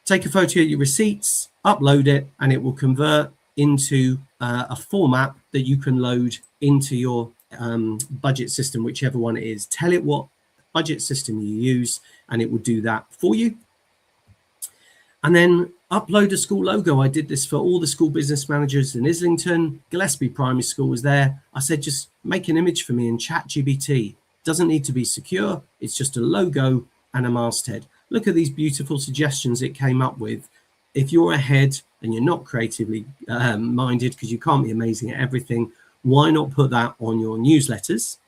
Take a photo of your receipts, upload it, and it will convert into a format that you can load into your budget system, whichever one it is. Tell it what budget system you use, and it will do that for you. And then upload a school logo. I did this for all the school business managers in Islington. Gillespie Primary School was there. I said, just make an image for me in ChatGPT. Doesn't need to be secure. It's just a logo and a masthead. Look at these beautiful suggestions it came up with. If you're ahead and you're not creatively minded because you can't be amazing at everything, why not put that on your newsletters?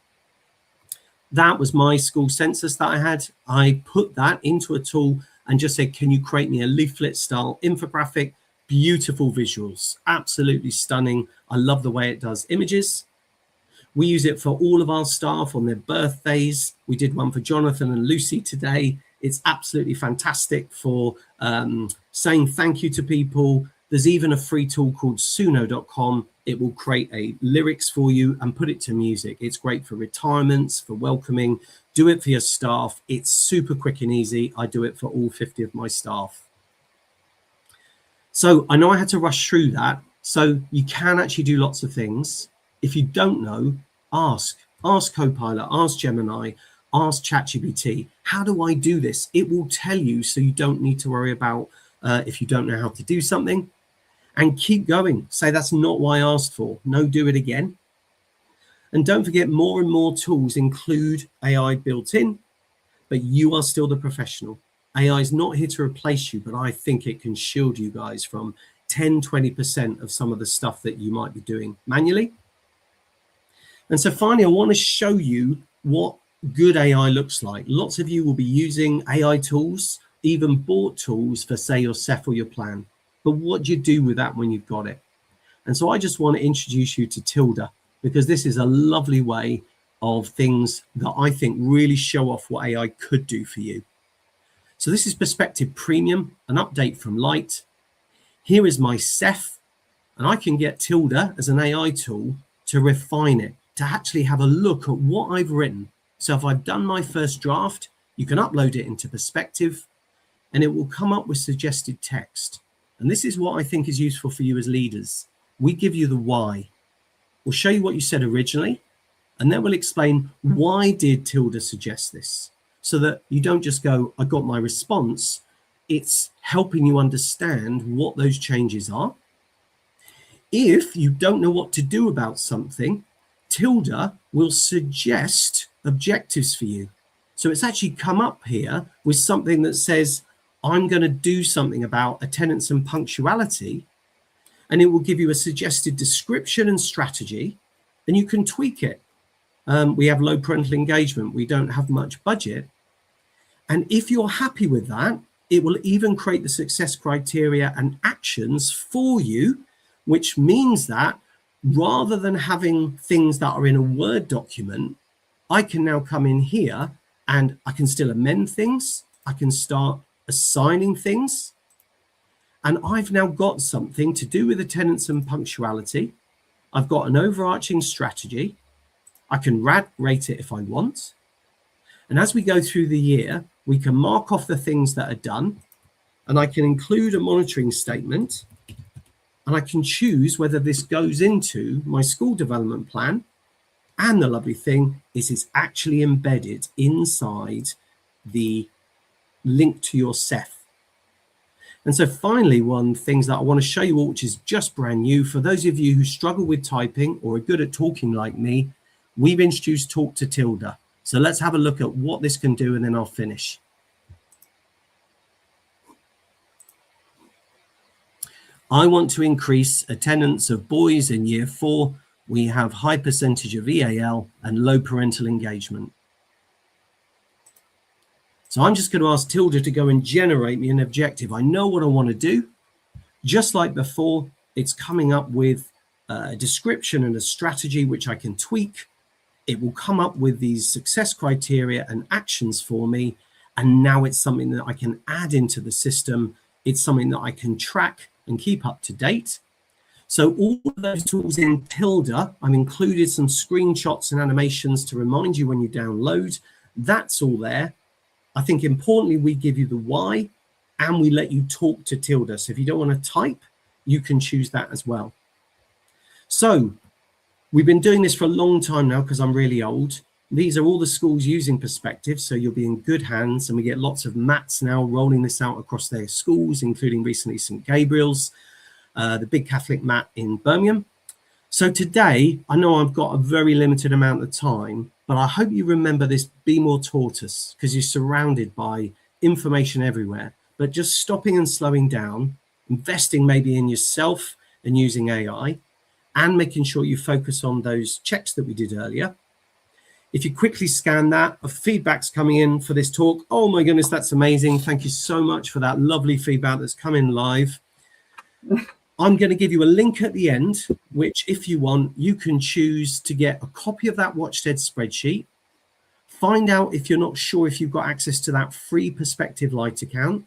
That was my school census that I had. I put that into a tool and just said, can you create me a leaflet style infographic? Beautiful visuals, absolutely stunning. I love the way it does images. We use it for all of our staff on their birthdays. We did one for Jonathan and Lucy today. It's absolutely fantastic for saying thank you to people. There's even a free tool called suno.com. It will create a lyrics for you and put it to music. It's great for retirements, for welcoming. Do it for your staff. It's super quick and easy. I do it for all 50 of my staff. So I know I had to rush through that. So you can actually do lots of things. If you don't know, ask Copilot, ask Gemini, ask ChatGPT. How do I do this? It will tell you, so you don't need to worry about if you don't know how to do something. and keep going. Say, that's not what I asked for. No, do it again. And don't forget, more and more tools include AI built in, but you are still the professional. AI is not here to replace you, but I think it can shield you guys from 10, 20% of some of the stuff that you might be doing manually. And so finally, I want to show you what good AI looks like. Lots of you will be using AI tools, even bought tools for, say, your CEF or your plan. But what do you do with that when you've got it? And so I just want to introduce you to Tilda, because this is a lovely way of things that I think really show off what AI could do for you. So this is Perspective Premium, an update from Light. Here is my CEF, and I can get Tilda as an AI tool to refine it, to actually have a look at what I've written. So if I've done my first draft, you can upload it into Perspective, and it will come up with suggested text. And this is what I think is useful for you as leaders. We give you the why. We'll show you what you said originally, and then we'll explain why did Tilda suggest this, so that you don't just go, I got my response. It's helping you understand what those changes are. If you don't know what to do about something, Tilda will suggest objectives for you. So it's actually come up here with something that says, I'm going to do something about attendance and punctuality, and it will give you a suggested description and strategy, and you can tweak it. We have low parental engagement. We don't have much budget. And if you're happy with that, it will even create the success criteria and actions for you, which means that rather than having things that are in a Word document, I can now come in here and I can still amend things. I can start assigning things. And I've now got something to do with attendance and punctuality. I've got an overarching strategy. I can rate it if I want. And as we go through the year, we can mark off the things that are done, and I can include a monitoring statement, and I can choose whether this goes into my school development plan. And the lovely thing is it's actually embedded inside the link to your CEF. And so finally, one things that I want to show you all, which is just brand new for those of you who struggle with typing or are good at talking like me, we've introduced Talk to Tilda. So let's have a look at what this can do, and then I'll finish. I want to increase attendance of boys in year 4. We have high percentage of EAL and low parental engagement. So I'm just going to ask Tilda to go and generate me an objective. I know what I want to do. Just like before, it's coming up with a description and a strategy which I can tweak. It will come up with these success criteria and actions for me. And now it's something that I can add into the system. It's something that I can track and keep up to date. So all of those tools in Tilda, I've included some screenshots and animations to remind you when you download. That's all there. I think importantly, we give you the why and we let you talk to Tilda. So if you don't want to type, you can choose that as well. So we've been doing this for a long time now because I'm really old. These are all the schools using Perspective, so you'll be in good hands. And we get lots of MATs now rolling this out across their schools, including recently St. Gabriel's, the big Catholic MAT in Birmingham. So today, I know I've got a very limited amount of time, but I hope you remember this Be More Tortoise, because you're surrounded by information everywhere. But just stopping and slowing down, investing maybe in yourself and using AI, and making sure you focus on those checks that we did earlier. If you quickly scan that, feedback's coming in for this talk. Oh my goodness, that's amazing. Thank you so much for that lovely feedback that's come in live. I'm going to give you a link at the end, which if you want, you can choose to get a copy of that Watched spreadsheet. Find out if you're not sure if you've got access to that free Perspective Lite account.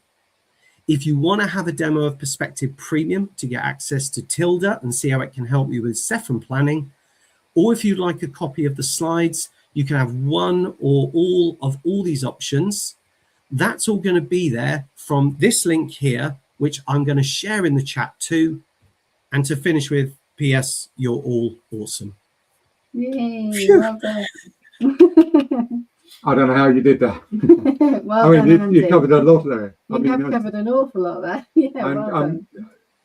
If you want to have a demo of Perspective Premium to get access to Tilda and see how it can help you with CEF and planning, or if you'd like a copy of the slides, you can have one or all of all these options. That's all going to be there from this link here, which I'm going to share in the chat too. And to finish with, P.S. You're all awesome. Yay, Phew. well done. I don't know how you did that. Well I mean, done, you Andy. covered a lot there. You have covered an awful lot there. Yeah, well done.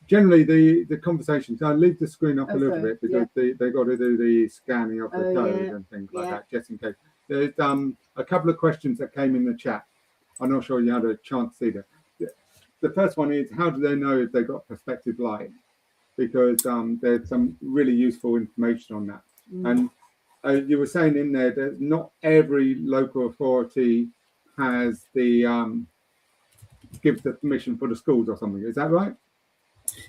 generally the conversations, I leave the screen up a little sorry. bit because they got to do the scanning of the code and things like Yeah. that, just in case. There's a couple of questions that came in the chat. I'm not sure you had a chance to see that. The first one is, how do they know if they got Perspective Light? Because there's some really useful information on that. And you were saying in there that not every local authority has the gives the permission for the schools or something. Is that right?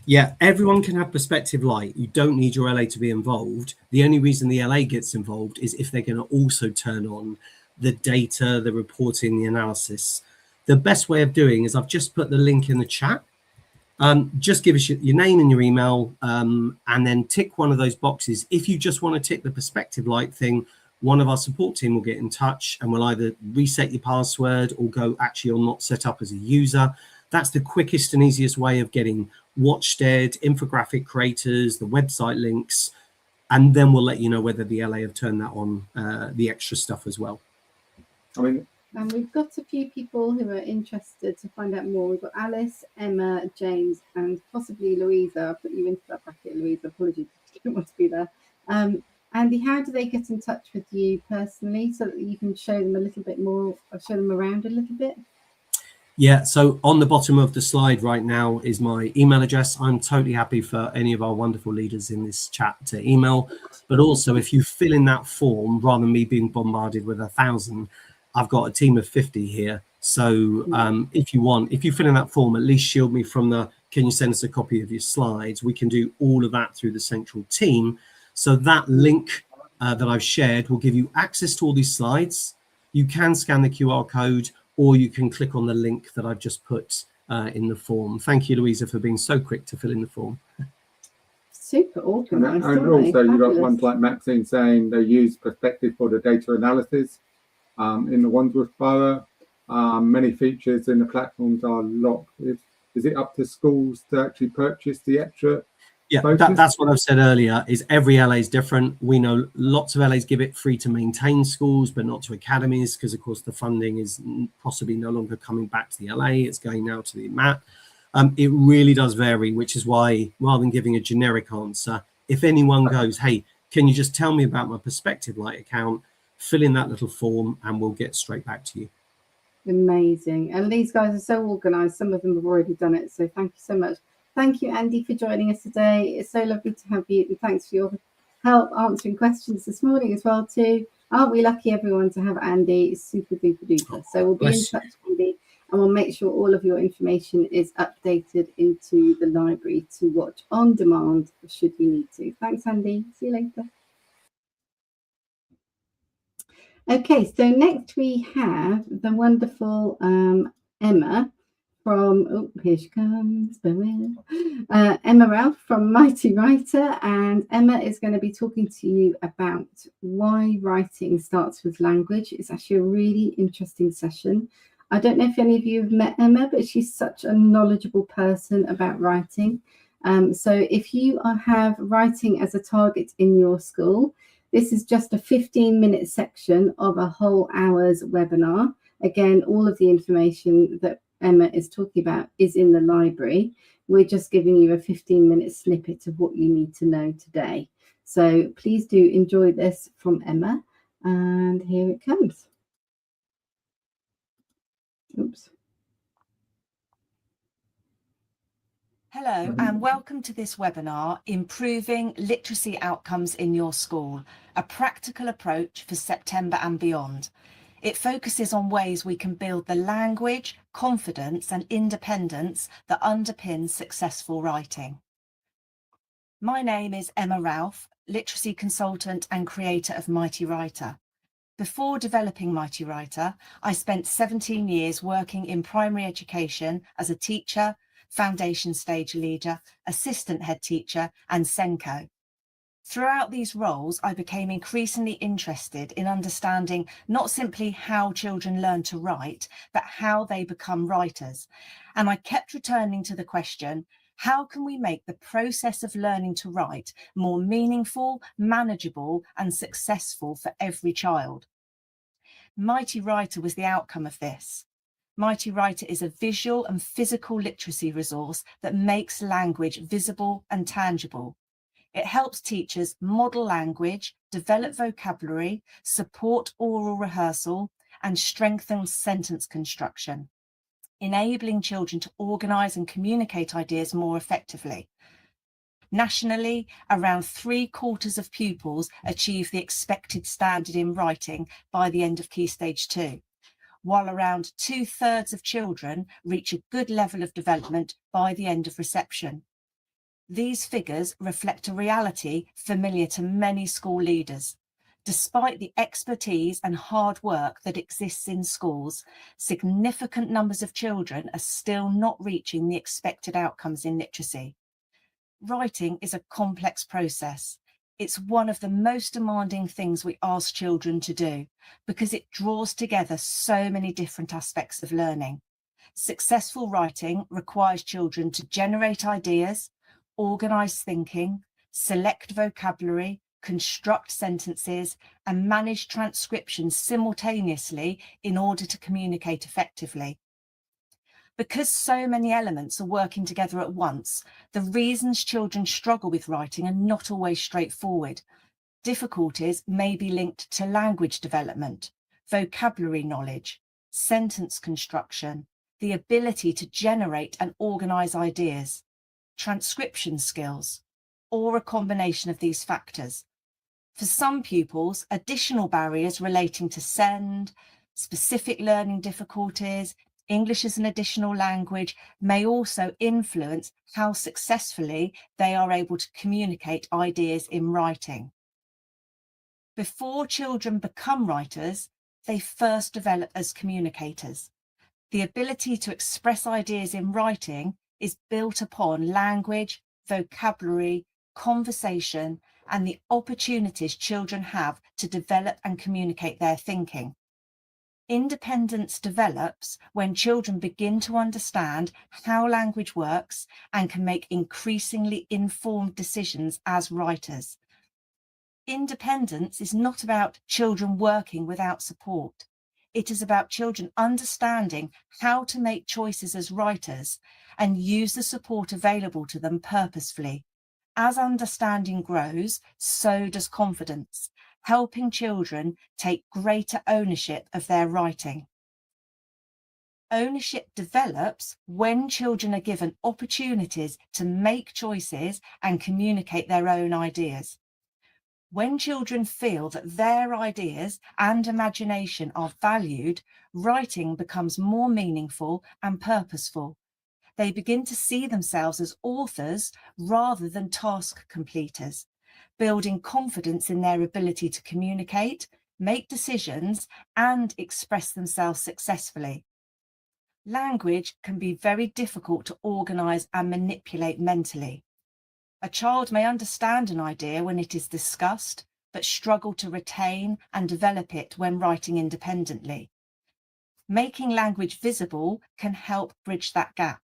Yeah, everyone can have Perspective Light. You don't need your LA to be involved. The only reason the LA gets involved is if they're going to also turn on the data, the reporting, the analysis. The best way of doing is I've just put the link in the chat. Just give us your name and your email, and then tick one of those boxes. If you just want to tick the Perspective Light thing, one of our support team will get in touch and will either reset your password or go, actually, you're not set up as a user. That's the quickest and easiest way of getting Watchstead, infographic creators, the website links, and then we'll let you know whether the LA have turned that on, the extra stuff as well. I mean, and we've got a few people who are interested to find out more. We've got Alice, Emma, James, and possibly Louisa. I'll put you into that bracket, Louisa. Apologies, you didn't want to be there. Andy, how do they get in touch with you personally so that you can show them a little bit more, or show them around a little bit? Yeah, so on the bottom of the slide right now is my email address. I'm totally happy for any of our wonderful leaders in this chat to email. But also, if you fill in that form, rather than me being bombarded with 1,000, I've got a team of 50 here. So if you fill in that form, at least shield me from the, can you send us a copy of your slides? We can do all of that through the central team. So that link that I've shared will give you access to all these slides. You can scan the QR code, or you can click on the link that I've just put in the form. Thank you, Louisa, for being so quick to fill in the form. Super organised. And also, you've got ones like Maxine saying they use Perspective for the data analysis in the Wandsworth Borough. Many features in the platforms are locked. Is it up to schools to actually purchase the extra? Yeah, that's what I've said earlier, is every LA is different. We know lots of LAs give it free to maintain schools, but not to academies, because of course the funding is possibly no longer coming back to the LA, it's going now to the MAT. It really does vary, which is why, rather than giving a generic answer, if anyone goes, hey, can you just tell me about my Perspective Light account, fill in that little form and we'll get straight back to you. Amazing. And these guys are so organised. Some of them have already done it. So thank you so much. Thank you, Andy, for joining us today. It's so lovely to have you. And thanks for your help answering questions this morning as well, too. Aren't we lucky, everyone, to have Andy? It's super duper duper. So we'll be in touch, Andy, and we'll make sure all of your information is updated into the library to watch on demand should you need to. Thanks, Andy. See you later. Okay, so next we have the wonderful Emma from, here she comes, Emma Ralph from Mighty Writer, and Emma is going to be talking to you about why writing starts with language. It's actually a really interesting session. I don't know if any of you have met Emma, but she's such a knowledgeable person about writing. So if you have writing as a target in your school, this is just a 15-minute section of a whole hour's webinar. Again, all of the information that Emma is talking about is in the library. We're just giving you a 15-minute snippet of what you need to know today. So please do enjoy this from Emma. And here it comes. Oops. Hello and welcome to this webinar, Improving Literacy Outcomes in Your School, a practical approach for September and beyond. It focuses on ways we can build the language, confidence and independence that underpins successful writing. My name is Emma Ralph, literacy consultant and creator of Mighty Writer. Before developing Mighty Writer, I spent 17 years working in primary education as a teacher, foundation stage leader, assistant head teacher and SENCO. Throughout these roles, I became increasingly interested in understanding not simply how children learn to write, but how they become writers. And I kept returning to the question, how can we make the process of learning to write more meaningful, manageable and successful for every child? Mighty Writer was the outcome of this. Mighty Writer is a visual and physical literacy resource that makes language visible and tangible. It helps teachers model language, develop vocabulary, support oral rehearsal, and strengthen sentence construction, enabling children to organise and communicate ideas more effectively. Nationally, around 3/4 of pupils achieve the expected standard in writing by the end of Key Stage 2, while around 2/3 of children reach a good level of development by the end of reception. These figures reflect a reality familiar to many school leaders. Despite the expertise and hard work that exists in schools, significant numbers of children are still not reaching the expected outcomes in literacy. Writing is a complex process. It's one of the most demanding things we ask children to do because it draws together so many different aspects of learning. Successful writing requires children to generate ideas, organise thinking, select vocabulary, construct sentences, and manage transcriptions simultaneously in order to communicate effectively. Because so many elements are working together at once, the reasons children struggle with writing are not always straightforward. Difficulties may be linked to language development, vocabulary knowledge, sentence construction, the ability to generate and organise ideas, transcription skills, or a combination of these factors. For some pupils, additional barriers relating to SEND, specific learning difficulties, English as an additional language may also influence how successfully they are able to communicate ideas in writing. Before children become writers, they first develop as communicators. The ability to express ideas in writing is built upon language, vocabulary, conversation, and the opportunities children have to develop and communicate their thinking. Independence develops when children begin to understand how language works and can make increasingly informed decisions as writers. Independence is not about children working without support. It is about children understanding how to make choices as writers and use the support available to them purposefully. As understanding grows, so does confidence, helping children take greater ownership of their writing. Ownership develops when children are given opportunities to make choices and communicate their own ideas. When children feel that their ideas and imagination are valued, writing becomes more meaningful and purposeful. They begin to see themselves as authors rather than task completers, building confidence in their ability to communicate, make decisions, and express themselves successfully. Language can be very difficult to organise and manipulate mentally. A child may understand an idea when it is discussed, but struggle to retain and develop it when writing independently. Making language visible can help bridge that gap.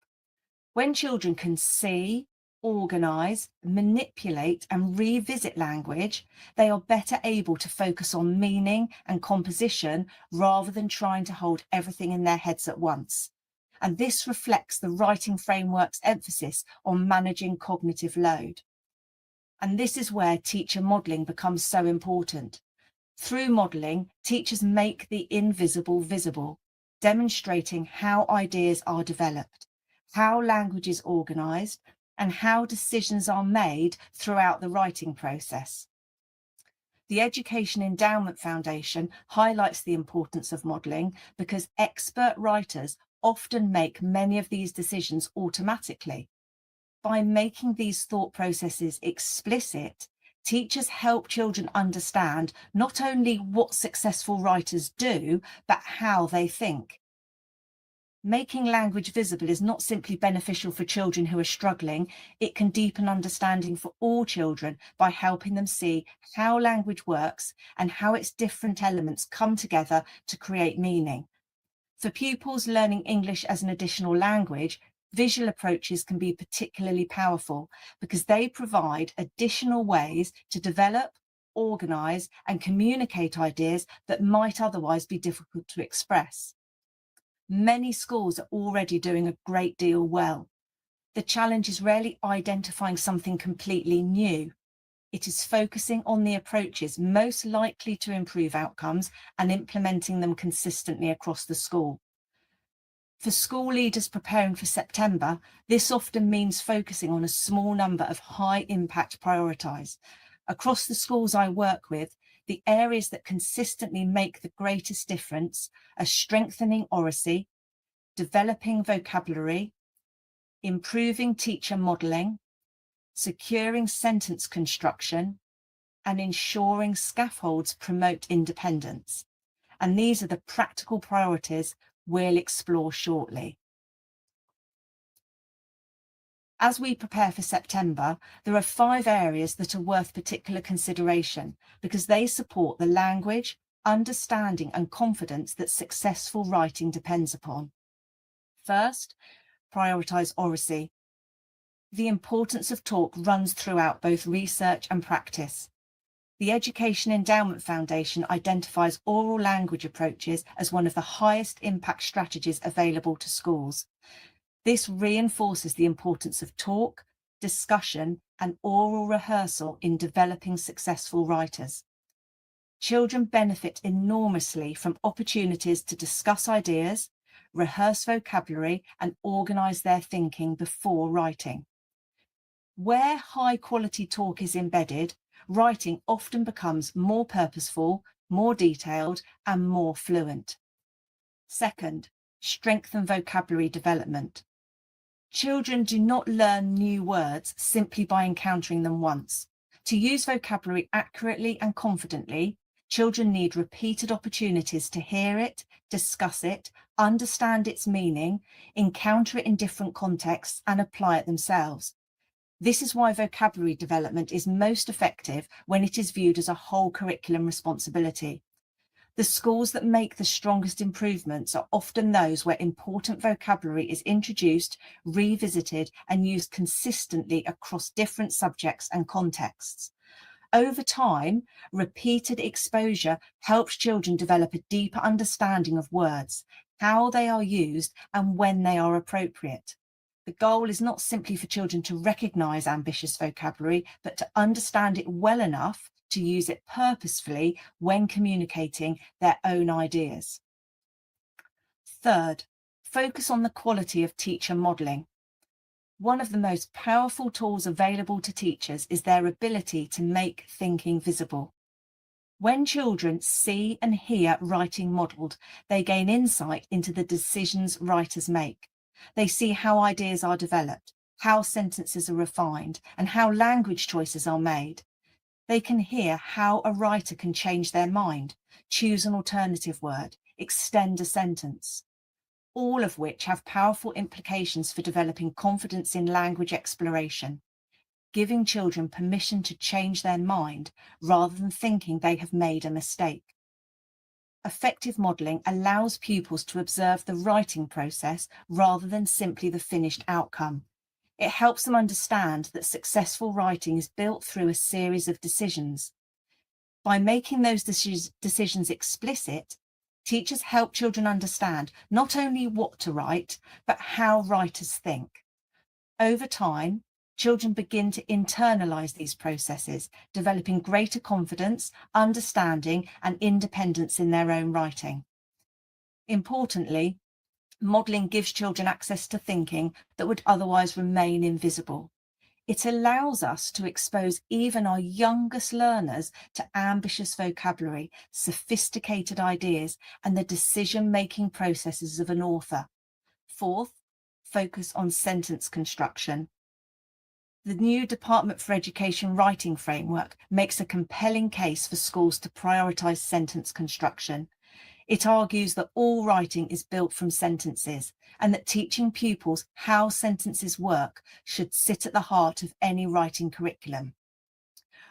When children can see, organise, manipulate, and revisit language, they are better able to focus on meaning and composition rather than trying to hold everything in their heads at once. And this reflects the writing framework's emphasis on managing cognitive load. And this is where teacher modelling becomes so important. Through modelling, teachers make the invisible visible, demonstrating how ideas are developed, how language is organised, and how decisions are made throughout the writing process. The Education Endowment Foundation highlights the importance of modelling because expert writers often make many of these decisions automatically. By making these thought processes explicit, teachers help children understand not only what successful writers do, but how they think. Making language visible is not simply beneficial for children who are struggling, it can deepen understanding for all children by helping them see how language works and how its different elements come together to create meaning. For pupils learning English as an additional language, visual approaches can be particularly powerful because they provide additional ways to develop, organise, and communicate ideas that might otherwise be difficult to express. Many schools are already doing a great deal well. The challenge is rarely identifying something completely new. It is focusing on the approaches most likely to improve outcomes and implementing them consistently across the school. For school leaders preparing for September, this often means focusing on a small number of high-impact priorities. Across the schools I work with, the areas that consistently make the greatest difference are strengthening oracy, developing vocabulary, improving teacher modelling, securing sentence construction, and ensuring scaffolds promote independence. And these are the practical priorities we'll explore shortly. As we prepare for September, there are 5 areas that are worth particular consideration because they support the language, understanding, and confidence that successful writing depends upon. First, prioritise oracy. The importance of talk runs throughout both research and practice. The Education Endowment Foundation identifies oral language approaches as one of the highest impact strategies available to schools. This reinforces the importance of talk, discussion, and oral rehearsal in developing successful writers. Children benefit enormously from opportunities to discuss ideas, rehearse vocabulary, and organise their thinking before writing. Where high-quality talk is embedded, writing often becomes more purposeful, more detailed, and more fluent. Second, strengthen vocabulary development. Children do not learn new words simply by encountering them once. To use vocabulary accurately and confidently, children need repeated opportunities to hear it, discuss it, understand its meaning, encounter it in different contexts, and apply it themselves. This is why vocabulary development is most effective when it is viewed as a whole curriculum responsibility. The schools that make the strongest improvements are often those where important vocabulary is introduced, revisited, and used consistently across different subjects and contexts. Over time, repeated exposure helps children develop a deeper understanding of words, how they are used, and when they are appropriate. The goal is not simply for children to recognise ambitious vocabulary, but to understand it well enough to use it purposefully when communicating their own ideas. Third, focus on the quality of teacher modelling. One of the most powerful tools available to teachers is their ability to make thinking visible. When children see and hear writing modelled, they gain insight into the decisions writers make. They see how ideas are developed, how sentences are refined, and how language choices are made. They can hear how a writer can change their mind, choose an alternative word, extend a sentence, all of which have powerful implications for developing confidence in language exploration, giving children permission to change their mind rather than thinking they have made a mistake. Effective modelling allows pupils to observe the writing process rather than simply the finished outcome. It helps them understand that successful writing is built through a series of decisions. By making those decisions explicit, teachers help children understand not only what to write, but how writers think. Over time, children begin to internalise these processes, developing greater confidence, understanding, and independence in their own writing. Importantly, modelling gives children access to thinking that would otherwise remain invisible. It allows us to expose even our youngest learners to ambitious vocabulary, sophisticated ideas, and the decision-making processes of an author. Fourth, focus on sentence construction. The new Department for Education writing framework makes a compelling case for schools to prioritise sentence construction. It argues that all writing is built from sentences and that teaching pupils how sentences work should sit at the heart of any writing curriculum.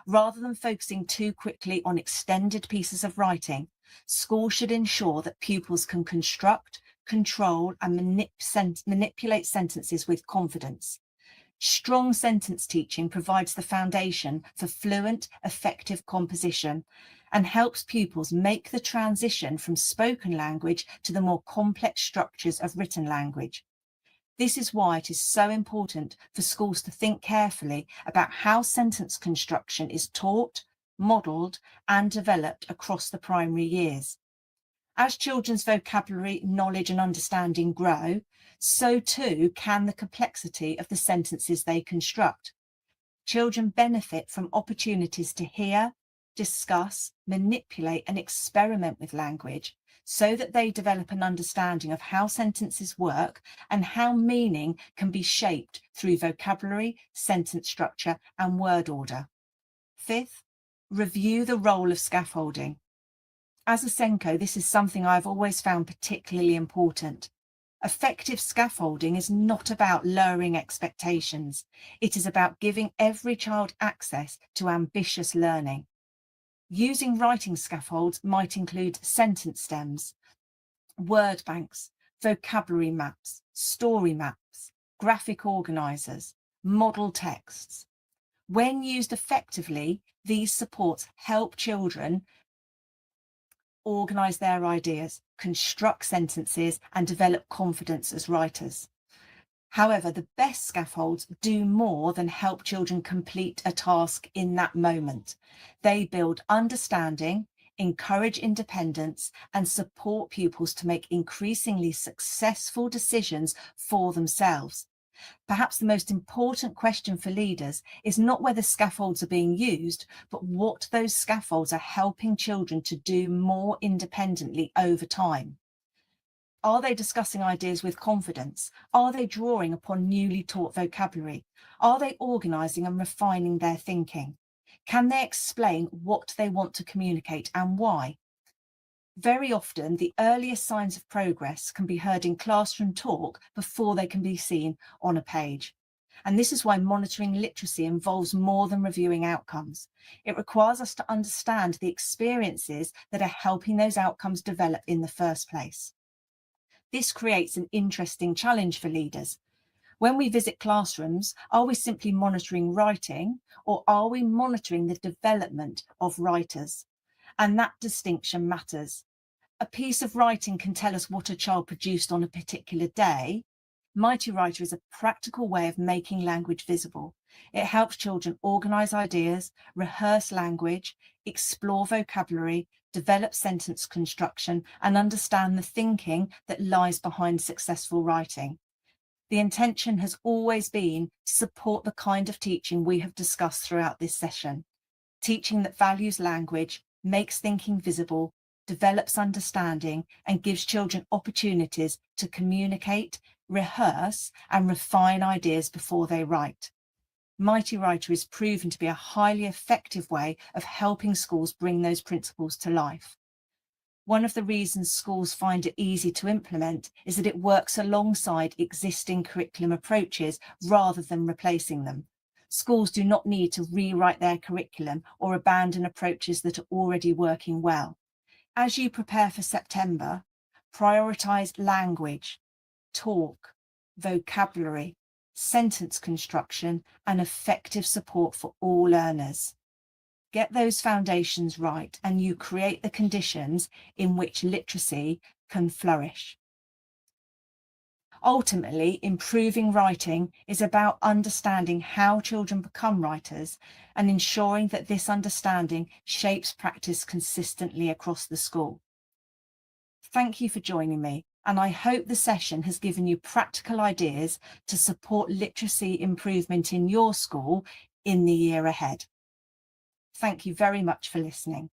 Rather than focusing too quickly on extended pieces of writing, schools should ensure that pupils can construct, control, and manipulate sentences with confidence. Strong sentence teaching provides the foundation for fluent, effective composition, and helps pupils make the transition from spoken language to the more complex structures of written language. This is why it is so important for schools to think carefully about how sentence construction is taught, modelled and developed across the primary years. As children's vocabulary, knowledge and understanding grow, so too can the complexity of the sentences they construct. Children benefit from opportunities to hear, discuss, manipulate and experiment with language so that they develop an understanding of how sentences work and how meaning can be shaped through vocabulary, sentence structure and word order. Fifth, review the role of scaffolding. As a SENCO, this is something I've always found particularly important. Effective scaffolding is not about lowering expectations. It is about giving every child access to ambitious learning. Using writing scaffolds might include sentence stems, word banks, vocabulary maps, story maps, graphic organisers, model texts. When used effectively, these supports help children organise their ideas, construct sentences and develop confidence as writers. However, the best scaffolds do more than help children complete a task in that moment. They build understanding, encourage independence and support pupils to make increasingly successful decisions for themselves. Perhaps the most important question for leaders is not whether scaffolds are being used, but what those scaffolds are helping children to do more independently over time. Are they discussing ideas with confidence? Are they drawing upon newly taught vocabulary? Are they organising and refining their thinking? Can they explain what they want to communicate and why? Very often, the earliest signs of progress can be heard in classroom talk before they can be seen on a page. And this is why monitoring literacy involves more than reviewing outcomes. It requires us to understand the experiences that are helping those outcomes develop in the first place. This creates an interesting challenge for leaders. When we visit classrooms, are we simply monitoring writing or are we monitoring the development of writers? And that distinction matters. A piece of writing can tell us what a child produced on a particular day. Mighty Writer is a practical way of making language visible. It helps children organise ideas, rehearse language, explore vocabulary, develop sentence construction, and understand the thinking that lies behind successful writing. The intention has always been to support the kind of teaching we have discussed throughout this session. Teaching that values language, makes thinking visible, develops understanding, and gives children opportunities to communicate, rehearse, and refine ideas before they write. Mighty Writer is proven to be a highly effective way of helping schools bring those principles to life. One of the reasons schools find it easy to implement is that it works alongside existing curriculum approaches rather than replacing them. Schools do not need to rewrite their curriculum or abandon approaches that are already working well. As you prepare for September, prioritise language, talk, vocabulary, sentence construction, and effective support for all learners. Get those foundations right, and you create the conditions in which literacy can flourish. Ultimately, improving writing is about understanding how children become writers and ensuring that this understanding shapes practice consistently across the school. Thank you for joining me, and I hope the session has given you practical ideas to support literacy improvement in your school in the year ahead. Thank you very much for listening.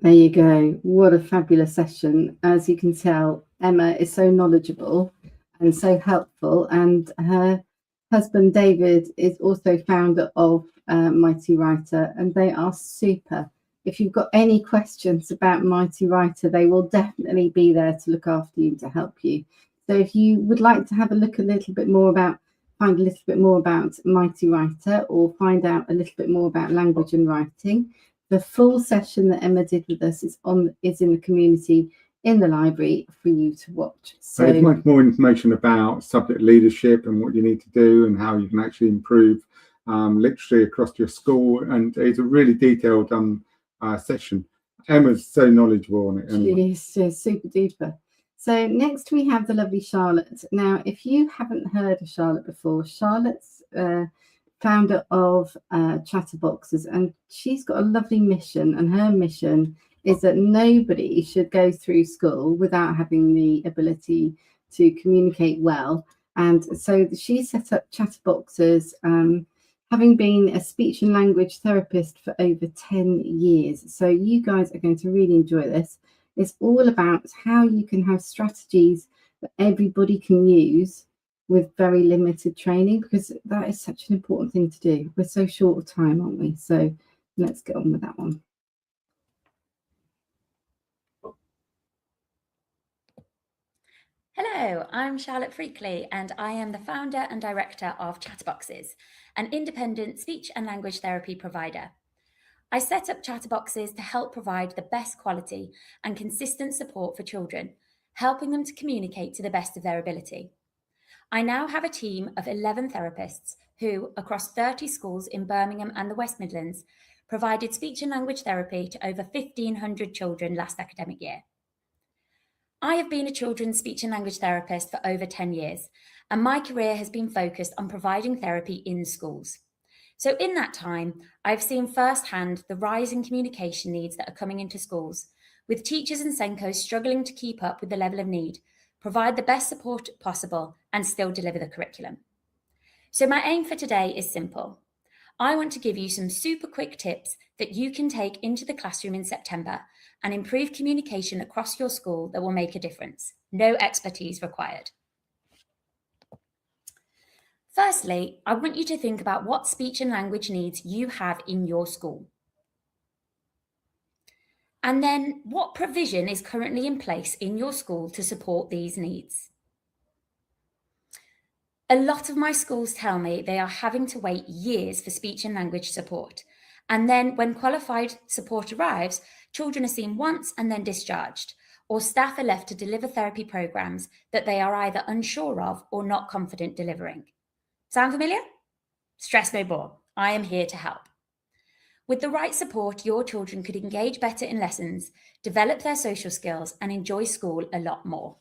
There you go. What a fabulous session. As you can tell, Emma is so knowledgeable and so helpful, and her husband David is also founder of Mighty Writer, and they are super. If you've got any questions about Mighty Writer, they will definitely be there to look after you, to help you. So if you would like to have a look find a little bit more about Mighty Writer, or find out a little bit more about language and writing, the full session that Emma did with us is in the community in the library for you to watch. So there's much more information about subject leadership and what you need to do and how you can actually improve literacy across your school. And it's a really detailed session. Emma's so knowledgeable on it. Anyway. She's super duper. So next we have the lovely Charlotte. Now, if you haven't heard of Charlotte before, Charlotte's founder of Chatterboxes, and she's got a lovely mission, and her mission is that nobody should go through school without having the ability to communicate well. And so she set up Chatterboxes, having been a speech and language therapist for over 10 years. So you guys are going to really enjoy this. It's all about how you can have strategies that everybody can use with very limited training, because that is such an important thing to do. We're so short of time, aren't we? So let's get on with that one. Hello, I'm Charlotte Freakley, and I am the founder and director of Chatterboxes, an independent speech and language therapy provider. I set up Chatterboxes to help provide the best quality and consistent support for children, helping them to communicate to the best of their ability. I now have a team of 11 therapists who, across 30 schools in Birmingham and the West Midlands, provided speech and language therapy to over 1,500 children last academic year. I have been a children's speech and language therapist for over 10 years, and my career has been focused on providing therapy in schools. So in that time, I've seen firsthand the rise in communication needs that are coming into schools, with teachers and SENCOs struggling to keep up with the level of need, provide the best support possible, and still deliver the curriculum. So my aim for today is simple. I want to give you some super quick tips that you can take into the classroom in September and improve communication across your school that will make a difference. No expertise required. Firstly, I want you to think about what speech and language needs you have in your school. And then what provision is currently in place in your school to support these needs? A lot of my schools tell me they are having to wait years for speech and language support. And then when qualified support arrives, children are seen once and then discharged, or staff are left to deliver therapy programs that they are either unsure of or not confident delivering. Sound familiar? Stress no more. I am here to help. With the right support, your children could engage better in lessons, develop their social skills, and enjoy school a lot more.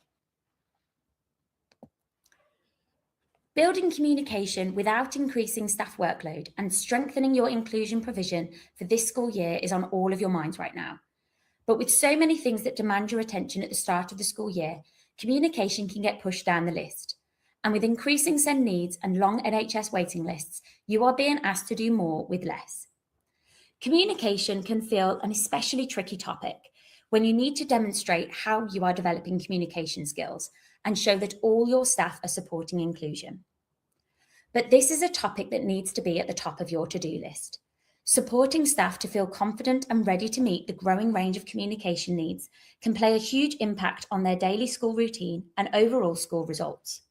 Building communication without increasing staff workload and strengthening your inclusion provision for this school year is on all of your minds right now. But with so many things that demand your attention at the start of the school year, communication can get pushed down the list. And with increasing SEND needs and long NHS waiting lists, you are being asked to do more with less. Communication can feel an especially tricky topic when you need to demonstrate how you are developing communication skills and show that all your staff are supporting inclusion. But this is a topic that needs to be at the top of your to-do list. Supporting staff to feel confident and ready to meet the growing range of communication needs can play a huge impact on their daily school routine and overall school results.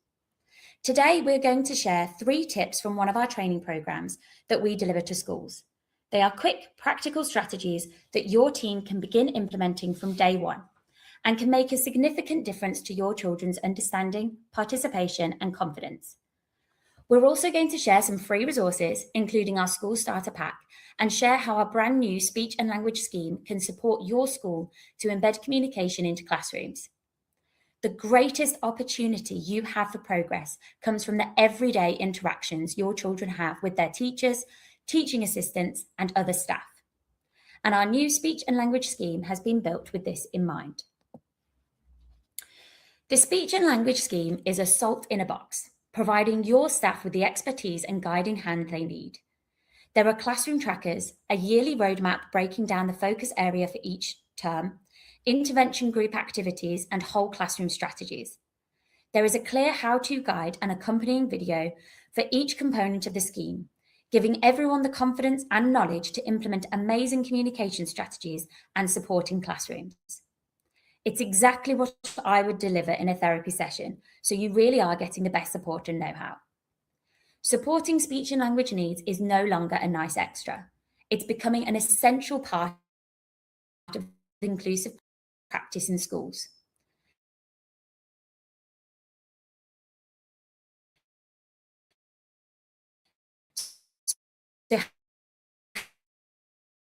Today, we're going to share 3 tips from one of our training programs that we deliver to schools. They are quick, practical strategies that your team can begin implementing from day one and can make a significant difference to your children's understanding, participation, and confidence. We're also going to share some free resources, including our school starter pack, and share how our brand new speech and language scheme can support your school to embed communication into classrooms. The greatest opportunity you have for progress comes from the everyday interactions your children have with their teachers, teaching assistants, and other staff. And our new speech and language scheme has been built with this in mind. The speech and language scheme is a salt in a box, providing your staff with the expertise and guiding hand they need. There are classroom trackers, a yearly roadmap breaking down the focus area for each term, intervention group activities, and whole classroom strategies. There is a clear how-to guide and accompanying video for each component of the scheme, giving everyone the confidence and knowledge to implement amazing communication strategies and supporting classrooms. It's exactly what I would deliver in a therapy session, so you really are getting the best support and know-how. Supporting speech and language needs is no longer a nice extra. It's becoming an essential part of inclusive practice in schools.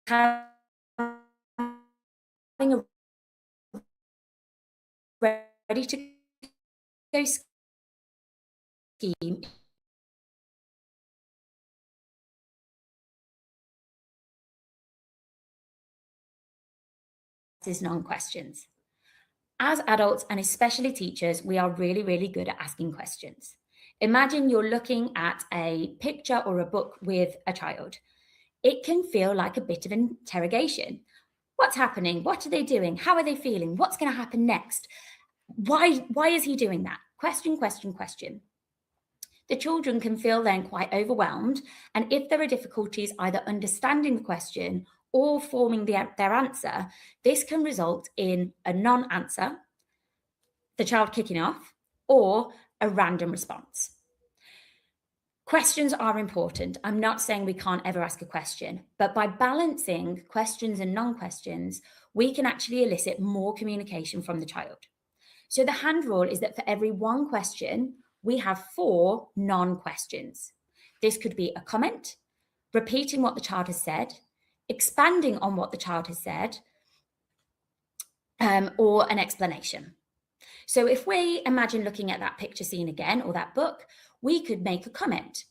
having a ready to go scheme is non-questions. As adults, and especially teachers, we are really, really good at asking questions. Imagine you're looking at a picture or a book with a child. It can feel like a bit of an interrogation. What's happening? What are they doing? How are they feeling? What's going to happen next? Why is he doing that? Question, question, question. The children can feel then quite overwhelmed, and if there are difficulties either understanding the question or forming their answer, this can result in a non-answer, the child kicking off, or a random response. Questions are important. I'm not saying we can't ever ask a question, but by balancing questions and non-questions, we can actually elicit more communication from the child. So the hand rule is that for every one question, we have 4 non-questions. This could be a comment, repeating what the child has said, expanding on what the child has said, or an explanation. So if we imagine looking at that picture scene again, or that book, we could make a comment.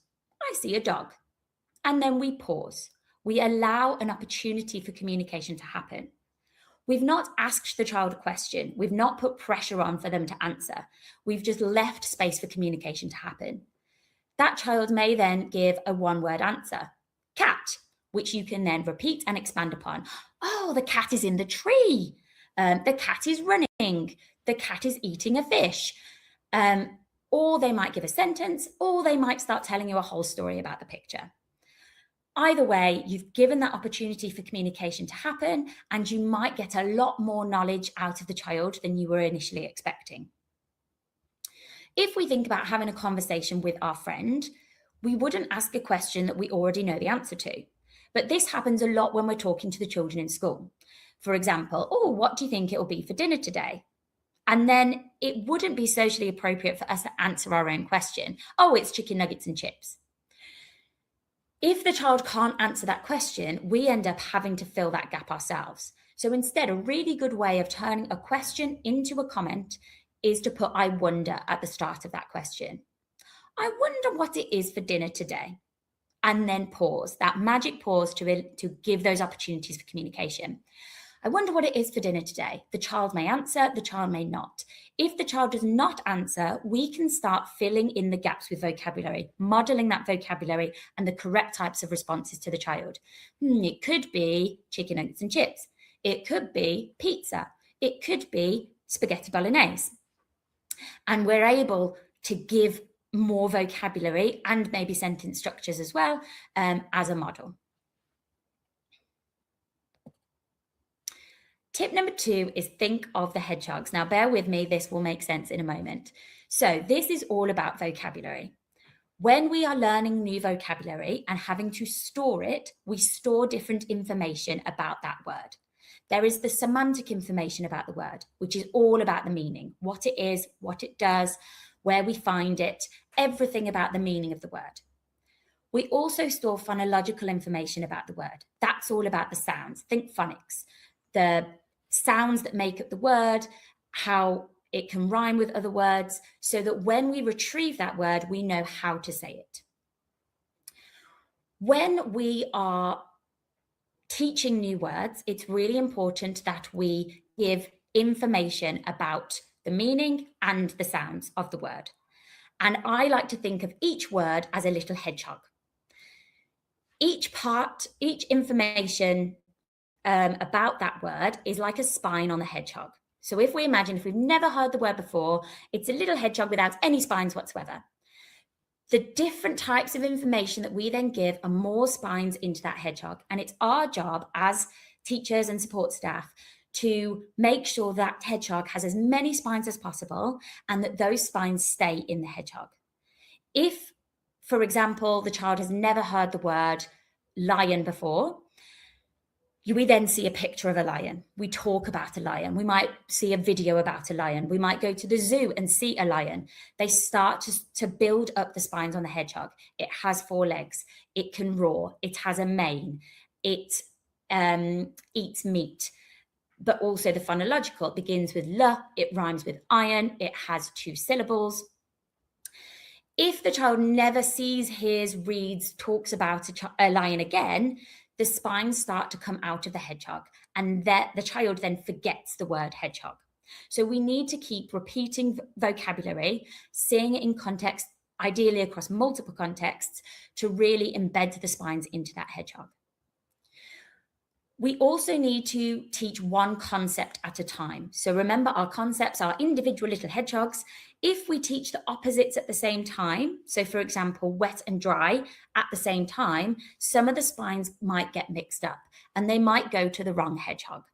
I see a dog. And then we pause. We allow an opportunity for communication to happen. We've not asked the child a question. We've not put pressure on for them to answer. We've just left space for communication to happen. That child may then give a one-word answer, cat, which you can then repeat and expand upon. Oh, the cat is in the tree. The cat is running. The cat is eating a fish. Or they might give a sentence, or they might start telling you a whole story about the picture. Either way, you've given that opportunity for communication to happen, and you might get a lot more knowledge out of the child than you were initially expecting. If we think about having a conversation with our friend, we wouldn't ask a question that we already know the answer to. But this happens a lot when we're talking to the children in school. For example, oh, what do you think it will be for dinner today? And then it wouldn't be socially appropriate for us to answer our own question. Oh, it's chicken nuggets and chips. If the child can't answer that question, we end up having to fill that gap ourselves. So instead, a really good way of turning a question into a comment is to put I wonder at the start of that question. I wonder what it is for dinner today. And then pause, that magic pause to give those opportunities for communication. I wonder what it is for dinner today. The child may answer, the child may not. If the child does not answer, we can start filling in the gaps with vocabulary, modeling that vocabulary and the correct types of responses to the child. It could be chicken nuggets and chips. It could be pizza. It could be spaghetti bolognese. And we're able to give more vocabulary and maybe sentence structures as well as a model. Tip number 2 is think of the hedgehogs. Now, bear with me, this will make sense in a moment. So this is all about vocabulary. When we are learning new vocabulary and having to store it, we store different information about that word. There is the semantic information about the word, which is all about the meaning, what it is, what it does, where we find it, everything about the meaning of the word. We also store phonological information about the word. That's all about the sounds. Think phonics, the sounds that make up the word, how it can rhyme with other words, so that when we retrieve that word, we know how to say it. When we are teaching new words, it's really important that we give information about the meaning and the sounds of the word. And I like to think of each word as a little hedgehog. Each information about that word is like a spine on the hedgehog. So if we imagine, if we've never heard the word before, it's a little hedgehog without any spines whatsoever. The different types of information that we then give are more spines into that hedgehog. And it's our job as teachers and support staff to make sure that hedgehog has as many spines as possible and that those spines stay in the hedgehog. If, for example, the child has never heard the word lion before, we then see a picture of a lion. We talk about a lion. We might see a video about a lion. We might go to the zoo and see a lion. They start to build up the spines on the hedgehog. It has 4 legs. It can roar. It has a mane. It eats meat. But also the phonological, it begins with L, it rhymes with iron, it has 2 syllables. If the child never sees, hears, reads, talks about a lion again, the spines start to come out of the hedgehog, and the child then forgets the word hedgehog. So we need to keep repeating vocabulary, seeing it in context, ideally across multiple contexts, to really embed the spines into that hedgehog. We also need to teach one concept at a time. So remember, our concepts are individual little hedgehogs. If we teach the opposites at the same time, so for example, wet and dry at the same time, some of the spines might get mixed up and they might go to the wrong hedgehog.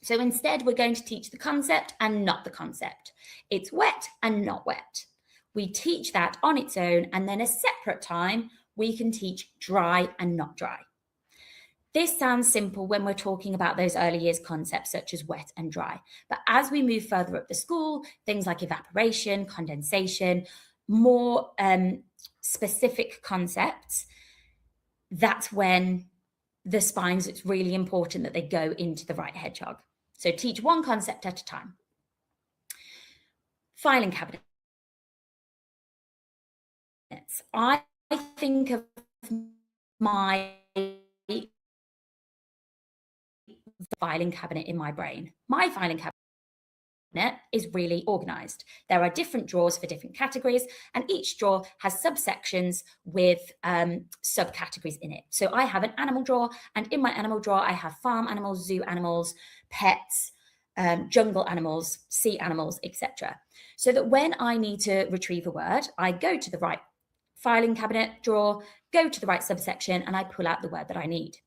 So instead, we're going to teach the concept and not the concept. It's wet and not wet. We teach that on its own, and then a separate time, we can teach dry and not dry. This sounds simple when we're talking about those early years concepts such as wet and dry. But as we move further up the school, things like evaporation, condensation, more specific concepts, that's when the spines, it's really important that they go into the right hedgehog. So teach one concept at a time. Filing cabinets. I think of my filing cabinet in my brain. My filing cabinet is really organized. There are different drawers for different categories, and each drawer has subsections with subcategories in it. So I have an animal drawer, and in my animal drawer, I have farm animals, zoo animals, pets, jungle animals, sea animals, etc. So that when I need to retrieve a word, I go to the right filing cabinet drawer, go to the right subsection, and I pull out the word that I need.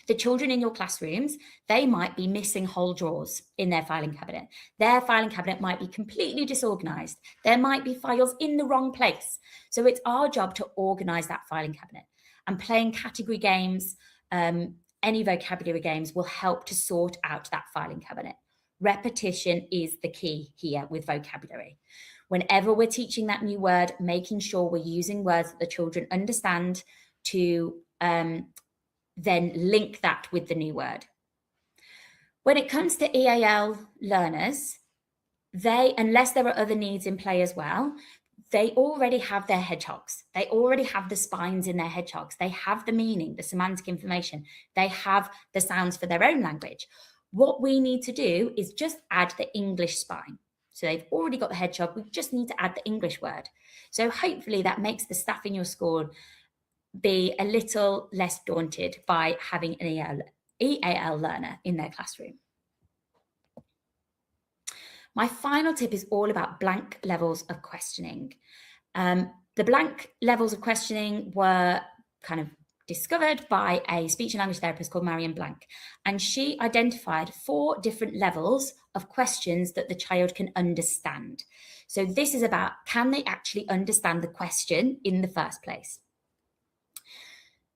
The children in your classrooms, they might be missing whole drawers in their filing cabinet. Their filing cabinet might be completely disorganized. There might be files in the wrong place. So it's our job to organize that filing cabinet. And playing category games, any vocabulary games will help to sort out that filing cabinet. Repetition is the key here with vocabulary. Whenever we're teaching that new word, making sure we're using words that the children understand to then link that with the new word. When it comes to EAL learners, unless there are other needs in play as well, they already have their hedgehogs. They already have the spines in their hedgehogs. They have the meaning, the semantic information. They have the sounds for their own language. What we need to do is just add the English spine. So they've already got the hedgehog. We just need to add the English word. So hopefully that makes the staff in your school be a little less daunted by having an EAL learner in their classroom. My final tip is all about blank levels of questioning. The blank levels of questioning were kind of discovered by a speech and language therapist called Marion Blank, and she identified 4 different levels of questions that the child can understand. So this is about, can they actually understand the question in the first place?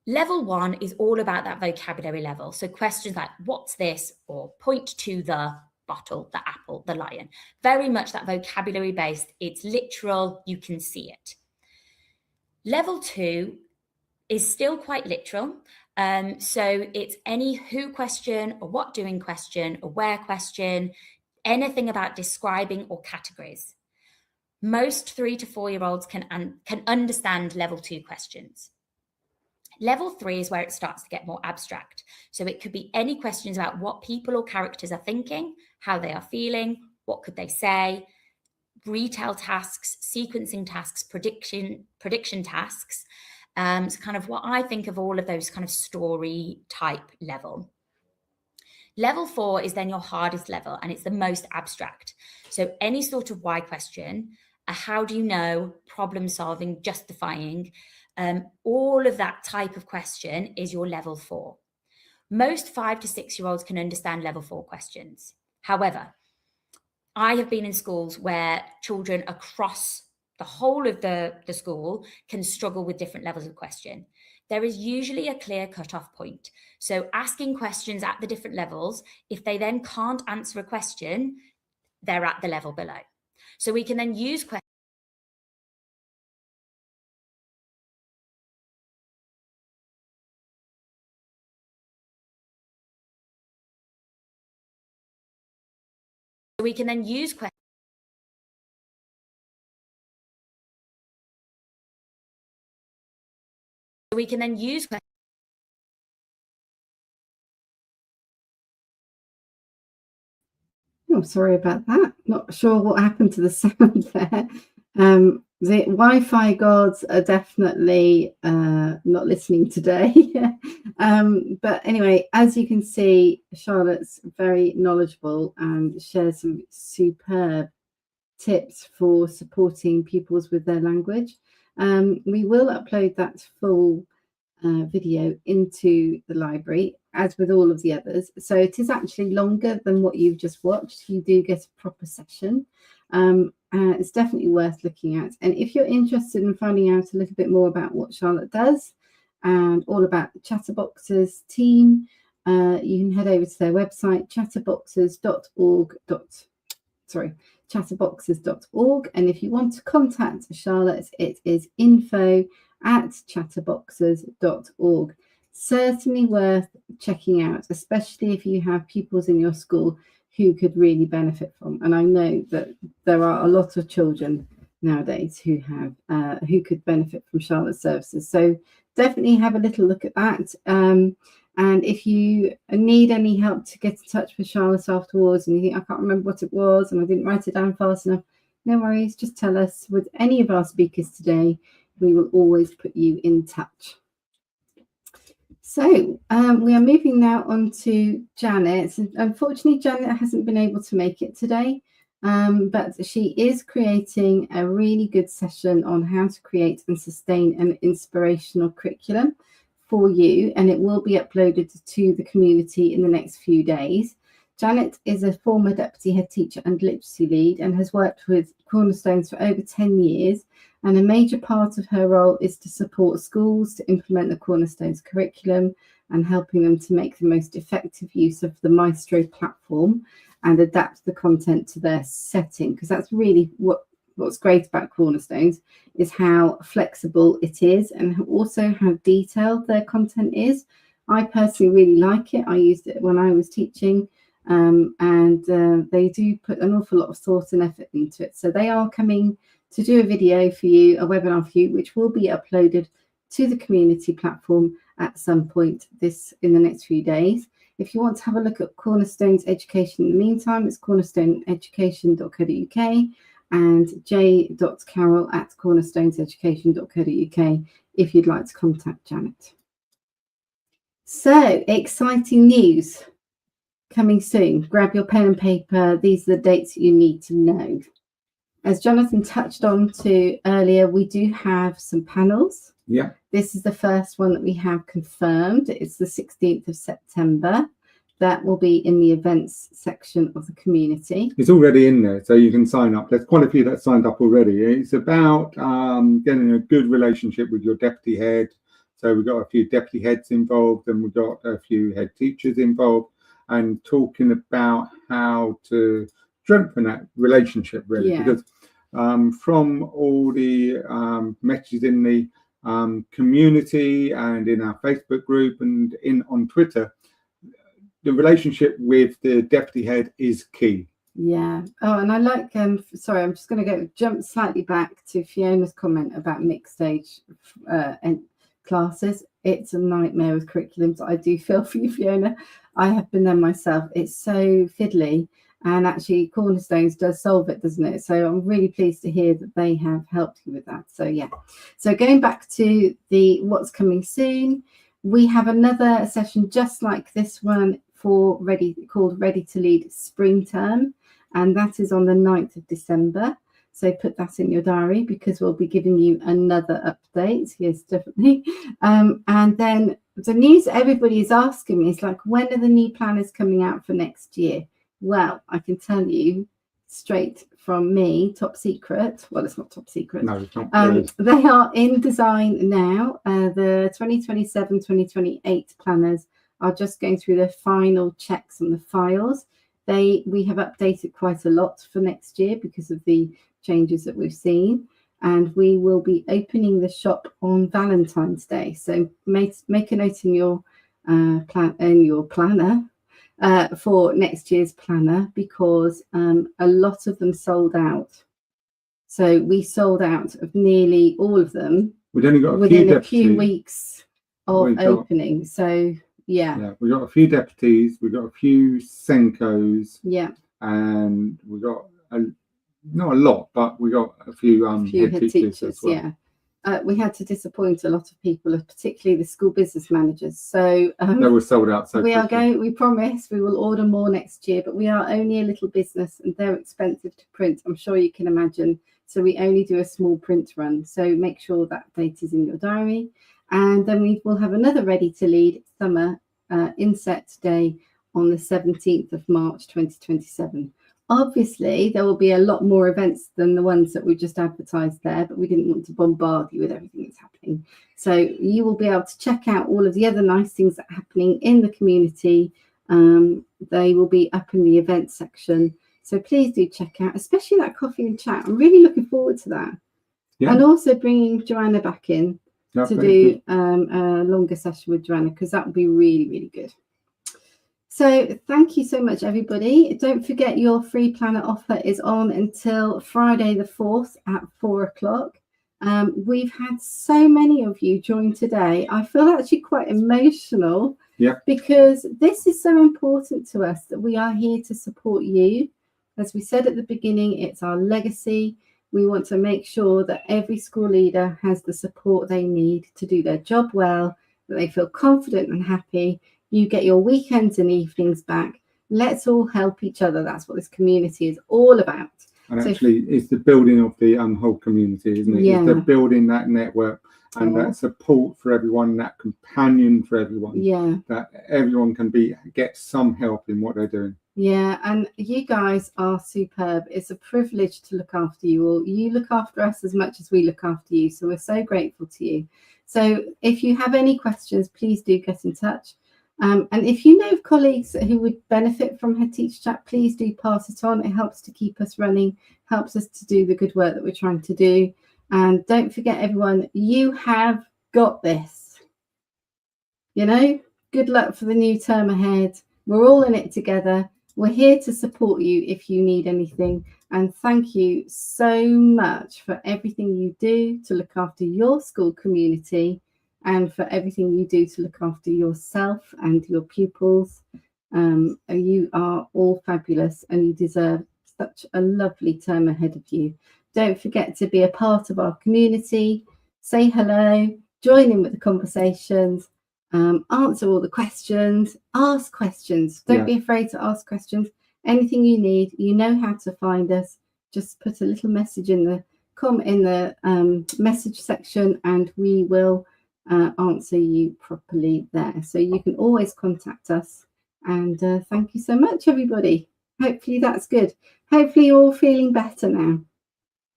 Level 1 is all about that vocabulary level. So questions like, what's this? Or point to the bottle, the apple, the lion. Very much that vocabulary based. It's literal, you can see it. Level 2 is still quite literal. So it's any who question, or what doing question, or where question, anything about describing or categories. Most 3 to 4 year olds can understand level 2 questions. Level 3 is where it starts to get more abstract. So it could be any questions about what people or characters are thinking, how they are feeling, what could they say, retell tasks, sequencing tasks, prediction tasks. So kind of what I think of all of those kind of story type level. Level 4 is then your hardest level, and it's the most abstract. So any sort of why question, a how do you know, problem solving, justifying, all of that type of question is your level 4. Most 5 to 6 year olds can understand level 4 questions. However, I have been in schools where children across the whole of the school can struggle with different levels of question. There is usually a clear cutoff point. So asking questions at the different levels, if they then can't answer a question, they're at the level below. So we can then use questions We can then use questions. We can then use questions. Oh, sorry about that. Not sure what happened to the sound there. The Wi-Fi gods are definitely not listening today. But anyway, as you can see, Charlotte's very knowledgeable and shares some superb tips for supporting pupils with their language. We will upload that full video into the library, as with all of the others. So it is actually longer than what you've just watched. You do get a proper session. It's definitely worth looking at. And if you're interested in finding out a little bit more about what Charlotte does and all about the Chatterboxes team, you can head over to their website, chatterboxes.org. And if you want to contact Charlotte, it is info@chatterboxes.org. Certainly worth checking out, especially if you have pupils in your school who could really benefit from. And I know that there are a lot of children nowadays who have who could benefit from Charlotte's services. So definitely have a little look at that. And if you need any help to get in touch with Charlotte afterwards and you think, I can't remember what it was and I didn't write it down fast enough, no worries, just tell us. With any of our speakers today, we will always put you in touch. So we are moving now on to Janet. Unfortunately, Janet hasn't been able to make it today, but she is creating a really good session on how to create and sustain an inspirational curriculum for you, and it will be uploaded to the community in the next few days. Janet is a former deputy head teacher and literacy lead and has worked with Cornerstones for over 10 years. And a major part of her role is to support schools to implement the Cornerstones curriculum and helping them to make the most effective use of the Maestro platform and adapt the content to their setting. Because that's really what's great about Cornerstones, is how flexible it is and also how detailed their content is. I personally really like it. I used it when I was teaching, and they do put an awful lot of thought and effort into it. So they are coming to do a video for you, a webinar for you, which will be uploaded to the community platform at some point in the next few days. If you want to have a look at Cornerstones Education in the meantime, it's cornerstoneeducation.co.uk and j.carroll@cornerstoneseducation.co.uk if you'd like to contact Janet. So, exciting news coming soon. Grab your pen and paper. These are the dates that you need to know. As Jonathan touched on to earlier, we do have some panels. Yeah. This is the first one that we have confirmed. It's the 16th of September. That will be in the events section of the community. It's already in there, so you can sign up. There's quite a few that signed up already. It's about getting a good relationship with your deputy head. So we've got a few deputy heads involved and we've got a few head teachers involved, and talking about how to strengthen that relationship, really. Yeah. Because from all the messages in the community and in our Facebook group and on Twitter, the relationship with the deputy head is key. Yeah. Oh, and I like, sorry, I'm just going to jump slightly back to Fiona's comment about mixed stage classes. It's a nightmare with curriculums. I do feel for you, Fiona. I have been there myself. It's so fiddly. And actually, Cornerstones does solve it, doesn't it? So I'm really pleased to hear that they have helped you with that. So yeah. So going back to the what's coming soon, we have another session just like this one called Ready to Lead Spring Term, and that is on the 9th of December. So put that in your diary because we'll be giving you another update. Yes, definitely. And then the news everybody is asking me is like, when are the new planners coming out for next year? Well, I can tell you straight from me, top secret. Well, it's not top secret. No, it's not. They are in design now. The 2027-2028 planners are just going through the final checks on the files. We have updated quite a lot for next year because of the changes that we've seen. And we will be opening the shop on Valentine's Day. So make a note in your planner. for next year's planner, because a lot of them sold out. So we sold out of nearly all of them. We've only got within a few weeks of opening. So yeah, we got a few deputies, we got a few Senkos, and we got not a lot, but we got a few head teachers as well. We had to disappoint a lot of people, particularly the school business managers. So they were sold out. So we promise we will order more next year, but we are only a little business and they're expensive to print, I'm sure you can imagine. So we only do a small print run. So make sure that date is in your diary. And then we will have another Ready to Lead summer inset day on the 17th of March 2027. Obviously, there will be a lot more events than the ones that we just advertised there, but we didn't want to bombard you with everything that's happening. So you will be able to check out all of the other nice things that are happening in the community. They will be up in the events section. So please do check out, especially that coffee and chat. I'm really looking forward to that. Yeah. And also bringing Joanna back in to do a longer session with Joanna, because that would be really, really good. So thank you so much, everybody. Don't forget your free planner offer is on until Friday the 4th at 4 o'clock. We've had so many of you join today. I feel actually quite emotional because this is so important to us, that we are here to support you. As we said at the beginning, it's our legacy. We want to make sure that every school leader has the support they need to do their job well, that they feel confident and happy. You get your weekends and evenings back. Let's all help each other. That's what this community is all about. And actually, it's the building of the whole community, isn't it? Yeah. It's the building that network and that support for everyone, that companion for everyone. Yeah. That everyone can get some help in what they're doing. Yeah, and you guys are superb. It's a privilege to look after you all. You look after us as much as we look after you. So we're so grateful to you. So if you have any questions, please do get in touch. And if you know of colleagues who would benefit from Head Teacher Chat, please do pass it on. It helps to keep us running, helps us to do the good work that we're trying to do. And don't forget, everyone, you have got this. You know, good luck for the new term ahead. We're all in it together. We're here to support you if you need anything. And thank you so much for everything you do to look after your school community, and for everything you do to look after yourself and your pupils. You are all fabulous and you deserve such a lovely term ahead of you. Don't forget to be a part of our community, say hello, join in with the conversations, answer all the questions, ask questions. Don't be afraid to ask questions. Anything you need, you know how to find us. Just put a little message in the message section and we will answer you properly there. So you can always contact us. And thank you so much, everybody. Hopefully that's good. Hopefully you're all feeling better now.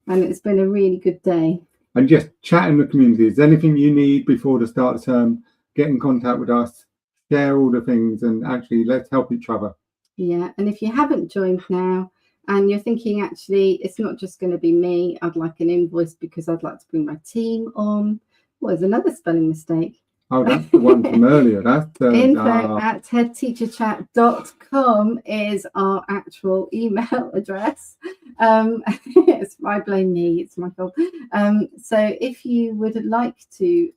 And it's been a really good day. And just chat in the community. Is there anything you need before the start of the term? Get in contact with us, share all the things, and actually let's help each other. Yeah, and if you haven't joined now and you're thinking, actually, it's not just going to be me, I'd like an invoice because I'd like to bring my team on. What is another spelling mistake? Oh, that's the one from earlier. That's info@headteacherchat.com is our actual email address. I blame me, it's my fault. So if you would like to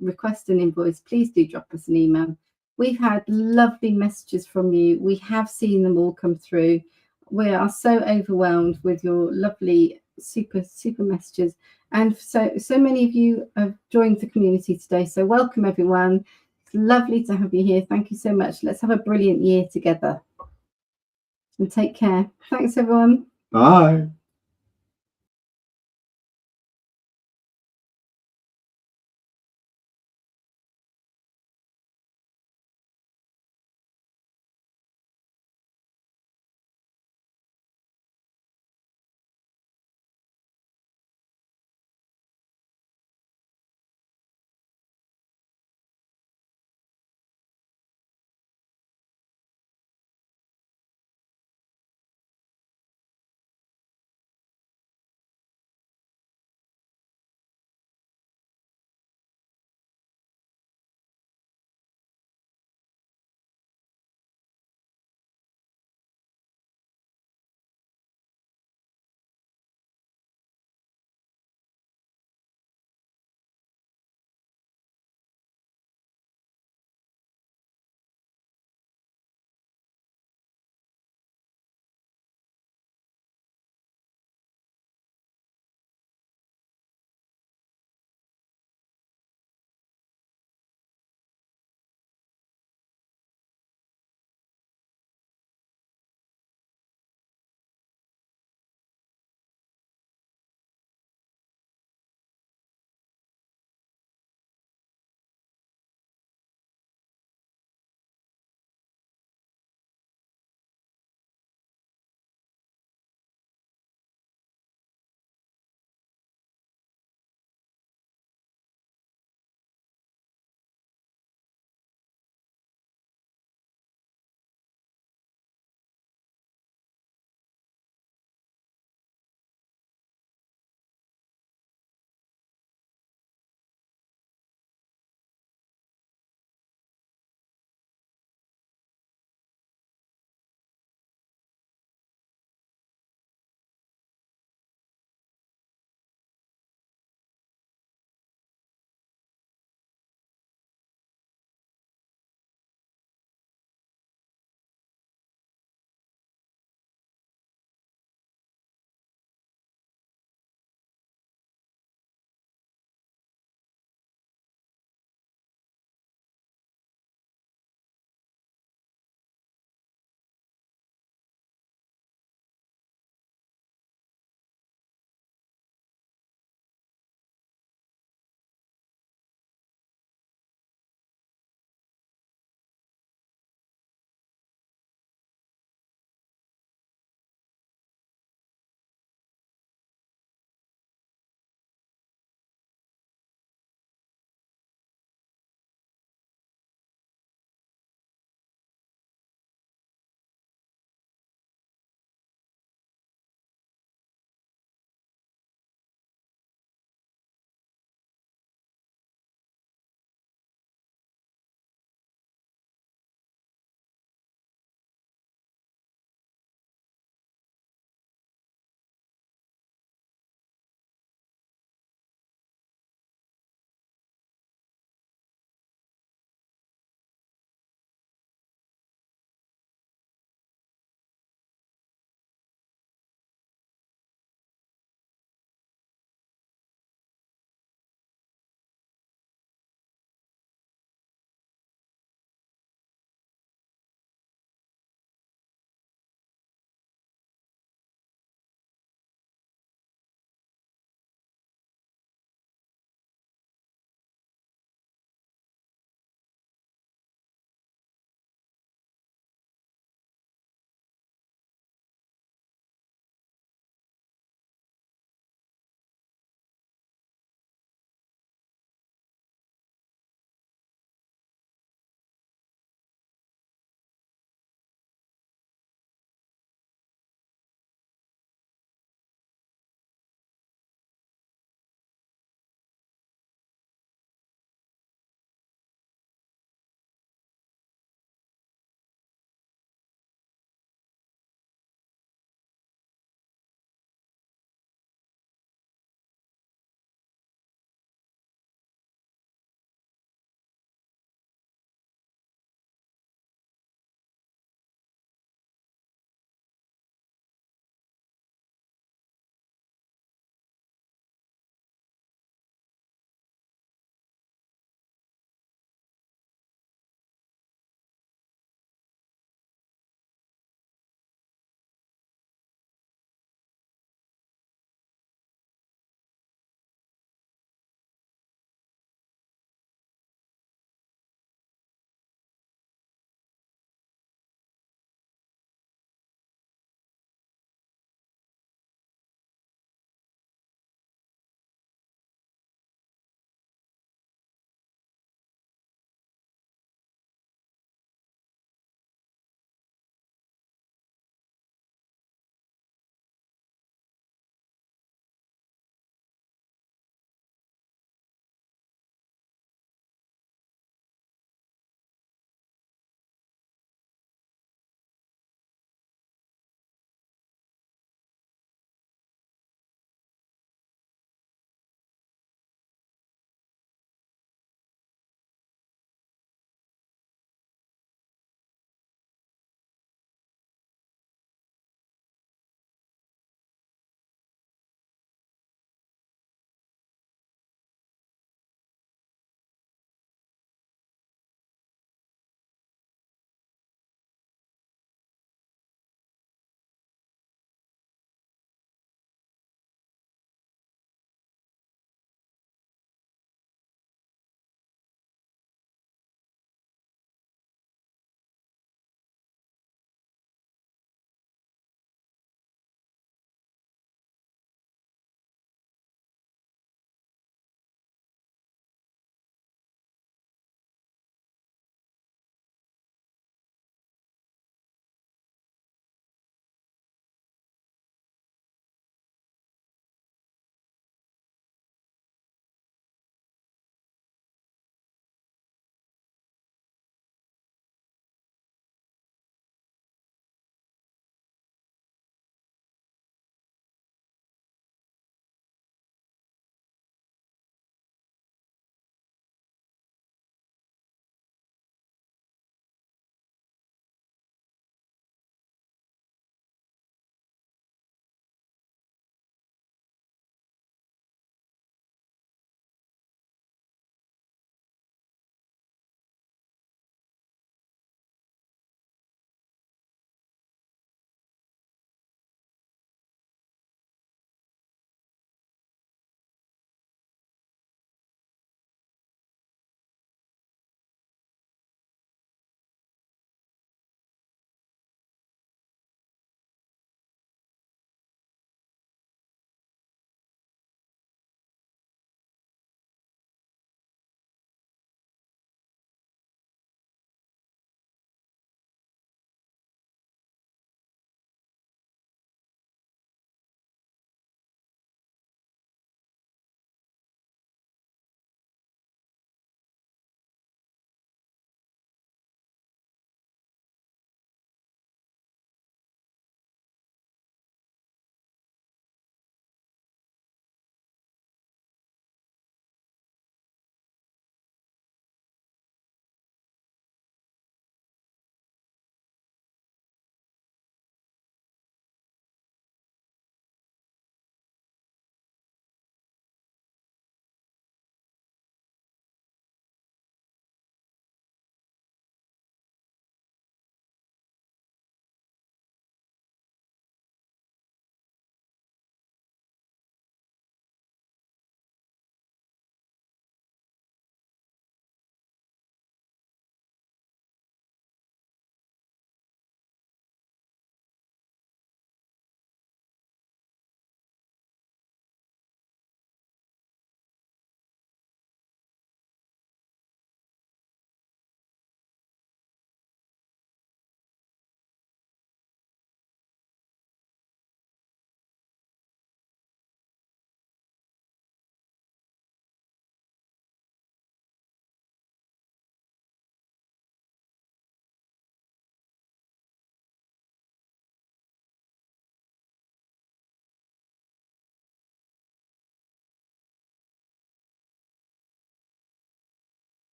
request an invoice, please do drop us an email. We've had lovely messages from you. We have seen them all come through. We are so overwhelmed with your lovely, super messages. And so many of you have joined the community today. So welcome, everyone. It's lovely to have you here. Thank you so much. Let's have a brilliant year together. And take care. Thanks, everyone. Bye.